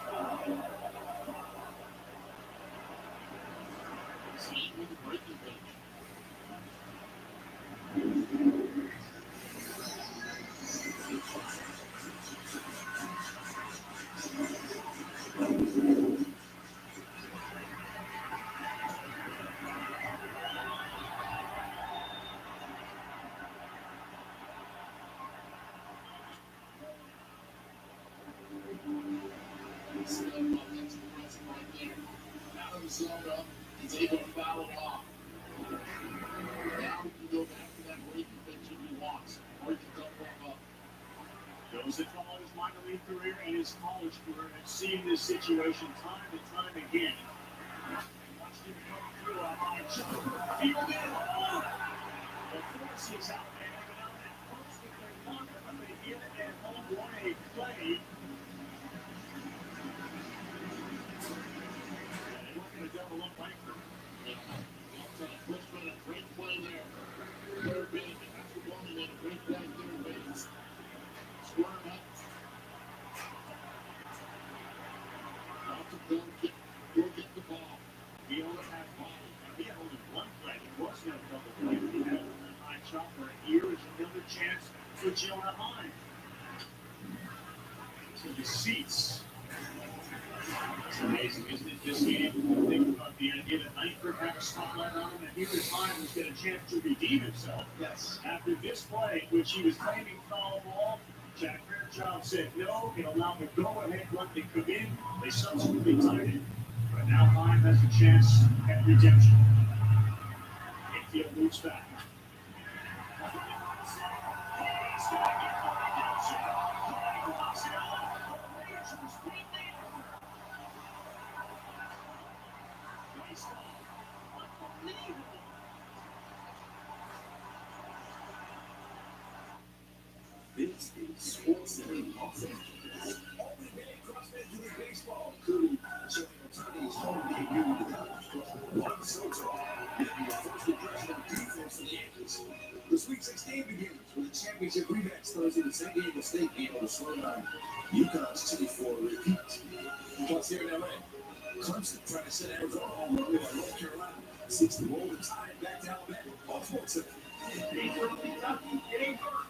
See with the breaking pitch. He's able to foul it off. Now he can go back to that breaking pitch if he wants, or he can dump one up. Those that follow his minor league career and his college career have seen this situation time and time again. Watched him come through a high jump. Field in. The force is out there. And out that first with their blocker, but they get it and home run a play. They weren't going to double up Langford. Richmond, a great play there. Third base, after one, and then a great play third base. Square up. Out to go get the ball. He only had only one play. He was going to double play. He had a high chopper. Here is another chance for Jonah Heim. To the seats. It's amazing, isn't it? This game, think about the idea that Langford had a spotlight on him, and here is Heim was going to chance to redeem himself. Yes. After this play, which he was claiming foul ball, Jack Fairchild said no, it allowed the go-ahead run to come in. They subsequently tied it. But now Heim has a chance at redemption. Infield moves back. This is Sports City Los Angeles. Open day across Major League Baseball, including showing attorneys home debut to the College Club. Juan Soto will be the first impression of defense for the Yankees. The Sweet 16 begins with a championship rematch Thursday. The San Diego State game will slow down UConn's 2-4 repeat. Plus here in LA, Clemson trying to set Arizona home run with North Carolina. Seeks to roll the tide back to Alabama on Sports City. It ain't hurt.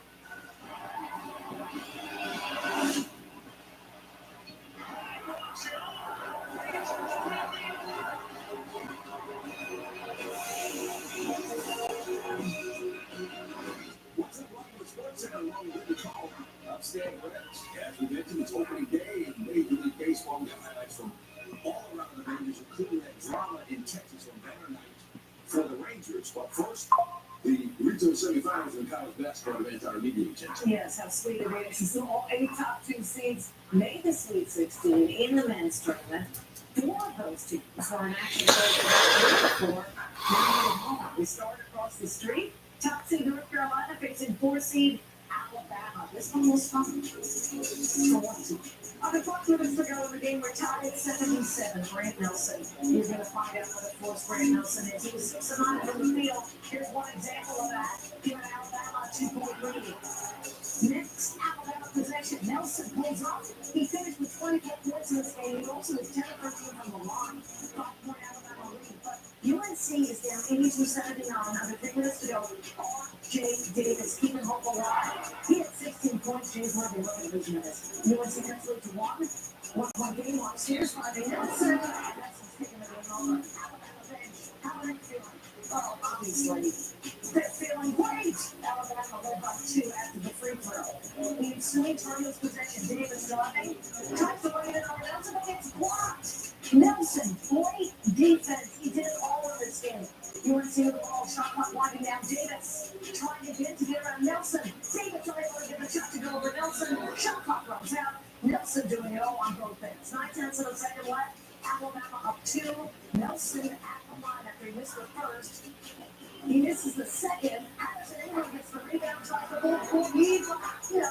First, the regional semifinals in college basketball event our media attention. Yes, how sweet it is. All 8 top 2 seeds made the Sweet 16 in the men's tournament. 4 of those teams were in action before. We start across the street. Top seed North Carolina facing 4 seed Alabama. This one was fun. On the clock limits to go in the game, we're tied at 77. Grant Nelson. You're going to find out what the force Grant Nelson is. He was 6 9 from the field. Here's one example of that. Giving Alabama a 2-point lead. Next Alabama possession. Nelson pulls up. He finished with 24 points in this game. He also is 10 of 13 from the line. 5-point Alabama lead. But UNC is down 82-79 under 3 minutes to go. R.J. Davis keeping hope alive. He had 16 points. James Levy looking at his minutes. UNC next lead to 1 game on. Here's Friday Nelson. Nelson's taking the game over. Alabama bench. How are they feeling? Oh, obviously. They're feeling great. Alabama led by 2 after the free throw. The ensuing tournament's possession. Davis driving. Tries to lay it on Nelson, but gets blocked. Nelson, great defense. He did it all in this game. UNC with the ball, shot clock winding down. Davis trying again to get around Nelson. Davis trying to get the shot to go over Nelson. Shot clock runs out. Nelson doing it all on both ends. 9/10 of the second left. Alabama up 2. Nelson at the line after he missed the first. He misses the second. Patterson Ingram gets the rebound, tries the ball for lead.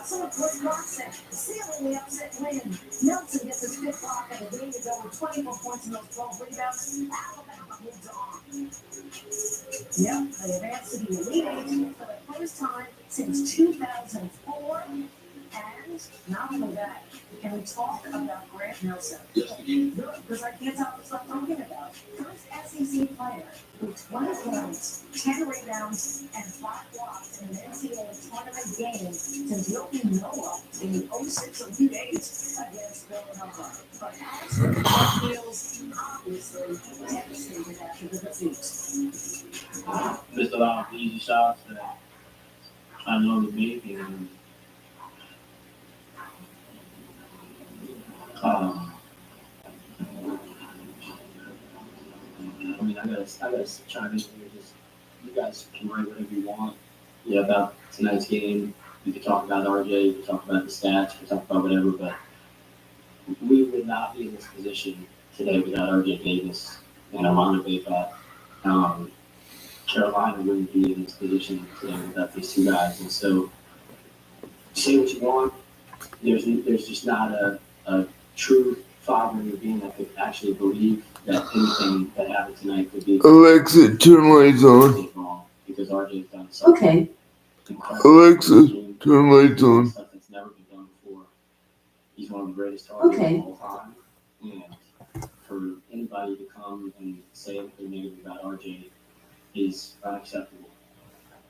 Someone put Clarkson sealing the upset win. Nelson gets his 5th block and the game is over. 24 points in those 12 rebounds. Alabama moves on. Yep, they advance to the Elite 8 for the first time since 2004. And not only that, can we talk about Grant Nelson? Because I can't stop talking about it. First SEC player with 20 points, 10 rebounds, and 5 blocks in an NCAA tournament game since Yogi Noah in the 06 Elite 8 against Villanova. But Alex feels obviously devastated after the defeat. Missed a lot of easy shots that I know to make, and I mean, I gotta chime in here. Just you guys can write whatever you want. Yeah, about tonight's game. We could talk about RJ. We could talk about the stats. We could talk about whatever. But we would not be in this position today without RJ Davis and Armando Bacot. Carolina wouldn't be in this position today without these 2 guys. And so, say what you want. There's just not a true father in your being that could actually believe that anything that happened tonight could be Alexa, turn lights on. Because RJ's done something. Okay. Alexa, turn lights on. Stuff that's never been done before. He's one of the greatest targets of all time. And for anybody to come and say anything negative about RJ is unacceptable.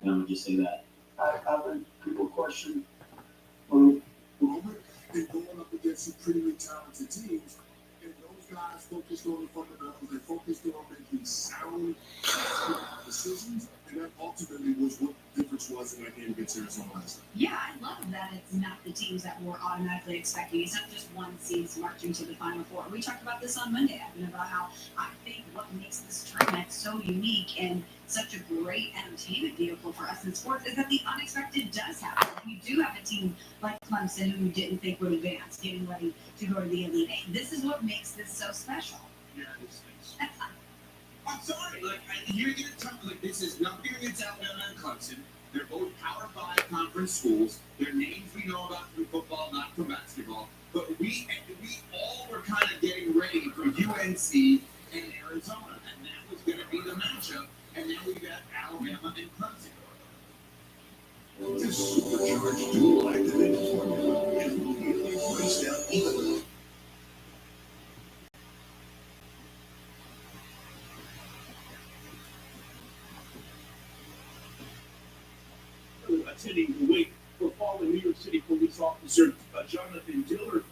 And I would just say that. I think people question moment and going up against supremely talented teams, and those guys focused on the fundamentals, they focused on making sound decisions, and that ultimately was what the difference was in that game against Arizona last night. Yeah, I love that it's not the teams that we're automatically expecting. It's not just one seeds marching to the Final Four. We talked about this on Monday, Evan, about how I think what makes this tournament so unique and such a great entertainment vehicle for us in sports is that the unexpected does happen. We do have a team like Clemson who didn't think would advance, getting ready to go to the Elite 8. This is what makes this so special. Yeah, these things. I'm sorry, you're gonna tell me this is nothing against Alabama and Clemson. They're both Power 5 conference schools. They're names we know about from football, not from basketball. But we all were kind of getting ready for UNC and Arizona, and that was going to be the matchup. And then we got Alabama and Clemson. This supercharged dual activated formula is immediately priced down evenly. Attending the wake for fallen New York City police officer Jonathan Dillard.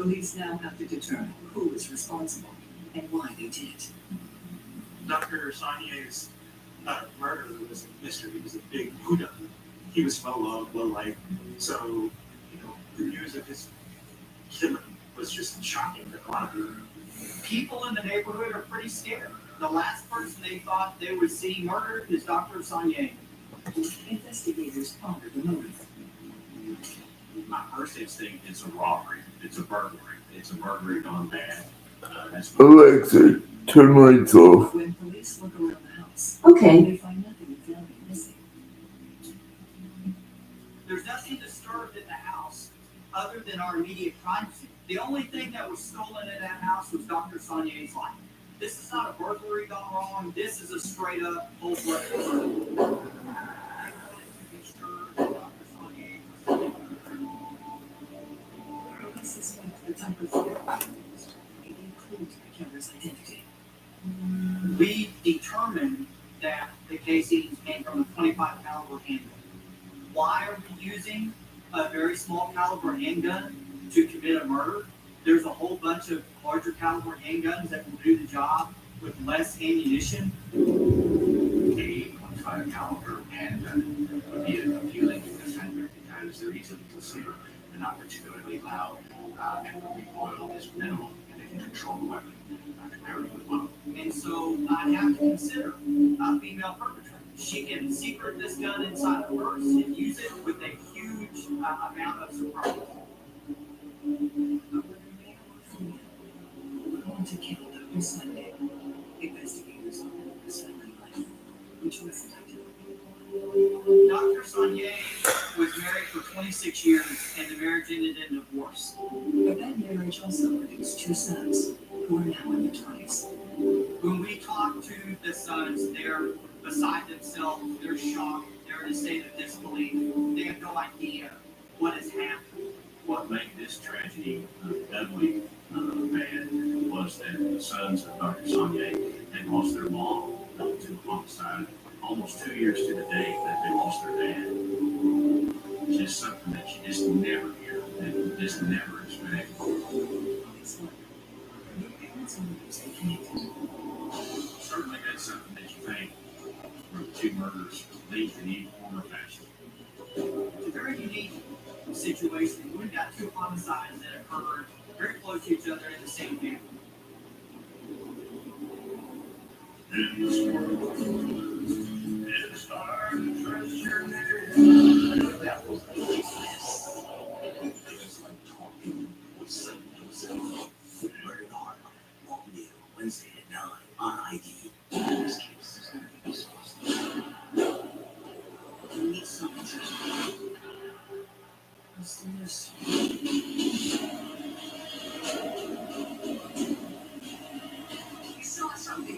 Police now have to determine who is responsible and why they did it. Dr. Saulnier's murder was a mystery. It was a big whodunit. He was well loved, well liked. So, the news of his killing was just shocking to a lot of people. People in the neighborhood are pretty scared. The last person they thought they would see murdered is Dr. Saulnier. Investigators ponder the motive. My first instinct is a robbery. It's a burglary. It's a burglary gone bad. Alexa, turn lights off. When police look around the house, Okay. they find nothing of value missing. There's nothing disturbed in the house other than our immediate crime scene. The only thing that was stolen in that house was Dr. Saulnier's life. This is not a burglary gone wrong. This is a straight up cold-blooded murder. Police suspect the type of threat may include the killer's identity. We determined that the casings came from a 25 caliber handgun. Why are we using a very small caliber handgun to commit a murder? There's a whole bunch of larger caliber handguns that will do the job with less ammunition. A 25 caliber handgun would be appealing because handguns they're easily concealed. They're not particularly loud, and the recoil is minimal, and they can control the weapon very well. And so I have to consider a female perpetrator. She can secret this gun inside her purse and use it with a huge amount of surprise. Going to kill Dr. Sunday. Investigators on his family life, which was Dr. Saulnier was married for 26 years and the marriage ended in divorce. But that marriage also produced two sons who are now in their 20s. When we talk to the sons, they're beside themselves, they're shocked, they're in a state of disbelief. They have no idea what has happened. What made this tragedy doubly bad was that the sons of Dr. Saulnier had lost their mom to homicide almost 2 years to the day that they lost their dad. It's just something that you just never hear and you just never expect. Certainly that's something that you think from two murders linked in any form or fashion. It's a very unique situation. We've got two homicides that occurred very close to each other in the same family. In this world, it's our treasure. That was just like talking with Satan himself. Bernard Hart won't be Wednesday at 9 on ID. This case is going to be discussed. You need something to Listeners. You saw something.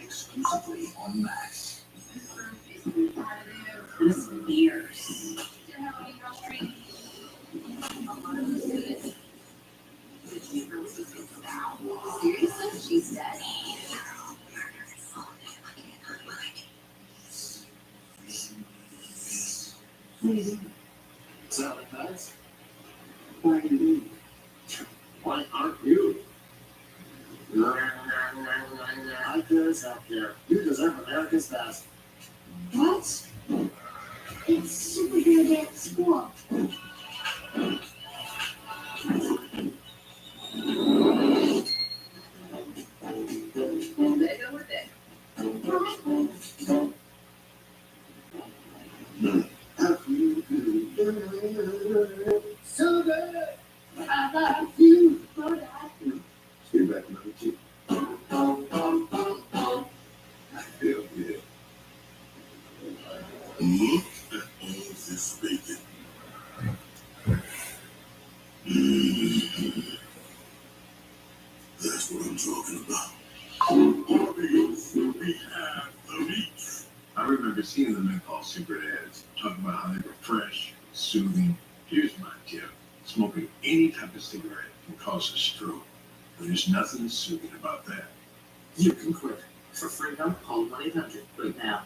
Exclusively on Max. This years. Seriously? She's dead? So, guys, Why do you? why aren't you? I guess out there. You deserve America's best. What? It's superhero day at school. They go with it. So good. I love you. Lord, I do. Stay back another two. I feel good. Look at all this bacon. That's what I'm talking about. We have the meat. I remember seeing the menthol cigarette ads talking about how they were fresh, soothing. Here's my tip. Smoking any type of cigarette can cause a stroke. There's nothing soothing about that. You can quit. For free help, call 1-800 right now.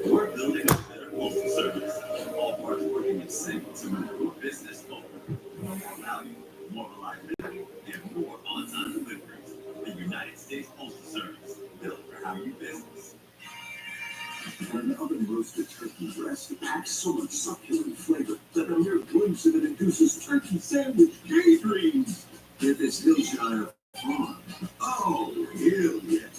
We're building a better postal service. All parts working in sync to move your business forward. More value, more reliability, and more on-time deliveries. The United States Postal Service, built for how you business. An oven-roasted turkey breast packs so much succulent flavor that a mere glimpse of it induces turkey sandwich daydreams. If it's Hillshire Farm, oh, hell yeah.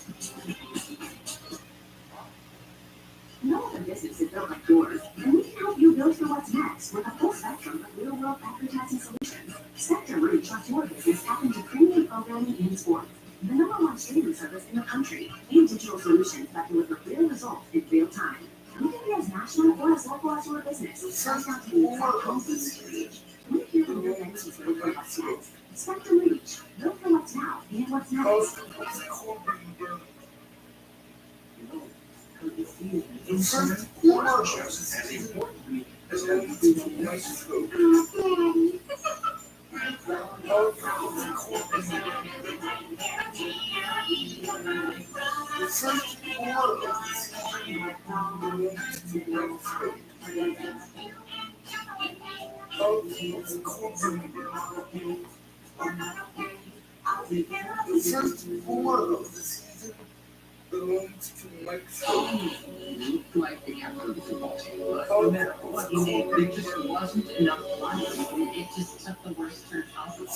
No other business is built like yours, and we can help you build for what's next with a full spectrum of real-world advertising solutions. Spectrum Reach lets your business tap into premium programming and sports, the #1 streaming service in the country, and digital solutions that deliver real results in real time. We can be as national or as local as your business. Start down to the exact home business reach. We're here to build entities for what's next. Spectrum Reach, built for what's now and what's next. First, more shows as important to me as anything else. Like the captain of the football team, but no matter what he did, there just wasn't enough money. It just took the worst turn possible.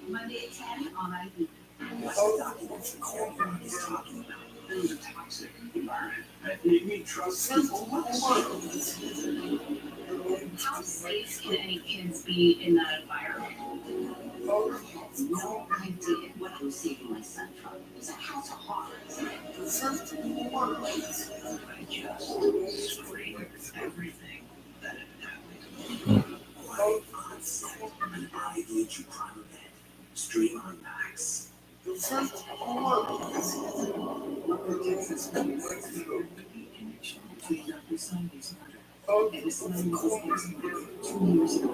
Monday at 10 on ID. It was a toxic environment that made me trust people less. How safe can any kids be in that environment? No idea what I'm saving my son from. It's a house of horrors. I just screamed everything that had happened. Right on set, an IH Prime event. Stream on Max. The first Texas connection between Dr. Sunday's murder and the son was executed 2 years ago.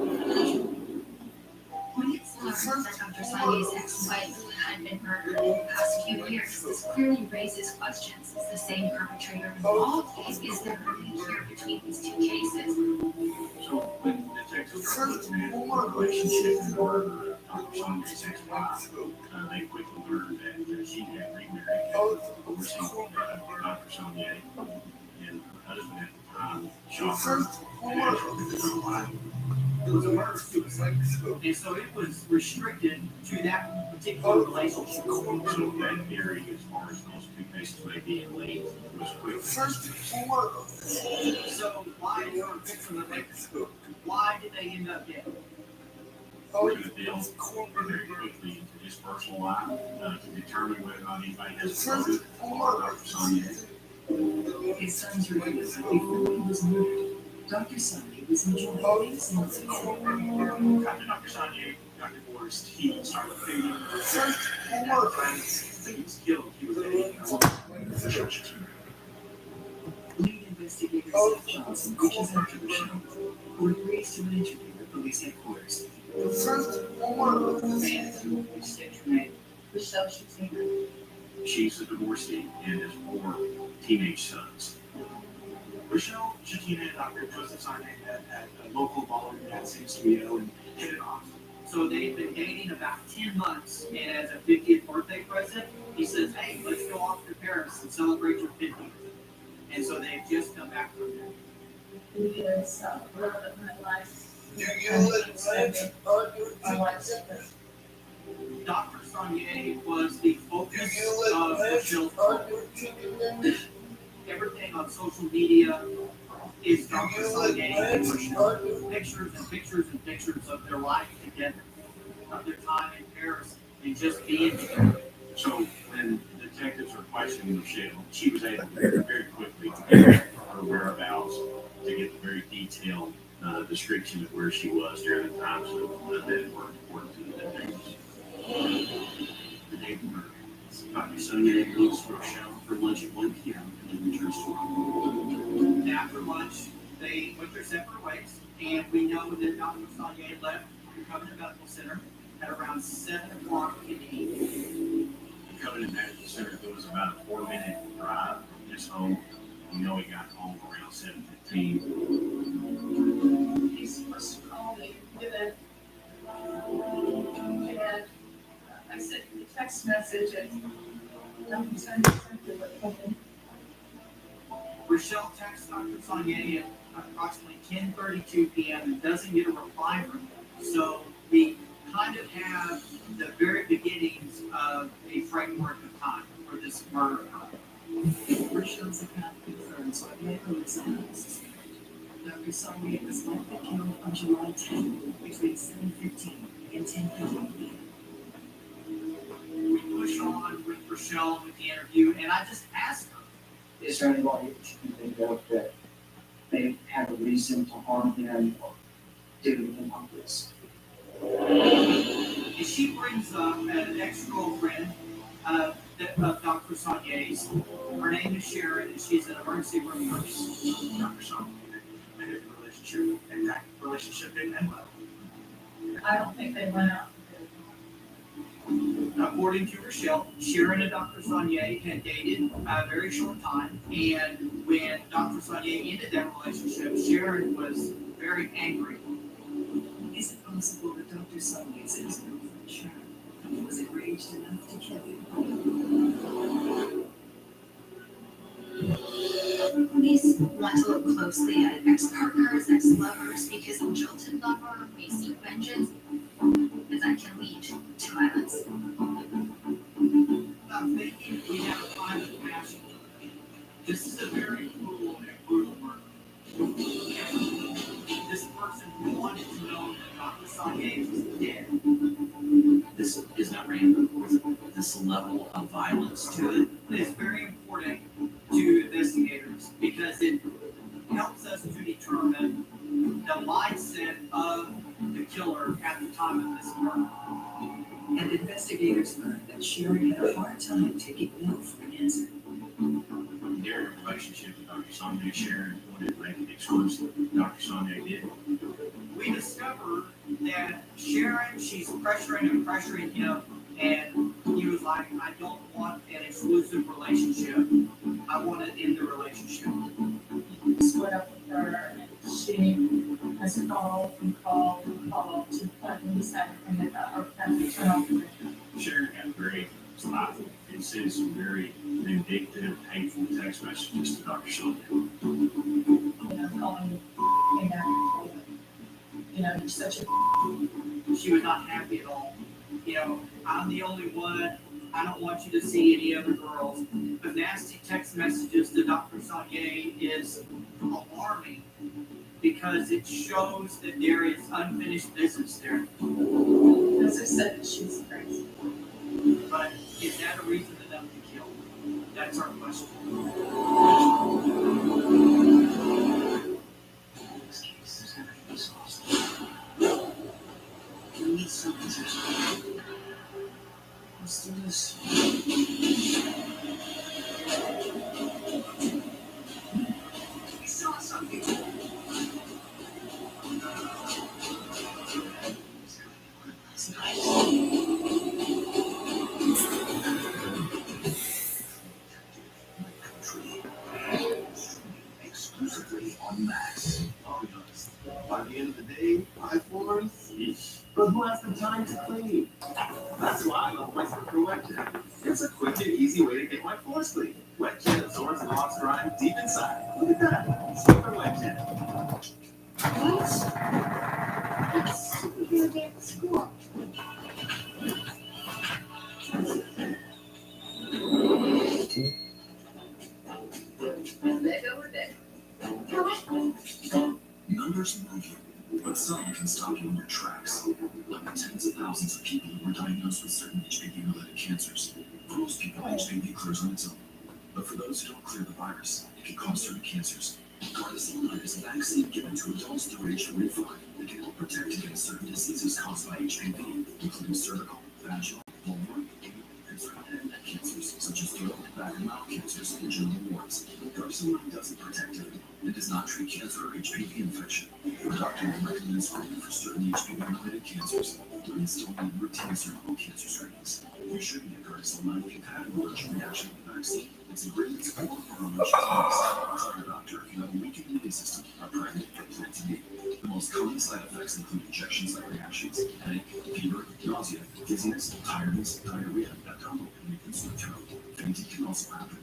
When it's learned that Dr. Sunday's ex-wife had been murdered in the past few years, this clearly raises questions. Is the same perpetrator involved? Is there a link here between these two cases? So when detectives started to the relationship for Dr. Sunday's ex-wife, they quickly learned that she had remarried overseas Dr. Sonia, and her husband at the time shot her and actually took her life. It was a murder suicide. And so it was restricted to that particular relationship. So that hearing, as far as those two cases may be in late, was quick. So why did they end up dead? We're going to delve very quickly into his personal life to determine whether or not anybody has voted for Dr. Sonia. His son's review before he was murdered. Dr. Sunday was enjoying things in his After Dr. Sonia got divorced, he started dating when he was killed. He was dating Lead investigator Seth Johnson reaches out to the show, who agrees to an interview at police headquarters. Michelle Shatina. She's a divorcee and has 4 teenage sons. Rochelle Shatina and Dr. Joseph Sane met at a local ballroom at San Studio and hit it off. So they've been dating about 10 months, and as a 50th birthday present, he says, hey, let's go off to Paris and celebrate your 50th. And so they've just come back from there. Yes, love of my life. Dr. Sonia was the focus of Michelle's life. Everything on social media is Dr. Sonia and Michelle. Pictures and pictures and pictures of their life together, of their time in Paris, and just being together. So when detectives were questioning Michelle, she was able to very quickly get her whereabouts to get the very detailed description of where she was during the times that were important to the detectives. The day of the murder, Dr. Sonia leaves Rochelle for lunch at 1 p.m. and then returns to her home. After lunch, they went their separate ways, and we know at around 7 o'clock in the evening. Coming in Medical Center, it was about a 4-minute drive just home. You know, he got home around 7:15. He's supposed to call me, and I sent him a text message and nothing said exactly what happened. Rochelle texts Dr. Sonnier at approximately 10:32 p.m. and doesn't get a reply from him. So we kind of have the very beginnings of a framework of time for this murder. Rochelle's account confirms what Michael is announced. Dr. Sonnier was likely killed on July 10 between 7:15 and 10:15 p.m. We push on with Rochelle with the interview, and I just asked her, Is there anybody that you can think of that they had a reason to harm him or do anything like this? and she brings up an ex-girlfriend of Dr. Sonnier's. Her name is Sharon, and she's an emergency room nurse. Dr. Sonnier, they had a relationship, and that relationship didn't end well. I don't think they went out. According to Rochelle, Sharon and Dr. Sonnier had dated a very short time, and when Dr. Sonnier ended that relationship, Sharon was very angry. Is it possible that Dr. Sonnier's ex-girlfriend Sharon was enraged enough to kill him? Police want to look closely at ex-partners, ex-lovers, because a jilted lover may seek vengeance, and that can lead to violence. I'm thinking we have a private passion. This is a very cruel and brutal murder. This person wanted to know that Dr. Sonnier was dead. This is not random. This level of violence to it. It's very important to investigators because it helps us to determine the mindset of the killer at the time of this murder. And investigators learned that Sharon had a hard time taking no for an answer. Their relationship with Dr. Sonnier, Sharon wanted to make it exclusive. Dr. Sonnier did. We discovered that Sharon, she's pressuring him, and he was like, I don't want an exclusive relationship. I want to end the relationship. Split up with her, and she has called to police and that her family turn off the radio. Sharon got very spiteful and sent some very vindictive, hateful text messages to Dr. Sonnier. Calling came back and told him, you're such a. She was not happy at all. I'm the only one. I don't want you to see any other girls. The nasty text messages to Dr. Sonnier is alarming because it shows that there is unfinished business there. As I said, she's crazy. But is that a reason enough to kill? That's our question. This case is going to be solved. We need some answers. Let's do this. We saw something. Exclusively on Max. I'll be honest. By the end of the day, 5 floors. But who has the time to clean? That's why I love my Slipper Wet Jet. It's a quick and easy way to get my floors clean. Wet Jet absorbs and locks grime deep inside. Look at that. Slipper Wet Jet. What? It's superhero day at school. Numbers move you, but some can stop you in your tracks. Like the tens of thousands of people who were diagnosed with certain HPV-related cancers. For most people, HPV clears on its own. But for those who don't clear the virus, it can cause certain cancers. Gardasil is a vaccine given to adults through age 45 that can help protect against certain diseases caused by HPV, including cervical, vaginal, pulmonary, and certain head and neck cancers, such as throat, back and mouth cancers, and genital warts. Gardasil doesn't protect everyone. It does not treat cancer or HPV infection. Your doctor will recommend screening for certain HPV-related cancers and still need routine cervical cancer screenings. You shouldn't get Gardasil 9 if you've had an allergic reaction to the vaccine. It's a great support for allergic disease. Tell your doctor if you have a weak immune system or pregnant or plan to be. The most common side effects include injection site reactions, headache, fever, nausea, dizziness, tiredness, diarrhea, abdominal pain, and sore throat. Fainting can also happen.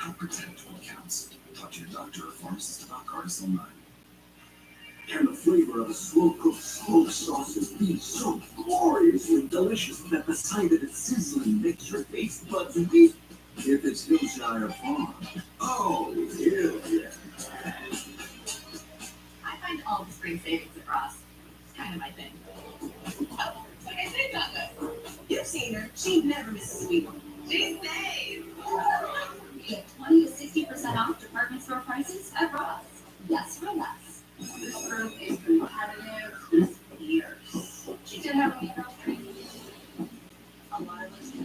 Help protect what counts. Talk to your doctor or pharmacist about Gardasil 9. And the flavor of a slow-cooked smoked sausage beef so gloriously delicious that the sight of it sizzling makes your taste buds weep. If it's Hillshire Farm, oh, hell yeah. I find all the spring savings at Ross. It's kind of my thing. Oh, like I said, Chocolate. You've seen her. She never misses a sweet one. She stays. Get 20 to 60% off department store prices at Ross. Yes, for less. This group is competitive this year. She did have a email training. A lot of us do.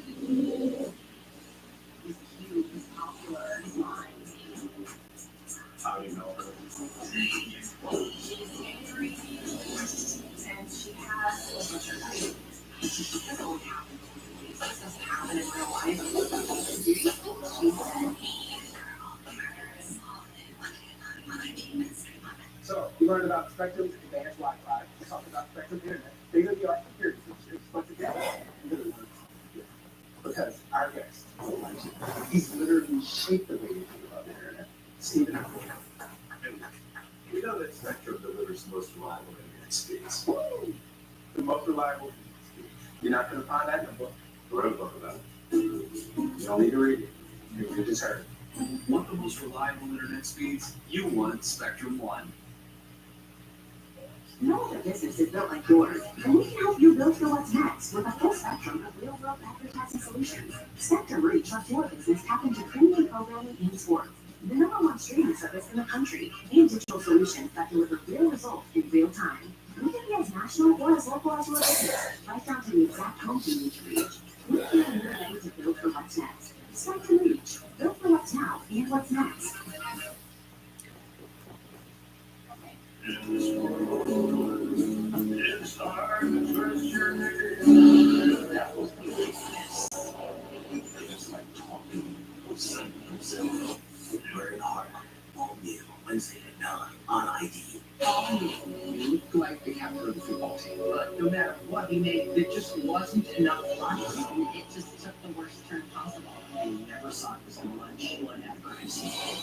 He's cute, he's popular, he's mine. How do you know her? She's angry, and she has a bunch of night. This doesn't always happen. This doesn't happen in real life. She said, So, we learned about Spectrum's advanced Wi-Fi. We talked about Spectrum Internet. State-of-the-art security features, but together, because our guest, he's literally shaped the way we think about the internet. Stephen Howard. We know that Spectrum delivers the most reliable internet speeds. The most reliable speed. You're not going to find that in a book. We're going to talk about it. You don't need to read it. You just heard it. Want the most reliable internet speeds? You want Spectrum One. No other business is built like yours, and we can help you build for what's next with a full spectrum of real-world advertising solutions. Spectrum Reach lets your business tap into premium programming and sports, the #1 streaming service in the country, and digital solutions that deliver real results in real time. We can be as national or as local as your business, right down to the exact home you need to reach. We can be ready to build for what's next. Spectrum Reach, build for what's now and what's next. It's hard to trust your name. That was the weakness. It's like talking with someone himself. Very hard. All new Wednesday at 9 on ID. He looked like the captain of the football team, but no matter what he made, there just wasn't enough fun. It just took the worst turn possible. He never saw it as much whatever.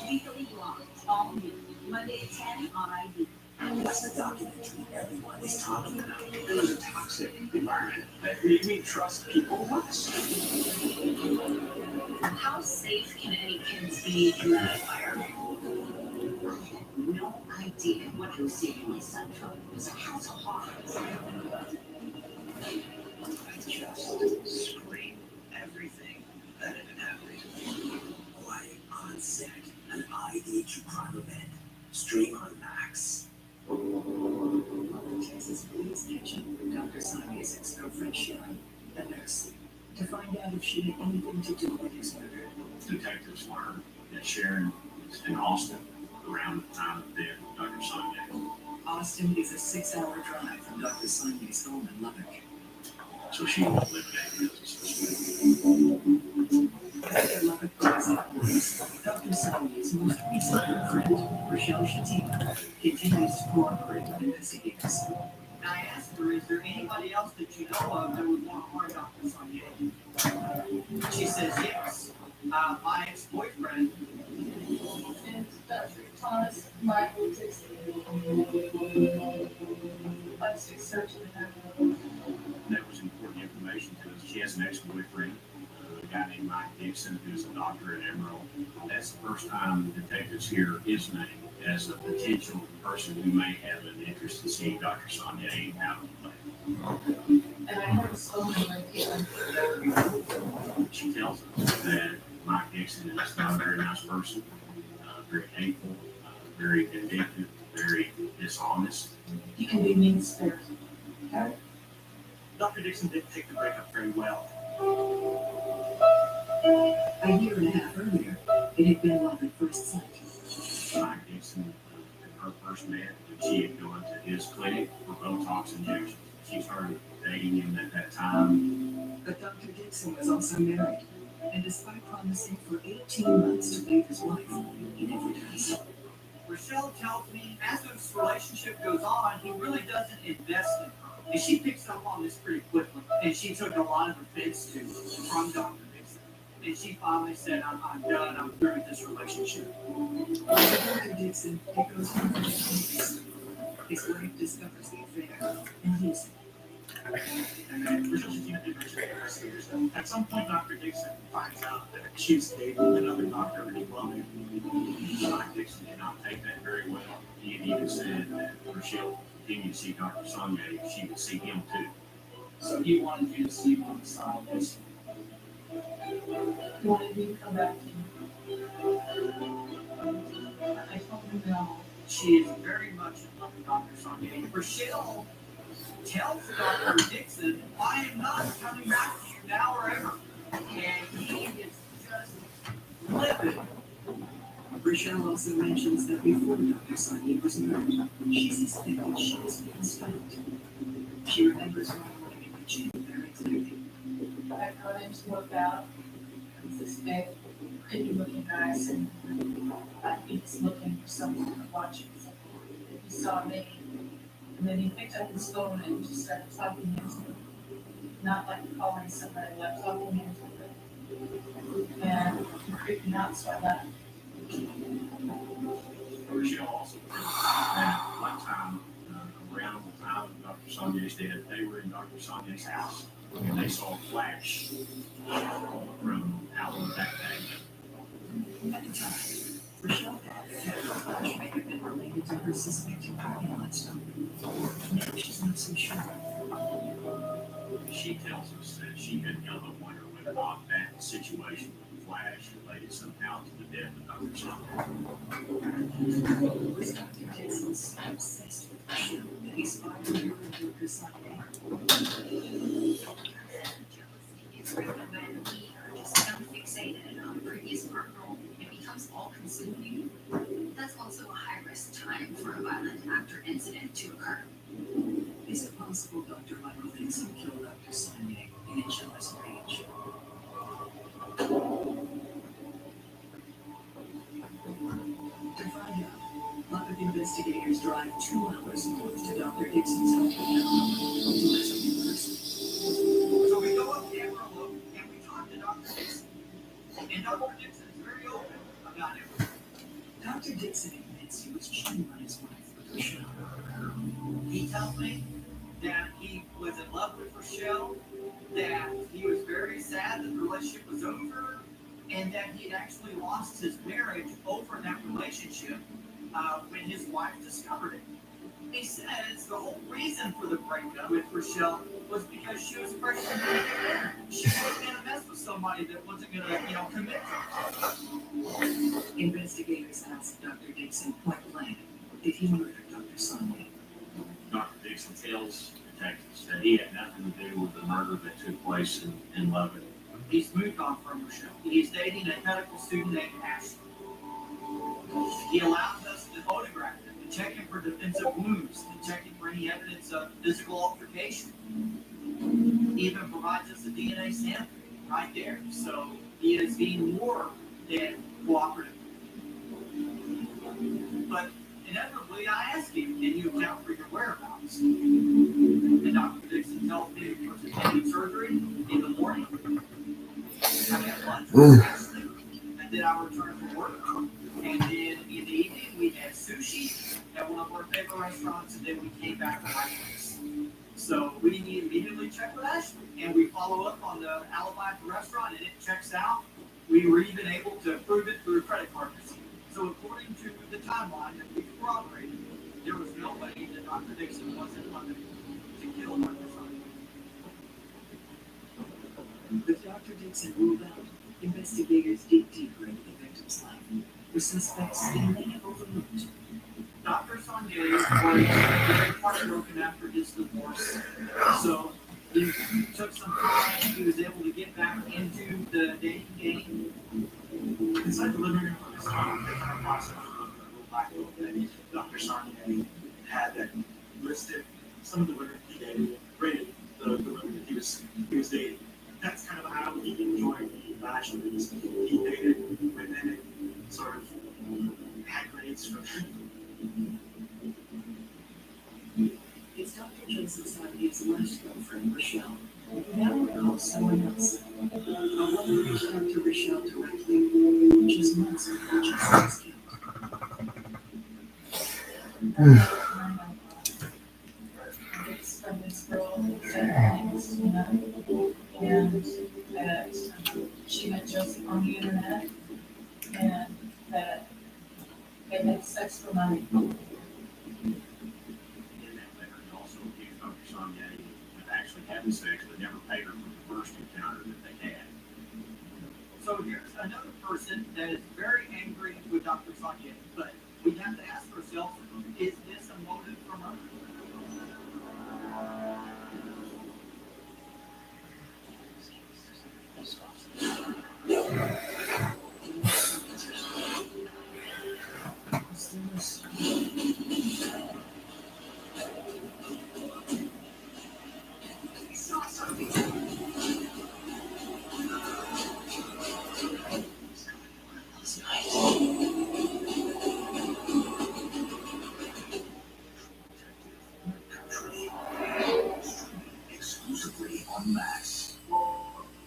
Legally Blonde, all new, Monday at 10 on ID. That's the documentary everyone is talking about. It was a toxic environment that made me trust people less. How safe can any kids be in that environment? No idea what he was seeing in my son from. It was a house of horrors. I just scream everything that had happened. Quiet on set, an ID true crime event. Stream on Max. Texas Police Kitchen, Dr. Sonia's ex-girlfriend Sharon, the nurse, to find out if she had anything to do with his murder. Detectives learned that Sharon was in Austin around the time of the death of Dr. Sonia. Austin is a 6-hour drive from Dr. Sonia's home in Lubbock. So she won't live there. After Lubbock Police Headquarters, Dr. Sonia's most recent girlfriend, Rochelle Shatima, continues to cooperate with investigators. I asked her, is there anybody else that you know of that would want to harm Dr. Sonia? She says yes. My ex-boyfriend. And Dr. Thomas Michael Dixon. Let's search the That was important information to us. She has an ex-boyfriend, a guy named Mike Dixon, who's a doctor at Emerald. That's the first time the detectives hear his name as a potential person who may have an interest in seeing Dr. Sonia out of play. And I heard so many people. She tells us that Mike Dixon is not a very nice person, very hateful, very vindictive, very dishonest. You can be mean-spirited. Okay? Dr. Dixon didn't take the breakup very well. A year and a half earlier, it had been love at first sight. Mike Dixon her first met when she had gone to his clinic for Botox injections. She started dating him at that time. But Dr. Dixon was also married, and despite promising for 18 months to leave his wife, he never does. Rochelle tells me as this relationship goes on, he really doesn't invest in her. And she picks up on this pretty quickly. And she took a lot of offense to from Dr. Dixon. And she finally said, I'm done. I'm through with this relationship. Dr. Dixon, he goes home for his wife discovers the affair and leaves him. And then Rochelle just even did mention investigators. At some point, Dr. Dixon finds out that she's dating another doctor in Columbia. Dr. Dixon did not take that very well. He had even said that Rochelle continued to see Dr. Sonia, she would see him too. So he wanted you to sleep on the side, basically. He wanted me to come back to him. I told him no. She is very much in love with Dr. Sonia. Rochelle tells Dr. Dixon, I am not coming back to you now or ever. And he is just livid. Rochelle also mentions that before Dr. Sonia was married, she suspected she was being stalked. She remembers running into Jim very clearly. I've gone into a lookout and suspect creepy looking guys, and I think he's looking for someone to watch him. He saw me, and then he picked up his phone and just started talking into it. Not like calling somebody, like talking into it. And he creeped me out, so I left. Rochelle also that one time around the time of Dr. Sonia's death, they were in Dr. Sonia's house and they saw a flash from out in the back bay. At the time, Rochelle thought that the flash may have been related to her suspected party lifestyle. Now she's not so sure. She tells us that she couldn't help but wonder whether or not that situation with the flash related somehow to the death of Dr. Sonia. Was Dr. Dixon's obsessed with Rochelle that he spied on her and broke her side? It's really when we are just so fixated on previous partner, it becomes all consuming. That's also a high risk time for a violent act or incident to occur. Is it possible Dr. Michael Dixon killed Dr. Sonia in a jealous rage? To find out, Lubbock investigators drive 2 hours north to Dr. Dixon's home to listen in person. So we go up to Amarillo and we talk to Dr. Dixon. And Dr. Dixon is very open about everything. Dr. Dixon admits he was cheating on his wife, Rochelle. He tells me that he was in love with Rochelle, that he was very sad that the relationship was over, and that he had actually lost his marriage over that relationship when his wife discovered it. He says the whole reason for the breakup with Rochelle was because she was pregnant. She wasn't going to mess with somebody that wasn't going to, commit to her. Investigators asked Dr. Dixon point blank, did he murder Dr. Sonia? Dr. Dixon tells detectives that he had nothing to do with the murder that took place in Lubbock. He's moved on from Rochelle. He's dating a medical student named Ashley. He allows us to photograph him, to check him for defensive wounds, to check him for any evidence of physical altercation. He even provides us a DNA sample right there. So he is being more than cooperative. But inevitably, I ask him, can you account for your whereabouts? And Dr. Dixon tells me he was attending surgery in the morning. I had lunch with Ashley, and then I returned from work. And then in the evening, we had sushi at one of our favorite restaurants, and then we came back to my place. So we immediately checked with Ashley, and we follow up on the alibi at the restaurant, and it checks out. We were even able to prove it through a credit card receipt. So according to the timeline that we corroborated, there was no way that Dr. Dixon was in London to kill Dr. Sonia. With Dr. Dixon ruled out, investigators dig deeper into the victim's life. The suspects seemingly overlooked. Dr. Sonia was very heartbroken after his divorce. So he took some time. He was able to get back into the dating game. Inside the living room of his home, they kind of process a little bit. Dr. Dr. Sonia had that listed some of the women he dated, rated the women that he was dating. That's kind of how he enjoyed Bachelor. He dated women and sort of had grades from them. It's Dr. Joseph Sonia's last girlfriend, Rochelle. Now we're called someone else. A woman reached out to Rochelle directly, just months before Jessica's killed. It's from this girl who said things, you know, and that she met Joseph on the internet, and that they had sex for money. In that letter, he also accused Dr. Sonia of actually having sex, but never paid her for the first encounter that they had. So here's another person that is very angry with Dr. Sonia, but we have to ask ourselves, is this a motive for murder? Exclusively on Max.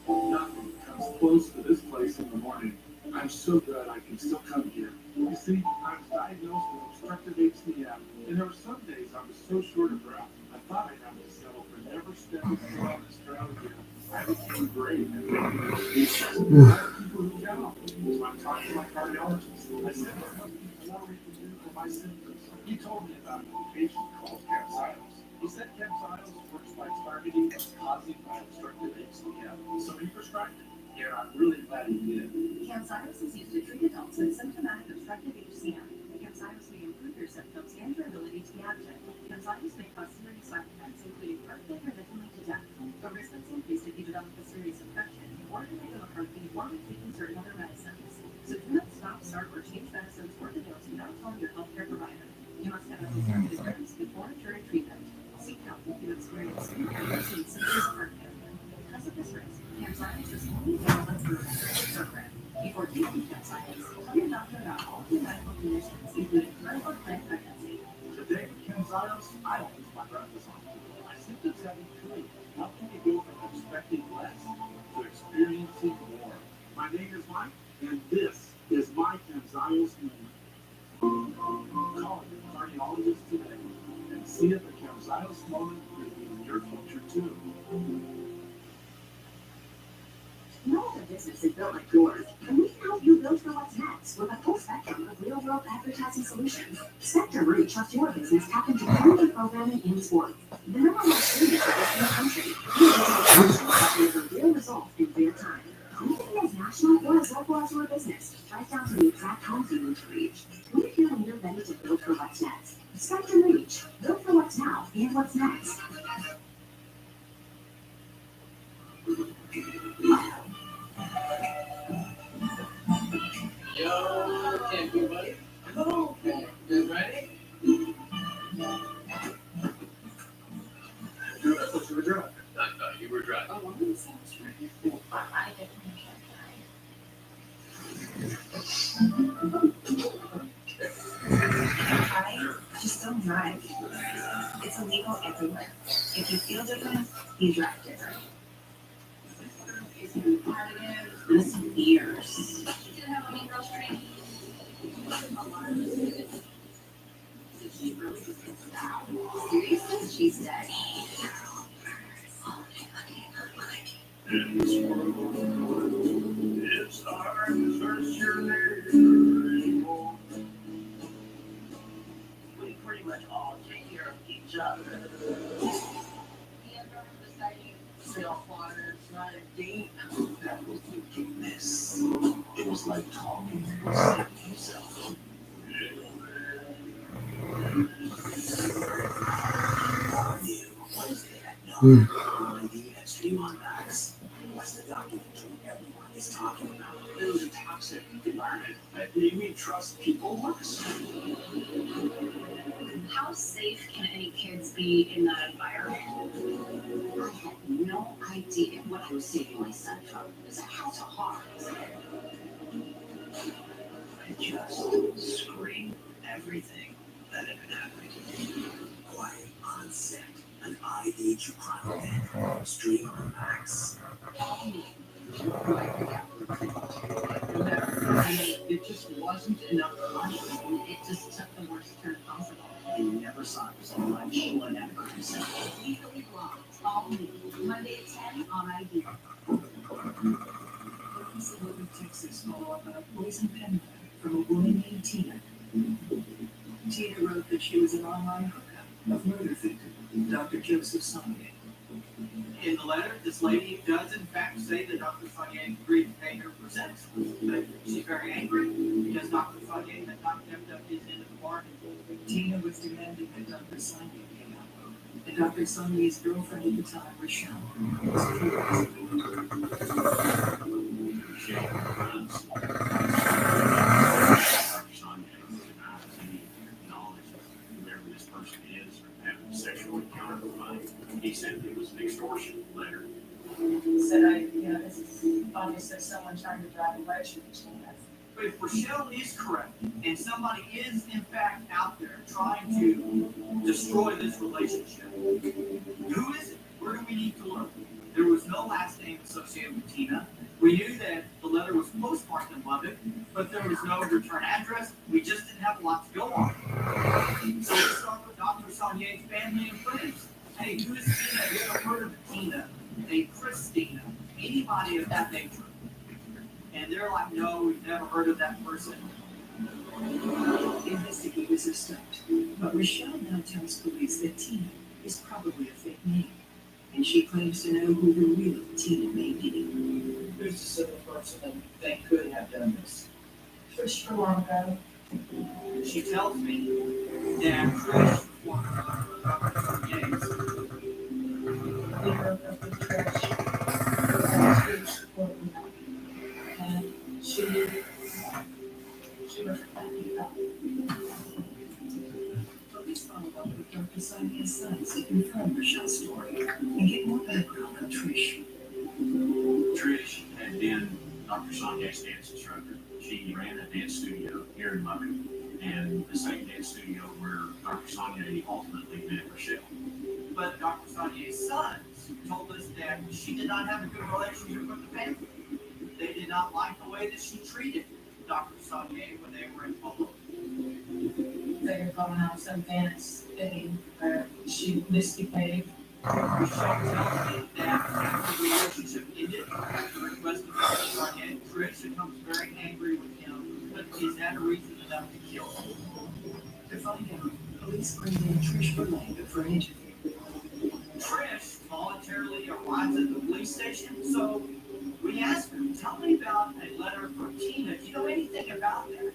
Nothing comes close to this place in the morning. I'm so glad I can still come here. You see, I was diagnosed with obstructive HCM, and there were some days I was so short of breath, I thought I'd have to settle for never stepping foot on this ground again. I became brave and making excuses. I have people who count. So I talked to my cardiologist. I said, there must be more we can do for my symptoms. He told me about a medication called Camzyos. He said Camzyos works by targeting what's causing my obstructive HCM. So he prescribed it. Yeah, I'm really glad he did. Camzyos is used to treat adults with symptomatic obstructive HCM. Camzyos may improve your symptoms and your ability to be active. Camzyos may cause serious side effects, including heart failure that can lead to death. The risk is increased if you develop a serious infection, or irregular heartbeat, or with taking certain other medicines. So do not stop, start, or change medicines or the dose without telling your healthcare provider. You must have executive adherence before and during treatment. Seek help if you experience serious symptoms of heart failure. Because of this risk, Camzyos is only available through a restricted program. Before taking Camzyos, tell your doctor about all the medical conditions, including medical planned pregnancy. Today, Camzyos, I don't lose my breath as often. My symptoms have improved. How can you go from expecting less to experiencing more? My name is Mike, and this is my Camzyos moment. Call your cardiologist today and see if the Camzyos moment could be in your future too. Know a business is built like yours, and we can help you build for what's next with a full spectrum of real-world advertising solutions. Spectrum Reach helps your business tap into community programming in sports. The number one streaming service in the country. Your business that delivers real results in real time. Anything as national or as local as your business, right down to the exact homes you need to reach. We're here when you're ready to build for what's next. Spectrum Reach, build for what's now and what's next. Yo, camping buddy. Hello, you ready? Dude, I thought you were drunk. I thought you were driving. Oh, one of the sounds right. I definitely can't. I just don't drive. It's illegal everywhere. If you feel different, you drive different. It's been part of this years. Seriously, she's dead. In this world, it's hard to search your name. We pretty much all take care of each other. Self-water, it's not a date. That was forgiveness. It was like talking to yourself. What is it that no stream on Max? What's the documentary everyone is talking about? It was a toxic environment. You mean trust people less? How safe can any kids be in that environment? I had no idea what I was saving my son from. It's a house of horrors. I just screamed everything that had been happening to me. Quiet on set. An IAQ crime event. Stream on Max. It just wasn't enough punishment. It just took the worst turn possible. You never saw it so much when that person. Legally Blonde. All new. Monday at 10 on ID. Celebrity Texas follow up on a poison pen from a woman named Tina. Tina wrote that she was an online hookup of murder victim, Dr. Joseph Sonnier. In the letter, this lady does in fact say that Dr. Sonnier agreed to pay her for sex, but she's very angry because Dr. Sonnier had not kept up his end of the bargain. Tina was demanding that Dr. Sonnier pay out. And Dr. Sonnier's girlfriend at the time, Rochelle, was sexual encounter with money. He said it was an extortion letter. Said this is obviously someone trying to drive a wedge between us. But if Rochelle is correct, and somebody is in fact out there trying to destroy this relationship, who is it? Where do we need to look? There was no last name associated with Tina. We knew that the letter was postmarked in Lubbock, but there was no return address. We just didn't have a lot to go on. So let's start with Dr. Sonnier's family and friends. Hey, who is Tina? Have you ever heard of Tina? Hey, Christina? Anybody of that nature? And they're like, no, we've never heard of that person. Investigators are stumped, but Rochelle now tells police that Tina is probably a fake name, and she claims to know who the real Tina may be. Who's the civil person that you think could have done this? Trish Blanco. She tells me that Trish was one of Dr. Sonnier's. We broke up with Trish. And she was happy about it. Police follow up with Dr. Sonnier's sons to confirm Rochelle's story and get more background on Trish. Trish had been Dr. Sonnier's dance instructor. She ran a dance studio here in Lubbock, and the same dance studio where Dr. Sonnier ultimately met Rochelle. But Dr. Sonnier's sons told us that she did not have a good relationship with the family. They did not like the way that she treated Dr. Sonnier when they were in Polo. They were going on some dance thing where she misbehaved. Rochelle tells me that after the relationship ended, at the request of Dr. Sonnier, Trish becomes very angry with him, but he's had a reason enough to kill him. To find out, police bring in Trish Berlanga for an interview. Trish voluntarily arrives at the police station, so we asked her, tell me about a letter from Tina. Do you know anything about that?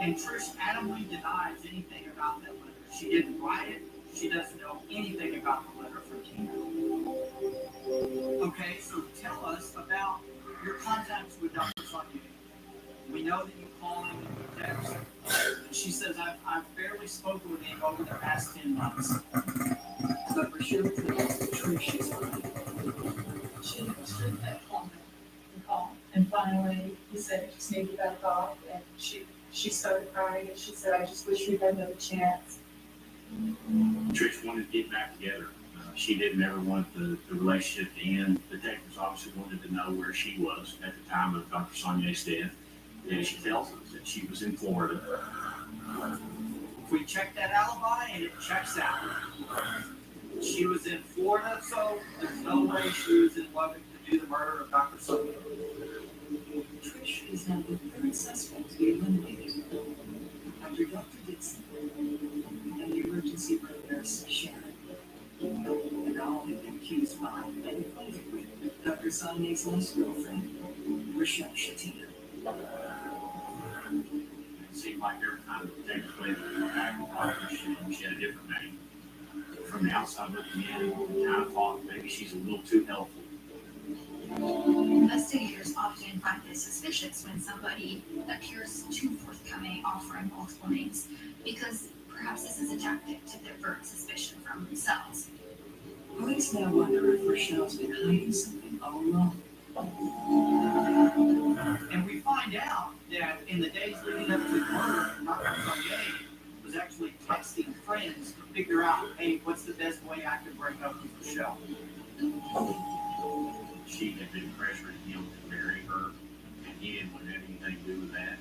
And Trish adamantly denies anything about that letter. She didn't write it. She doesn't know anything about the letter from Tina. Okay, so tell us about your contacts with Dr. Sonnier. We know that you called him and you text. She says, I've barely spoken with him over the past 10 months. But Rochelle claims that Trish is lying. She understood that call. And finally, he said it just needed to back off. And she started crying and she said, I just wish we had another chance. Trish wanted to get back together. She didn't ever want the relationship to end. The detectives obviously wanted to know where she was at the time of Dr. Sonnier's death. And she tells us that she was in Florida. We checked that alibi and it checks out. She was in Florida, so there's no way she was in Lubbock to do the murder of Dr. Sonnier. Trish is now the third suspect to be eliminated after Dr. Dixon and the emergency room nurse Sharon. And all have been accused by and equated with Dr. Sonnier's last girlfriend, Rochelle Shatina. It seemed like every time the detective went back and forth, she had a different name. From the outside looking in, I kind of thought maybe she's a little too helpful. Investigators often find it suspicious when somebody appears too forthcoming offering multiple names, because Perhaps this is a tactic to divert suspicion from themselves. Police now wonder if Rochelle's been hiding something all along. And we find out that in the days leading up to the murder, Dr. Sonye was actually texting friends to figure out, hey, what's the best way I can break up with Rochelle? She had been pressuring him to marry her, and he didn't want anything to do with that.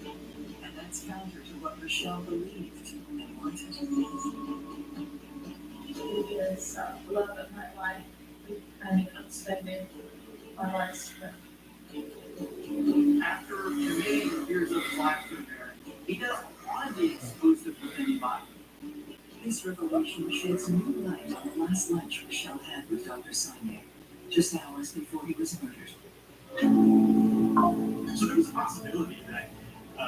And that's counter to what Rochelle believed and wanted. Because love of my life, I ended up spending my last After committing years of his life to marriage, he doesn't want to be exclusive with anybody. This revelation sheds new light on the last lunch Rochelle had with Dr. Sonye, just hours before he was murdered. So there was a possibility that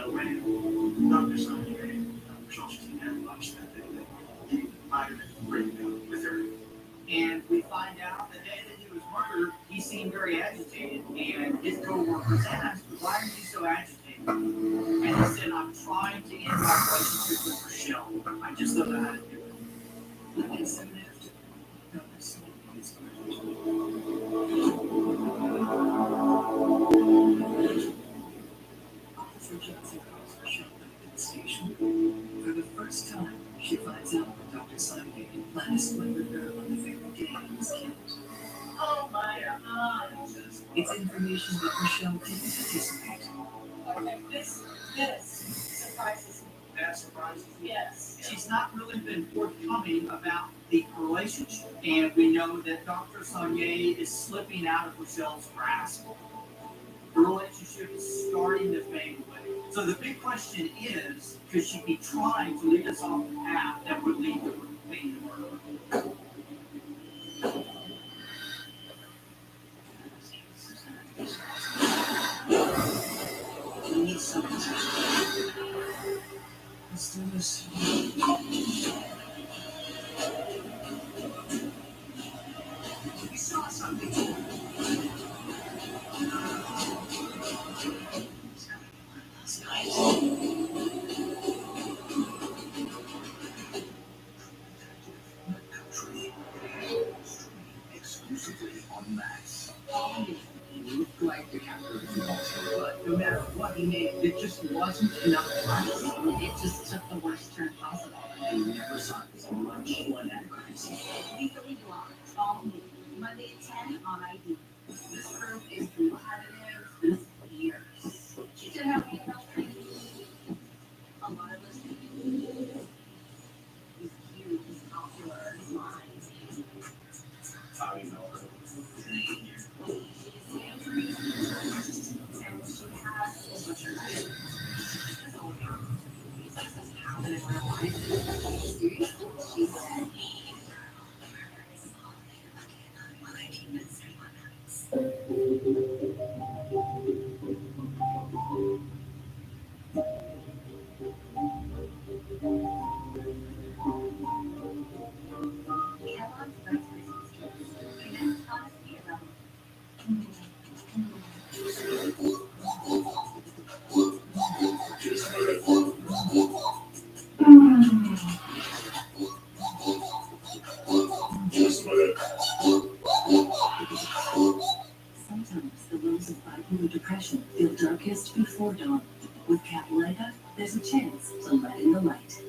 when Dr. Sonye and Rochelle Chatine had lunch that day, that he might have been breaking up with her. And we find out the day that he was murdered, he seemed very agitated. And his co-workers asked, why are you so agitated? And he said, I'm trying to end my relationship with Rochelle. I just don't know how to do it. And soon after, Dr. Sonye was murdered. Officer Johnson calls Rochelle back to the station. For the first time, she finds out that Dr. Sonye had planned to split with her on the very day he was killed. Oh my God. It's information that Rochelle didn't anticipate. Okay, this surprises me. That surprises me. Yes. She's not really been forthcoming about the relationship. And we know that Dr. Sonye is slipping out of Rochelle's grasp. The relationship is starting to fade away. So the big question is, could she be trying to lead us off the path that would lead to being murdered? We need something to Let's do this. We saw something. Exclusively on Max. He looked like the captain of the monster, but no matter what he made, it just wasn't enough fun. It just took the worst turn possible. I never saw this much blood and crazy. Legally blonde, all new. Monday at 10 on ID. This group is competitive this year. She did have email training. A lot of us he's cute, he's popular, he's mine. How do you know her? Sometimes the rose of bipolar depression feel darkest before dawn. With Caplyta, there's a chance to let in the light.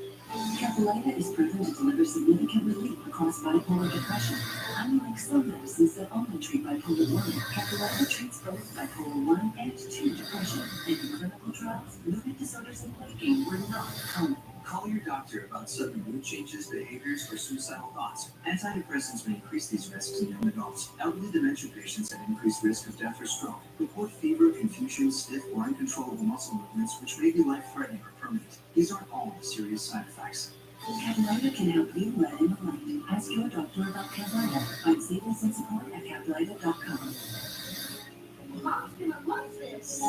Caplyta is proven to deliver significant relief across bipolar depression. Unlike some medicines that only treat bipolar 1, Caplyta treats both bipolar 1 and 2 depression. And in clinical trials, movement disorders and weight gain were not common. Call your doctor about sudden mood changes, behaviors, or suicidal thoughts. Antidepressants may increase these risks in young adults. Elderly dementia patients have increased risk of death or stroke. Report fever, confusion, stiff, or uncontrollable muscle movements, which may be life-threatening or permanent. These aren't all the serious side effects. Caplyta can help you let in the light. Ask your doctor about Caplyta. Find savings and support at Caplyta.com. Mom's gonna love this.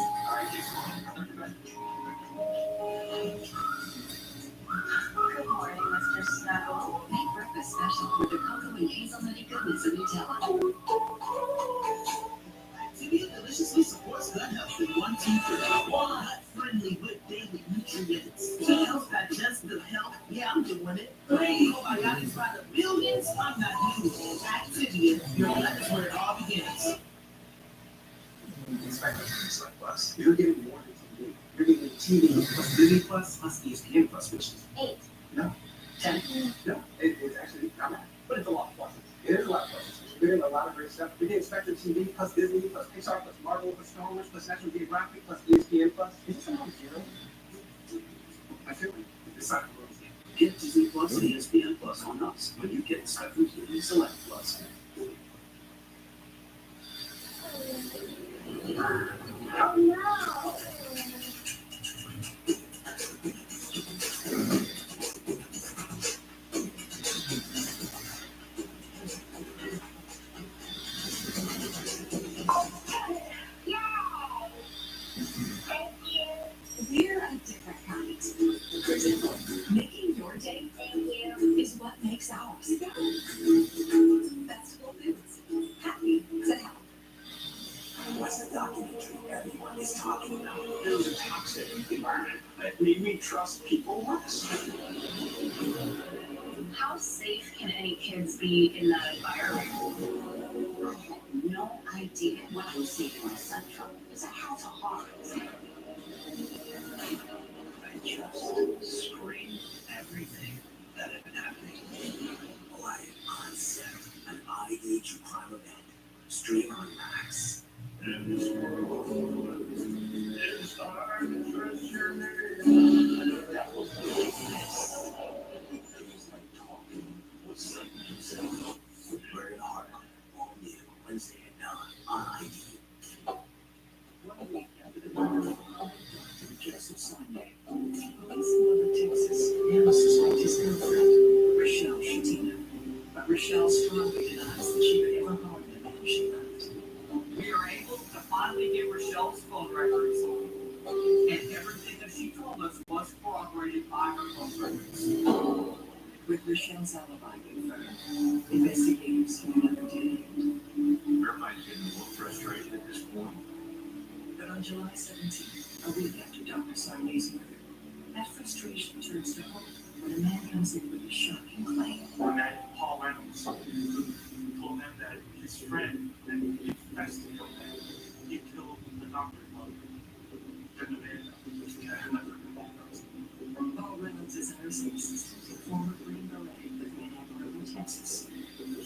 Good morning, Mr. Snuggle. Make breakfast special with the cocoa and hazelnutty goodness of Nutella. Activia deliciously supports gut health in 1, 2, 3. Gut-friendly with daily nutrients. To help digestive health, Select Plus, you're getting more than TV. You're getting TV plus Disney Plus ESPN Plus, which is 8. no, 10. no, it's actually not bad, but it's a lot of pluses. It is a lot of pluses. We're getting a lot of great stuff. We're getting Spectrum TV plus Disney plus Pixar plus Marvel plus Star Wars plus National Geographic plus ESPN Plus. Is this another zero? I feel like it's not a little zero. Get Disney Plus and ESPN Plus on us when you get Spectrum TV Select Plus. Oh no! We're a different kind. For example, making your day is what makes ours. Festival Foods. Happy to help. What's the documentary everyone is talking about? It was a toxic environment that made me trust people less. How safe can any kids be in that environment? I had no idea what I was seeing my son from because I had a heart. I just screamed everything that had been happening. Quiet Concept, an ID true crime event. Stream on Max. In this world, it's hard to trust your name. That was the business. It was like talking with Satan himself. Very hard. All new Wednesday at 9 on ID. 1 week after the murder of Dr. Joseph Sonye, police in Lubbock, Texas, now suspect his girlfriend, Rochelle Shatina. But Rochelle strongly denies that she could ever harm the man she loved. We are able to finally get Rochelle's phone records, and everything that she told us was corroborated by her phone records. With Rochelle's alibi confirmed, investigators knew another dead end. Everybody's getting a little frustrated at this point. But on July 17th, a week after Dr. Sonye's murder, that frustration turns to hope when a man comes in with a shocking claim. When that Paul Reynolds told them that his friend that he confessed to kill him, he killed the doctor of the man had another revolt. Paul Reynolds is a nursing assistant, a former Green Beret with Manhattan, in Texas.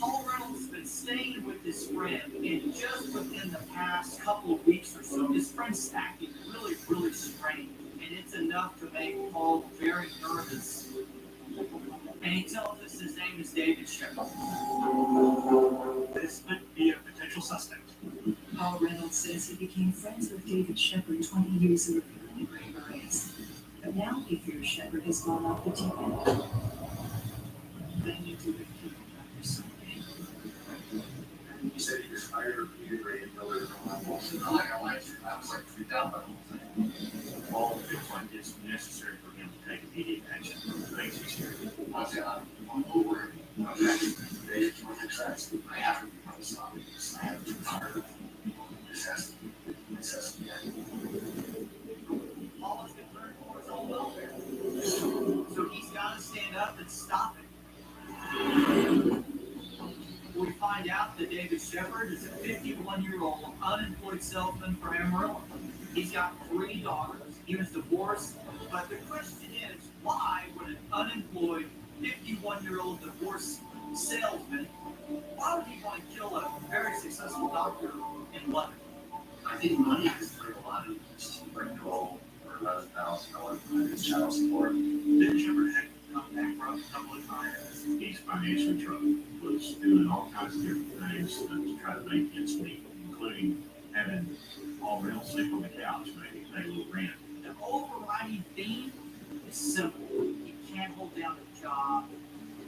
Paul Reynolds has been staying with his friend, and just within the past couple of weeks or so, his friend's acting really, really strange. And it's enough to make Paul very nervous. And he tells us his name is David Shepard. This could be a potential suspect. Paul Reynolds says he became friends with David Shepard 20 years ago in the Green Berets. But now he fears Shepard has gone off the deep end. They need to have killed Dr. Sonye. You said he just hired Peter Ray and Miller from I was like freaked out by the whole thing. All the Bitcoin is necessary for him to take immediate action. Thanks, he's here. I'm over it. I'm actually ready to my success. I have to be on the side. I have to be part of it. This has to be Paul is concerned for his own welfare. So he's got to stand up and stop it. We find out that David Shepard is a 51-year-old unemployed salesman from Amarillo. He's got 3 daughters. He was divorced. But the question is, why would an unemployed 51-year-old divorced salesman, why would he want to kill a very successful doctor in London? I think money has played a lot in this role for about $1,000 in child support. David Shepard had come back from a couple of times. He's financially troubled, was doing all kinds of different things to try to make ends meet, including having Paul Reynolds sleep on the couch, maybe pay a little rent. The overriding theme is simple. He can't hold down a job.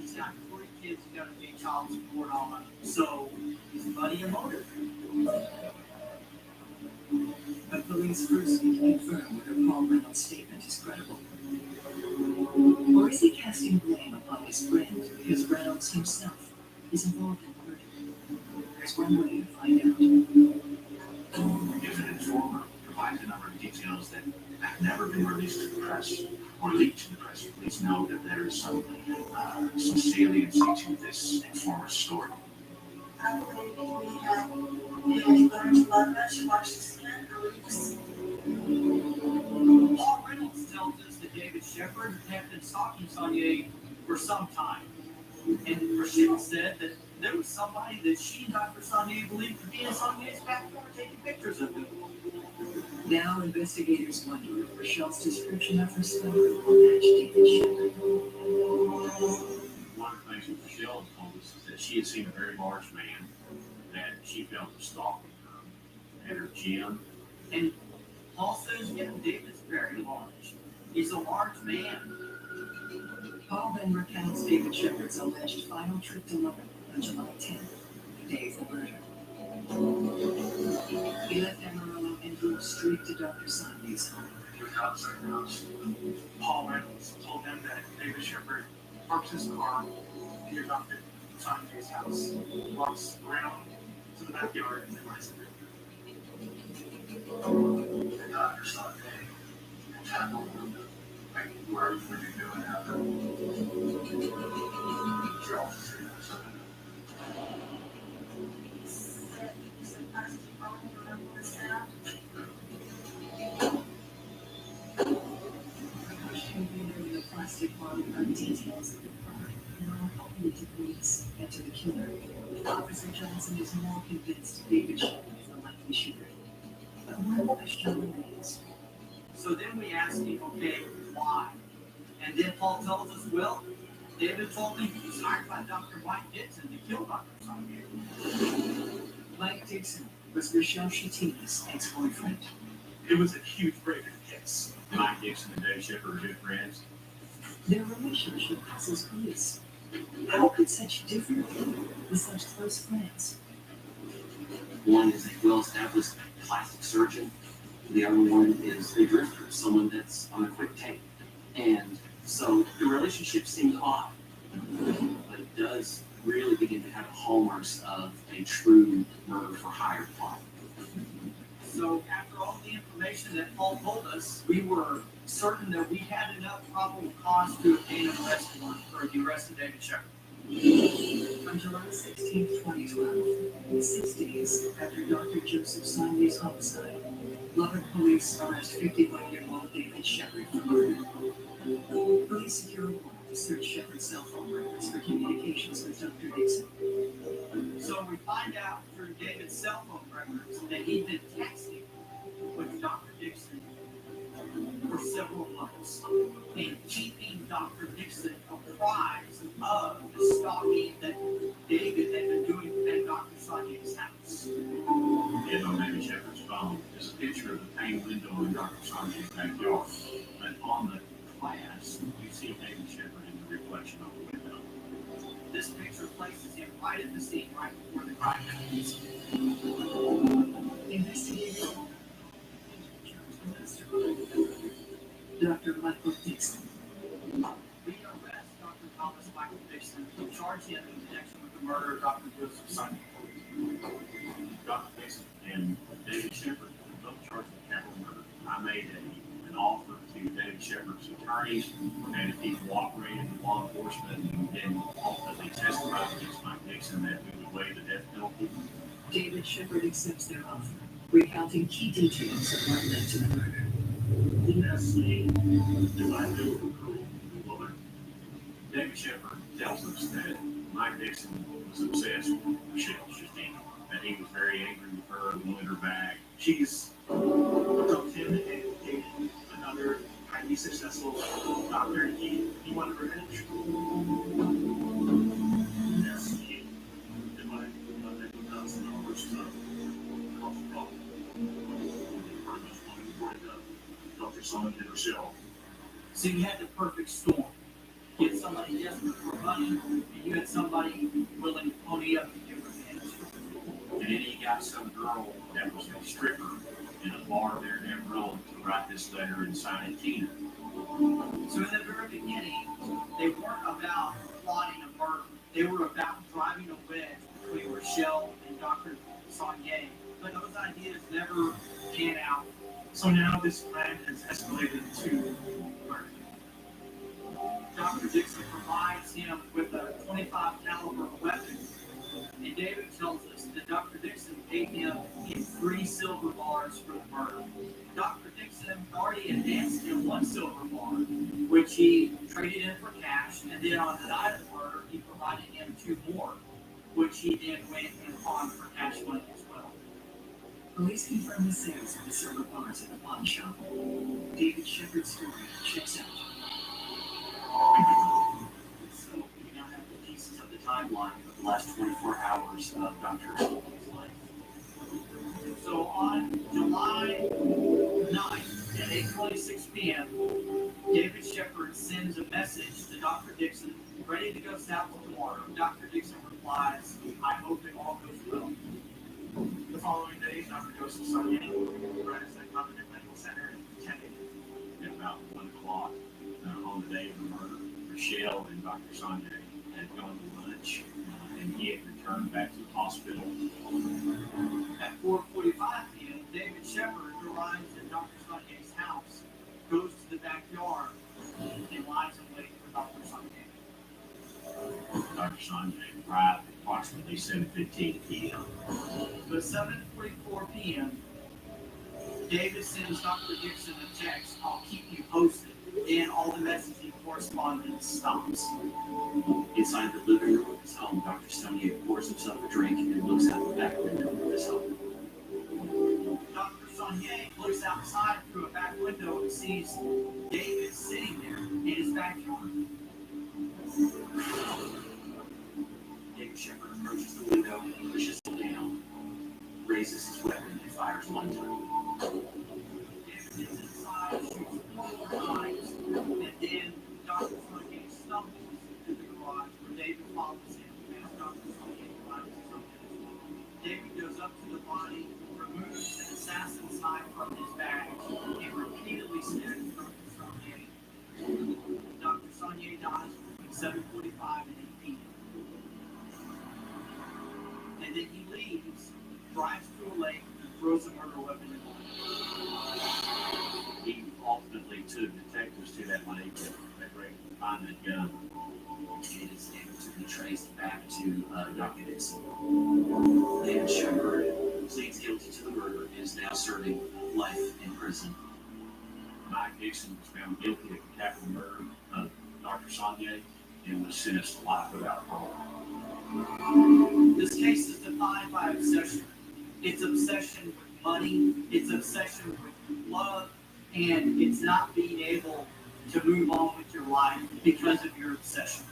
He's got 3 kids he's got to pay child support on. So he's money and motive. But police first need to confirm whether Paul Reynolds' statement is credible. Or is he casting blame upon his friend because Reynolds himself is involved in the murder? There's one way to find out. If an informer provides a number of details that have never been released to the press or leaked to the press, please know that there is some saliency to this informer's story. I believe we have really learned a lot about you. Watch the skin. works. Paul Reynolds tells us that David Shepard had been stalking Sonia for some time. And Rochelle said that there was somebody that she and Dr. Sonia believed to be in Sonia's backyard taking pictures of him. Now investigators wonder if Rochelle's description of her stalker will match David Shepard. One of the things that Michelle had told us is that she had seen a very large man that she felt was stalking her at her gym. And Paul says, yeah, David's very large. He's a large man. Paul then recounts David Shepard's alleged final trip to Lubbock on July 10th, the day of the murder. He left Amarillo and drove straight to Dr. Sonia's home. He was outside the house. Paul Reynolds told them that David Shepard parked his car near Dr. Sonia's house, walks around to the backyard, and then lies in there. The doctor saw Dave and tackled him. Like, where were you doing after? You're off the street or something. The plastic bottle on details of the crime and all helping to police and to the killer. Officer Johnson is more convinced David Shepard is the likely shooter. But one question remains. So then we asked him, okay, why? And then Paul tells us, well, David told me he was hired by Dr. Mike Dixon to kill Dr. Sonia. Mike Dixon was Rochelle Shatina's ex-boyfriend. It was a huge break in the case. Mike Dixon and Dave Shepard are good friends. Their relationship puzzles police. How could such different people be such close friends? One is a well-established plastic surgeon. The other one is a drifter, someone that's on a quick take. And so the relationship seems odd, but it does really begin to have the hallmarks of a true murder-for-hire plot. So after all the information that Paul told us, we were certain that we had enough probable cause to obtain an arrest warrant for the arrest of David Shepard. On July 16, 2012, 6 days after Dr. Joseph Sonia's homicide, Lubbock police arrest 51-year-old David Shepard for murder. Police secure a warrant to search Shepard's cell phone records for communications with Dr. Dixon. So we find out through David's cell phone records that he'd been texting with Dr. Dixon for several months and keeping Dr. Dixon apprised of the stalking that David had been doing at Dr. Sonia's house. Yet on David Shepard's phone is a picture of the pane window in Dr. Sonia's backyard. And on the glass, you see David Shepard in the reflection of the window. This picture places him right at the scene, right before the crime happens. Investigator Dr. Michael Dixon. We arrest Dr. Thomas Michael Dixon and charge him in connection with the murder of Dr. Joseph Sonia. Dr. Dixon and David Shepard were both charged with capital murder. I made an offer to David Shepard's attorneys, and if he cooperated with law enforcement and ultimately testified against Mike Dixon, that we would waive the death penalty. David Shepard accepts their offer, recounting key details of what led to the murder. Yes, do I do it cruel? Well, David Shepard tells us that Mike Dixon was obsessed with Michelle Shatina, that he was very angry with her, wanted her back. She's helped him and dated another highly successful doctor, and he wanted revenge. Yes, he divided $1,000 off Dr. Sonia and Rochelle. So you had the perfect storm. You had somebody desperate for money, and you had somebody willing to pony up and give revenge. And then he got some girl that was a stripper in a bar there in Amarillo to write this letter and sign it Tina. So in the very beginning, they weren't about plotting a murder. They were about driving a wedge between Rochelle and Dr. Sonia. But those ideas never pan out. So now this plan has escalated to murder. Dr. Dixon provides him with a .25 caliber weapon, and David tells us that Dr. Dixon paid him in 3 silver bars for the murder. Dr. Dixon already advanced him 1 silver bar, which he traded in for cash, and then on the night of the murder, he provided him 2 more, which he then went and pawned for cash money as well. Police confirm the sales of the silver bars at the pawn shop. David Shepard's story checks out. So we now have the pieces of the timeline of the last 24 hours of Dr. Sony's life. So on July 9th at 8:26 p.m., David Shepard sends a message to Dr. Dixon, ready to go south tomorrow. Dr. Dixon replies, "I hope it all goes well." The following day, Dr. Joseph Sargent arrives at Covenant Medical Center at 10 a.m. At about 1 o'clock on the day of the murder, Rochelle and Dr. Sonye had gone to lunch, and he had returned back to the hospital. At 4:45 p.m., David Shepard arrives at Dr. Sonye's house, goes to the backyard, and lies in wait for Dr. Sonye. Dr. Sonye arrived at approximately 7:15 p.m. But 7:44 p.m., David sends Dr. Dixon a text, "I'll keep you posted," and all the messaging correspondence stops. Inside the living room of his home, Dr. Sonye pours himself a drink and looks out the back window of his home. Dr. Sonye looks outside through a back window and sees David sitting there in his backyard. David Shepard approaches the window and pushes it down, raises his weapon and fires 1 time. David gets inside, shoots 4 more times, and then Dr. Sonye stumbles into the garage where David follows him as Dr. Sonye climbs his own. David goes up to the body, removes an assassin's knife from his bag, and repeatedly stabs Dr. Sonye. Dr. Sonye dies between 7:45 and 8 p.m. And then he leaves, drives to a lake, and throws a murder weapon in the lake. He ultimately took detectives to that lake that were able to find that gun. It is able to be traced back to Dr. Dixon. David Shepard pleads guilty to the murder and is now serving life in prison. Mike Dixon was found guilty of the capital murder of Dr. Sonye and was sentenced to life without parole. This case is defined by obsession. It's obsession with money, it's obsession with love, and it's not being able to move on with your life because of your obsession.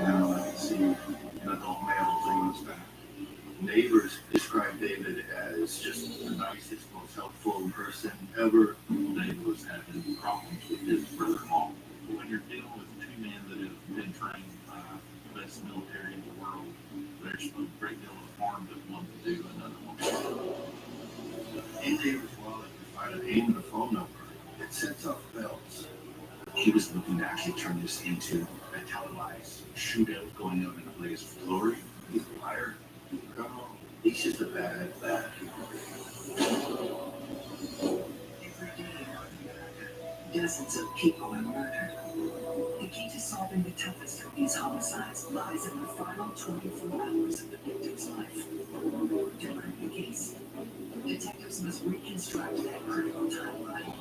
Now I can see an adult male taking us back. Neighbors describe David as just the nicest, most helpful person ever. David was having problems with his brother-in-law. When you're dealing with 2 men that have been trained by the best military in the world, there's a great deal of harm that one can do another one. And David's wallet can find a name and a phone number. It sets off bells. He was looking to actually turn this into a televised shootout going out in a blaze of glory. He's a liar. No, he's just a bad people. Every day, dozens of people are murdered. The key to solving the toughest of these homicides lies in the final 24 hours of the victim's life. To learn the case, detectives must reconstruct that critical timeline.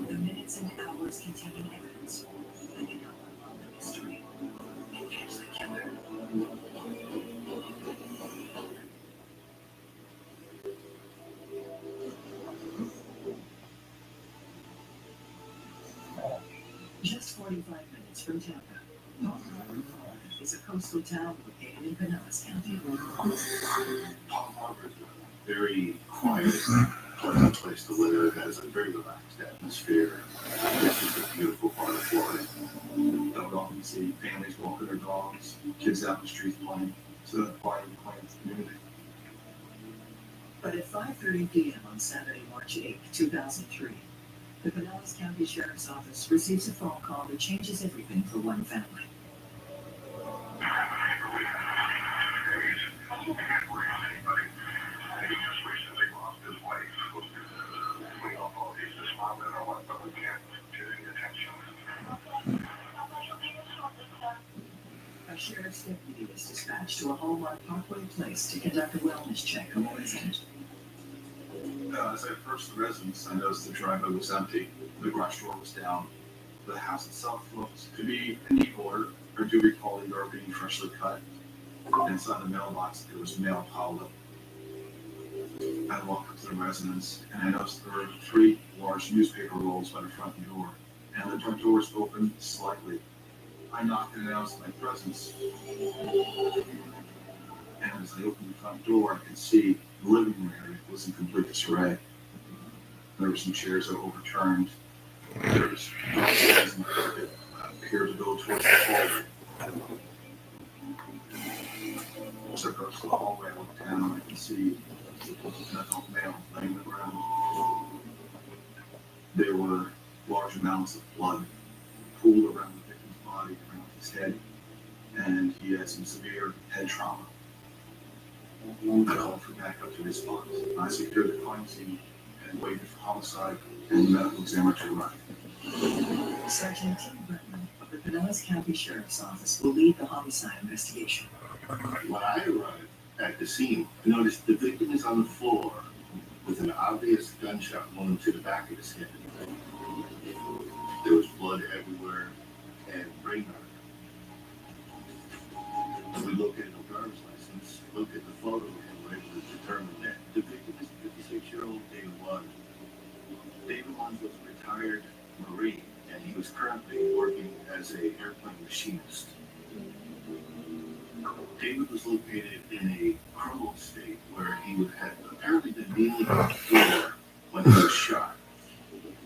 The minutes and hours containing evidence that can help unlock the mystery and catch the killer. Just 45 minutes from Tampa, Palm Harbor, Florida is a coastal town located in Pinellas County. Palm Harbor is a very quiet, pleasant place to live. It has a very relaxed atmosphere. It's just a beautiful part of Florida. Don't often see families walking their dogs, kids out in the streets playing. It's a quiet, quaint community. But at 5:30 p.m. on Saturday, March 8, 2003, the Pinellas County Sheriff's Office receives a phone call that changes everything for one family. sheriff's deputy is dispatched to a Hallmark Parkway Place to conduct a wellness check on the resident. As I approached the residence, I noticed the driveway was empty. The garage door was down. The house itself looked to be in neat order. I do recall the yard being freshly cut. Inside the mailbox, there was mail piled up. I walked up to the residence, and I noticed there were 3 large newspaper rolls by the front door, and the front door was open slightly. I knocked and announced my presence. And as I opened the front door, I could see the living room area was in complete disarray. There were some chairs that were overturned. There was boxes and carpet appeared to go towards the hallway. As I approached the hallway, I looked down and I could see an adult male laying on the ground. There were large amounts of blood pooled around the victim's body, around his head, and he had some severe head trauma. I called for backup to respond. I secured the crime scene and waited for homicide and the medical examiner to arrive. Sergeant Tim Bretman of the Pinellas County Sheriff's Office will lead the homicide investigation. When I arrived at the scene, I noticed the victim is on the floor with an obvious gunshot wound to the back of his head. There was blood everywhere and brain matter. We located a driver's license, looked at the photo, and were able to determine that the victim is 56-year-old David Lund. David Lund was a retired Marine, and he was currently working as an airplane machinist. David was located in a crumbled state where he would have apparently been kneeling on the floor when he was shot.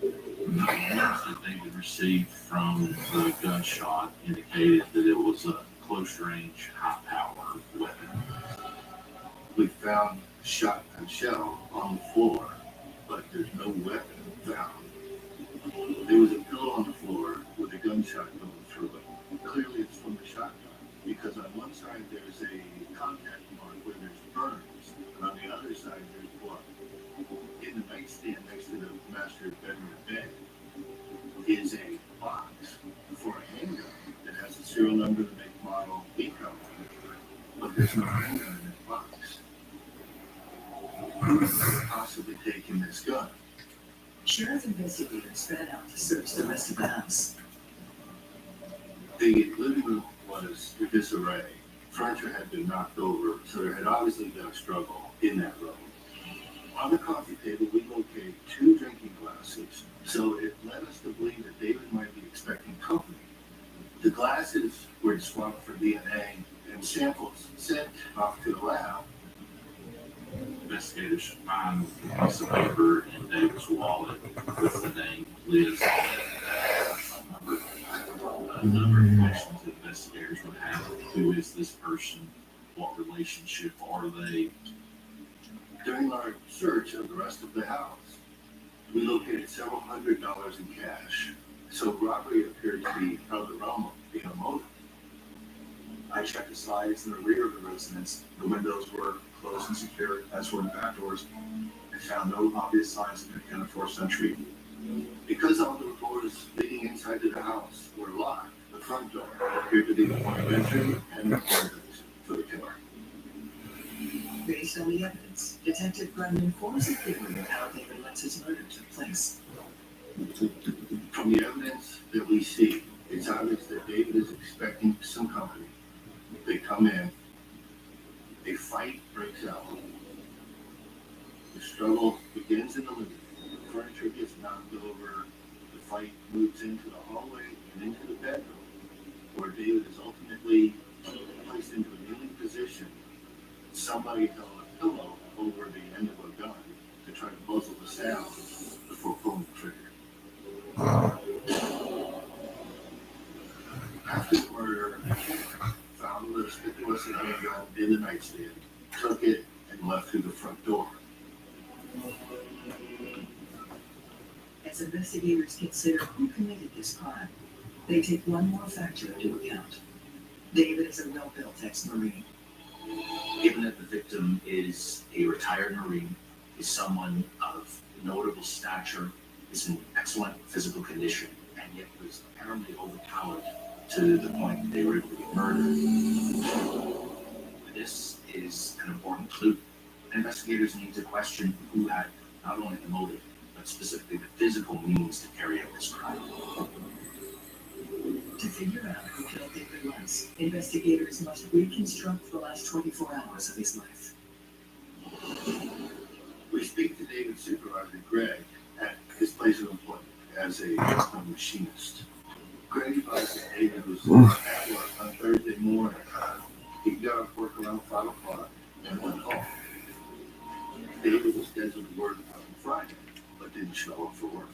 The wounds that David received from the gunshot indicated that it was a close-range, high-power weapon. We found a shotgun shell on the floor, but there's no weapon found. There was a pillow on the floor with a gunshot going through it. Clearly it's from the shotgun, because on one side there's a contact mark where there's burns, and on the other side there's blood. In the nightstand next to the master bedroom bed is a box for a handgun that has a serial number, the make, model, decal, but there's no handgun in that box. Who could possibly taken this gun? Sheriff investigators sped out to search the rest of the house. The living room was in disarray. Furniture had been knocked over, so there had obviously been a struggle in that room. On the coffee table, we located 2 drinking glasses, so it led us to believe that David might be expecting company. The glasses were swabbed for DNA and samples sent off to the lab. Investigators found a piece of paper in David's wallet with the name Liz on it. A number of questions that investigators would have. Who is this person? What relationship are they? During our search of the rest of the house, we located several $100s in cash. So robbery appeared to be out of the realm of being a motive. I checked the sides and the rear of the residence. The windows were closed and secure, as were the back doors. I found no obvious signs of any kind of forced entry. Because all the doors leading inside to the house were locked, the front door appeared to be the point of entry and the point of exit for the killer. Based on the evidence, Detective Brennan forms a theory of how David Lentz's murder took place. From the evidence that we see, it's obvious that David is expecting some company. They come in, a fight breaks out. The struggle begins in the living room. The furniture gets knocked over. The fight moves into the hallway and into the bedroom, where David is ultimately placed into a kneeling position. Somebody held a pillow over the end of a gun to try to muzzle the sound before pulling the trigger. After the murder, found the conspicuous handgun in the nightstand, took it, and left through the front door. As investigators consider who committed this crime, they take one more factor into account. David is a well-built ex-Marine. Given that the victim is a retired Marine, is someone of notable stature, is in excellent physical condition, and yet was apparently overpowered to the point that they were able to get murdered. This is an important clue. Investigators need to question who had not only the motive, but specifically the physical means to carry out this crime. To figure out who killed David Lentz, investigators must reconstruct the last 24 hours of his life. We speak to David's supervisor, Greg, at his place of employment as a machinist. Greg advised that David was at work on Thursday morning. He got off work around 5 o'clock and went home. David was scheduled to work on Friday, but didn't show up for work.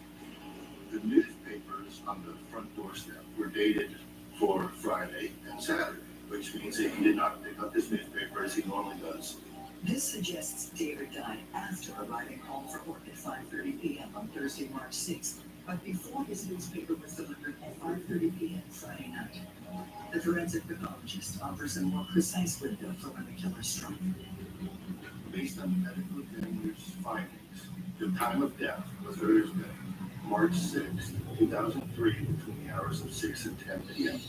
The newspapers on the front doorstep were dated for Friday and Saturday, which means that he did not pick up his newspaper as he normally does. This suggests David died after arriving home from work at 5:30 p.m. on Thursday, March 6th, but before his newspaper was delivered at 5:30 p.m. Friday night. The forensic pathologist offers a more precise window for when the killer struck. Based on the medical examiner's findings, the time of death was Thursday, March 6, 2003, between the hours of 6 and 10 p.m.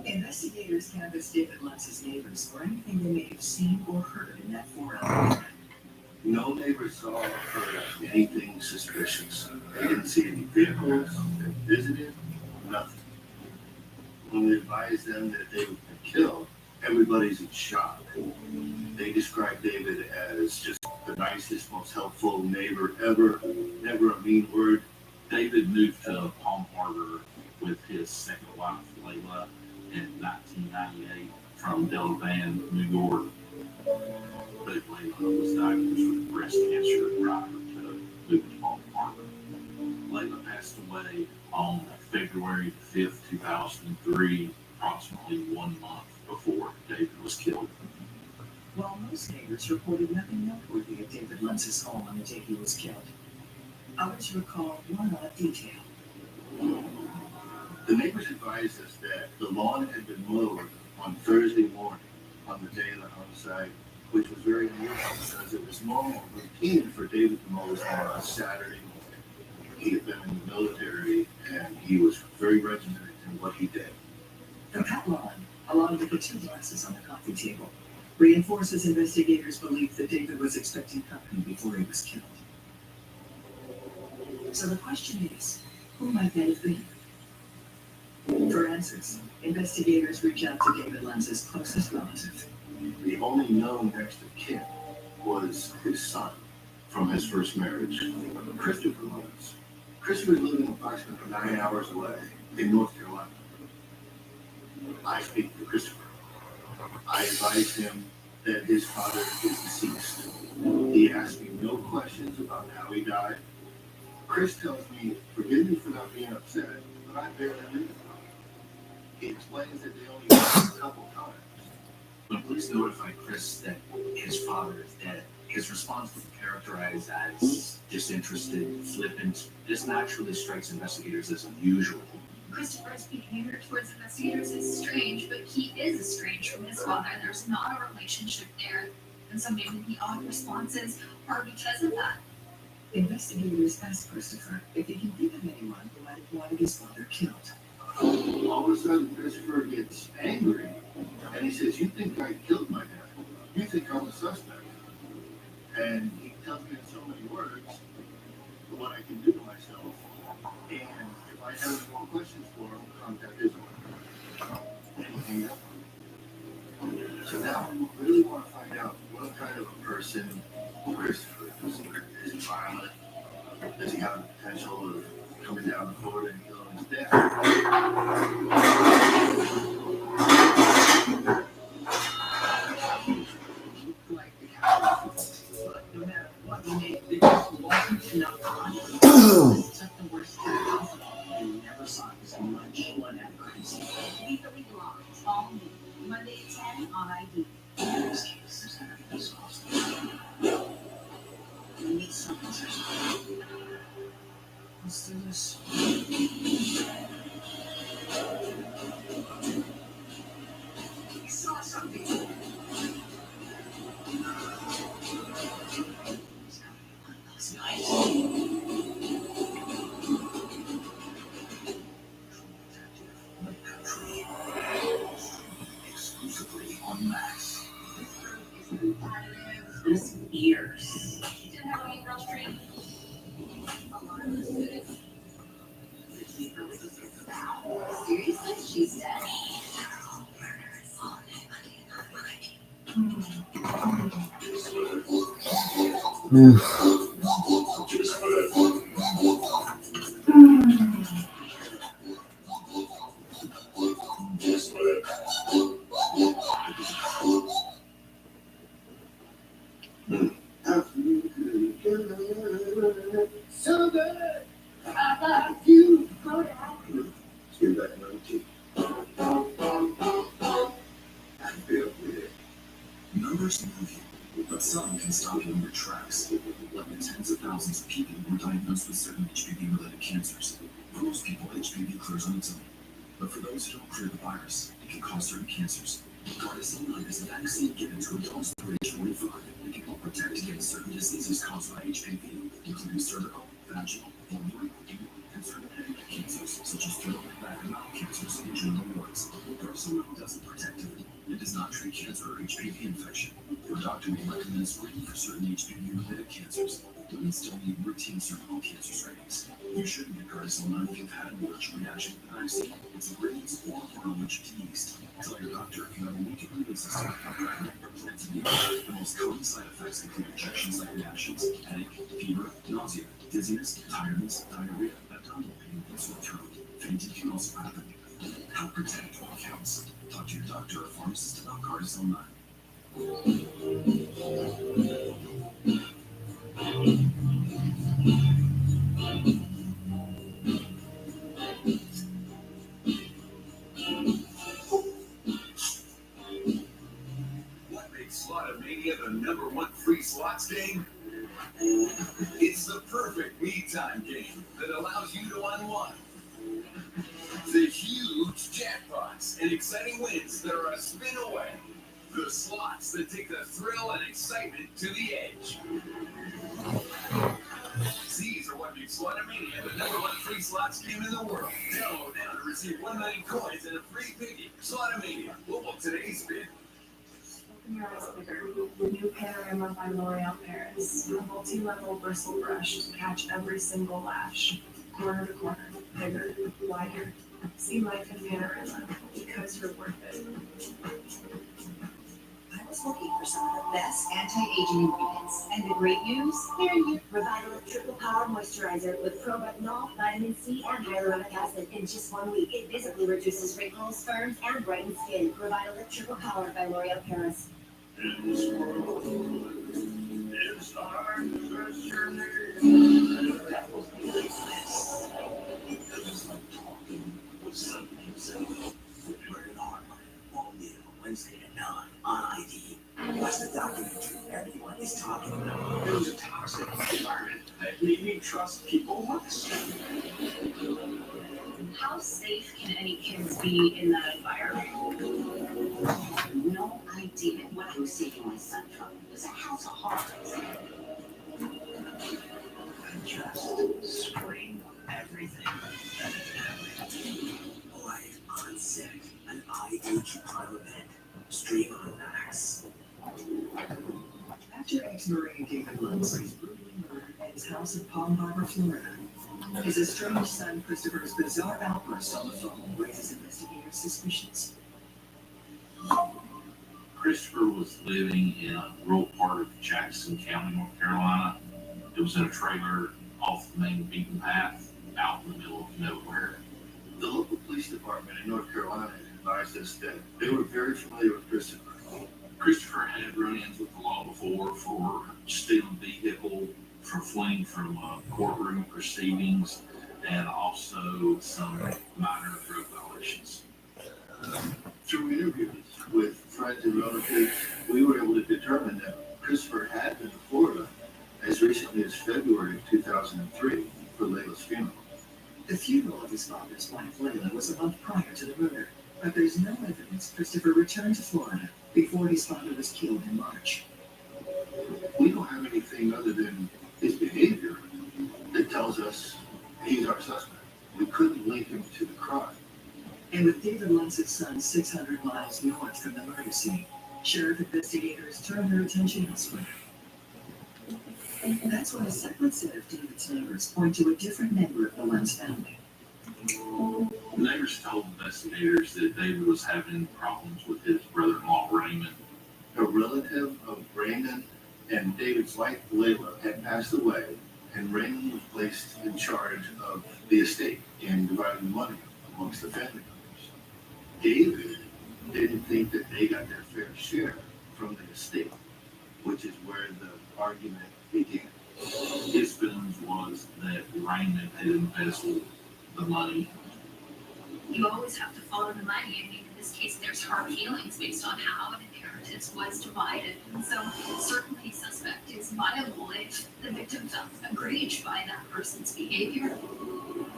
Investigators canvassed David Lentz's neighbors for anything they may have seen or heard in that 4-hour period. No neighbors saw or heard anything suspicious. They didn't see any vehicles that visited, nothing. When we advised them that David had been killed, everybody's in shock. They described David as just the nicest, most helpful neighbor ever, never a mean word. David moved to Palm Harbor with his second wife, Layla, in 1998 from Delavan, New York. But Layla was diagnosed with breast cancer prior to moving to Palm Harbor. Layla passed away on February 5th, 2003, approximately 1 month before David was killed. While most neighbors reported nothing noteworthy at David Lentz's home on the day he was killed, others recall one odd detail. The neighbors advised us that the lawn had been mowed on Thursday morning on the day of the homicide, which was very unusual because it was normal routine for David to mow his lawn on a Saturday morning. He had been in the military and he was very regimented in what he did. The cut lawn, along with the 2 glasses on the coffee table, reinforces investigators' belief that David was expecting company before he was killed. So the question is, who might that have been? For answers, investigators reach out to David Lentz's closest relative. The only known next of kin was his son from his first marriage, Christopher Lentz. Christopher was living approximately 9 hours away in North Carolina. I speak to Christopher. I advise him that his father is deceased. He asked me no questions about how he died. Chris tells me, forgive me for not being upset, but I barely knew him. He explains that they only met a couple times. When police notified Chris that his father is dead, his response was characterized as disinterested, flippant. This naturally strikes investigators as unusual. Christopher's behavior towards investigators is strange, but he is estranged from his father. There's not a relationship there. And so maybe the odd responses are because of that. Investigators ask Christopher if he can think of anyone who might have wanted his father killed. All of a sudden, Christopher gets angry, and he says, you think I killed my dad? You think I'm a suspect? And he tells me in so many words what I can do to myself, and if I have any more questions for him, contact his one. Anything else? So now we really want to find out what kind of a person Christopher is. Is he violent? Does he have the potential of coming down the road and killing his dad? But no matter what we make, there just wasn't enough time. Except the worst part possible. We never saw so much blood at the crime scene. Legally Blonde, all new, Monday at 10 on ID. We need something special. Let's do this. We saw something. Last night. years. She did Halloween Girls Tree. A lot of the students. Seriously? She's dead? So good. I got you. Give that another tea. I feel good. Numbers move you, but some can stop you in your tracks. Like the tens of thousands of people who are diagnosed with certain HPV-related cancers. For most people, HPV clears on its own. But for those who don't clear the virus, it can cause certain cancers. Gardasil 9 is a vaccine given to adults through age 45 that can help protect against certain diseases caused by HPV, including cervical, vaginal, vulvar, anal, and certain head cancers, such as throat, back, and mouth cancers, and genital warts. Gardasil 9 doesn't protect it. It does not treat cancer or HPV infection. Your doctor may recommend screening for certain HPV-related cancers, but may still need routine cervical cancer screenings. You shouldn't get Gardasil 9 if you've had an allergic reaction to the vaccine, its ingredients, or are allergic to yeast. Tell your doctor if you have a weak immune system or pregnant or plan to be. The most common side effects include injection site reactions, headache, fever, nausea, dizziness, tiredness, diarrhea, abdominal pain, and sore throat. Fainting can also happen. Help protect all counts. Talk to your doctor or pharmacist about Gardasil 9. What makes Slotomania the #1 free slots game? It's the perfect me time game that allows you to unwind. The huge jackpots and exciting wins that are a spin away. The slots that take the thrill and excitement to the edge. These are what makes Slotomania the #1 free slots game in the world. Download now to receive 1 million coins and a free piggy. Slotomania. What will today's spin? Open your eyes bigger. The new Panorama by L'Oreal Paris. A multi-level bristle brush to catch every single lash. Corner to corner. Bigger. Wider. See life in Panorama because you're worth it. I was looking for some of the best anti-aging ingredients. And the great news? Here you Revitalift Triple Power Moisturizer with proretinol, vitamin C, and hyaluronic acid in just 1 week. It visibly reduces wrinkles, firms, and brightens skin. Revitalift Triple Power by L'Oreal Paris. In this world, it's hard to trust your name. That was the business. It was like talking with something himself. Bernard Harper, all new Wednesday at 9 on ID. Watch the documentary everyone is talking about. It was a toxic environment that made me trust people less. How safe can any kids be in that environment? No idea what I was saving my son from. It was a house of horrors. And just scream everything that had happened. Live on set, an ID trial event. Stream on Max. Actor ex-Marine David Lutz is brutally murdered at his house in Palm Harbor, Florida. His estranged son Christopher's bizarre outburst on the phone raises investigators' suspicions. Christopher was living in a rural part of Jackson County, North Carolina. It was in a trailer off the main beaten path, out in the middle of nowhere. The local police department in North Carolina advised us that they were very familiar with Christopher. Christopher had run-ins with the law before for stealing vehicle, for fleeing from courtroom proceedings, and also some minor drug violations. Through interviews with friends and relatives, we were able to determine that Christopher had been to Florida as recently as February of 2003 for Layla's funeral. The funeral of his father's wife, Layla, was a month prior to the murder, but there's no evidence Christopher returned to Florida before his father was killed in March. We don't have anything other than his behavior that tells us he's our suspect. We couldn't link him to the crime. And with David Lutz's son 600 miles north from the murder scene, sheriff investigators turned their attention elsewhere. That's when a separate set of David's neighbors point to a different member of the Lenz family. The neighbors told investigators that David was having problems with his brother-in-law Raymond. A relative of Raymond and David's wife Layla had passed away, and Raymond was placed in charge of the estate and dividing the money amongst the family members. David didn't think that they got their fair share from the estate, which is where the argument began. His feelings was that Raymond had embezzled the money. You always have to follow the money. I mean, in this case, there's hard feelings based on how an inheritance was divided. And so certainly suspect is viable if the victim felt aggrieved by that person's behavior.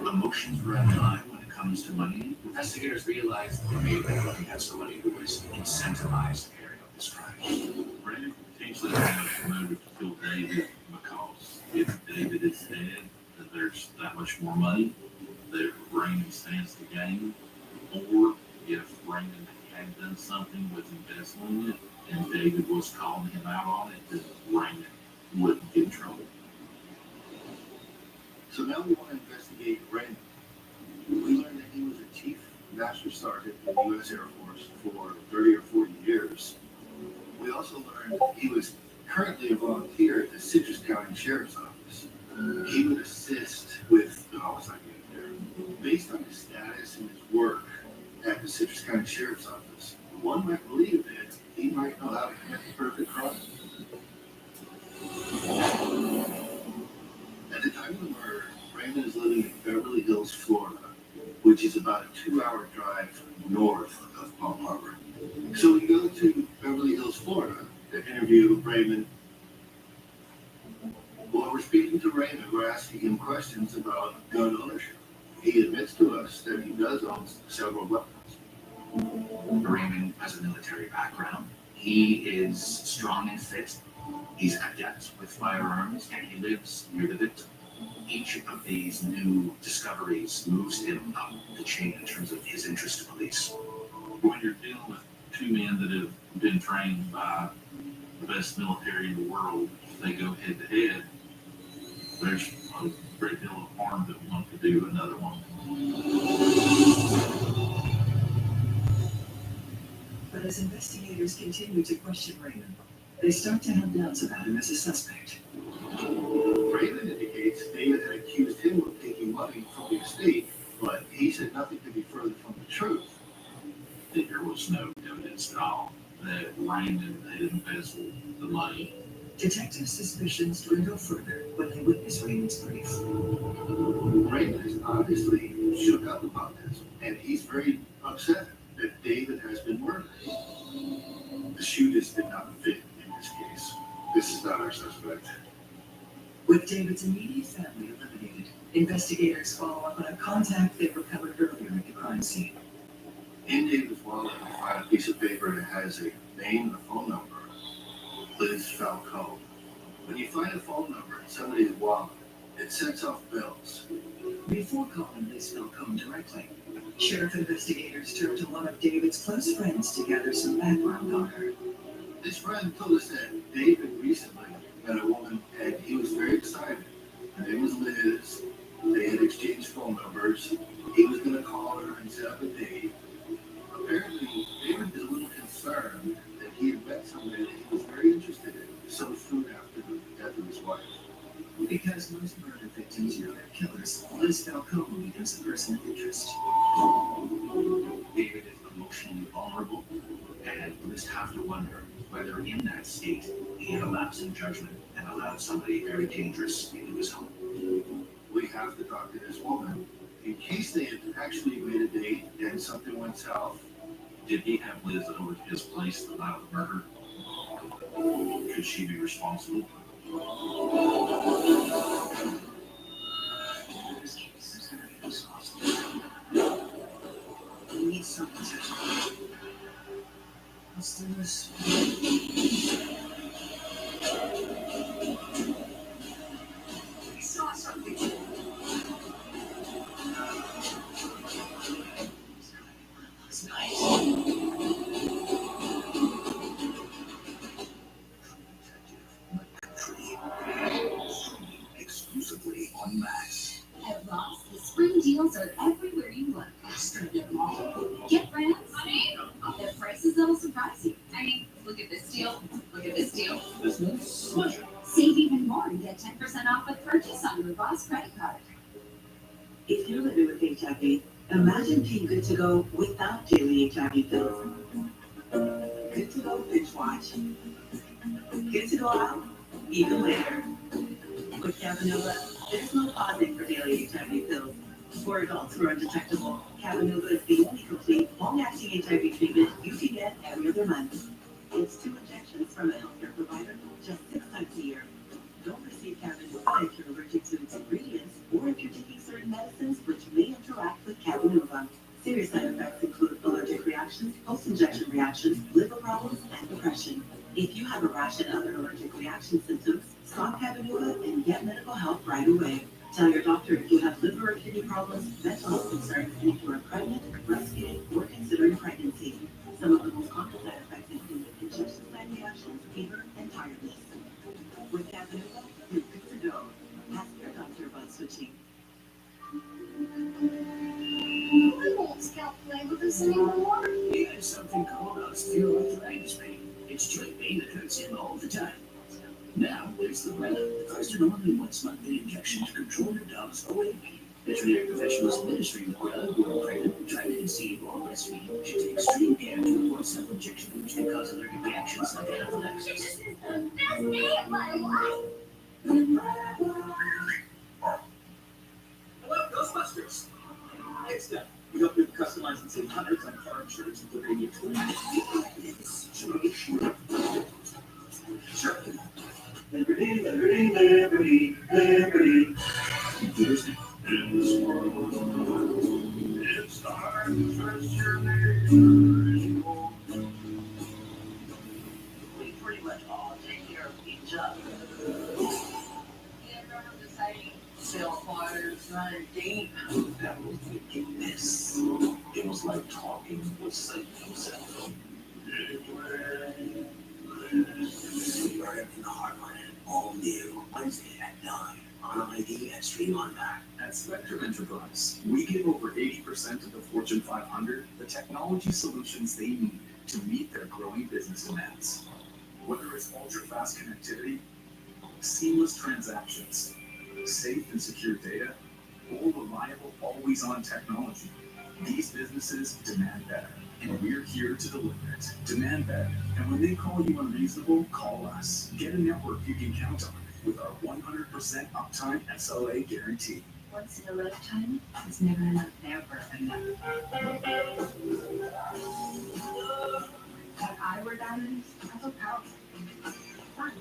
Emotions run high when it comes to money. Investigators realized that Raymond had somebody who was incentivized to carry out this crime. Raymond potentially had a motive to kill David because if David is dead, then there's that much more money that Raymond stands to gain. Or if Raymond had done something with embezzling it and David was calling him out on it, then Raymond wouldn't get in trouble. So now we want to investigate Raymond. We learned that he was a chief master sergeant in the U.S. Air Force for 30 or 40 years. We also learned that he was currently a volunteer at the Citrus County Sheriff's Office. He would assist with the homicide unit there. Based on his status and his work at the Citrus County Sheriff's Office, one might believe that he might know how to commit the perfect crime. At the time of the murder, Raymond is living in Beverly Hills, Florida, which is about a 2-hour drive north of Palm Harbor. So we go to Beverly Hills, Florida to interview Raymond. While we're speaking to Raymond, we're asking him questions about gun ownership. He admits to us that he does own several weapons. Raymond has a military background. He is strong and fit. He's adept with firearms, and he lives near the victim. Each of these new discoveries moves him up the chain in terms of his interest to police. When you're dealing with two men that have been trained by the best military in the world, they go head to head, there's a great deal of harm that one could do another one. But as investigators continue to question Raymond, they start to have doubts about him as a suspect. Raymond indicates David had accused him of taking money from the estate, but he said nothing could be further from the truth. There was no evidence at all that Raymond had embezzled the money. Detective suspicions dwindle further when they witness Raymond's brief. Raymond is obviously shook up about this, and he's very upset that David has been murdered. The shoe just did not fit in this case. This is not our suspect. With David's immediate family eliminated, investigators follow up on a contact they recovered earlier at the crime scene. In David's wallet, we find a piece of paper that has a name and a phone number. Liz Falcone. When you find a phone number in somebody's wallet, it sets off bells. Before calling Liz Falcone directly, sheriff investigators turned to one of David's close friends to gather some background on her. This friend told us that David recently met a woman, and he was very excited. Her name was Liz. They had exchanged phone numbers. He was going to call her and set up a date. Apparently, David is a little concerned that he had met somebody that he was very interested in so soon after the death of his wife. Because most murder victims know their killers, Liz Falcone becomes a person of interest. David is emotionally vulnerable, and we just have to wonder whether in that state he had a lapse in judgment and allowed somebody very dangerous into his home. We have to talk to this woman in case they had actually made a date and something went south. Did he have Liz over to his place the night of the murder? Could she be responsible? We need something. Let's do this. We saw something. It's nice. deal. Look at this deal. Business pleasure. Save even more and get 10% off with purchase on your Boss credit card. If you're living with HIV, imagine being good to go without daily HIV pills. Good to go binge watch. Good to go out, even later. With Cabanova, there's no pausing for daily HIV pills. For adults who are undetectable, Cabanova is the only complete, long-acting HIV treatment you can get every other month. It's 2 injections from a healthcare provider just 6 times a year. Don't receive Cabanova if you're allergic to its ingredients or if you're taking certain medicines which may interact with Cabanova. Serious side effects include allergic reactions, post-injection reactions, liver problems, and depression. If you have a rash and other allergic reaction symptoms, stop Cabanova and get medical help right away. Tell your doctor if you have liver or kidney problems, mental health concerns, and if you are pregnant, breastfeeding, or considering pregnancy. Some of the most common side effects include injection site reactions, fever, and tiredness. With Cabanova, you're good to go. Ask your doctor about switching. My wolves can't play with us anymore. He has something called osteoarthritis pain. It's joint pain that hurts him all the time. Now, there's the Brella, the first and only once-monthly injection to control your dog's OA pain. Veterinary professionals administering the Brella who are pregnant, trying to conceive, or breastfeeding should take extreme care to avoid self-injection which can cause allergic reactions like anaphylaxis. This is the best day of my life. Hello, Ghostbusters! It's Steph. We help you customize and save hundreds on car insurance, including your Sure. Liberty, liberty, liberty, liberty. Computers. In this world, it's hard to trust your neighbor. We pretty much all take care of each other. Yeah, remember deciding Sell fires, running deep. That was thinking this. It was like talking with Satan himself. We are in the heartland, all new, Wednesday at 9 on ID at Stream On Back. At Spectrum Enterprise, we give over 80% of the Fortune 500 the technology solutions they need to meet their growing business demands. Whether it's ultra-fast connectivity, seamless transactions, safe and secure data, or reliable, always-on technology, these businesses demand better. And we're here to deliver it. Demand better. And when they call you unreasonable, call us. Get a network you can count on with our 100% uptime SLA guarantee. once in a lifetime is never enough. Never enough. If I were diamonds, I would power. Fun.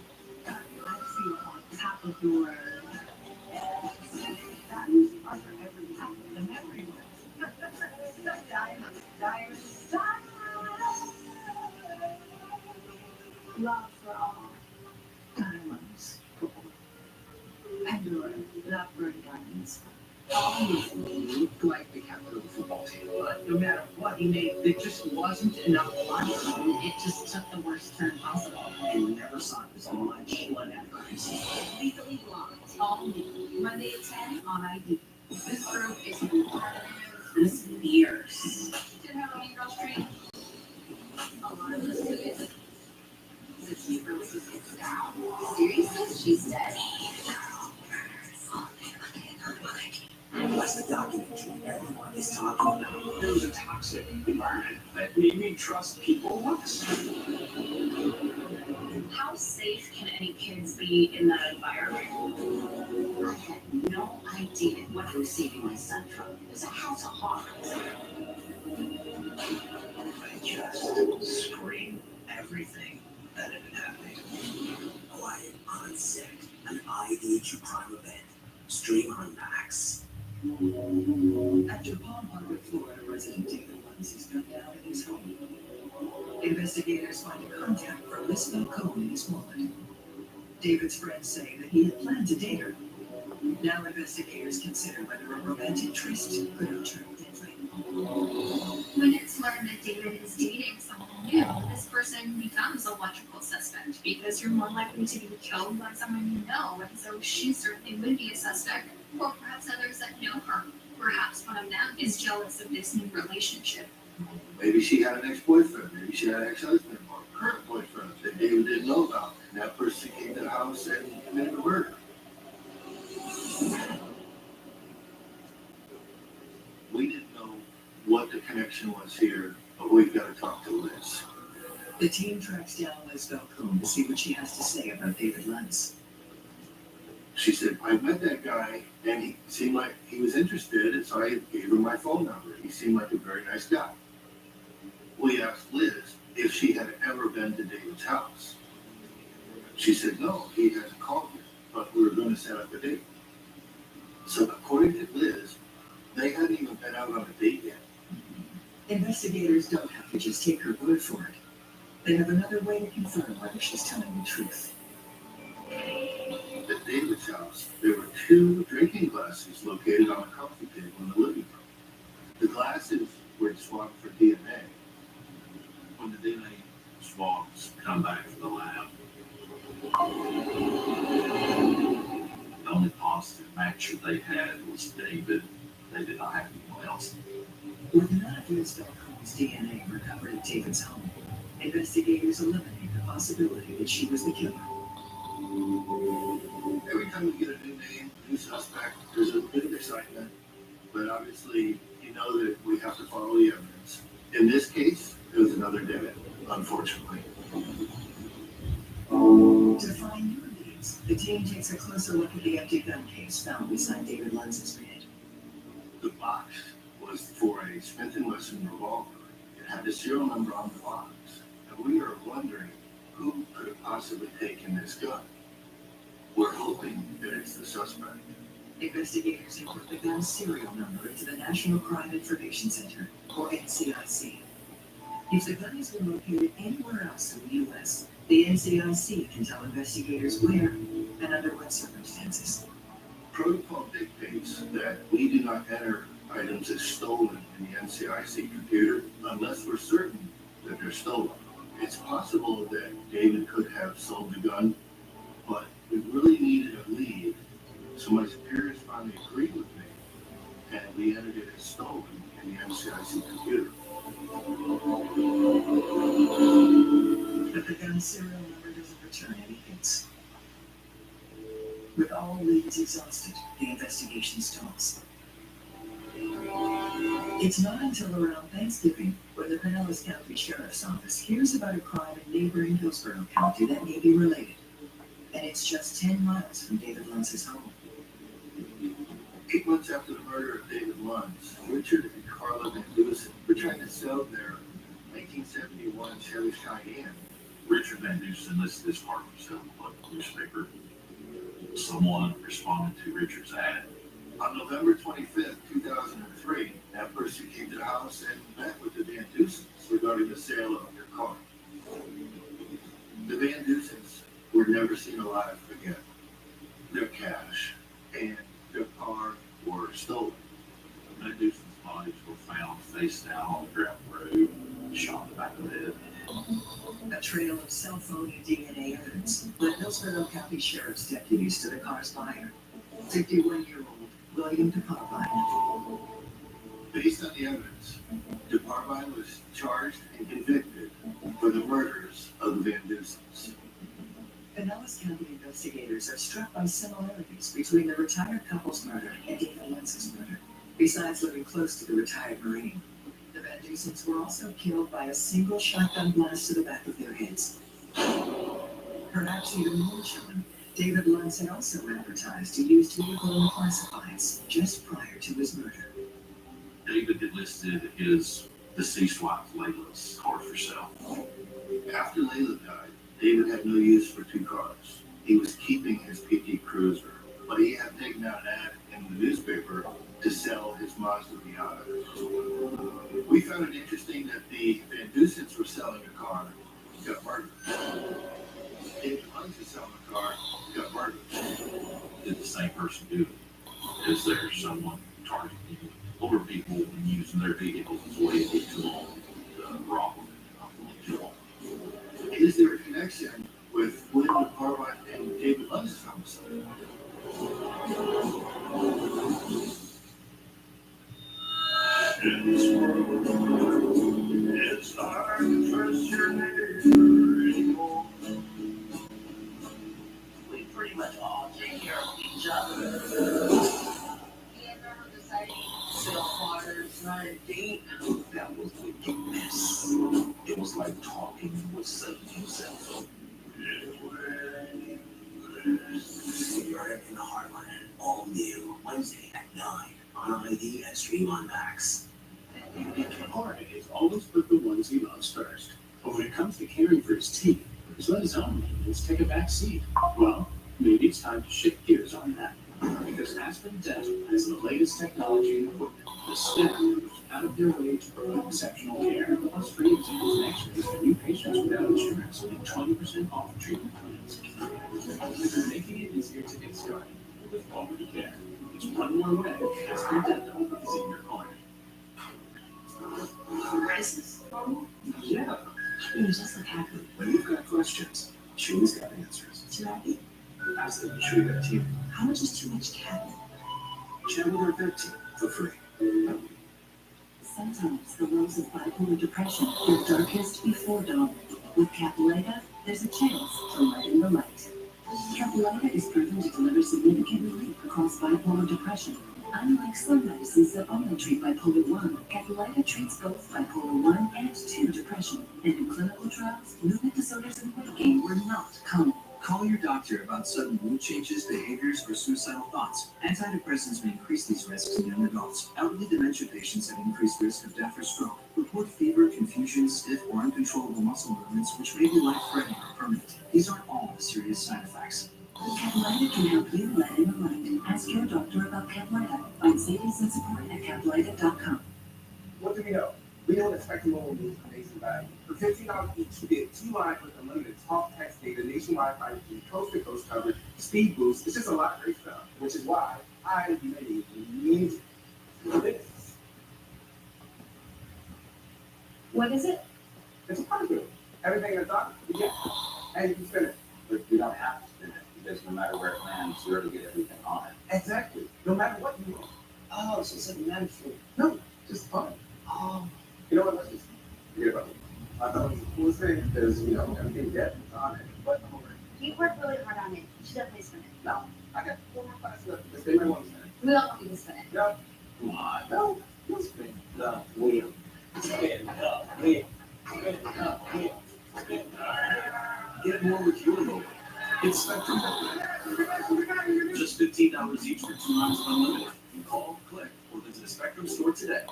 I see you on top of your diamonds are for every top of the memory ones. Diamonds, diamonds, diamonds. Love for all. Diamonds. Pandora, love for diamonds. Always need like the capital of the football team, but no matter what he made, there just wasn't enough money. It just took the worst turn possible. And never saw it as much blood advertising. Legally Blonde, all new, Monday at 10 on ID. This group is this years. Did have on Girl Street. A lot of us do it. The keeper was down. Seriously? She's dead. That's the documentary everyone is talking about. It was a toxic environment that made me trust people less. How safe can any kids be in that environment? I had no idea what I was saving my son from. It was a house of horrors. I just scream everything that had been happening. Quiet on set, an ID True Crime event. Stream on Max. After Palm Harbor, Florida resident David Luns is gunned down in his home, investigators find a contact for Elizabeth Cohen in his wallet. David's friends say that he had planned to date her. Now investigators consider whether a romantic tryst could have turned deadly. When it's learned that David is dating someone new, this person becomes a logical suspect because you're more likely to be killed by someone you know, and so she certainly would be a suspect, or perhaps others that know her. Perhaps one of them is jealous of this new relationship. Maybe she had an ex-boyfriend. Maybe she had an ex-husband or current boyfriend that David The team tracks down Liz Belcombe to see what she has to say about David Lentz. She said, I met that guy, and he seemed like he was interested, and so I gave him my phone number. He seemed like a very nice guy. We asked Liz if she had ever been to David's house. She said, no, he hasn't called me, but we were going to set up a date. So according to Liz, they hadn't even been out on a date yet. Investigators don't have to just take her word for it. They have another way to confirm whether she's telling the truth. At David's house, there were 2 drinking glasses located on a coffee table in the living room. The glasses were swabbed for DNA. When the DNA swabs come back from the lab, the only positive match that they had was David. They did not have anyone else. With none of Liz Belcombe's DNA recovered at David's home, investigators eliminate the possibility that she was the killer. Every time we get a new name, new suspect, there's a bit of excitement, but obviously you know that we have to follow the evidence. In this case, it was another dead end, unfortunately. To find new leads, the team takes a closer look at the empty gun case found beside David Lentz's bed. The box was for a Smith & Wesson revolver. It had the serial number on the box, and we are wondering who could have possibly taken this gun. We're hoping that it's the suspect. Investigators input the gun's serial number into the National Crime Information Center, or NCIC. If the gun has been located anywhere else in the U.S., the NCIC can tell investigators where and under what circumstances. Protocol dictates that we do not enter items as stolen in the NCIC computer unless we're certain that they're stolen. It's possible that David could have sold the gun, but we really needed a lead, so my superiors finally agreed with me, and we entered it as stolen in the NCIC computer. But the gun's serial number doesn't return any hits. With all leads exhausted, the investigation stalls. It's not until around Thanksgiving when the Pinellas County Sheriff's Office hears about a crime in neighboring Hillsborough County that may be related. And it's just 10 miles from David Lentz's home. 8 months after the murder of David Lentz, Richard and Carla Van Dusen were trying to sell their 1971 Chevy Cheyenne. Richard Van Dusen listed his car for sale in the local newspaper. Someone responded to Richard's ad. On November 25th, 2003, that person came to the house and met with the Van Dusens regarding the sale of their car. The Van Dusens were never seen alive again. Their cash and their car were stolen. Van Dusen's bodies were found face down on the gravel road, shot in the back of the head. A trail of cell phone and DNA evidence led Hillsborough County Sheriff's deputies to the car's buyer, 51-year-old William DeParvine. Based on the evidence, DeParvine was charged and convicted for the murders of the Van Dusens. Pinellas County investigators are struck by similarities between the retired couple's murder and David Lentz's murder. Besides living close to the retired Marine, the Van Dusens were also killed by a single shotgun blast to the back of their heads. Perhaps even more chilling, David Lentz had also advertised a used vehicle in the classifieds just prior to his murder. David had listed his deceased wife Layla's car for sale. After Layla died, David had no use for 2 cars. He was keeping his PT Cruiser, but he had taken out an ad in the newspaper to sell his Mazda Miata. We found it interesting that the Van Dusens were selling a car, got murdered. David Lentz was selling a car, got murdered. Did the same person do it? Is there someone targeting older people and using their vehicles as a way to get to them, rob them, and kill them? Is there a connection with William DeParvine and David Lentz's homicide? In this world, it's hard to trust your neighbor anymore. We pretty much all take care of each other. Me and her decided to sell cars, trying to date. That was a wicked mess. It was like talking with cell phone. You're in the Heartland, all new, Wednesday at 9 on ID and Stream on Max. Jorge has always put the ones he loves first. But when it comes to caring for his team, he's let his own needs take a back seat. Well, maybe it's time to shift gears on that. Because Aspen Dental has the latest technology and equipment. The staff goes out of their way to provide exceptional care, plus free exams and x-rays for new patients without insurance and 20% off treatment plans. They're making it easier to get started with quality care. It's one more way Aspen Dental is in your corner. Crisis? Yeah. You just look happy. When you've got questions, Sheen's got answers. Too happy? Ask them to treat that team. How much is too much cat? Chat with our vet team for free. Sometimes the lows of bipolar depression are darkest before dawn. With Capuleta, there's a chance to lighten the light. Capuleta is proven to deliver significant relief across bipolar depression. Unlike some medicines that only treat bipolar 1, Capuleta treats both bipolar 1 and 2 depression. And in clinical trials, movement disorders and weight gain were not common. Call your doctor about sudden mood changes, behaviors, or suicidal thoughts. Antidepressants may increase these risks in young adults. Elderly dementia patients have increased risk of death or stroke. Report fever, confusion, stiff, or uncontrollable muscle movements, which may be life-threatening or permanent. These aren't all the serious side effects. Capuleta can help you let in the light. Ask your doctor about Capuleta. Find savings and support at capuleta.com. What do we know? We know that Spectrum Mobile means amazing value. For $15 each, you get 2 lines with unlimited talk, text, data, nationwide 5G, coast-to-coast coverage, speed boost. It's just a lot of great stuff, which is why I made music for this. What is it? It's a part of it. Everything that's on it, you get, and you can spin it. But you don't have to spin it, because no matter where it lands, you're going to get everything on it. Exactly. No matter what you want. Oh, so it's like mandatory. No, just fun. Oh. You know what? Let's just forget about it. I thought it was the coolest thing because, you know, everything dead is on it. But I'm over it. You worked really hard on it. You should definitely spin it. No, I got 4 more classes left. Let's spin my one spin. We all want you to spin it. No. Come on. No. No spin. No. Wheel. Spin up. Wheel. Spin up. Wheel. Spin up. Get more with your mobile. It's Spectrum Mobile. Just $15 each for 2 months unlimited. You call, click, or visit a Spectrum store today.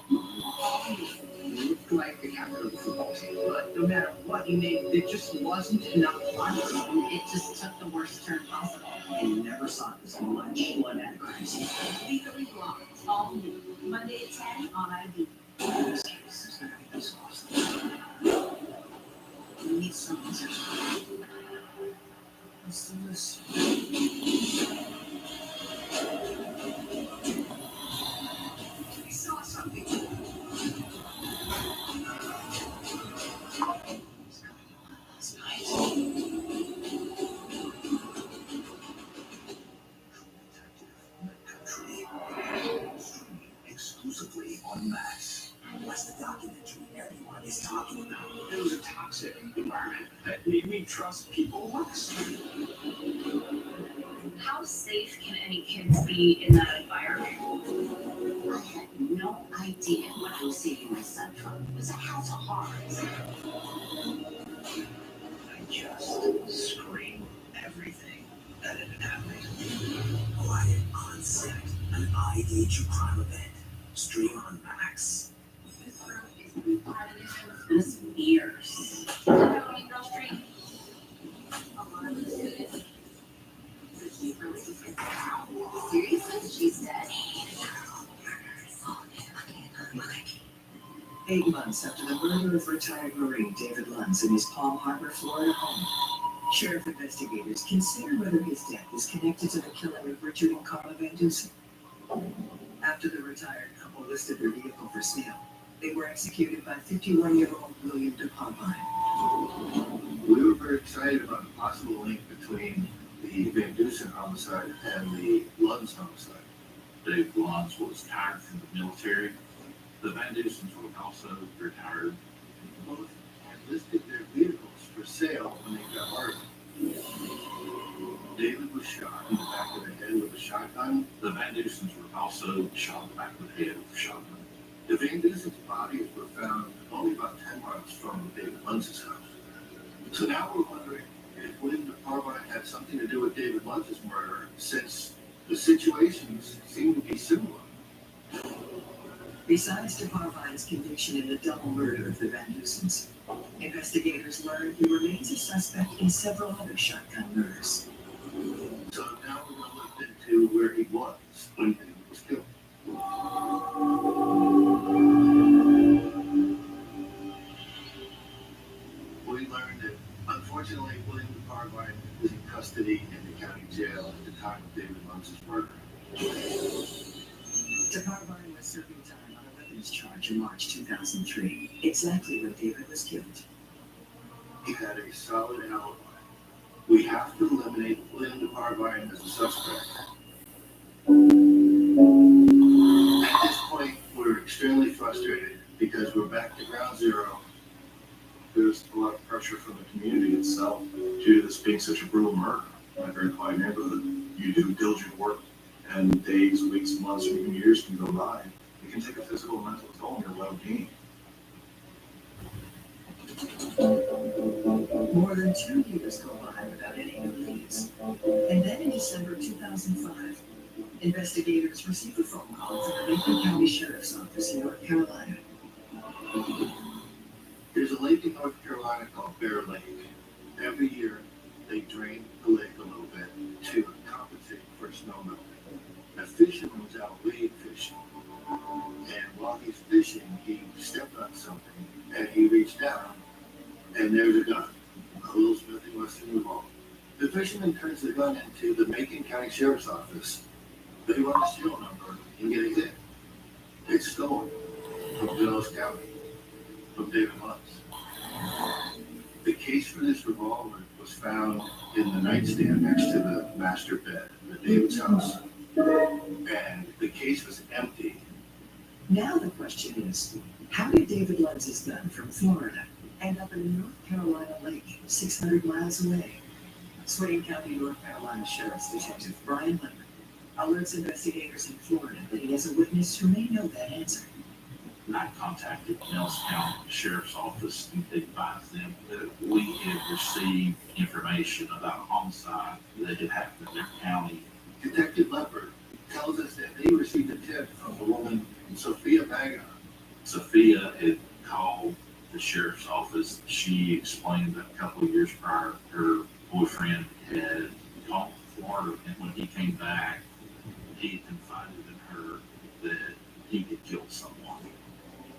Looked like the captain of the football team, but no matter what you named, there just wasn't enough fun. It just took the worst turn possible. And you never saw this much blood and crazy. Legally Blonde, all new. Monday at 10 on ID. This case is going to be disgusting. We need some answers. What's this? We saw something. Exclusively on Max. What's the documentary everyone is talking about? It was a toxic environment that made me trust people less. How safe can any kids be in that environment? I had no idea what I was saving my son from. It was a house of horrors. I just screamed everything that had happened. Quiet on set, an ID true crime event. Stream on Max. This girl is been part of this for years. On Girl Street, a lot of the students. Seriously? She's dead? 8 months after the murder of retired Marine David Luntz in his Palm Harbor, Florida home, sheriff investigators consider whether his death is connected to the killing of Richard and Carla Van Dusen. After the retired couple listed their vehicle for sale, they were executed by 51-year-old William DePalmine. We were very excited about the possible link between the Van Dusen homicide and the Luntz homicide. Dave Luntz was retired from the military. The Van Dusens were also retired. Both had listed their vehicles for sale when they got murdered. David was shot in the back of the head with a shotgun. The Van Dusens were also shot in the back of the head with a shotgun. The Van Dusen's bodies were found only about 10 miles from David Luntz's house. So now we're wondering if William DeParvine had something to do with David Luntz's murder, since the situations seem to be similar. Besides DeParvine's conviction in the double murder of the Van Dusens, investigators learned he remains a suspect in several other shotgun murders. So now we're going to look into where he was when he was killed. We learned that, unfortunately, William DeParvine was in custody in the county jail at the time of David Luntz's murder. DeParvine was serving time on a weapons charge in March 2003, exactly when David was killed. He had a solid alibi. We have to eliminate William DeParvine as a suspect. At this point, we're extremely frustrated because we're back to ground zero. There's a lot of pressure from the community itself due to this being such a brutal murder in a very quiet neighborhood. You do diligent work, and days, weeks, months, or even years can go by. It can take a physical and mental toll on your well-being. More than 2 years go by without any new leads. And then in December 2005, investigators received a phone call from the Macon County Sheriff's Office in North Carolina. There's a lake in North Carolina called Bear Lake. Every year, they drain the lake a little bit to compensate for snow melting. A fisherman was out wave fishing, and while he's fishing, he stepped on something, and he reached down, and there's a gun, a little Smith & Wesson revolver. The fisherman turns the gun into the Macon County Sheriff's Office. They run a serial number and get a hit. It's stolen from Pinellas County, from David Luntz. The case for this revolver was found in the nightstand next to the master bed at David's house. And the case was empty. Now the question is, how did David Luntz's gun from Florida end up in a North Carolina lake 600 miles away? Swain County, North Carolina Sheriff's Detective Brian Lemon alerts investigators in Florida that he has a witness who may know that answer. I contacted Nelson County Sheriff's Office and advised them that we had received information about a homicide that had happened in their county. Detective Leopard tells us that they received a tip from a woman, Sophia Bagon. Sophia had called the sheriff's office. She explained that a couple of years prior, her boyfriend had gone to Florida, and when he came back, he had confided in her that he had killed someone.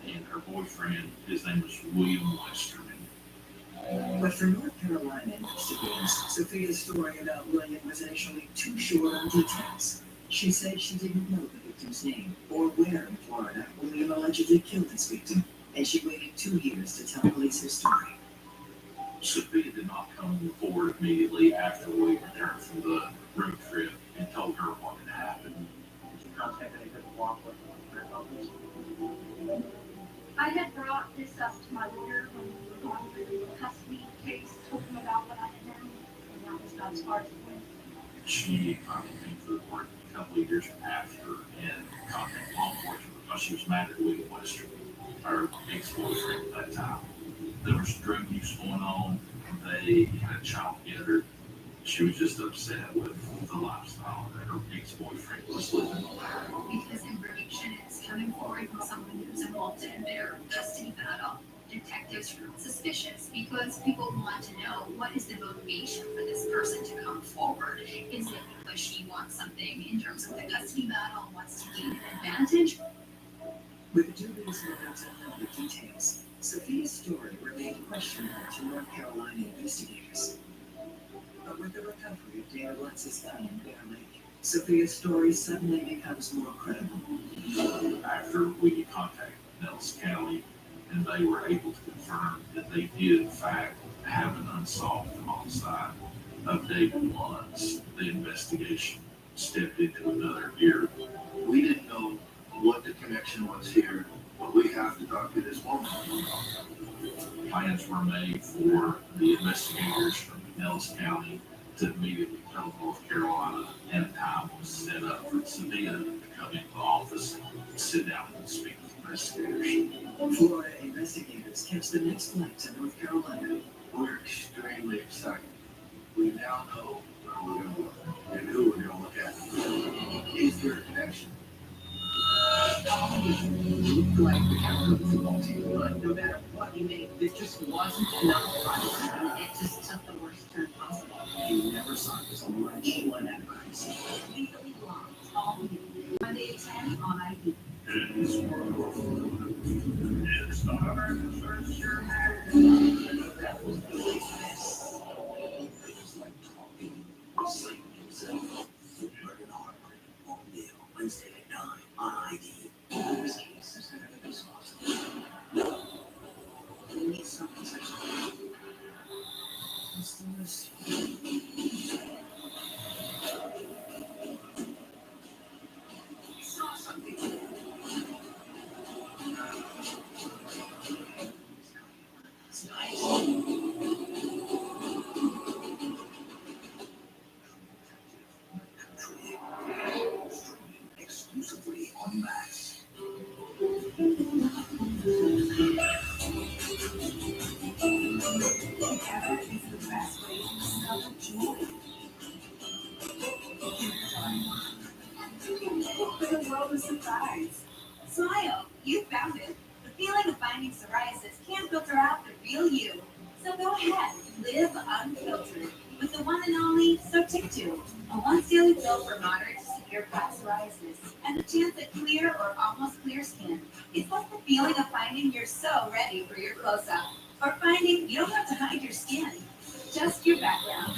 And her boyfriend, his name was William Westerman. But for North Carolina investigators, Sophia's story about William was actually too short on details. She said she didn't know the victim's name or where in Florida William allegedly killed his victim, and she waited 2 years to tell police her story. Sophia did not come forward immediately after we returned from the road trip and told her what had happened. Did you contact any good law enforcement officers? I had brought this up to my lawyer when we were going through the custody case, told him about what I had done, and that was about as far as it went. She finally came to the court a couple of years after and contacted law enforcement because she was mad at William Westerman, her ex-boyfriend at that time. There was drug use going on. They had a child together. She was just upset with the lifestyle that her ex-boyfriend was living. Because information is coming forward from someone who's involved in their custody battle. Detectives are suspicious because people want to know what is the motivation for this person to come forward. Is it because she wants something in terms of the custody battle, wants to gain an advantage? With dubious motives and other details, Sophia's story remained questionable to North Carolina investigators. But with the recovery of David Luntz's gun in Bear Lake, Sophia's story suddenly becomes more credible. After we contacted Nelson County, and they were able to confirm that they did, in fact, have an unsolved homicide of David Luntz, the investigation stepped into another gear. We didn't know what the connection was here, but we have to talk to this woman. Plans were made for the investigators from Nelson County to immediately come to North Carolina, and a time was set up for Sophia to come into the office and sit down and speak with investigators. Florida investigators catch the next flight to North Carolina. We're extremely really exciting. We now know where we're going to look and who we're going to look at. Is there a connection? Like the captain of the football team, but no matter what you made, there just wasn't enough fun. It just took the worst turn possible. You never saw this much blood at times. Legally blonde, all new. Monday at 10 on ID. It's not first your That was the weakness. It was like talking, reciting himself. Burning Harper, on Neil, Wednesday at 9 on ID. This case is going to be possible. We need something special. Let's do this. Saw something. It's nice. Exclusively on Max. Together is the best way to discover joy. For the world of surprise. Smile, you found it. The feeling of finding psoriasis can't filter out the real you. So go ahead, live unfiltered with the one and only Sotictu, a once daily pill for moderate to severe plaque psoriasis and a chance at clear or almost clear skin. It's like the feeling of finding you're so ready for your close-up, or finding you don't have to hide your skin, just your background.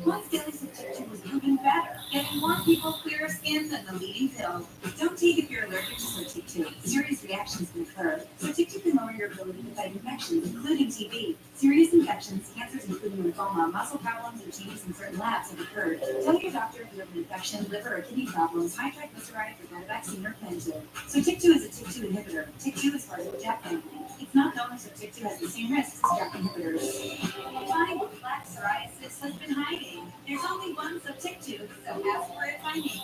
Once daily Sotictu was proven better, getting more people clearer skin than the leading pill. Don't take if you're allergic to Sotictu. Serious reactions can occur. Sotictu can lower your ability to fight infections, including TB. Serious infections, cancers including lymphoma, muscle problems, and changes in certain labs have occurred. Tell your doctor if you have an infection, liver or kidney problems, high triglycerides, or a vaccine or Pentatil. Sotictu is a TYK2 inhibitor. TYK2 is part of the JAK family. It's not known if Sotictu has the same risks as JAK inhibitors. Find what plaque psoriasis has been hiding. There's only one Sotictu, so ask for it by name.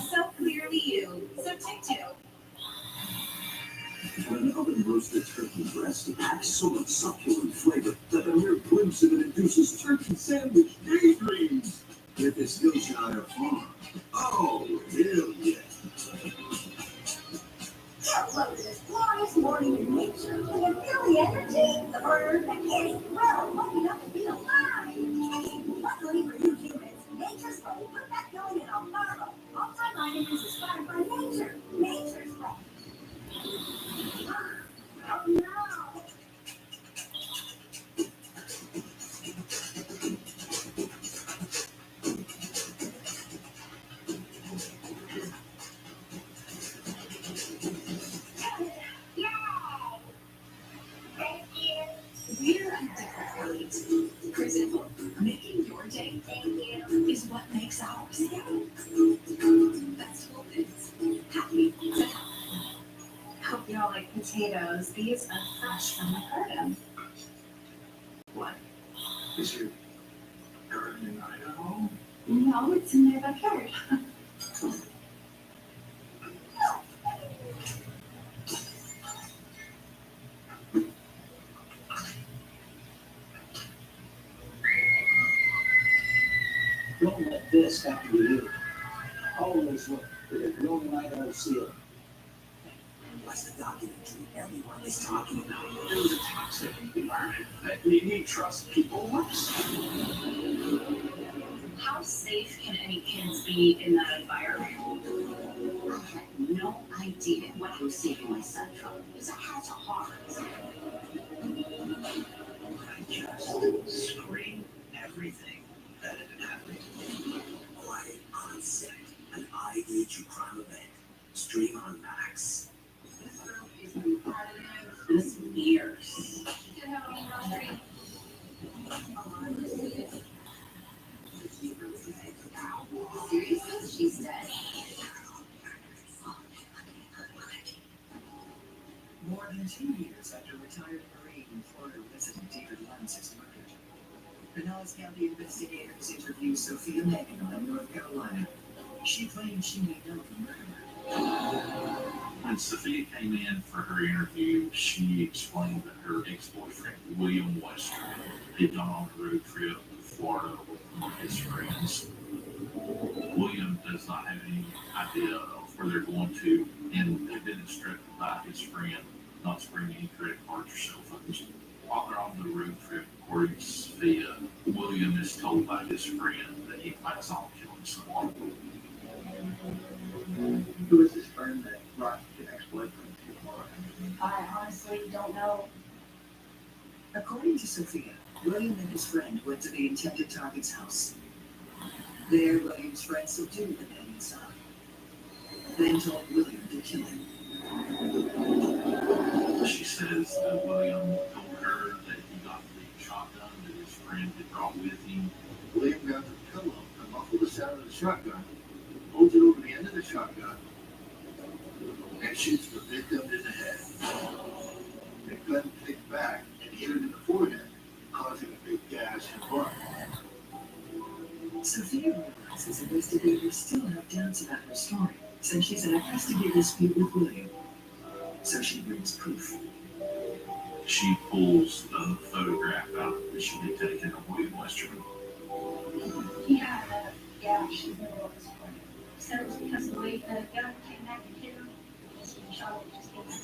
So clearly you. Sotictu. When an oven roasted turkey breast packs so much succulent flavor that a mere glimpse of it induces turkey sandwich daydreams. If it's Yorkshire Farm, oh, hell yeah. Upload this glorious morning in nature with a really energy, the bird, and any well lucky enough to be alive. Hey, luckily for you humans, Nature's Way put that going in a bottle. All-time items inspired by nature. Nature's Way. Oh no! We're on different ways. For example, making your day is what makes ours. Festival things. Happy to help. Hope you all like potatoes. These are fresh from the garden. What? Is your garden in Idaho? No, it's in my backyard. Don't let this happen to you. Always look for the growing Idaho seal. What's the documentary everyone is talking about? It was a toxic environment that you trust people less. How safe can any kids be in that environment? I had no idea what I was saving my son from. Because I had to heart. I just screamed everything that had happened. Quiet on set, an ID true crime event. Stream on Max. This girl has been part of this for years. She did have a little street. Seriously? She's dead. More than 2 years after retired Marine and Florida resident David Luntz is murdered, Pinellas County investigators interviewed Sophia Megan of North Carolina. She claims she may know the murderer. When Sophia came in for her interview, she explained that her ex-boyfriend, William Wester, had gone on a road trip to Florida with one of his friends. William does not have any idea of where they're going to, and they've been instructed by his friend not to bring any credit cards or cell phones. While they're on the road trip, according to Sophia, William is told by his friend that he plans on killing someone. Who is this friend that brought the ex-boyfriend to Florida? I honestly don't know. According to Sophia, William and his friend went to the intended target's house. There, William's friend subdued the man inside, then told William to kill him. She says that William told her that he got the shotgun that his friend had brought with him. William grabs a pillow and muffled the sound of the shotgun, holds it over the end of the shotgun, and shoots the victim in the head. The gun picked back and hit him in the forehead, causing a big gash and blood. Sophia realizes investigators still have doubts about her story, since she's in a custody dispute with William. So she brings proof. She pulls the photograph out that she had taken of William Westerman. He had a gash in the middle of his forehead. Said it was because the way the gun came back and hit him, he shot it just came back.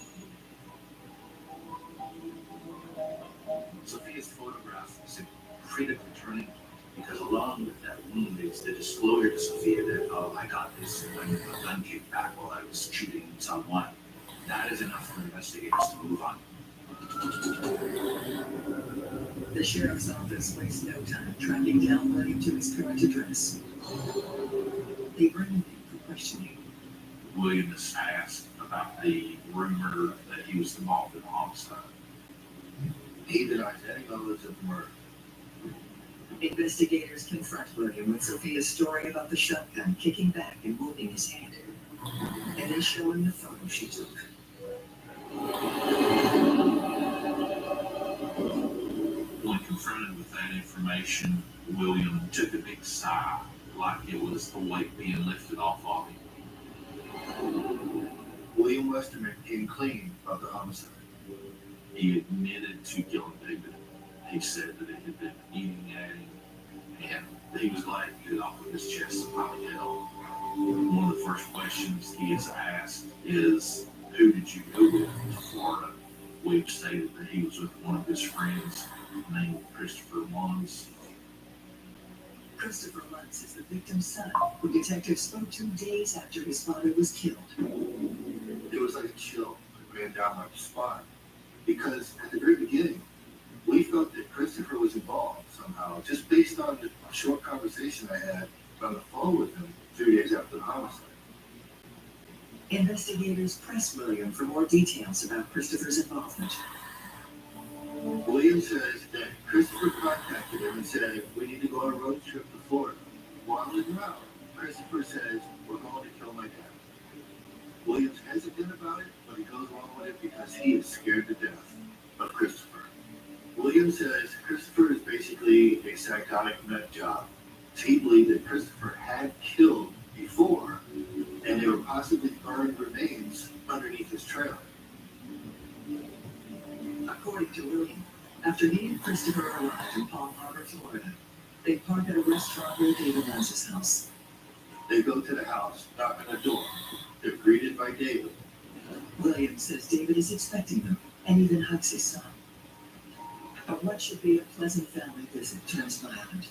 Sophia's photograph is a critical turning point because along with that wound is the disclosure to Sophia that, oh, I got this when the gun came back while I was shooting someone. That is enough for investigators to move on. The sheriff's office wastes no time tracking down William to his current address. They bring him in for questioning. William is asked about the rumor that he was involved in a homicide. He denies any knowledge of the murder. Investigators confront William with Sophia's story about the shotgun kicking back and wounding his hand. And they show him the photo she took. When confronted with that information, William took a big sigh, like it was the weight being lifted off of him. William Westerman came clean about the homicide. He admitted to killing David. He said that it had been eating at him, and he was glad to get it off of his chest and finally hell. One of the first questions he is asked is, who did you go with to Florida? William stated that he was with one of his friends named Christopher Munns. Christopher Munns is the victim's son, who detectives spoke to days after his father was killed. It was like a chill that ran down my spine. Because at the very beginning, we felt that Christopher was involved somehow, just based on the short conversation I had on the phone with him 3 days after the homicide. Investigators press William for more details about Christopher's involvement. William says that Christopher contacted him and said, we need to go on a road trip to Florida. While en route, Christopher says, we're going to kill my dad. William's hesitant about it, but he goes along with it because he is scared to death of Christopher. William says Christopher is basically a psychotic nut job. He believed that Christopher had killed before, and there were possibly burned remains underneath his trailer. According to William, after he and Christopher arrived in Palm Harbor, Florida, they park at a restaurant near David Lance's house. They go to the house, knock on the door. They're greeted by David. William says David is expecting them and even hugs his son. But what should be a pleasant family visit turns violent.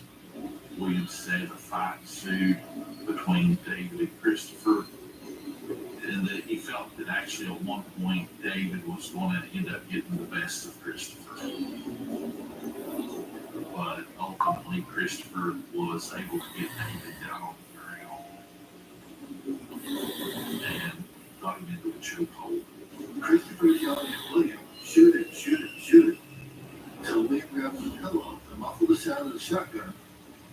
William said a fight ensued between David and Christopher, and that he felt that actually at one point David was going to end up getting the best of Christopher. But ultimately Christopher was able to get David down on the ground and got him into a chokehold. Christopher's yelling at William, shoot it, shoot it, shoot it. So William grabs the pillow to muffle the sound of the shotgun,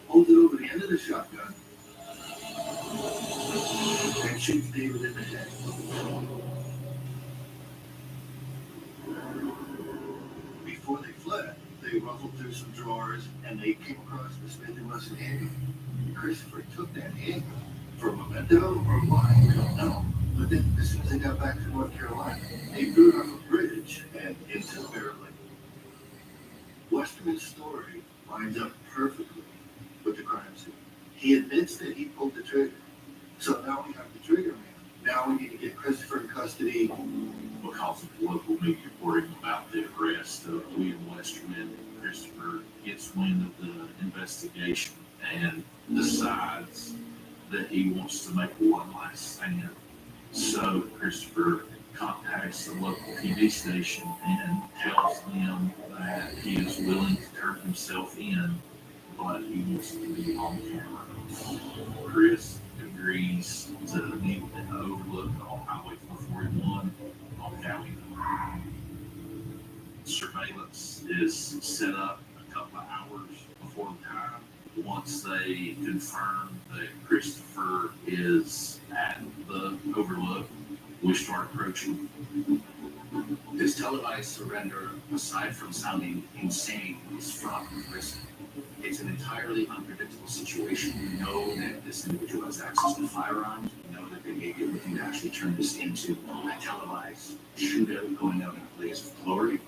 holds it over the end of the shotgun, and shoots David in the head. Before they fled, they ruffled through some drawers and they came across the Smith & Wesson handgun. Christopher took that handgun for a memento or why, we don't know. But then, as soon as they got back to North Carolina, they blew it off a bridge and into Maryland. Westerman's story lines up perfectly with the crime scene. He admits that he pulled the trigger. So now we have the trigger man. Now we need to get Christopher in custody. Because of local media reporting about the arrest of William Westerman, Christopher gets wind of the investigation and decides that he wants to make one last stand. So Christopher contacts the local TV station and tells them that he is willing to turn himself in, but he wants to be on camera. Chris agrees to meet at the overlook on Highway 441 on County. Surveillance is set up a couple of hours before the time. Once they confirm that Christopher is at the overlook, we start approaching. This televised surrender, aside from sounding insane, is fraught with risk. It's an entirely unpredictable situation. We know that this individual has access to firearms. We know that they may be looking to actually turn this into a televised shootout going out in a blaze of glory.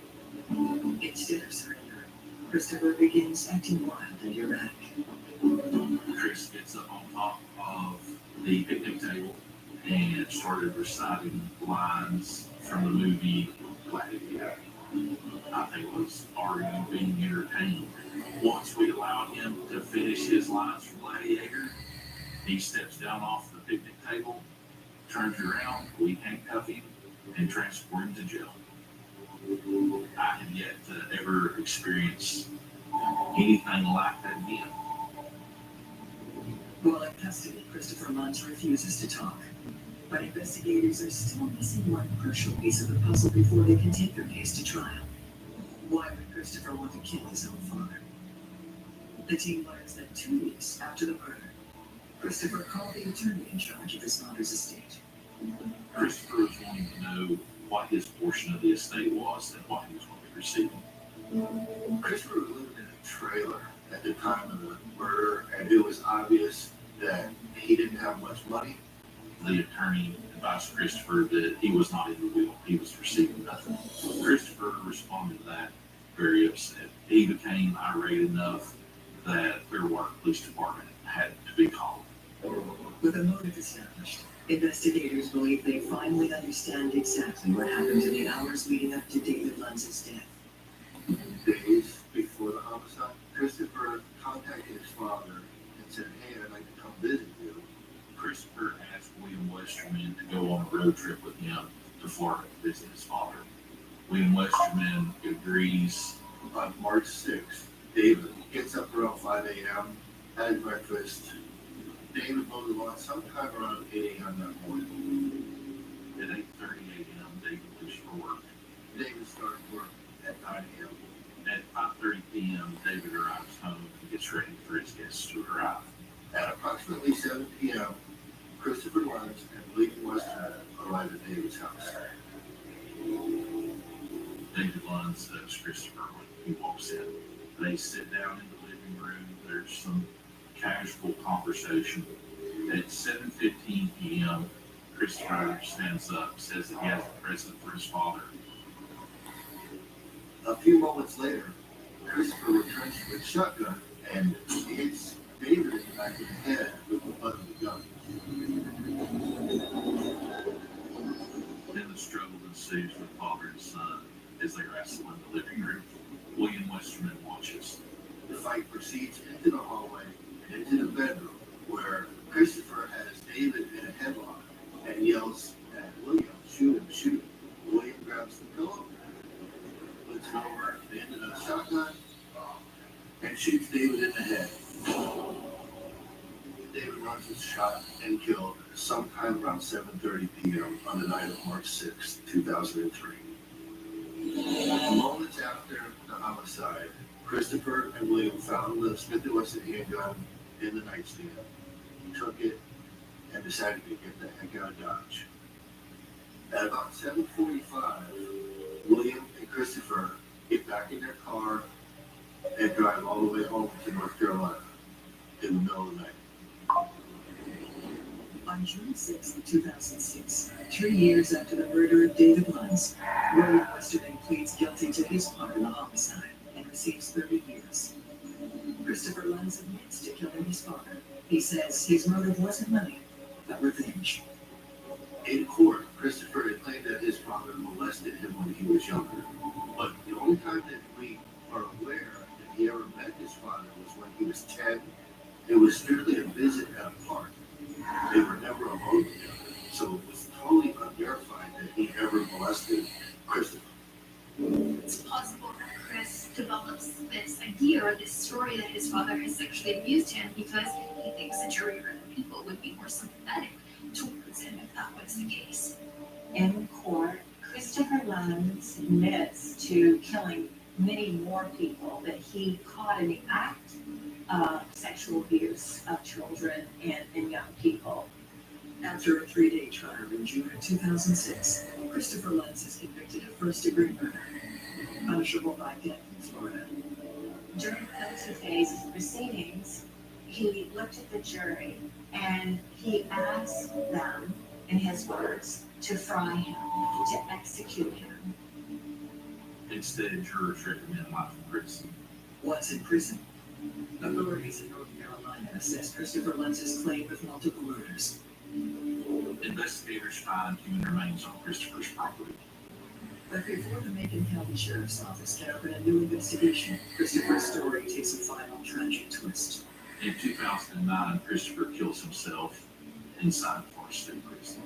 Instead of surrender, Christopher begins acting wild and erratic. Chris gets up on top of the picnic table and started reciting lines from the movie Gladiator. I think it was Are You Being Entertained? Once we allowed him to finish his lines from Gladiator, he steps down off the picnic table, turns around, we handcuff him, and transport him to jail. I have yet to ever experience anything like that again. While in custody, Christopher Munch refuses to talk. But investigators are still missing one crucial piece of the puzzle before they can take their case to trial. Why would Christopher want to kill his own father? The team learns that 2 weeks after the murder, Christopher called the attorney in charge of his father's estate. Christopher was wanting to know what his portion of the estate was and what he was going to be receiving. Christopher was living in a trailer at the time of the murder, and it was obvious that he didn't have much money. The attorney advised Christopher that he was not in the will. He was receiving nothing. Christopher responded to that very upset. He became irate enough that Clearwater Police Department had to be called. With a motive established, investigators believe they finally understand exactly what happened in the hours leading up to David Lunz's death. Days before the homicide, Christopher contacted his father and said, "Hey, I'd like to come visit you." Christopher asked William Westerman to go on a road trip with him to Florida to visit his father. William Westerman agrees. On March 6th, David gets up around 5 a.m., had breakfast. David mows the lawn sometime around 8 a.m. that morning. At 8:30 a.m., David leaves for work. David started work at 9 a.m. At 5:30 p.m., David arrives home and gets ready for his guests to arrive. At approximately 7 p.m., Christopher Lunz and William Westerman arrive at David's house. David Lunz knows Christopher when he walks in. They sit down in the living room. There's some casual conversation. At 7:15 p.m., Christopher stands up, says that he has a present for his father. A few moments later, Christopher returns with a shotgun and hits David in the back of the head with the butt of the gun. Then the struggle ensues with father and son as they wrestle in the living room. William Westerman watches. The fight proceeds into the hallway and into the bedroom, where Christopher has David in a headlock and yells at William, "Shoot him, shoot him." William grabs the pillow, looks over at the end of the shotgun, and shoots David in the head. David Lunz was shot and killed sometime around 7:30 p.m. on the night of March 6, 2003. Moments after the homicide, Christopher and William found the Smith & Wesson handgun in the nightstand, took it, and decided to get the heck out of Dodge. At about 7:45, William and Christopher get back in their car and drive all the way home to North Carolina in the middle of the night. By On June 6, 2006, 3 years after the murder of David Luntz, William Westerman pleads guilty to his part in the homicide and receives 30 years. Christopher Luntz admits to killing his father. He says his motive wasn't money, but revenge. In court, Christopher had claimed that his father molested him when he was younger. But the only time that we are aware that he ever met his father was when he was 10. It was strictly a visit at a park. They were never alone together, so it was totally unverified that he ever molested Christopher. It's possible that Chris develops this idea or this story that his father has sexually abused him because he thinks the jury or the people would be more sympathetic towards him if that was the case. In court, Christopher Luntz admits to killing many more people that he caught in the act of sexual abuse of children and young people. After a 3-day trial in June of 2006, Christopher Luntz is convicted of first-degree murder, punishable by death in Florida. During those 2 days of proceedings, he looked at the jury and he asked them, in his words, to fry him, to execute him. Instead, jurors recommend life in prison. Once in prison, authorities in North Carolina assessed Christopher Luntz's claim of multiple murders. Investigators find human remains on Christopher's property. But before the Macon County Sheriff's Office can open a new investigation, Christopher's story takes a final tragic twist. In 2009, Christopher kills himself inside Forest State Prison.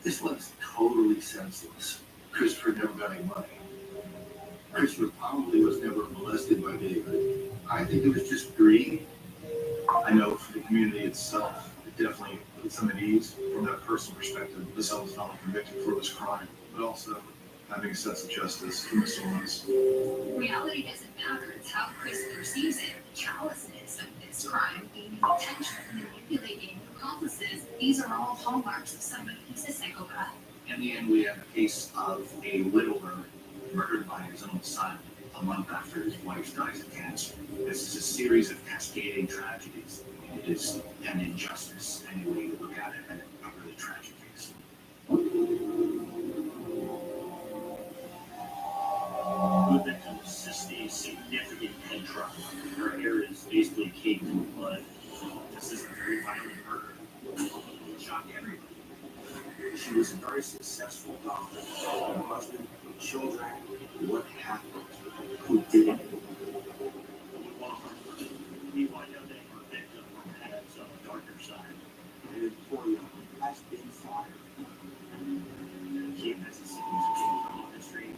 This one's totally senseless. Christopher never got any money. Christopher probably was never molested by David. I think it was just greed. I know for the community itself, it definitely puts them at ease from that personal perspective. This was not only convicted for this crime, but also having a sense of justice for Mr. Luntz. Reality doesn't matter, it's how Chris perceives it. The callousness of this crime, gaining attention, manipulating accomplices, these are all hallmarks of somebody who's a psychopath. In the end, we have a case of a widower murdered by his own son a month after his wife dies of cancer. This is a series of cascading tragedies. It is an injustice, any way you look at it, and a really tragic case. The victim sustained significant head trauma. Her hair is basically caked in blood. This is a very violent murder. It shocked everybody. She was a very successful doctor. Her husband, her children, what happened? Who did it? We find out that her victim has a darker side. And Victoria has been fired. Kim has a significant criminal history.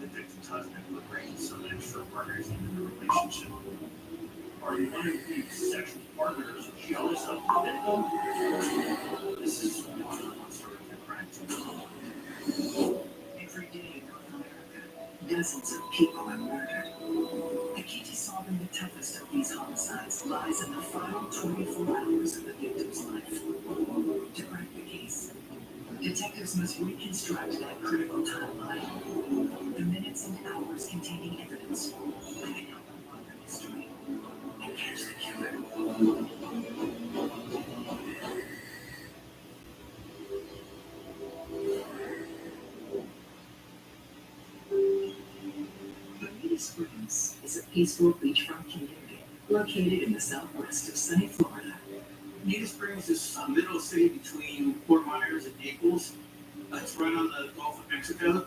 The victim's husband would bring some extra partners into the relationship. Are you one of these sexual partners jealous of the victim? This is one sort of the crime. Every day in North America, dozens of people are murdered. The key to solving the toughest of these homicides lies in the final 24 hours of the victim's life. To crack the case, detectives must reconstruct that critical timeline. The minutes and hours containing evidence that can help unlock the mystery and catch the killer. Bonita Springs is a peaceful beachfront community located in the southwest of sunny Florida. Bonita Springs is a middle city between Fort Myers and Naples. It's right on the Gulf of Mexico.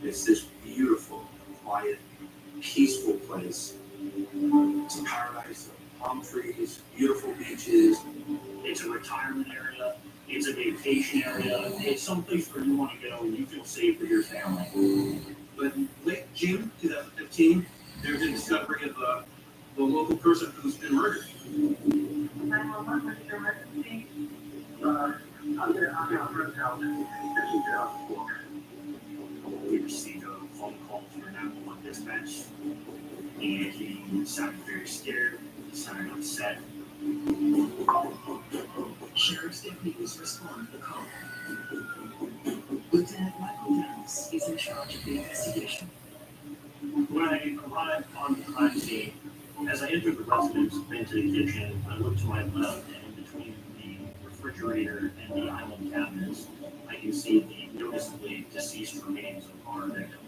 It's this beautiful, quiet, peaceful place. It's a paradise of palm trees, beautiful beaches. It's a retirement area. It's a vacation area. It's someplace where you want to go and you feel safe with your family. But in late June 2015, there's a discovery of a local person who's been murdered. We received a phone call from our 911 dispatch, and he sounded very scared. He sounded upset. Sheriff's deputies respond to the call. Lieutenant Michael Downs is in charge of the investigation. When I arrived on the crime scene, As I entered the residence into the kitchen, I looked to my left, and between the refrigerator and the island cabinets, I can see the noticeably deceased remains of our victim.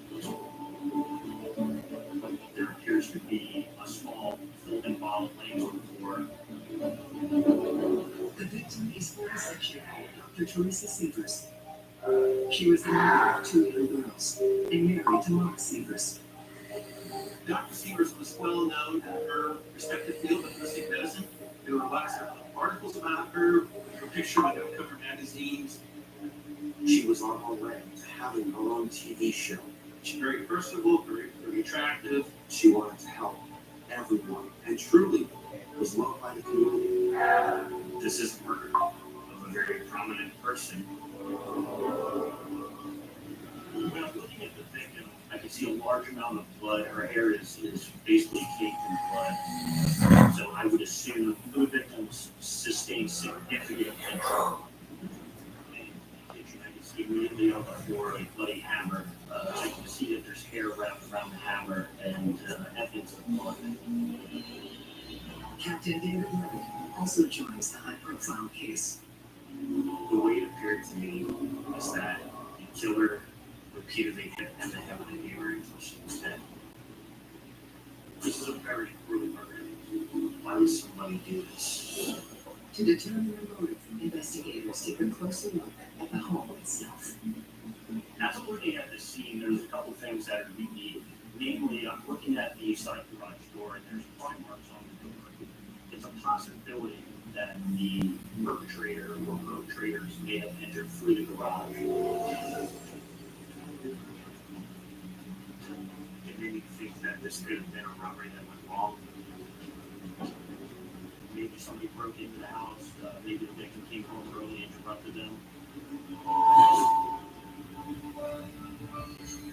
There appears to be a small folding bottle laying on the floor. The victim is 46-year-old Dr. Teresa Severs. She was the mother of 2 young girls and married to Mark Severs. Dr. Severs was well known in her respective field of holistic medicine. There were lots of articles about her, her picture in cover magazines. She was on her way to having her own TV show. She's very personable, very attractive. She wanted to help everyone and truly was loved by the community. This is murder of a very prominent person. When I'm looking at the victim, I can see a large amount of blood. Her hair is basically caked in blood. So I would assume the victims sustained significant injury. I can see immediately on the floor a bloody hammer. I can see that there's hair wrapped around the hammer and evidence of blood. Captain David Levitt also joins the high-profile case. The way it appeared to me is that the killer repeatedly hit in the head with an earring until she was dead. This is a very brutal murder. Why would somebody do this? To determine the motive, investigators take a closer look at the home itself. As I'm looking at this scene, there's a couple things that are unique. Namely, I'm looking at the side garage door and there's bite marks on the door. It's a possibility that the perpetrator or perpetrators may have entered through the garage. It made me think that this could have been a robbery that went wrong. Maybe somebody broke into the house, maybe the victim came home early and interrupted them.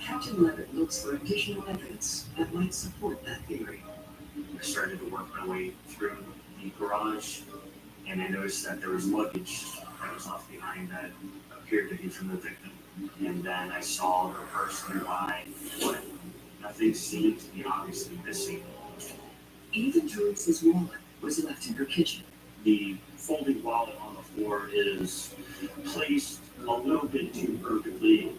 Captain Levitt looks for additional evidence that might support that theory. I started to work my way through the garage, and I noticed that there was luggage that was left behind that appeared to be from the victim. And then I saw the purse nearby, but nothing seemed to be obviously missing. Even Teresa's wallet was left in her kitchen. The folding wallet on the floor is placed a little bit too perfectly.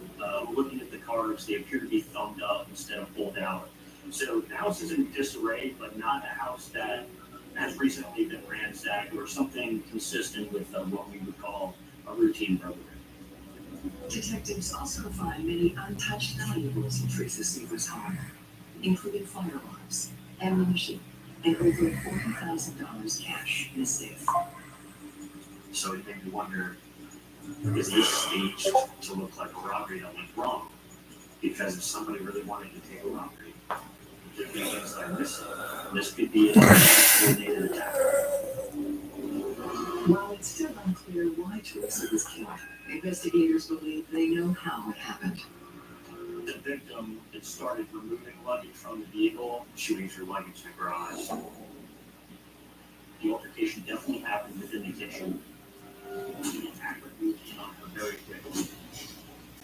Looking at the cards, they appear to be thumbed up instead of pulled out. So the house is in disarray, but not a house that has recently been ransacked or something consistent with what we would call a routine burglary. Detectives also find many untouched valuables in Teresa Severs' home, including firearms, ammunition, and over $40,000 cash in a safe. So it made me wonder, is this staged to look like a robbery that went wrong? Because if somebody really wanted to take a robbery, there'd be things like this. This could be a coordinated attack. While it's still unclear why Teresa was killed, investigators believe they know how it happened. The victim had started removing luggage from the vehicle, shooting through luggage in the garage. The altercation definitely happened within the kitchen. The attacker moved in on her very quickly.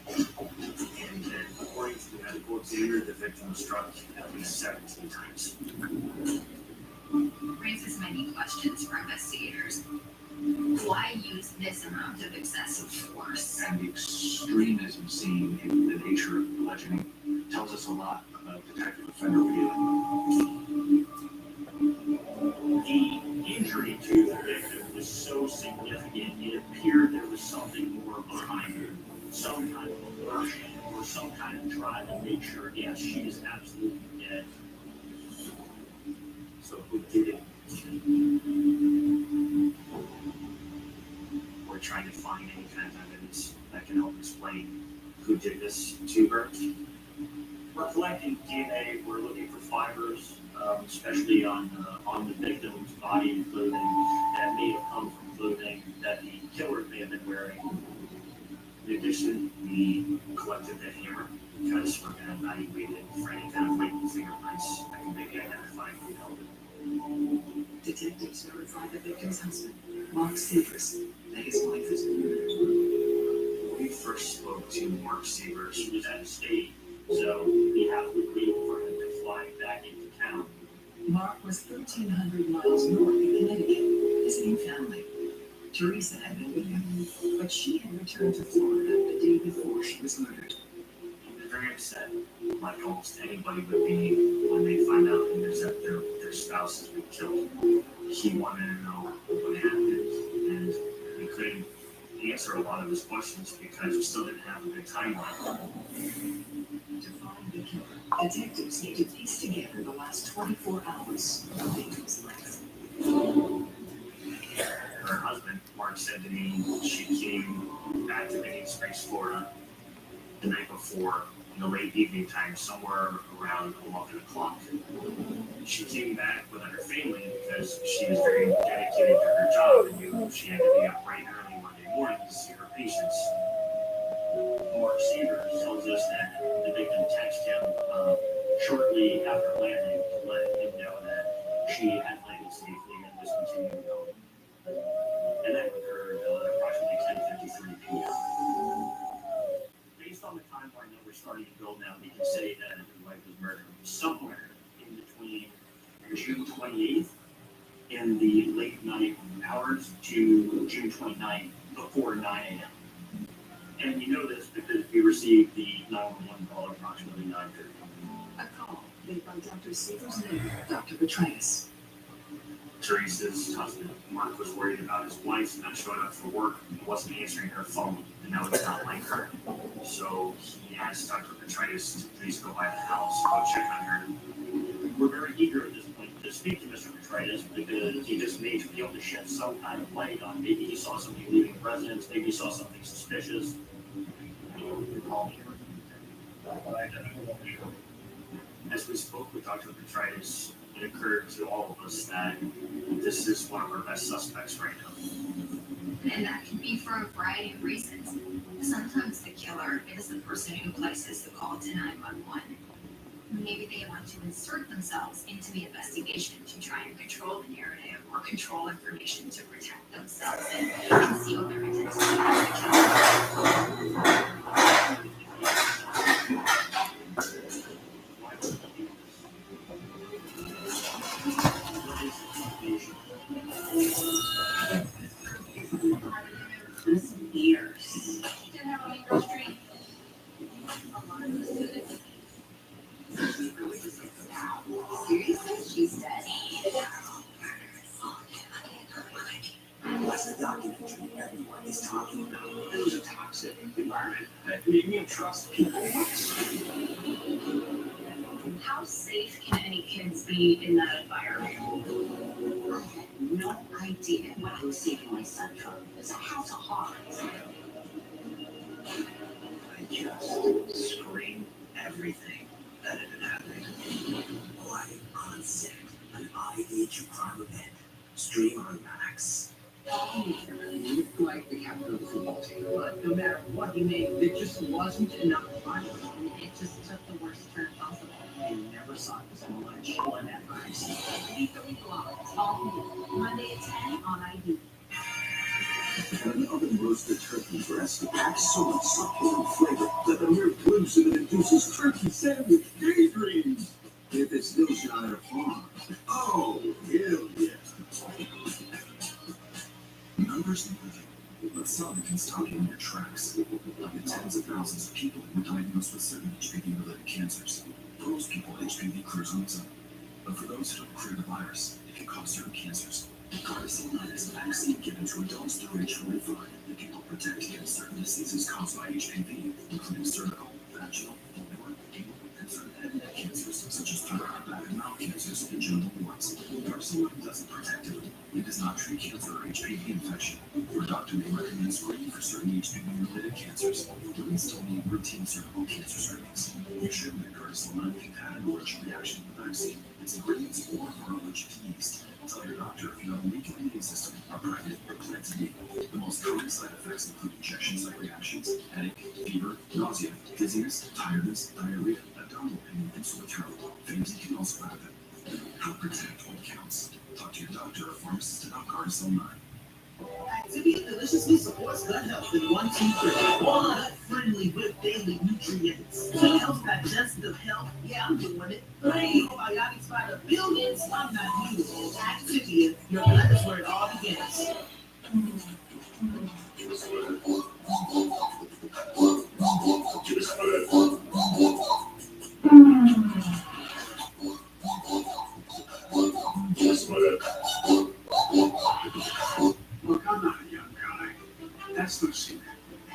And then, according to the medical examiner, the victim was struck at least 17 times. Raises many questions for investigators. Why use this amount of excessive force? And the extremism seen in the nature of the bludgeoning tells us a lot about detective offender feeling. The injury to the victim was so significant, it appeared there was something more behind it. Some kind of aversion or some kind of drive to make sure, yes, she is absolutely dead. So who did it? We're trying to find any kind of evidence that can help explain who did this to her. We're collecting DNA. We're looking for fibers, especially on the victim's body and clothing that may have come from clothing that the killer may have been wearing. In addition, we collected the hammer because we're going to evaluate it for any kind of latent fingerprints that can maybe identify who held it. Detectives notified the victim's husband, Mark Severs, that his wife has been murdered. When we first spoke to Mark Severs, he was out of state, so we have to wait for him to fly back into town. Mark was was 1,300 miles north in Connecticut, visiting family. Teresa had been with him, but she had returned to Florida the day before she was murdered. They're very upset, like almost anybody would be when they find out the news that their spouse has been killed. He wanted to know what happened, and he couldn't answer a lot of his questions because we still didn't have a good timeline. To find the killer, detectives need to piece together the last 24 hours of the victim's life. Her husband, Mark, said to me she came back to Indian Springs, Florida the night before in the late evening time, somewhere around 11 o'clock. She came back without her family because she was very dedicated to her job and knew she had to be up bright and early Monday morning to see her patients. Mark Seaver tells us that the victim texted him shortly after landing to let him know that she had landed safely and was continuing home. And that occurred approximately 10:53 p.m. Based on the timeline that we're starting to build now, we can say that his wife was murdered somewhere in between June 28th in the late night hours to June 29th before 9 a.m. And you know this because we received the 911 call at approximately 9:30. A call made by Dr. Seaver's neighbor, Dr. Petraeus. Teresa's husband, Mark, was worried about his wife not showing up for work and wasn't answering her phone, and that was not like her. So he asked Dr. Petraeus to please go by the house, go check on her. We're very eager at this point to speak to Mr. Petraeus because he just needs to be able to shed some kind of light on maybe he saw somebody leaving the residence, maybe he saw something suspicious. As we spoke with Dr. Petraeus, it occurred to all of us that this is one of our best suspects right now. And that can be for a variety of reasons. Sometimes the killer is the person who places the call to 911. Maybe they want to insert themselves into the investigation to try and control the narrative or control information to protect themselves and conceal their identity as the killer. Years. Seriously? She's dead. What's the documentary everyone is talking about? It was a toxic environment that made me trust people. How safe can any kids be in that environment? I had no idea what I was saving my son from. It's a house of horrors. I just screamed everything that had been happening. Live on set, an IH crime event. Stream on Max. He looked like the captain of the football team, but no matter what he made, there just wasn't enough fun. It just took the worst turn possible. I never saw it so much on that price. Legally Blonde, all new, Monday at 10 on ID. An oven roasted turkeys rest packs so much succulent flavor that the mere glimpse of it induces turkey sandwich daydreams. If it's still Shire Farm. Oh, hell yeah. Numbers and living, but some can stop you in your tracks. Like the tens of thousands of people who were diagnosed with certain HPV-related cancers. For most people, HPV clears on its own. But for those who don't clear the virus, it can cause certain cancers. Gardasil 9 is a vaccine given to adults through age 45 that can help protect against certain diseases caused by HPV, including cervical, vaginal, vulvar, anal, and certain head and neck cancers such as throat, back and mouth cancers, and genital warts. Gardasil 9 doesn't protect it. It does not treat cancer or HPV infection. Your doctor may recommend screening for certain HPV-related cancers, but may still need routine cervical cancer screenings. You should that Gardasil 9 can have an allergic reaction to the vaccine. Its ingredients or are allergic to yeast. Tell your doctor if you have a weak immune system, are pregnant, or plan to be. The most common side effects include injection site reactions, headache, fever, nausea, dizziness, tiredness, diarrhea, abdominal pain, and sore throat. Fatigue can also happen. Help protect what counts. Talk to your doctor or pharmacist about Gardasil 9. Activia deliciously supports gut health in 1, 2, 3. 1. friendly with daily nutrients. Kale's digestive health, yeah, I'm doing it. Probiotics by the billions, I'm not you. Activia, your blood is where it all begins. Look, I'm not a young guy. That's no secret.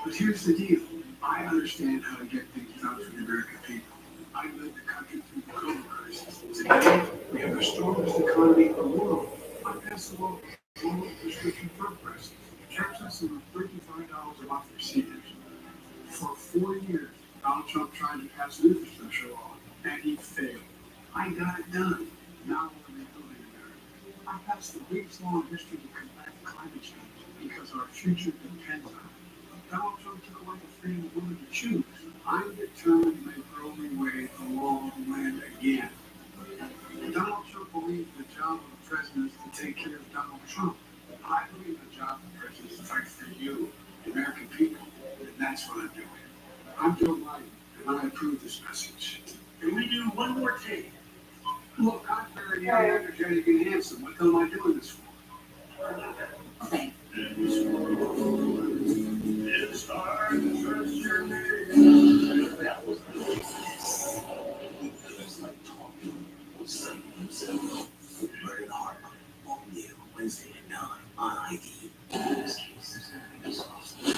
But here's the deal. I understand how to get things done for the American people. I led the country through the COVID crisis. Today, we have the strongest economy in the world. I passed the law on prescription drug prices. It caps us at $35 a month for seniors. For 4 years, Donald Trump tried to pass an infrastructure law, and he failed. I got it done. Now we're rebuilding America. I passed the biggest law in history to combat climate change because our future depends on it. Donald Trump took away the freedom of women to choose. I'm determined to make Roe v. Wade the law of the land again. Donald Trump believes the job of the president is to take care of Donald Trump. I believe the job of the president is to fight for you, the American people, and that's what I'm doing. I'm Joe Biden, and I approve this message. Can we do one more take? Look, I'm very young, energetic, and handsome. What the hell am I doing this for? Okay. That was like talking with Satan himself. Bernard Harper on you Wednesday at 9 on ID. This case is awesome.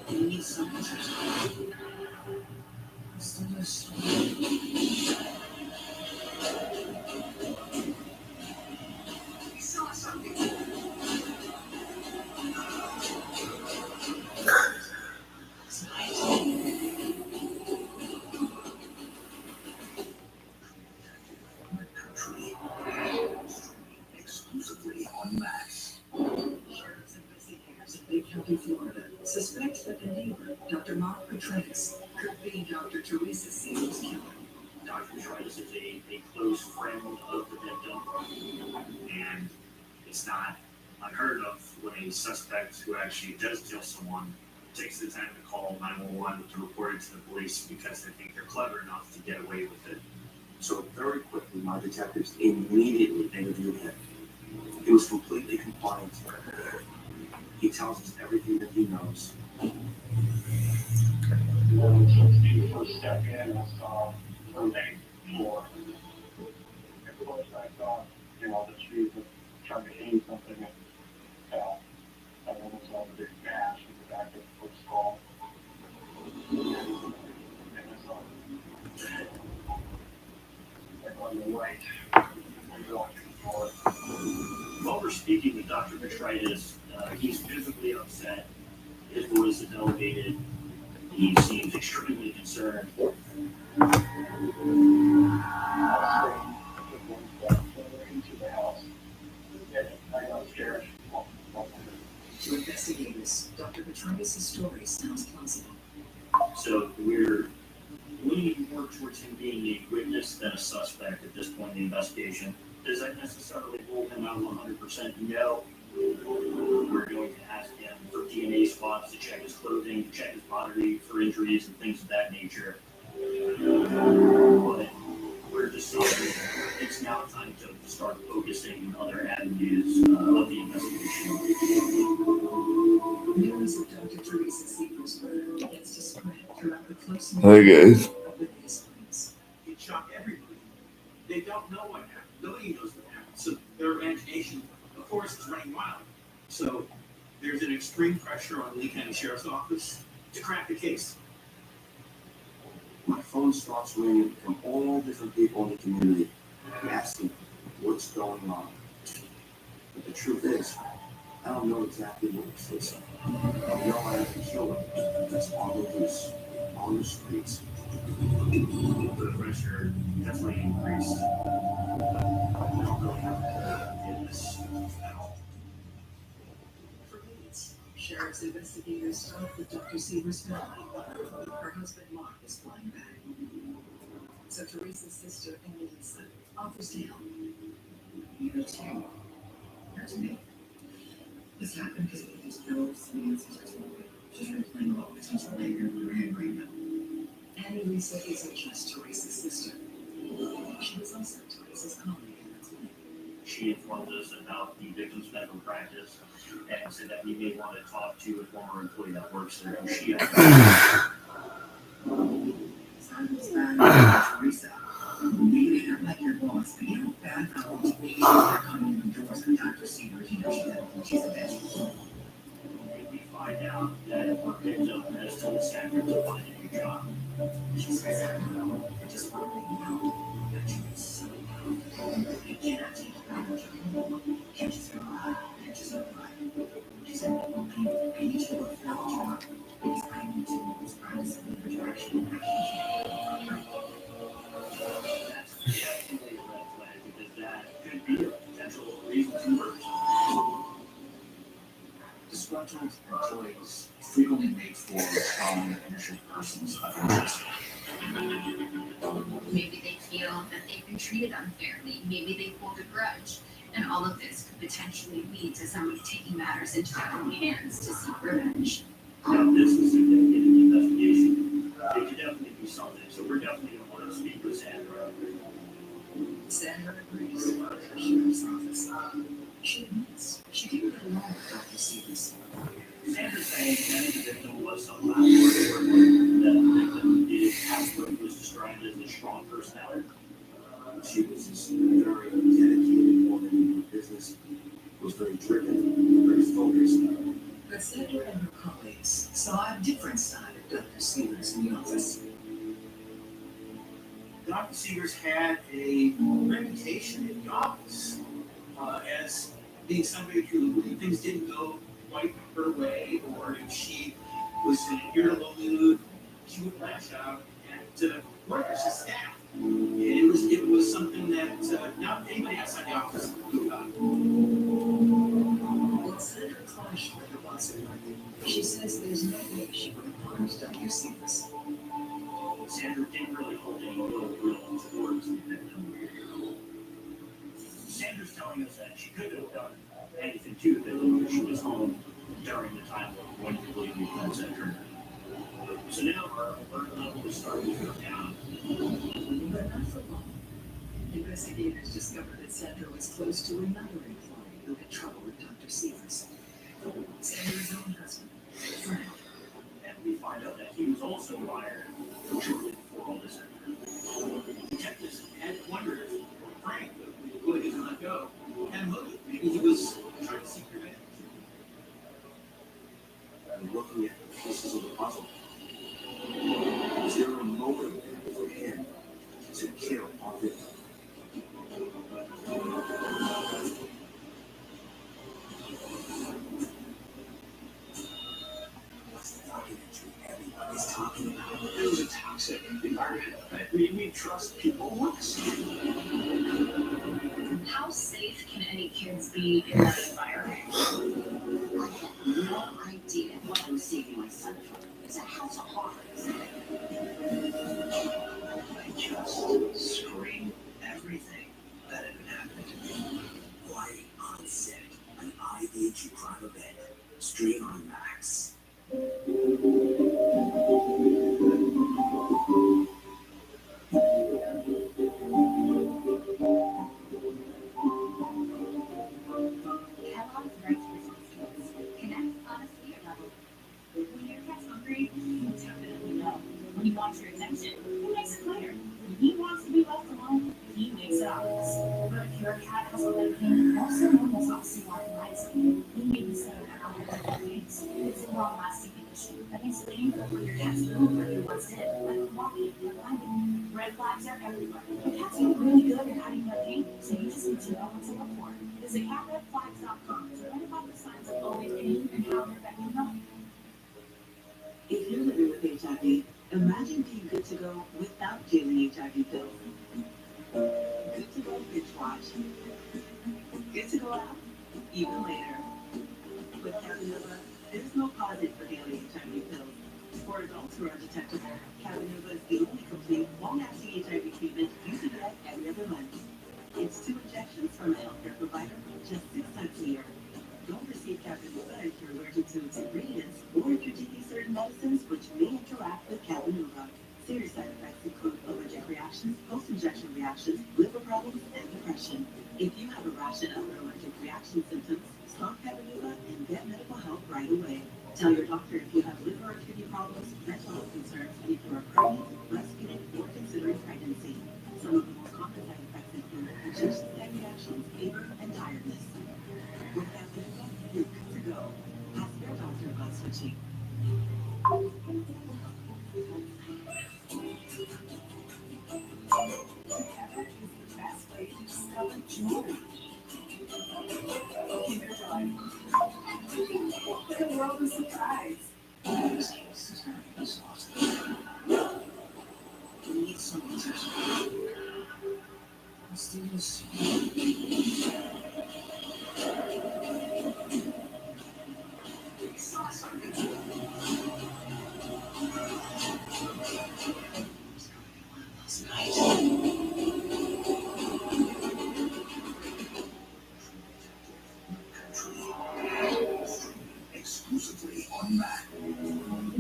You need something to let's do this. We saw something. Exclusively on Max. Sheriff's investigators in Lake County, Florida, suspect that the neighbor, Dr. Mark Petraeus, could be Dr. Teresa Sealer's killer. Dr. Petraeus is a close friend of the victim, and it's not unheard of when a suspect who actually does kill someone takes the time to call 911 to report it to the police because they think they're clever enough to get away with it. So very quickly, my detectives immediately interviewed him. He was completely compliant. He tells us everything that he knows. The first step in, I saw her name for. Of course, I thought, that she was trying to aim something at I almost saw the big gash in the back of her skull. And I saw on the right. While we're speaking with Dr. Petraeus, he's visibly upset. His voice is elevated. He seems extremely concerned. To investigators, Dr. Petraeus' story sounds plausible. So we're leaning more towards him being a witness than a suspect at this point in the investigation. Does that necessarily rule him out 100%? No. We're going to ask him for DNA swabs to check his clothing, to check his body for injuries and things of that nature. But we're deciding it's now time to start focusing on other avenues of the investigation. News of Dr. Teresa Sealer's murder begins to spread throughout the close Hi, guys. It shocked everybody. They don't know what happened. Nobody knows what happened. So their imagination, of course, is running wild. So there's an extreme pressure on Lee County Sheriff's Office to crack the case. My phone starts ringing from all different people in the community asking what's going on. But the truth is, I don't know exactly what was facing. I know I have a killer that's on the loose, on the streets. The pressure definitely increased. I don't really have to get this at all. For minutes, sheriff's investigators start with Dr. Sealer's family. Her husband Mark is flying back. So Teresa's sister and Lisa offers to help. You know, too. Not to me. This happened because we just know some answers to it. She's been playing about business behavior with Maria Greenman. Annie Lisa isn't just Teresa's sister. She was also Teresa's colleague in the clinic. She informed us about the victim's medical practice and said that we may want to talk to a former employee that works there who she Sounds bad, Teresa. Maybe you're like your boss, but you don't bad mouth me. You're coming in the doors with Dr. Seegers. You know she's a bitch. We find out that her victim has told Sandra to find a new job. She's resentful. I just want to let you know that you are so loud. You cannot take advantage of her. Can't you throw her out? Can't you throw her out? She said, I need you to look for that job because I need to move this process in the direction I can't. That's definitely a red flag because that could be a potential reason to murder. Disgruntled employees frequently make for prominent initial persons of interest. Maybe they feel that they've been treated unfairly. Maybe they hold a grudge. And all of this could potentially lead to somebody taking matters into their own hands to seek revenge. Now, this is significant investigation. It could definitely be something. So we're definitely going to want to speak with Sandra. Sandra agrees to work at the sheriff's office. She admits she didn't get along with Dr. Seegers. Sandra's saying that the victim was some lab worker, that the victim did have what was described as a strong personality. She was this very dedicated woman in her business, was very driven, very focused. But Sandra and her colleagues saw a different side of Dr. Seegers in the office. Dr. Seegers had a reputation in the office as being somebody who, when things didn't go quite her way, or if she was in an irritable mood, she would lash out at workers, his staff. And it was something that not anybody outside the office knew about. Well, Sandra clashed with her boss at work. She says there's no way she would have harmed Dr. Seegers. Sandra didn't really hold any real will towards the victim. Sandra's telling us that she couldn't have done anything to the victim because she was home during the time when you believe the events occurred. So now her alert level is starting to go down. But not for long. Investigators discovered that Sandra was close to another employee who had trouble with Dr. Seegers. Sandra's own husband, Frank. And we find out that he was also fired shortly before all this occurred. Detectives had wondered if Frank, the employee who did not go, had a motive. Maybe he was trying to seek revenge. And looking at the pieces of the puzzle, is there a motive for him to kill our victim? Everybody's talking about it. It was a toxic environment. We trust people once. How safe can any kids be in that environment? I have no idea what I'm saving my son from. It's a house of horrors. I just screamed everything that had been happening to me. Quiet on set, an IAG crime event, stream on Max. Kellogg's Rice Krispies Treats. Connect on a speed level. When your cat's hungry, you definitely know. When he wants your attention, he makes it clear. When he wants to be left alone, he makes it obvious. But if your cat has a leg pain, also known as osteoarthritis pain, you may be saying that it's a long-lasting condition that makes it painful for your cat's food where he wants it, like walking or climbing. Red flags are everywhere. Your cat's doing really good at hiding their pain, so you just need to know what to look for. Visit catredflags.com to learn about the signs of OA pain and how their vet can help. If you're living with HIV, imagine being good to go without daily HIV pills. Good to go binge watch. Good to go out, even later. With Casanova, there's no pause for daily HIV pills. For adults who are undetectable, Casanova is the only complete, long-lasting HIV treatment you can get every other month. It's 2 injections from a healthcare provider just 6 times a year. Don't receive Casanova if you're allergic to its ingredients or if your TB infections, post-injection reactions, liver problems, and depression. If you have a rash and other allergic reaction symptoms, stop Cabenuva and get medical help right away. Tell your doctor if you have liver or kidney problems, mental health concerns, and if you are pregnant, breastfeeding, or considering pregnancy. Some of the more common side effects include injection site reactions, fever, and tiredness. With Cabenuva, you're good to go. Ask your doctor about switching. Best way to discover jewelry. What a world of surprise. We need someone to let's do this. Exclusively on Mac.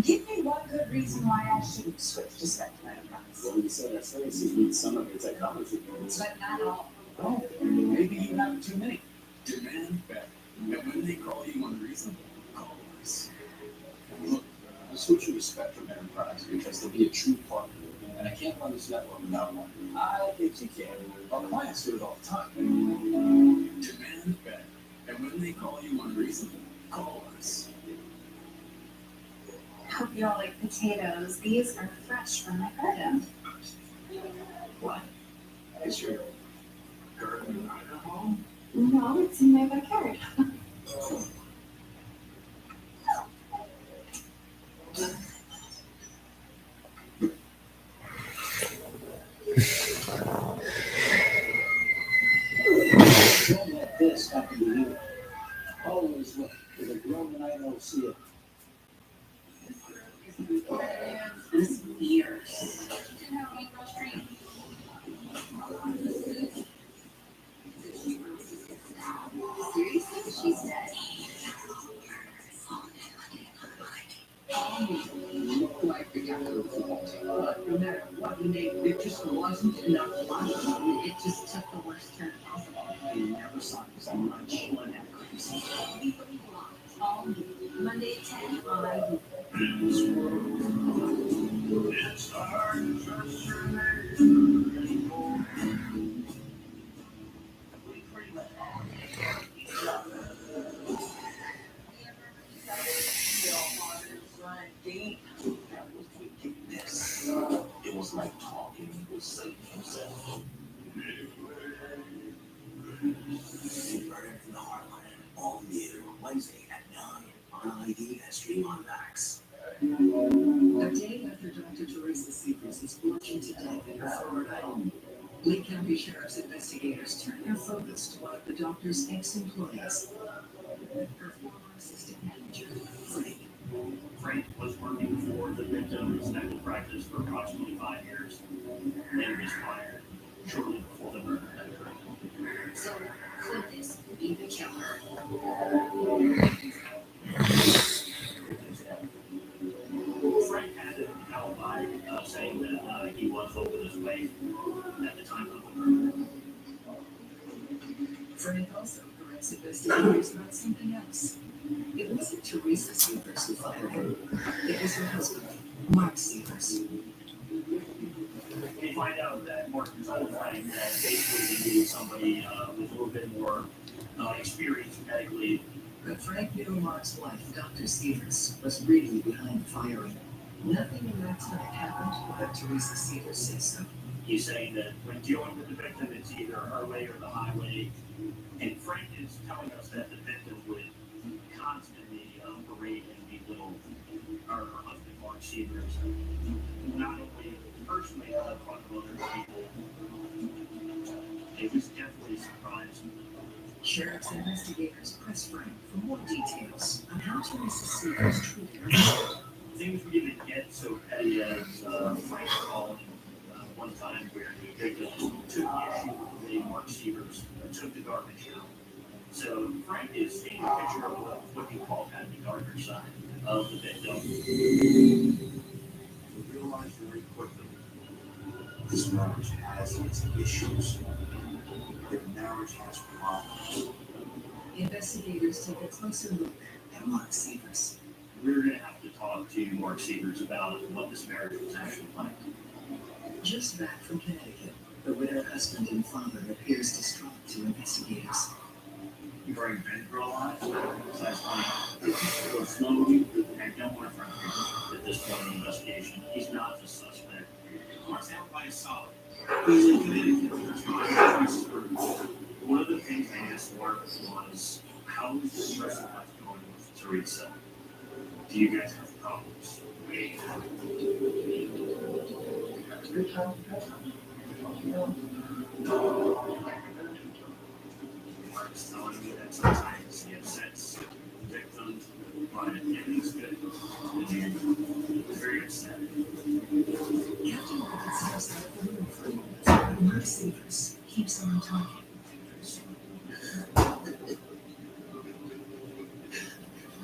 Give me one good reason why I shouldn't switch to Spectrum Enterprise. Well, you said experiences need some of your technology. But not all. Oh, maybe you have too many. Demand better. And when they call you unreasonable, call us. Look, I'll switch you to Spectrum Enterprise because they'll be a true partner. And I can't run this network without one. I think you can. Our clients do it all the time. Demand better. And when they call you unreasonable, call us. Hope you all like potatoes. These are fresh from my garden. What? Is your garden in Idaho? No, it's in my backyard. Don't let this happen to you. Always look for the Roman IOC. This fierce. Seriously? She's dead. Look like the guy who but no matter what you named, there just wasn't enough lunch. It just took the worst turn possible. He never saw his lunch when that crazy. All Monday at 10 on ID. It's hard to It was like talking with Satan himself. Murder in the Heartland, all new Wednesday at 9 on ID and Stream on Max. A day after Dr. Teresa Seegers is working to death in her Florida home, Lee County Sheriff's investigators turned their focus to one of the doctor's ex-employees, her former assistant manager, Frank. Frank was working for the victim's medical practice for approximately 5 years. Then was fired shortly before the murder had occurred. So could this be the killer? Frank had an alibi saying that he was over this way at the time of the murder. Frank also corrects investigators about something else. It wasn't Teresa Seegers who fired him. It was her husband, Mark Seegers. We find out that Martin told Frank that basically he needed somebody with a little bit more experience medically. But Frank knew Mark's wife, Dr. Seegers, was really behind the firing. Nothing in that time happened, but Teresa Seegers says so. He's saying that when dealing with the victim, it's either her way or the highway. And Frank is telling us that the victim would constantly berate and belittle her husband, Mark Seegers, not only personally but in front of other people. It was definitely a surprise. Sheriff's investigators pressed Frank for more details on how Teresa Seegers treated her husband. Things we didn't get so petty as Frank called one time where the victim took the issue with the Mark Seegers took the garbage out. So Frank is seeing a picture of what he called kind of the darker side of the victim. We realized very quickly This marriage has its issues. The marriage has problems. Investigators take a closer look at Mark Severs. We're gonna have to talk to Mark Severs about what this marriage was actually like. Just back from Connecticut, the widowed husband and father appears distraught to investigators. You've already been through a lot, so that's funny. Go slowly, and don't want to front him at this point in the investigation. He's not the suspect. Mark's alibi is solid. He's in Connecticut. That's fine. One of the things I asked Mark was, how is this person going with Teresa? Do you guys have problems? Mark's telling me that sometimes he upsets victims, but everything's good. And he's very upset. Captain Morgan steps out of the room for a moment, but Mark Severs keeps on talking.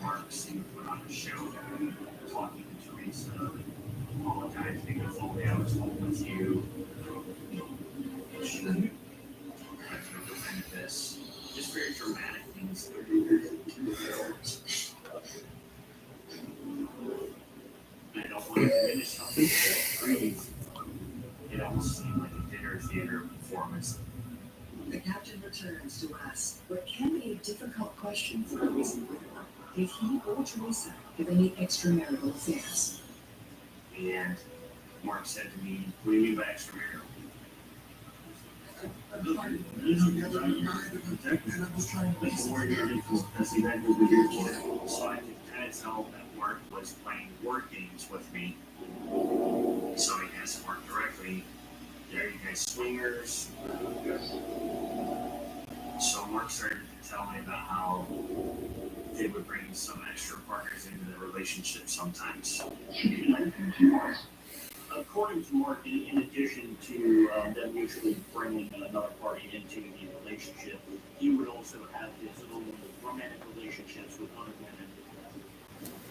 Mark seemed to put on a show, talking to Teresa, apologizing if only I was home with you. This. Just very dramatic things. I don't want to diminish something so breathe. It almost seemed like a dinner theater performance. The captain returns to ask what can be a difficult question for a recent widower. Did he or Teresa have any extramarital affairs? And Mark said to me, what do you mean by extramarital? So I could kind of tell that Mark was playing word games with me. So I asked Mark directly, are you guys swingers? So Mark started to tell me about how they would bring some extra partners into the relationship sometimes. According to Mark, in addition to them mutually bringing another party into the relationship, he would also have his own romantic relationships with other women.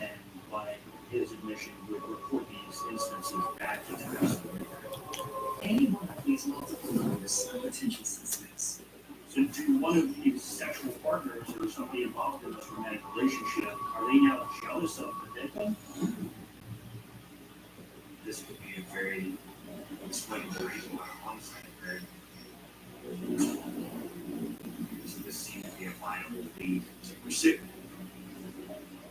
And by his admission, would report these instances back to the investigator. Any one of these multiple numbers are potential suspects. So to one of these sexual partners or somebody involved in this romantic relationship, are they now jealous of the victim? This could be a very explainable reason why one side occurred. So this seems to be a viable lead to pursue.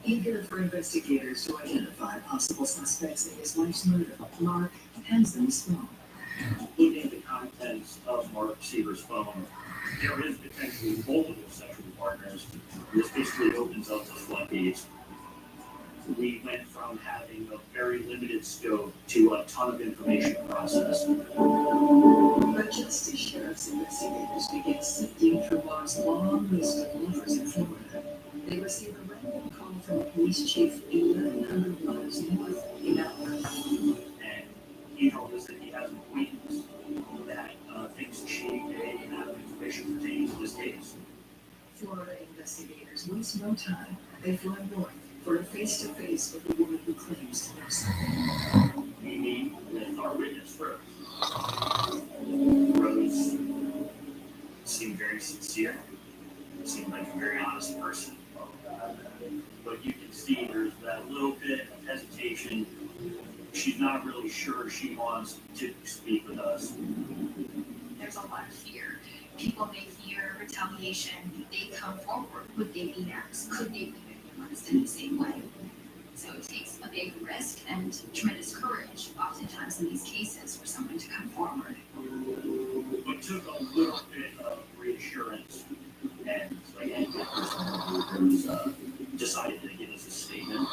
Eager for investigators to identify possible suspects in his wife's murder, Mark hands them his phone. Looking at the contents of Mark Severs' phone, there is potentially multiple sexual partners. This basically opens up the floodgates. We went from having a very limited scope to a ton of information processed. But just as sheriff's investigators began sifting through Mark's long list of lovers in Florida, they received a random call from the police chief 1,100 miles north in Alabama. And he told us that he has an acquaintance that thinks she may have information pertaining to this case. Florida investigators waste no time. They fly north for a face-to-face with the woman who claims to know something. We meet with our witness first. Rose seemed very sincere, seemed like a very honest person. But you can see there's that little bit of hesitation. She's not really sure she wants to speak with us. There's a lot of fear. People may fear retaliation. If they come forward, would they be next? Could they be victimized in the same way? So it takes a big risk and tremendous courage, oftentimes in these cases, for someone to come forward. But took a little bit of reassurance, and like any good person who's decided to give us a statement.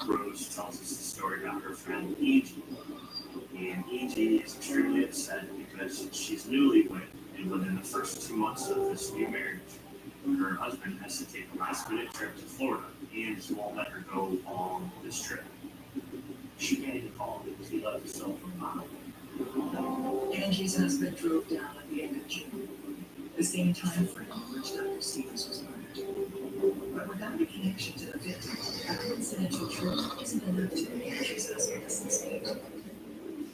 Rose tells us the story about her friend Angie. And Angie is extremely upset because she's newlywed, and within the first 2 months of this new marriage, her husband has to take a last-minute trip to Florida, and he won't let her go on this trip. She can't even call him because he left his cell phone on. Angie's husband drove down at the end of June, the same time frame in which Dr. Stevens was murdered. But without a connection to the victim, a coincidental trip isn't enough to make Angie's husband a suspect.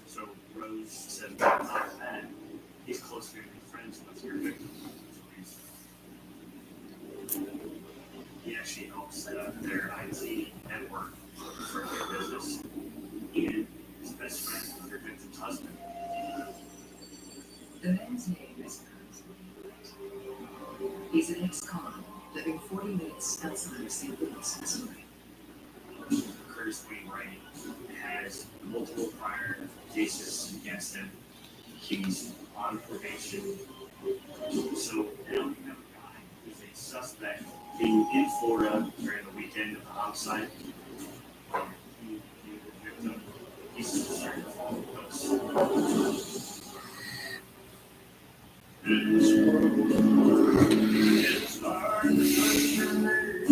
So Rose said that not bad. He's close family friends with your victim. He actually helped set up their IT network for their business. And his best friend was their victim's husband. The man's name is Curtis Wright. He's an ex-con living 40 minutes outside of St. Louis, Missouri. Curtis Wainwright has multiple prior cases against him. He's on probation. So now we have a guy who's a suspect being in Florida during the weekend of the homicide. The victim, he's concerned with us. It's hard to trust your neighbor.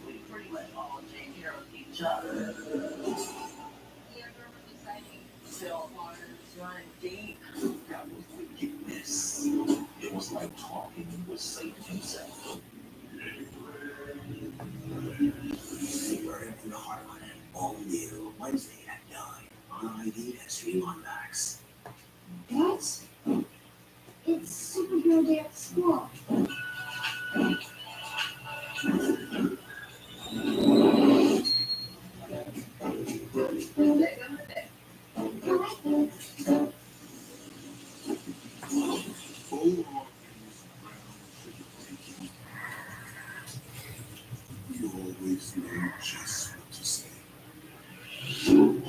We pretty much all take care of each other. Still waters run deep. That was forgiveness. It was like talking with Satan himself. Burning from the Heartland, all new, Wednesday at 9 on ID and stream on Max. What? It's Superhero Day at school. You always know just what to say.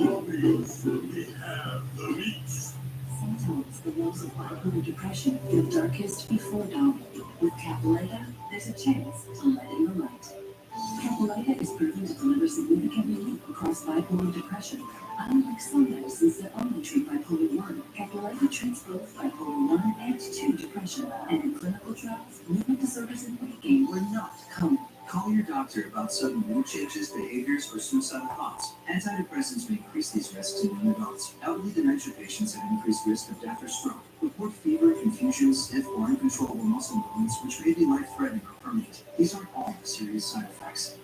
Obviously have the meats. Sometimes the walls of bipolar depression feel darkest before dawn. With Capileta, there's a chance to let in the light. Capileta is proven to deliver significant relief across bipolar depression. Unlike some medicines that only treat bipolar 1, Capileta treats both bipolar 1 and 2 depression. And in clinical trials, movement disorders and weight gain were not common. Call your doctor about sudden mood changes, behaviors, or suicidal thoughts. Antidepressants may increase these risks in young adults. Elderly dementia patients have increased risk of death or stroke. Report fever, confusion, stiff, or uncontrollable muscle movements, which may be life-threatening or permanent. These aren't all serious side effects.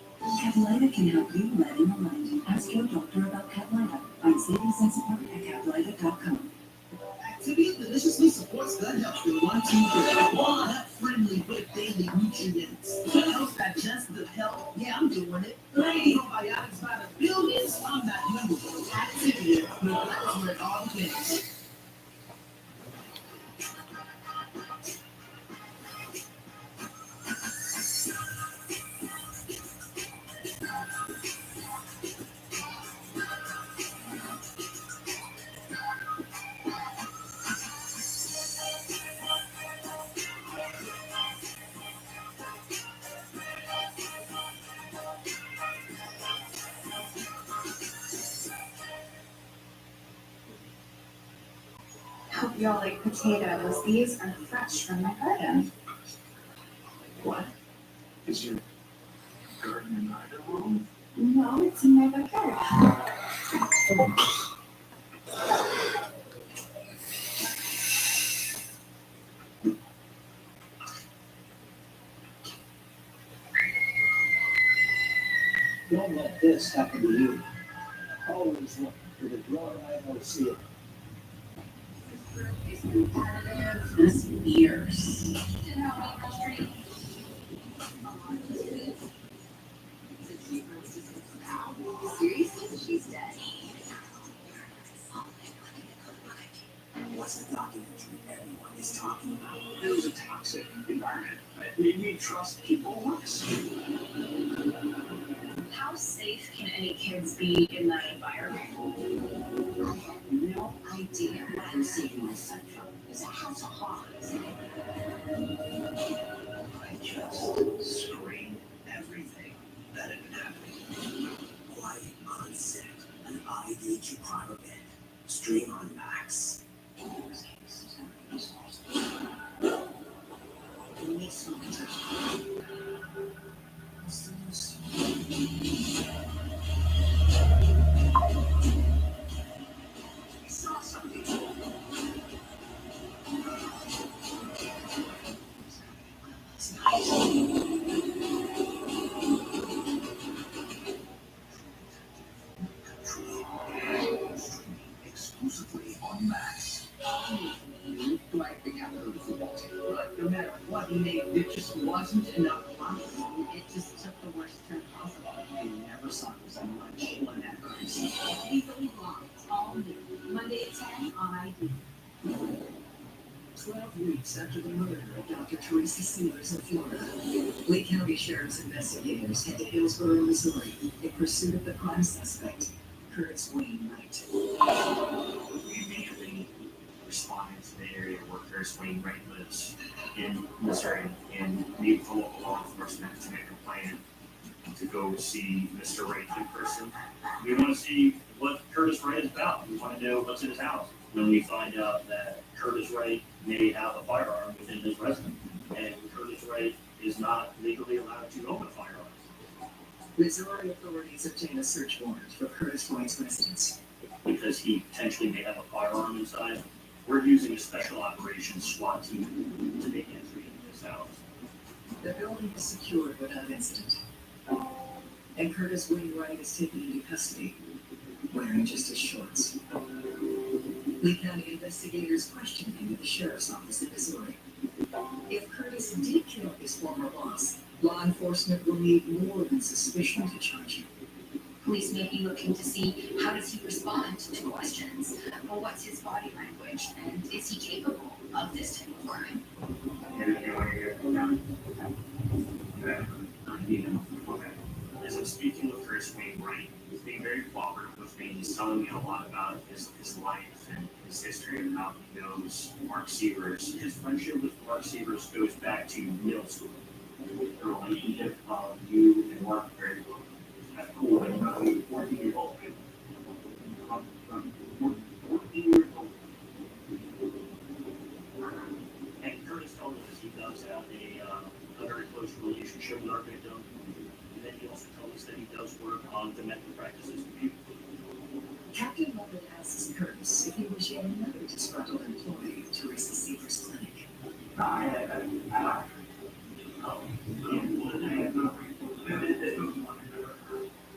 Capileta can help you let in the light. Ask your doctor about Capileta. Find savings and support at capileta.com. Activia deliciously supports gut health in 1, 2, 3. All health-friendly with daily nutrients. Gut health digest good health. Yeah, I'm doing it. Playing probiotics by the billions. I'm that number one. Activia, that's where it all begins. Hope you all like potatoes. These are fresh from my garden. What? Is your garden in either room? No, it's in my backyard. Don't let this happen to you. Always look for the broad eye will see it. It's competitive. This fierce. Seriously? She's dead. What's the documentary everyone is talking about? It was a toxic environment. It made me trust people less. How safe can any kids be in that environment? I have no idea what I'm saving my son from. It's a house of horrors. I just screamed everything that had been happening. Quiet on set, an ID crime event. Stream on Max. We need something to I saw something. It just wasn't enough money. It just took the worst turn possible. I never saw so much on that currency. Legally Blonde, all new, Monday at 10 on ID. 12 weeks after the murder of Dr. Teresa Severs in Florida, Lee County Sheriff's investigators head to Hillsborough, Missouri, in pursuit of the prime suspect, Curtis Wainwright. We immediately responded to the area where Curtis Wainwright lives in Missouri and made for local law enforcement to make a plan to go see Mr. Wright in person. We want to see what Curtis Wright is about. We want to know what's in his house. When we find out that Curtis Wright may have a firearm within his residence, and Curtis Wright is not legally allowed to own a firearm. Missouri authorities obtain a search warrant for Curtis Wright's residence. Because he potentially may have a firearm inside, we're using a special operations SWAT team to make entry into this house. The building is secured without incident, and Curtis Wainwright is taken into custody, wearing just his shorts. Lee County investigators question him at the sheriff's office in Missouri. If Curtis did kill his former boss, law enforcement will need more than suspicion to charge him. Police may be looking to see how does he respond to questions. Well, what's his body language, and is he capable of this type of crime? As I'm speaking with Curtis Wainwright, he's being very cooperative with me. He's telling me a lot about his life and his history and how he knows Mark Severs. His friendship with Mark Severs goes back to middle school. The relationship of you and Mark are very close. That's cool. And you were 14 years old. 14 years old. And Curtis told us he does have a very close relationship with our victim. And then he also told us that he does work on dementia practices with people. Captain Lovett asks Curtis if he was yet another disgruntled employee of Teresa Severs' clinic.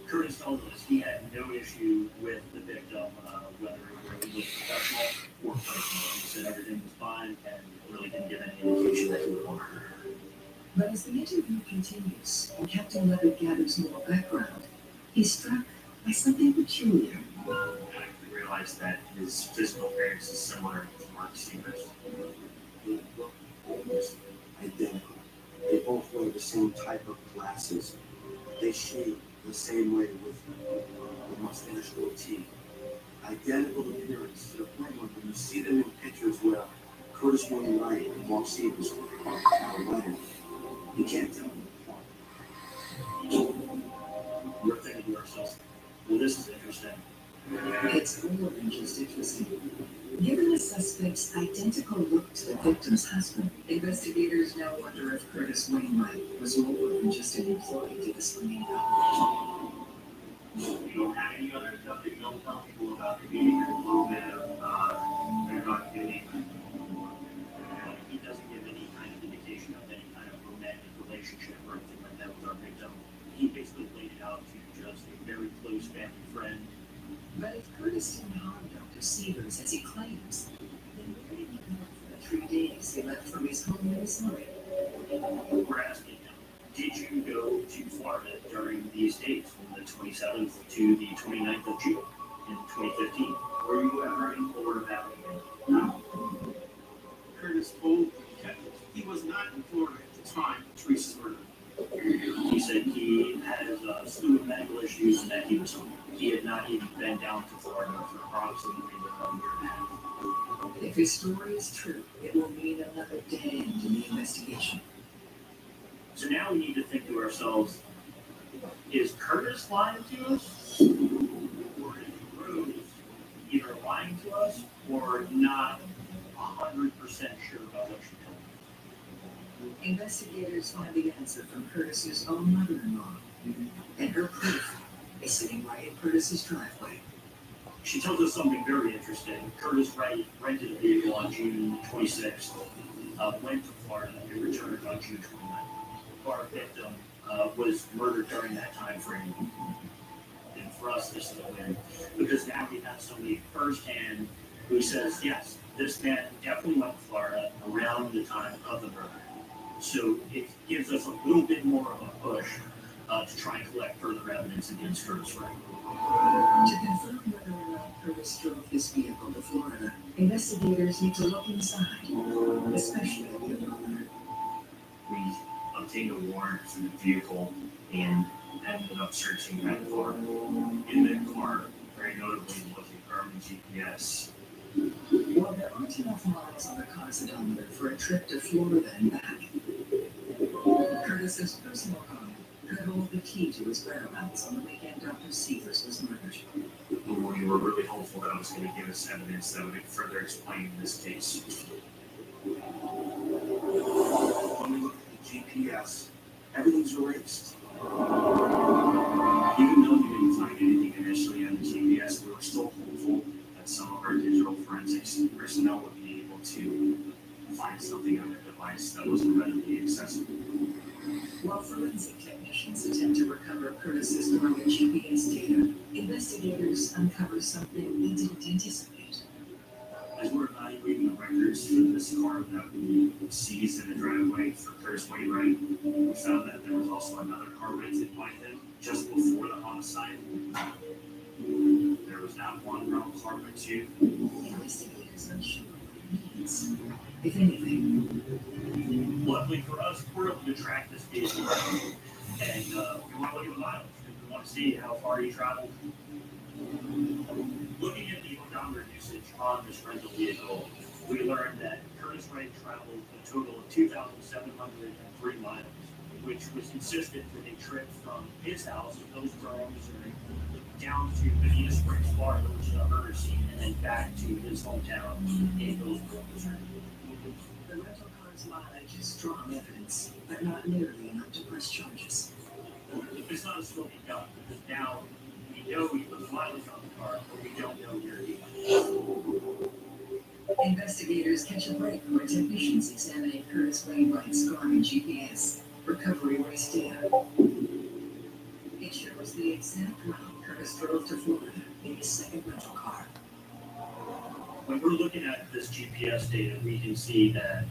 Curtis told us he had no issue with the victim, whether it was professional or personal. He said everything was fine and really didn't give any indication that he would harm her. But as the interview continues and Captain Lovett gathers more background, he's struck by something peculiar. I realized that his physical appearance is similar to Mark Severs. They look almost identical. They both wear the same type of glasses. They shave the same way with the mustache goatee. Identical appearance to the point where when you see them in pictures where Curtis Wainwright and Mark Severs are running, you can't tell them apart. We're thinking to ourselves, well, this is interesting. It's more than just interesting. Given the suspect's identical look to the victim's husband, investigators now wonder if Curtis Wainwright was more than just an employee to the screening operation. You don't have any other stuff that you don't tell people about the behavior a little bit of they're not getting. He doesn't give any kind of indication of any kind of romantic relationship or anything like that with our victim. He basically laid it out to just a very close family friend. But if Curtis didn't harm Dr. Severs as he claims, then where did he go for the 3 days he left from his home in Missouri? We're asking him, did you go to Florida during these dates, from the 27th to the 29th of June in 2015? Were you ever in Florida that weekend? No. Curtis told the detectives he was not in Florida at the time of Teresa's murder. He said he had a slew of medical issues and that he had not even been down to Florida for approximately a year and a half. If his story is true, it will mean another dead end in the investigation. So now we need to think to ourselves, is Curtis lying to us? Or is Rose either lying to us or not 100% sure about what she told us? Investigators find the answer from Curtis's own mother-in-law, and her proof is sitting right in Curtis's driveway. She tells us something very interesting. Curtis Wright rented a vehicle on June 26th, went to Florida, and returned on June 29th. Our victim was murdered during that time frame. And for us, this is a win, because now we have somebody firsthand who says, yes, this man definitely went to Florida around the time of the murder. So it gives us a little bit more of a push to try and collect further evidence against Curtis Wright. To confirm whether or not Curtis drove this vehicle to Florida, investigators need to look inside, especially at the odometer. We obtained a warrant for the vehicle and ended up searching that car. In that car, very notably, was a Garmin GPS. While there aren't enough miles on the car's odometer for a trip to Florida and back, Curtis's personal car could hold the key to his whereabouts on the weekend Dr. Seavers was murdered. We were really hopeful that it was going to give us evidence that would further explain this case. When we look at the GPS, everything's erased. Even though we didn't find anything initially on the GPS, we were still hopeful that some of our digital forensics personnel would be able to find something on the device that wasn't readily accessible. While forensic technicians attempt to recover Curtis's Garmin GPS data, investigators uncover something they didn't anticipate. As we're evaluating the records for this car that we seized in the driveway for Curtis Wainwright, we found that there was also another car rented by him just before the homicide. There was not one rental car, but two. Investigators unsure what it means, if anything. Luckily for us, we're able to track this vehicle, and we want to look at the miles. We want to see how far he traveled. Looking at the odometer usage on this rental vehicle, we learned that Curtis Wright traveled a total of 2,703 miles, which was consistent with a trip from his house in Hillsborough, Missouri, down to Bonita Springs, Florida, which is a murder scene, and then back to his hometown in Hillsborough, Missouri. The rental car's mileage is strong evidence, but not nearly enough to press charges. It's not a smoking gun, because now we know he was mileage on the car, but we don't know where he went. Investigators catch a break where technicians examining Curtis Wainwright's Garmin GPS recovery race data. It shows the exact route Curtis drove to Florida in his second rental car. When we're looking at this GPS data, we can see that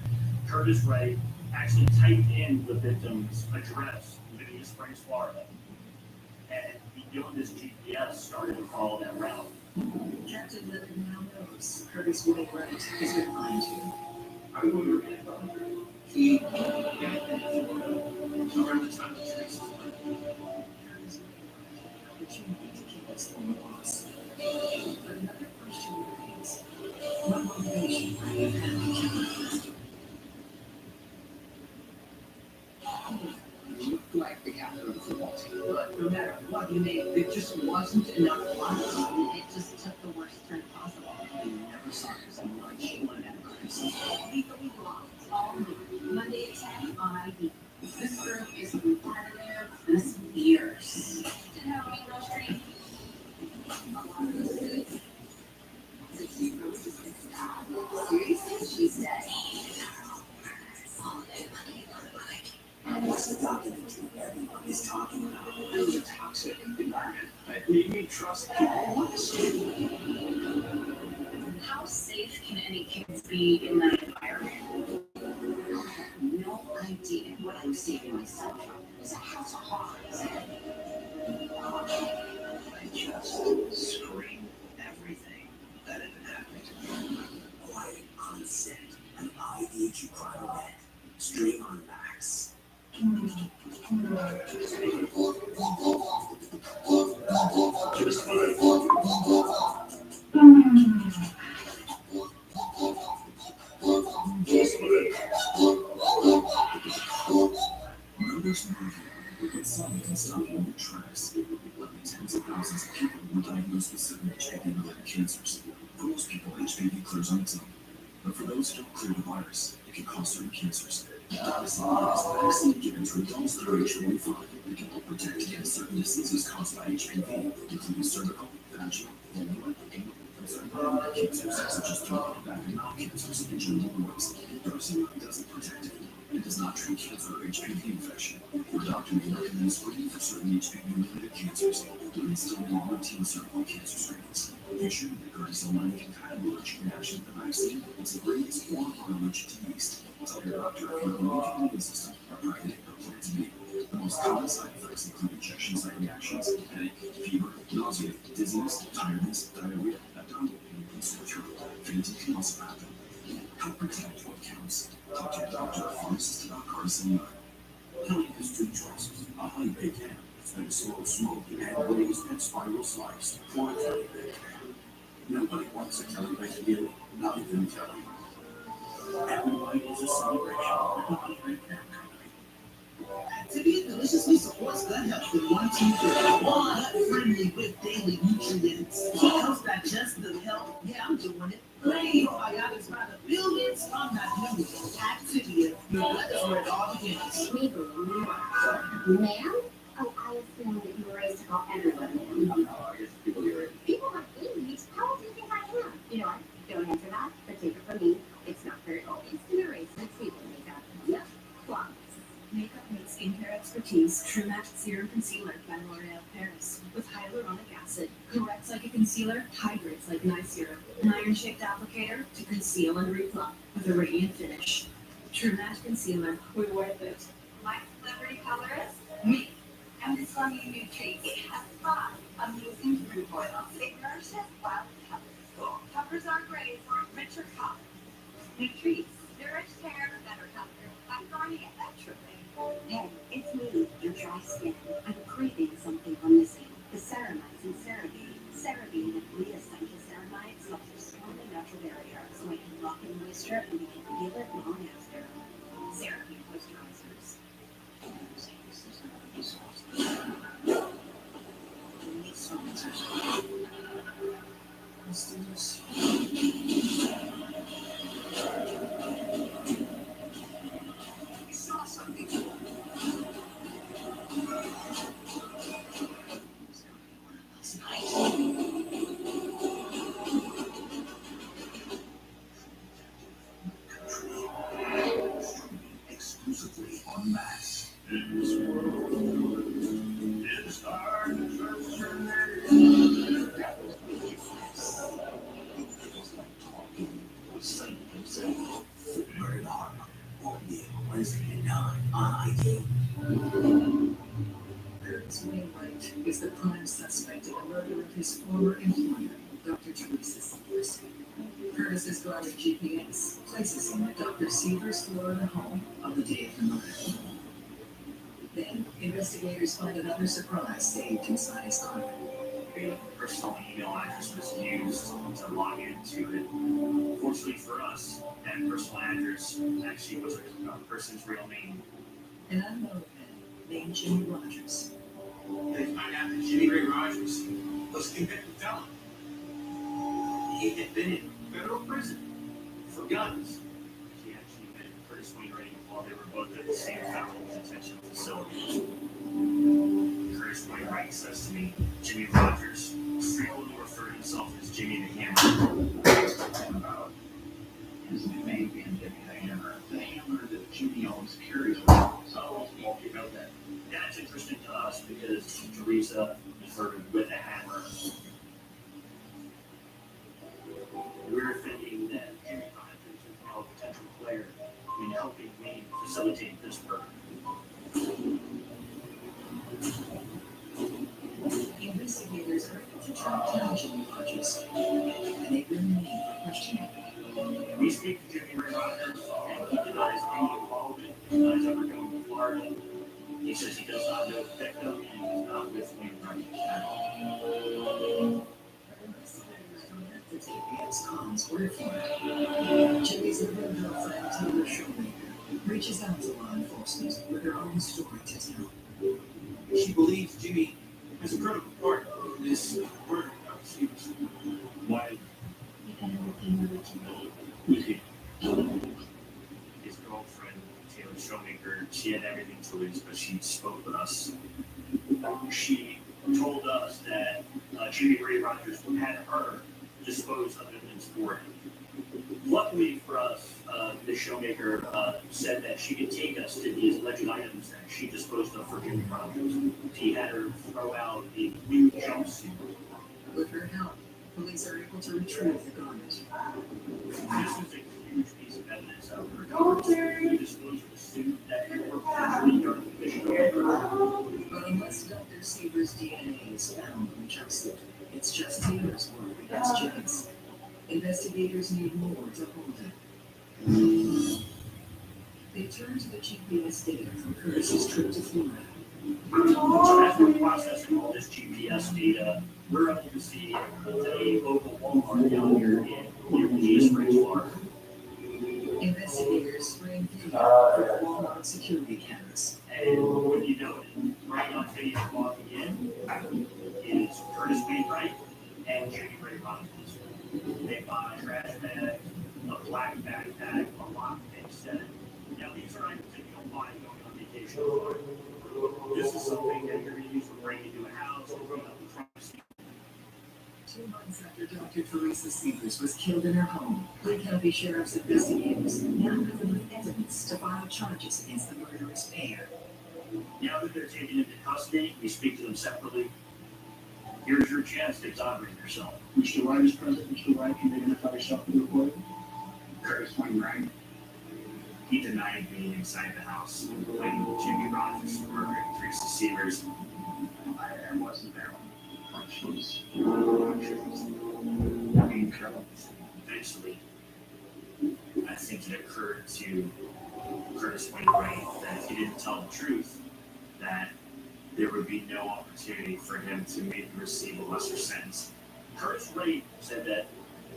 Curtis Wright actually typed in the victim's address, Bonita Springs, Florida, and beyond this GPS started to follow that route. Captain Leonard now knows Curtis Wainwright has been lied to. I wonder if he around the time of Tracy's murder. Curtis Wainwright had an opportunity to keep his former boss. But another question remains. What motivation might he have had to kill him? You look like the captain of the football team, but no matter what you made, there just wasn't enough fun. It just took the worst turn possible. You never saw her so much. She wanted to have a crisis. Legally blocked all day. Monday at 10 on ID. This group is competitive. This fierce. Did have any real street? A lot of those goods. So she really just gets down. Seriously, she said. All day Monday. And what's the documentary everybody's talking about? It was a toxic environment that made me trust people less. How safe can any kids be in that environment? I have no idea what I'm saving myself from. It's a house of horrors. I just screamed everything that had been happening to me. Quiet on set, an IDHU crime event. Stream on Max. Just fine. Numbers but some can stop in their tracks. Like the tens of thousands of people were diagnosed with certain HIV-related cancers. For most people, HPV clears on its own. But for those who don't clear the virus, it can cause certain cancers. Doxycycline is a vaccine given to adults that are age-25 that can help protect against certain diseases caused by HPV, including cervical, vaginal, vulvar, anal, and certain other cancers such as throat, back, and mouth cancers and genital warts. Doxycycline doesn't protect it. It does not treat cancer or HPV infection. Your doctor may recommend screening for certain HPV-related cancers, but may still do routine cervical cancer screenings. Did you know that Gardasil 9 can kind of allergic reaction to the vaccine? It's the greatest form of allergic to yeast. Tell your doctor if your immune system are pregnant or planned to be. The most common side effects include injection site reactions, headache, fever, nausea, dizziness, tiredness, diarrhea, abdominal pain, and sore throat. Fainting can also happen. Help protect what counts. Talk to your doctor or pharmacist about Gardasil 9. Kelly has two choices: a honey baked ham and a slow smoked and glazed and spiral slice, or a Kelly baked ham. Nobody wants a Kelly baked meal, not even Kelly. Every bite is a celebration with the honey baked ham company. Activia deliciously supports gut health in 1, 2, 3. Gut friendly with daily nutrients. Helps digestive health. Yeah, I'm doing it. Brain probiotics by the billions. I'm not doing it. Activia. Your gut is where it all begins. Ma'am? Oh, I assume that you were raised to call everyone ma'am. I guess people your age. People have age. How old do you think I am? You know what? Don't answer that, but take it from me. It's not very old. Instant erase and sleep makeup. Yep. Flawless. Makeup meets skincare expertise. True Matte Serum Concealer by L'Oreal Paris. With hyaluronic acid. Corrects like a concealer, hydrates like an eye serum. An iron-shaped applicator to conceal and replump with a radiant finish. True Matte Concealer. We're worth it. My celebrity colorist, me. And this one you Nutrice. It has 5 amazing root oils. It nourishes while it covers. Covers our grays for richer colors. Nutrice. Nourished hair, better color. I'm Garnier naturally. Hey, it's me, your dry skin. I'm craving something I'm missing. The ceramides and CeraVe. CeraVe and Glia-Sencha ceramides help your strong and natural barrier so I can lock in moisture and you can feel it long after. CeraVe moisturizers. Let's do this. We saw something. Exclusively on Max. In this world, it's hard to trust your Murdered Harper, 4 p.m. Wednesday at 9 on ID. Curtis Wainwright is the prime suspect in the murder of his former employer, Dr. Teresa Severs. Curtis's guarded GPS places him at Dr. Severs' Florida home on the day of the murder. Then, investigators find another surprise saved inside his carpet. A personal email address was used to log into it. Fortunately for us, that personal address actually was a person's real name. An unknown man named Jimmy Rogers. They find out that Jimmy Ray Rogers was a convicted felon. He had been in federal prison for guns. He actually met Curtis Wainwright while they were both at the same federal detention facility. Curtis Wainwright says to me, Jimmy Rogers frequently referred himself as Jimmy the Hammer. About his nickname being Jimmy the Hammer, the hammer that Jimmy always carries around. So, well, you know that. That's interesting to us because Teresa referred with a hammer. We're thinking that Jimmy Rogers is now a potential player in helping me facilitate this murder. Investigators are able to track down Jimmy Rogers, and they remain for questioning. We speak to Jimmy Ray Rogers, and he denies any involvement, denies ever going to Florida. He says he does not know the victim, and he's not with Wainwright at all. Investigators connect the GPS comms were Florida. Jimmy's new girlfriend, Taylor Showmaker, reaches out to law enforcement with her own story to tell. She believes Jimmy is a critical part in this murder of Stevens. Why? You had everything over Jimmy. Who's he? His girlfriend, Taylor Showmaker, she had everything to lose, but she spoke with us. She told us that Jimmy Ray Rogers had her dispose of evidence for him. Luckily for us, the Showmaker said that she could take us to these alleged items that she disposed of for Jimmy Rogers. He had her throw out a blue jumpsuit. With her help, Police are able to retrieve the garment. This was a huge piece of evidence of her. We disclosed the suit that it were partially artificial. But unless Dr. Seaver's DNA is found on the jumpsuit, it's just Taylor's word against James. Investigators need more to hold him. They turn to the GPS data from Curtis's trip to Florida. So as we're processing all this GPS data, we're able to see a local Walmart down here in East Springs, Florida. Investigators ran video for Walmart security cameras. And what you noted, right on video walking in, is Curtis Wainwright and Judy Ray Robbins. They buy a trash bag, a black backpack, a lockpick set. Now these are items that you don't buy going on vacation. This is something that you're going to use for breaking into a house or going up the front seat. 2 months after Dr. Teresa Seavers was killed in her home, Lake County Sheriff's investigators now have enough evidence to file charges against the murderous pair. Now that they're taken into custody, we speak to them separately. Here's your chance to exonerate yourself. Mr. Wright is present. Mr. Wright, can you identify yourself for the recording? Curtis Wainwright. He denied being inside the house when Jimmy Rogers murdered Teresa Seavers. I wasn't there. She was in trouble. Eventually, I think it occurred to Curtis Wainwright that if he didn't tell the truth, that there would be no opportunity for him to maybe receive a lesser sentence. Curtis Wright said that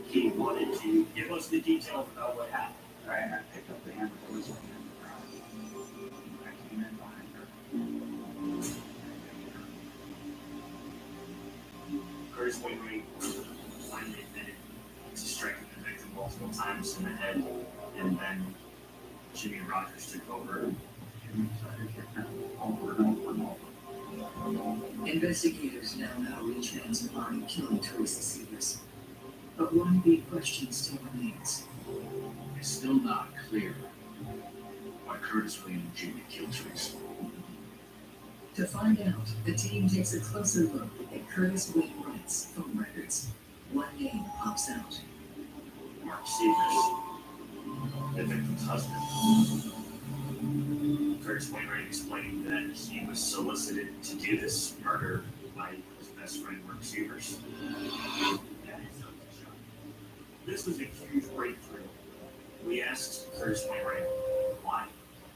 he wanted to give us the details about what happened. I picked up the hammer. I came in behind her. Curtis Wainwright finally admitted to striking the victim multiple times in the head, and then Jimmy Rogers took over. Investigators now know which man's behind killing Teresa Seavers. But one big question still remains. It's still not clear why Curtis Wayne and Jimmy killed Teresa. To find out, the team takes a closer look at Curtis Wainwright's phone records. One name pops out. Mark Seavers, the victim's husband. Curtis Wainwright explained that he was solicited to do this murder by his best friend, Mark Seavers. This was a huge breakthrough. We asked Curtis Wainwright why.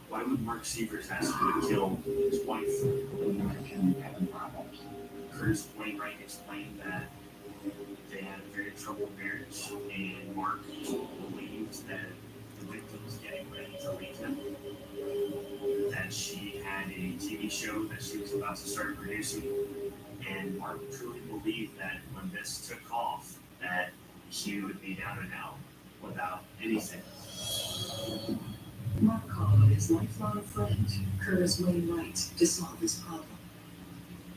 Why would Mark Seavers ask him to kill his wife? Curtis Wainwright explained that they had a very troubled marriage, and Mark believed that the victim was getting ready to leave him, that she had a TV show that she was about to start producing, and Mark truly believed that when this took off, that he would be down and out without anything. Mark called on his lifelong friend, Curtis Wainwright, to solve this problem.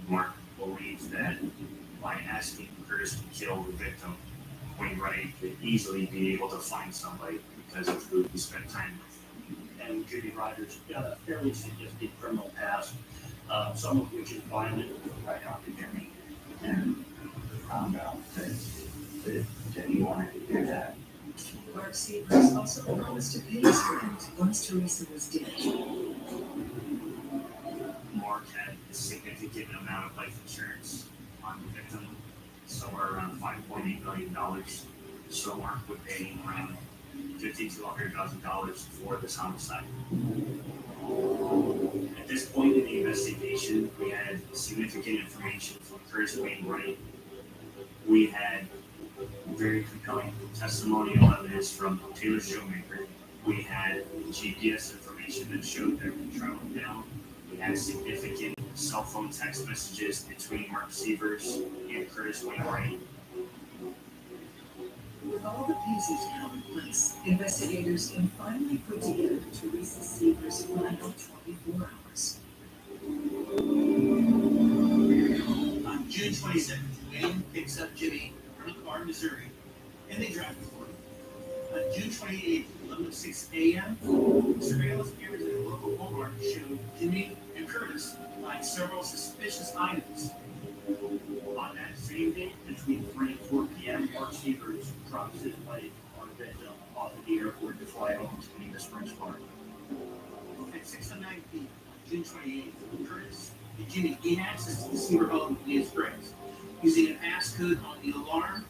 Mark believes that by asking Curtis to kill the victim, Wainwright could easily be able to find somebody because of who he spent time with. And Judy Rogers got a fairly significant criminal past, some of which is violent, right out to Jimmy. And found out that he wanted to do that. Mark Seavers also promised to pay his friend once Teresa was dead. Mark had a significant amount of life insurance on the victim, somewhere around $5.8 million. So Mark would pay around $50,000 to $100,000 for this homicide. At this point in the investigation, we had significant information from Curtis Wainwright. We had very compelling testimonial evidence from Taylor Showmaker. We had GPS information that showed that we traveled down. We had significant cell phone text messages between Mark Seavers and Curtis Wainwright. With all the pieces now in place, investigators can finally put together Teresa Seavers' final 24 hours. On June 27th, Wayne picks up Jimmy from the car in Missouri, and they drive to Florida. On June 28th, 11:06 a.m., surveillance cameras at a local Walmart showed Jimmy and Curtis buying several suspicious items. On On that same date, between 3 and 4 p.m., Mark Sievers drops his wife on a victim off at the airport to fly home to Bonita Springs, Florida. At 6:09 p.m., June 28th, Curtis and Jimmy gain access to the Seaver home in Bonita Springs using a passcode on the alarm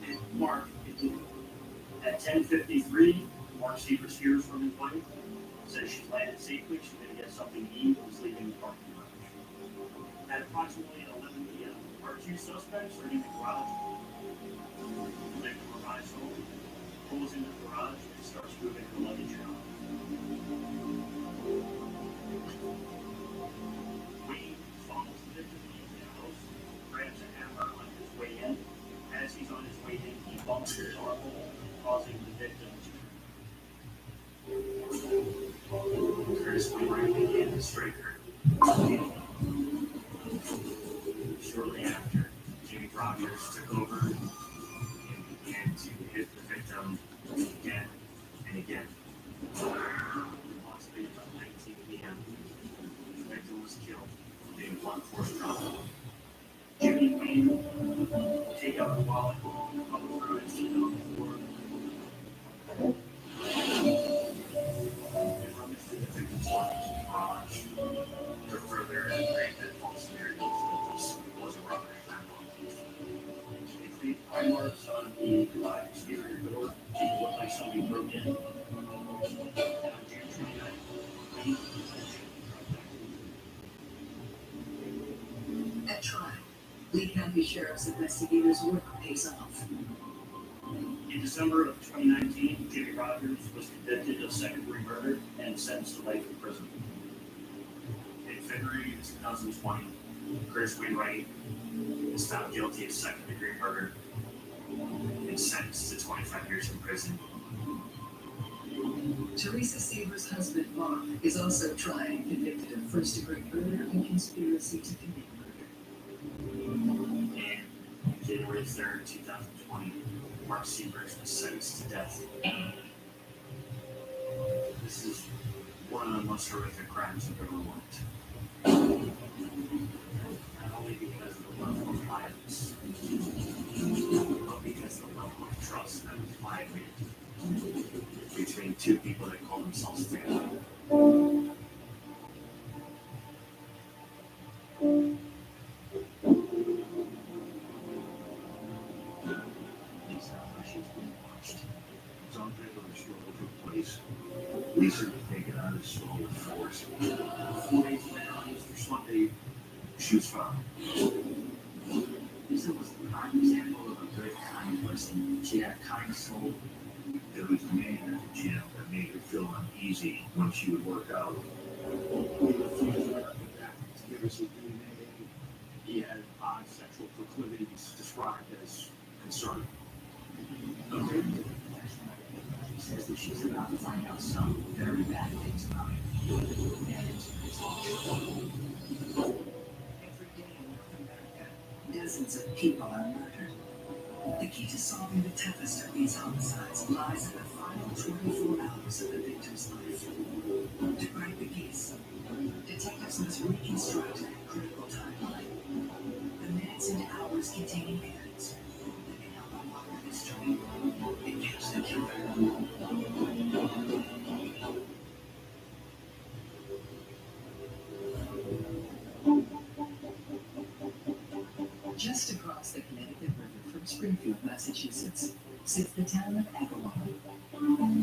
and Mark and Jimmy. At 10:53, Mark Sievers hears from his wife, says she's landed safely, she's going to get something to eat, and is leaving the parking lot. At approximately 11 p.m., our two suspects are in the garage. The victim arrives home, pulls into the garage, and starts moving her luggage around. Wayne follows the victim into the house, grabs a hammer on his way in. As he's on his way in, he bumps the door hole, causing the victim to Curtis Wainwright began to strike her. Shortly after, Jimmy Rogers took over and began to hit the victim again and again. Approximately about 19 p.m., the victim was killed via blunt force trauma. Jimmy and Wayne take out the wallet, public throw it to the floor. They run through the victim's luggage in the garage. To further illustrate that false narrative that this was a robbery family. They create eye marks on the garage exterior door to look like somebody broke in. And on June 29th, Wayne At trial, Lee County Sheriff's investigators' work pays off. In December of 2019, Jimmy Rogers was convicted of second-degree murder and sentenced to life in prison. In February of 2020, Curtis Wainwright was found guilty of second-degree murder and sentenced to 25 years in prison. Teresa Seaver's husband, Mark, is also tried and convicted of first-degree murder and conspiracy to commit murder. And January 3rd, 2020, Mark Sievers was sentenced to death. This is one of the most horrific crimes I've ever worked. Not only because of the level of violence, but because of the level of trust that was violated between two people that call themselves family. Lisa was taken out of school with force. 4 days later, on Easter Sunday, she was found. Lisa was the prime example of a good, kind person. She had a kind soul. There was a man at the gym that made her feel uneasy when she would work out. He refused to let her back to give us his DNA. He had odd sexual proclivities described as concerning. Okay. She says that she's about to find out some very bad things about him. And it's all true. Every day in North America, dozens of people are murdered. The key to solving the toughest of these homicides lies in the final 24 hours of the victim's life. To crack the case, detectives must reconstruct that critical timeline. The minutes and hours containing evidence that can help unlock the mystery and catch the killer. Just across the Connecticut River from Springfield, Massachusetts, sits the town of Agawam.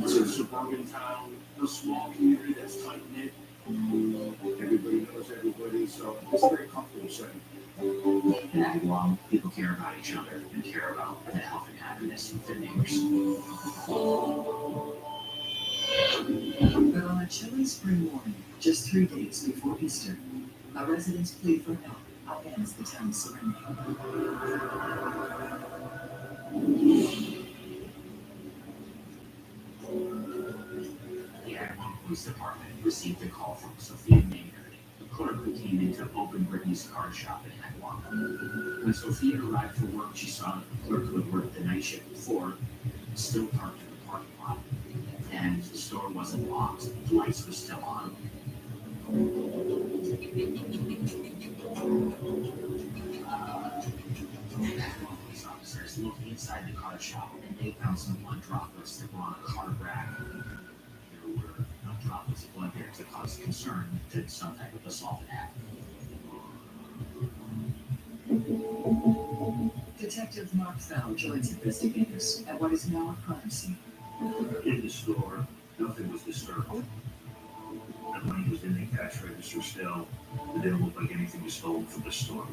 It's a suburban town, a small community that's tight-knit. Everybody knows everybody, so it's a very comfortable setting. In Agawam, people care about each other and care about the health and happiness of their neighbors. But on a chilly spring morning, just 3 days before Easter, a resident's plea for help upends the town's serenity. The Agawam Police Department received a call from Sophia Maynard, a clerk who came in to open Brittany's card shop in Agawam. When Sophia arrived for work, she saw that the clerk who had worked the night shift before was still parked in the parking lot, and the store wasn't locked. The lights were still on. background police officers looked inside the car shop and they found some blood droplets that were on a car rack. There were no droplets of blood there to cause concern that some type of assault had happened. Detective Mark Fell joins investigators at what is now a crime scene. In the store, nothing was disturbed. The money was in the cash register still. It didn't look like anything was stolen from the store.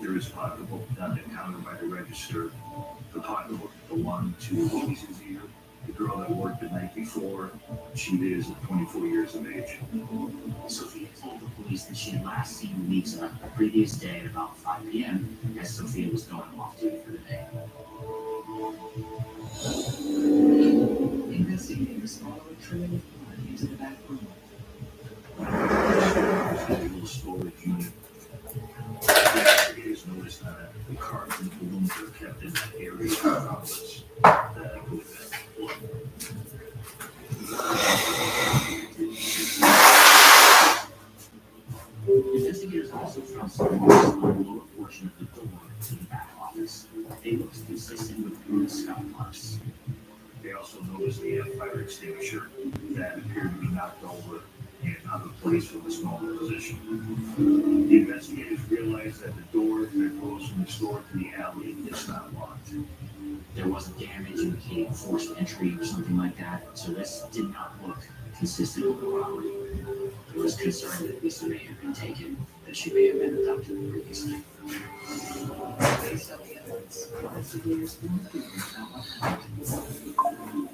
There is a pocketbook down the counter by the register. The pocketbook belonged to Lisa's ear, the girl that worked the night before. She is 24 years of age. Sophia told the police that she had last seen Lisa the previous day at about 5 p.m. as Sophia was going off duty for the day. Investigators follow a trail of blood into the back room. A little storage unit. Investigators noticed that the cards and balloons are kept in that area of outlets that could have been blood. Investigators also found some marks on the lower portion of the door to the back office. They looked consistent with Girl Scout marks. They also noticed the fire extinguisher that appeared to be knocked over and out of place from a smaller position. The investigators realized that the door that goes from the store to the alley is not locked. There wasn't damage indicating forced entry or something like that, so this did not look consistent with the robbery. There was concern that Lisa may have been taken, that she may have been abducted the previous night. Based on the evidence, investigators concluded that what happened.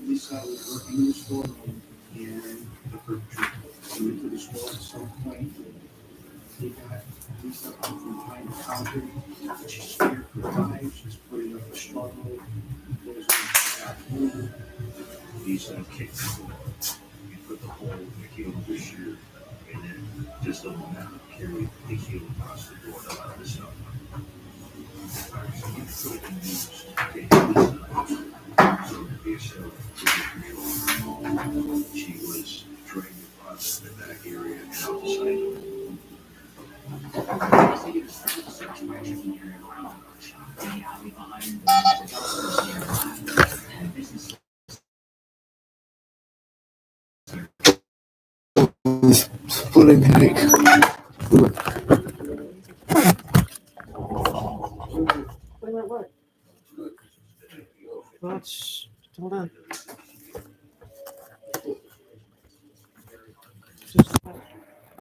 Lisa was working in the storeroom and the perpetrator came into the store at some point. They got Lisa up from behind the counter. She scared her life. She was putting up a struggle. There was a back room. Lisa kicked the door and put the hole in the heel of her shoe, and then just a moment carried the heel across the door to let us know. Fire extinguisher could have been used to take Lisa out so that the assailant could be controlled. She was dragged across the back area and out the side door. Investigators started to search by checking the area around the car shop, the alley behind the dumpsters nearby, and business. Splitting headache. What? Hold on.